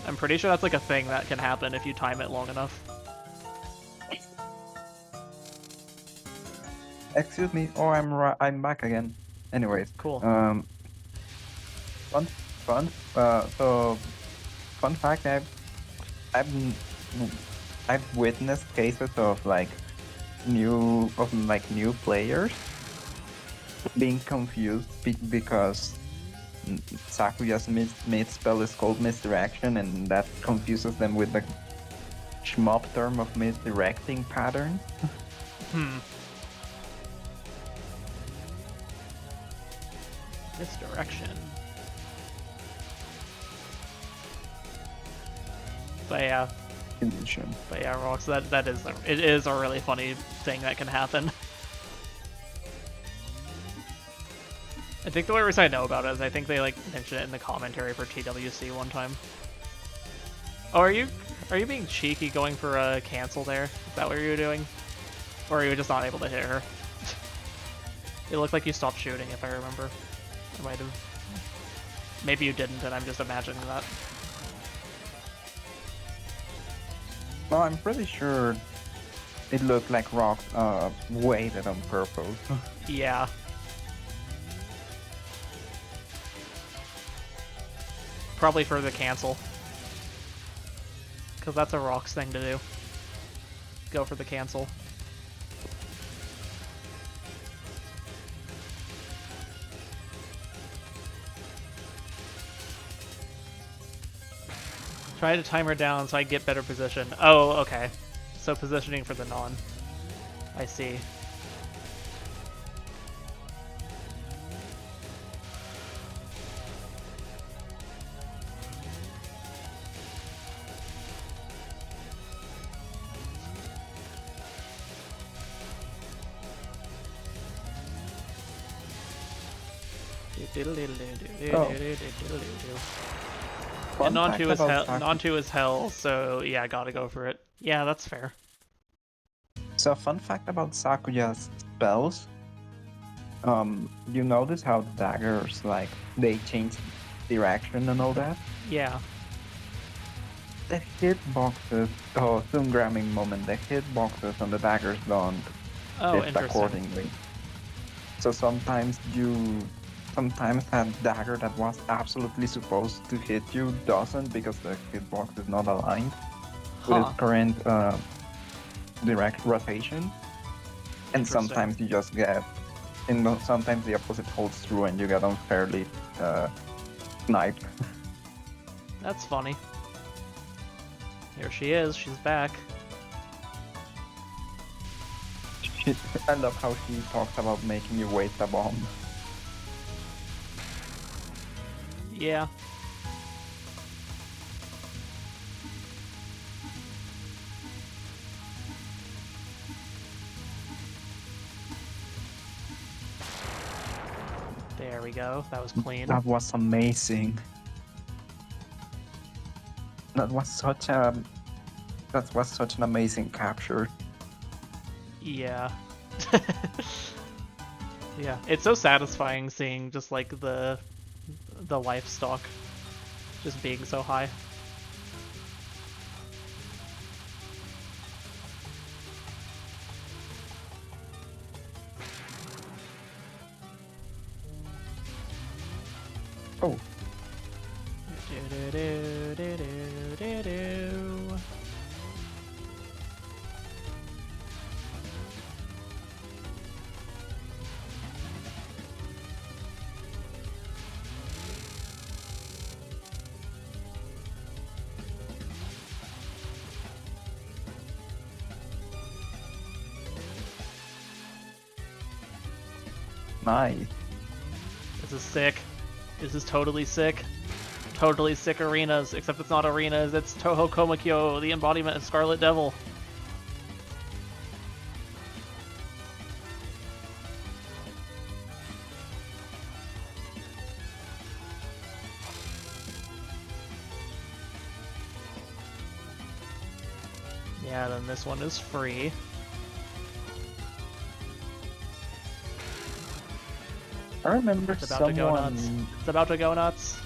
S1: I'm pretty sure that's like a thing that can happen if you time it long enough.
S4: Excuse me. Oh, I'm back again. Anyways.
S1: Cool.
S4: Fun. So, fun fact: I've witnessed cases of new players being confused because Sakuya's mid spell is called misdirection, and that confuses them with the shmup term of misdirecting pattern.
S1: Misdirection. But yeah, Rox, it is a really funny thing that can happen. I think the only reason I know about it is I think they like mentioned it in the commentary for TWC one time. Oh, are you being cheeky going for a cancel there? Is that what you were doing? Or are you just not able to hit her? It looked like you stopped shooting, if I remember. I might have. Maybe you didn't, and I'm just imagining that.
S4: No, I'm pretty sure it looked like rocks weighted on purpose.
S1: Yeah. Probably for the cancel. Because that's a Rox thing to do. Go for the cancel. Try to time her down so I get better position. Oh, okay. So positioning for the non. I see. And non-2 is hell, so yeah, gotta go for it. Yeah, that's fair.
S4: So fun fact about Sakuya's spells, you notice how the daggers, like, they change direction and all that?
S1: Yeah.
S4: The hitboxes, zoom grabbing moment, the hitboxes on the daggers don't shift accordingly. So sometimes that dagger that was absolutely supposed to hit you doesn't because the hitbox is not aligned with its current direct rotation. And sometimes you just get, sometimes the opposite holds true and you get unfairly sniped.
S1: That's funny. Here she is, she's back.
S4: I love how she talks about making you waste a bomb.
S1: Yeah. There we go. That was clean.
S4: That was amazing. That was such an amazing capture.
S1: Yeah. Yeah, it's so satisfying seeing just like the life stock just being so high.
S4: Oh. Nice.
S1: This is sick. This is totally sick. Totally sick arenas, except it's not arenas, it's Touhou Komakyo, the embodiment of Scarlet Devil. Yeah, then this one is free.
S4: I remember
S1: It's about to go nuts. It's about to go nuts.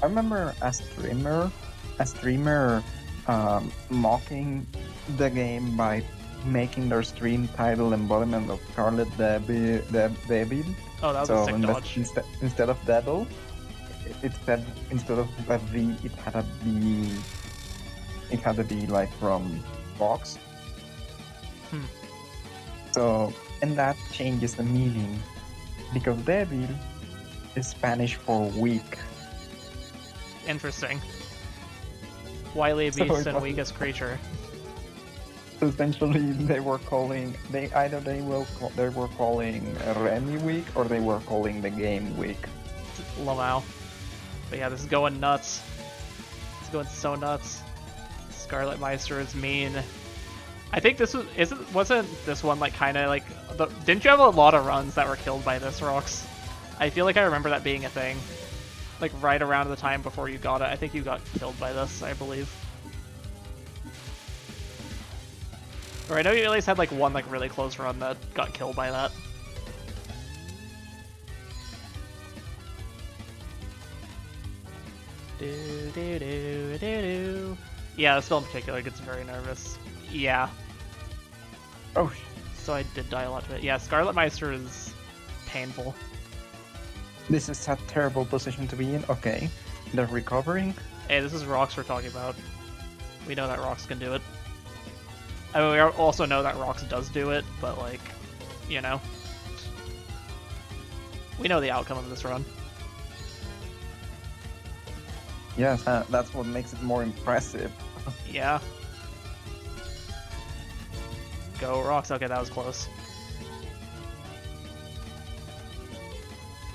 S4: I remember a streamer mocking the game by making their stream title embodiment of Scarlet Devil.
S1: Oh, that was a sick dodge.
S4: Instead of Devil, it said instead of a V, it had a B. It had to be like from Vox. So, and that changes the meaning because Devil is Spanish for weak.
S1: Interesting. Wily beast and weakest creature.
S4: So essentially, they were calling calling Remy weak or they were calling the game weak.
S1: Lamau. But yeah, this is going nuts. It's going so nuts. Scarlet Meister is mean. I think this wasn't this one like kind of like didn't you have a lot of runs that were killed by this, Rox? I feel like I remember that being a thing. Like right around the time before you got it. I think you got killed by this, I believe. Or I know you at least had like one like really close run that got killed by that. Do do do do do. Yeah, this film in particular gets very nervous. Yeah.
S4: Oh,
S1: So I did die a lot to it. Yeah, Scarlet Meister is painful.
S4: this is a terrible position to be in. Okay, they're recovering.
S1: Hey, this is Rox we're talking about. We know that Rox can do it. I mean, we also know that Rox does do it, but like, you know. We know the outcome of this run.
S4: Yes, that's what makes it more impressive.
S1: Yeah. Go Rox. Okay, that was close.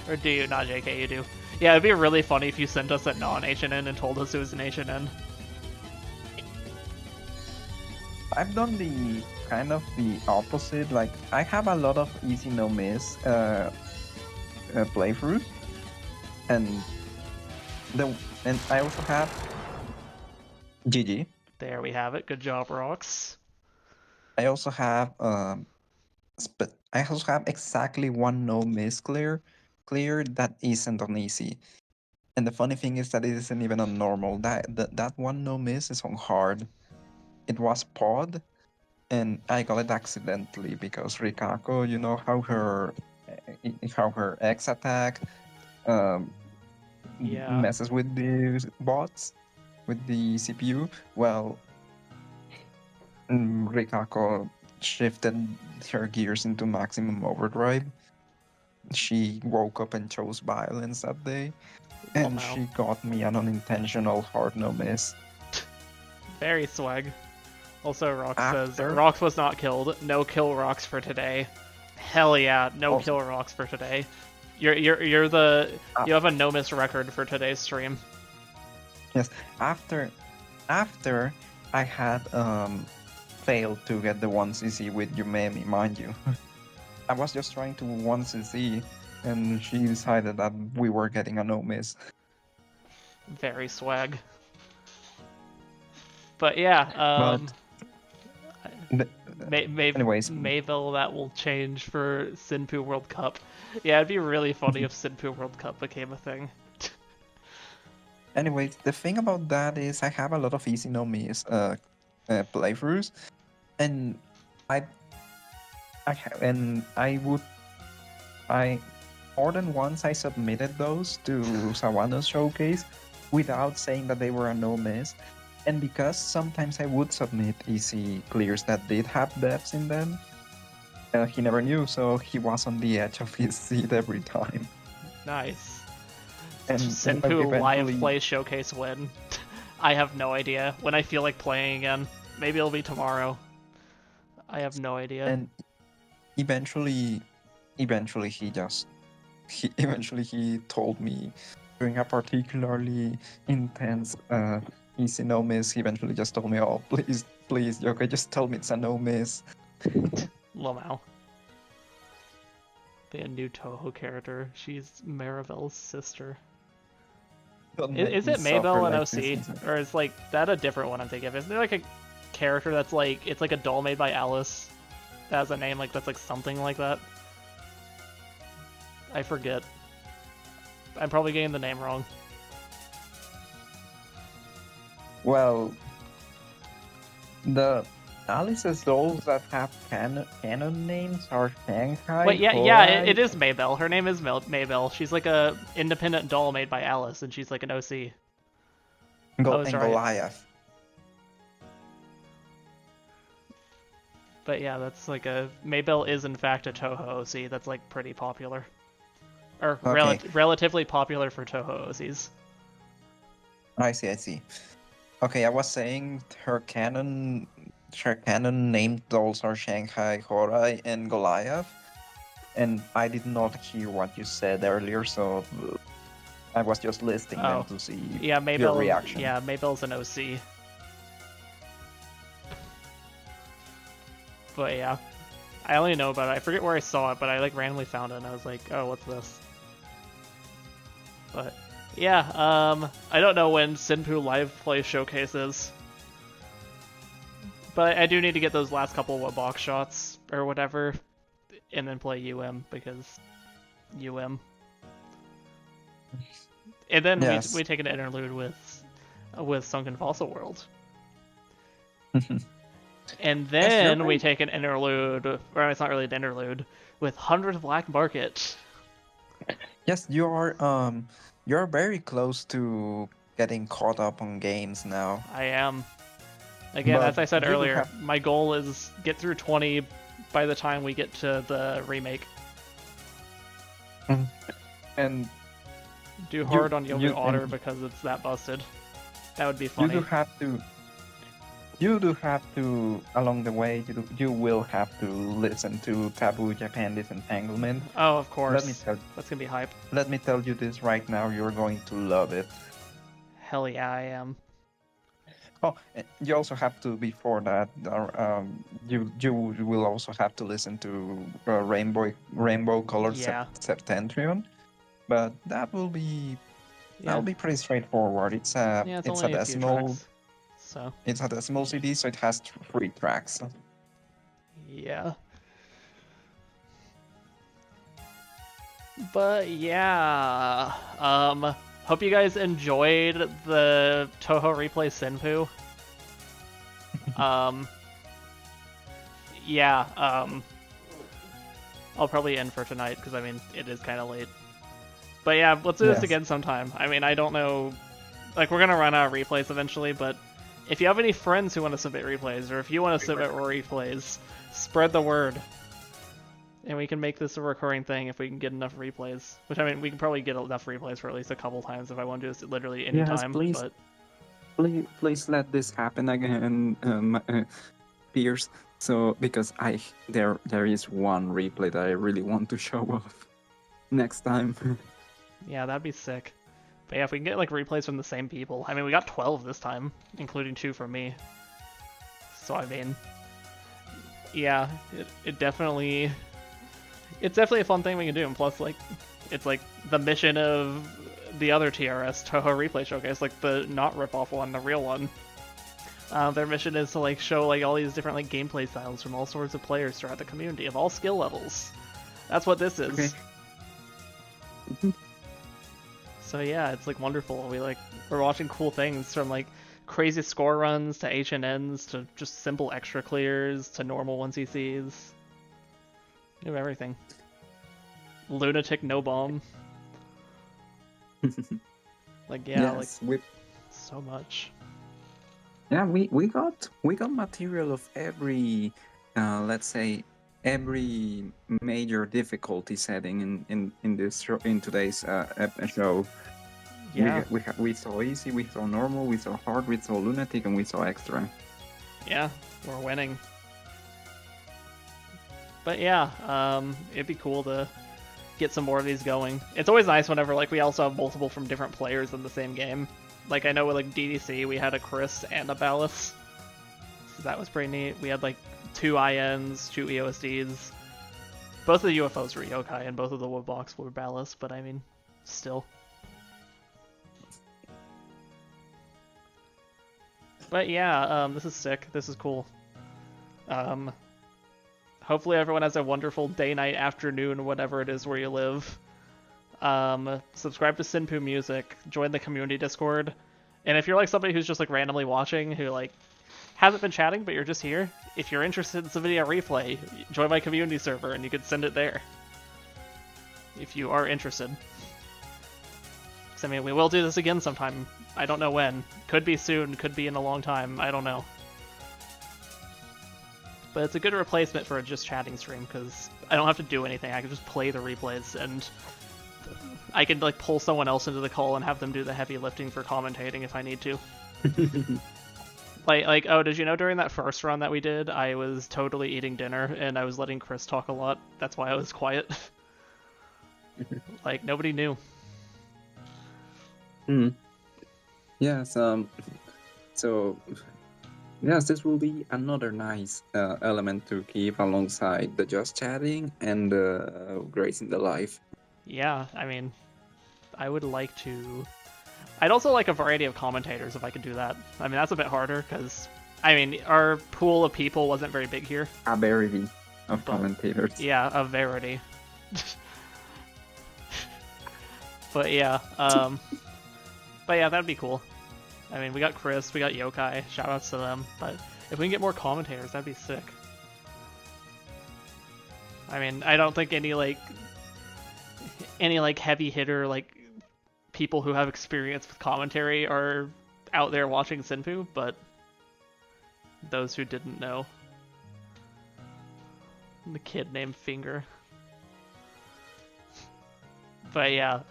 S1: Or do you? Not JK, you do. Yeah, it'd be really funny if you sent us a non-HNN and told us it was an HNN.
S4: I've done the kind of the opposite. Like, I have a lot of easy no miss playthroughs, and I also have GG.
S1: There we have it. Good job, Rox.
S4: I also have exactly one no miss clear that isn't on easy. And the funny thing is that it isn't even on normal. That one no miss is on hard. It was pod, and I got it accidentally because Rikako, you know how her X attack
S1: Yeah.
S4: messes with the bots, with the CPU. Well, Rikako shifted her gears into maximum overdrive. She woke up and chose violence that day, and
S1: wow.
S4: she got me an unintentional hard no miss.
S1: Very swag. Also, Rox says,
S4: After-
S1: Rox was not killed. No kill Rox for today. Hell yeah, no
S4: Also-
S1: kill Rox for today. You have a no miss record for today's stream.
S4: Yes, after I had failed to get the 1cc with Yumemi, mind you. I was just trying to 1cc, and she decided that we were getting a no miss.
S1: Very swag. But yeah,
S4: Anyways.
S1: Mayville, that will change for Senpoo World Cup. Yeah, it'd be really funny if Senpoo World Cup became a thing.
S4: Anyways, the thing about that is I have a lot of easy no miss playthroughs, and I more than once I submitted those to Sawano's showcase without saying that they were a no miss. And because sometimes I would submit easy clears that did have deaths in them, he never knew, so he was on the edge of his seat every time.
S1: Nice.
S4: And
S1: Senpoo live
S4: eventually-
S1: play showcase win. I have no idea. When I feel like playing again. Maybe it'll be tomorrow. I have no idea.
S4: And eventually he told me during a particularly intense easy no miss. He eventually just told me, "Oh, please, Yoka, just tell me it's a no miss."
S1: Lamau. A new Touhou character. She's Maribel's sister.
S4: Don't
S1: Is
S4: make
S1: it
S4: me suffer
S1: Maybell in
S4: like
S1: OC?
S4: this.
S1: Or is like that a different one I'm thinking of? Isn't there like a character that's like it's like a doll made by Alice that has a name like that's like something like that? I forget. I'm probably getting the name wrong.
S4: Well, the Alice's dolls that have canon names are Shanghai.
S1: Wait, yeah,
S4: Korai,
S1: it is Maybell. Her name is Maybell. She's like a independent doll made by Alice, and she's like an OC.
S4: and
S1: I was right.
S4: Goliath.
S1: But yeah, that's like a Maybell is in fact a Touhou OC. That's like pretty popular, or
S4: Okay.
S1: relatively popular for Touhou OCs.
S4: I see. Okay, I was saying her canon named dolls are Shanghai, Horai, and Goliath, and I did not hear what you said earlier, so I was just listing them to see
S1: Yeah,
S4: your
S1: Maybell.
S4: reaction.
S1: Yeah, Maybell's an OC. But yeah, I only know about it. I forget where I saw it, but I like randomly found it, and I was like, oh, what's this? But yeah, I don't know when Senpoo Live Play Showcase is. But I do need to get those last couple of box shots or whatever, and then play UM because UM. And then
S4: Yes.
S1: we take an interlude with Sunken Fossil World. And then we take an interlude, or it's not really an interlude, with 100th Black Market.
S4: Yes, you're very close to getting caught up on games now.
S1: I am. Again,
S4: But
S1: as I said
S4: you do
S1: earlier,
S4: have-
S1: my goal is get through 20 by the time we get to the remake.
S4: And
S1: Do hard on Yoga
S4: you-
S1: Otter
S4: and-
S1: because it's that busted. That would be
S4: you
S1: funny.
S4: do have to along the way. You will have to listen to Taboo Japan Disentanglement.
S1: Oh, of course.
S4: Let
S1: That's gonna be hype.
S4: me tell you this right now. You're going to love it.
S1: Hell yeah, I am.
S4: Oh, you also have to before that. You will also have to listen to Rainbow Colored
S1: Yeah.
S4: Septentrion, but that'll be pretty straightforward. It's a
S1: Yeah, it's
S4: it's
S1: only
S4: a
S1: a few
S4: decimal
S1: tracks. So,
S4: it's a decimal CD, so it has 3 tracks.
S1: yeah. But yeah, hope you guys enjoyed the Touhou replay Senpoo. Yeah, I'll probably end for tonight because I mean it is kind of late. But yeah, let's do this
S4: Yes.
S1: again sometime. I mean, I don't know, like we're gonna run out of replays eventually, but if you have any friends who want to submit replays, or if you want to submit replays, spread the word. And we can make this a recurring thing if we can get enough replays. Which, I mean, we can probably get enough replays for at least a couple times if I want to do this literally any
S3: Yes,
S1: time.
S3: please.
S1: But
S3: Please let this happen again, Pierce. So because there is one replay that I really want to show off next time.
S1: yeah, that'd be sick. But yeah, if we can get like replays from the same people. I mean, we got 12 this time, including 2 from me. So, I mean, yeah, it definitely... It's definitely a fun thing we can do, and plus, like, it's like the mission of the other TRS, Touhou Replay Showcase, like the not rip-off one, the real one. Their mission is to like show like all these different like gameplay styles from all sorts of players throughout the community of all skill levels. That's what this is.
S3: Okay.
S1: So yeah, it's like wonderful. We're watching cool things from like crazy score runs to HNNs to just simple extra clears to normal 1CCs. Do everything. Lunatic no bomb. Like yeah,
S3: yes,
S1: like so much.
S3: we got material of every let's say every major difficulty setting in this show, in today's show.
S1: Yeah.
S3: We saw easy, we saw normal, we saw hard, we saw lunatic, and we saw extra.
S1: Yeah, we're winning. But yeah, it'd be cool to get some more of these going. It's always nice whenever like we also have multiple from different players in the same game. Like I know with like DDC we had a Chris and a Ballas. So that was pretty neat. We had like 2 INs, 2 EOSDs. Both of the UFOs were yokai and both of the woodblocks were Ballas, but I mean, still. But yeah, this is sick. This is cool. Hopefully everyone has a wonderful day, night, afternoon, whatever it is where you live. Subscribe to Senpoo Music, join the community Discord, and if you're like somebody who's just like randomly watching, who like hasn't been chatting but you're just here, if you're interested in some video replay, join my community server and you can send it there. If you are interested. Because I mean, we will do this again sometime. I don't know when. Could be soon, could be in a long time, I don't know. But it's a good replacement for a just chatting stream, because I don't have to do anything. I can just play the replays, and I can like pull someone else into the call and have them do the heavy lifting for commentating if I need to. Like, oh, did you know during that first run that we did, I was totally eating dinner, and I was letting Chris talk a lot. That's why I was quiet. Like, nobody knew.
S3: Yes, so yes, this will be another nice element to keep alongside the just chatting and gracing the life.
S1: Yeah, I mean, I would like to... I'd also like a variety of commentators if I could do that. I mean, that's a bit harder, because, I mean, our pool of people wasn't very big here.
S3: A variety of commentators.
S1: Yeah, a variety. But yeah, that'd be cool. I mean, we got Chris, we got Yokai, shoutouts to them, but if we can get more commentators, that'd be sick. I mean, I don't think any heavy hitter, like, people who have experience with commentary are out there watching Senpoo, but those who didn't know. The kid named Finger. But yeah,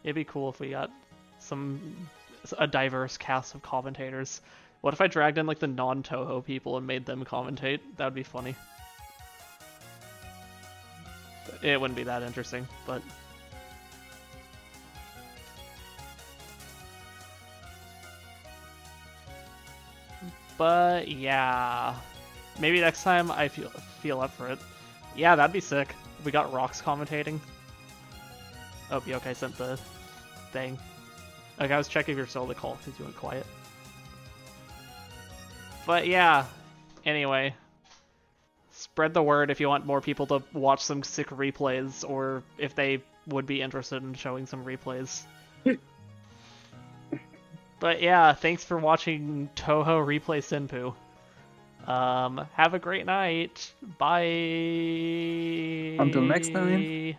S1: it'd be cool if we got a diverse cast of commentators. What if I dragged in like the non-Touhou people and made them commentate? That would be funny. It wouldn't be that interesting, but... But yeah, maybe next time I feel up for it. Yeah, that'd be sick. We got Rocks commentating. Oh, Yokai sent the thing. Okay, I was checking if you're still on the call because you went quiet. But yeah, anyway, spread the word if you want more people to watch some sick replays, or if they would be interested in showing some replays. But yeah, thanks for watching Touhou Replay Senpoo. Have a great night. Bye.
S3: Until next time.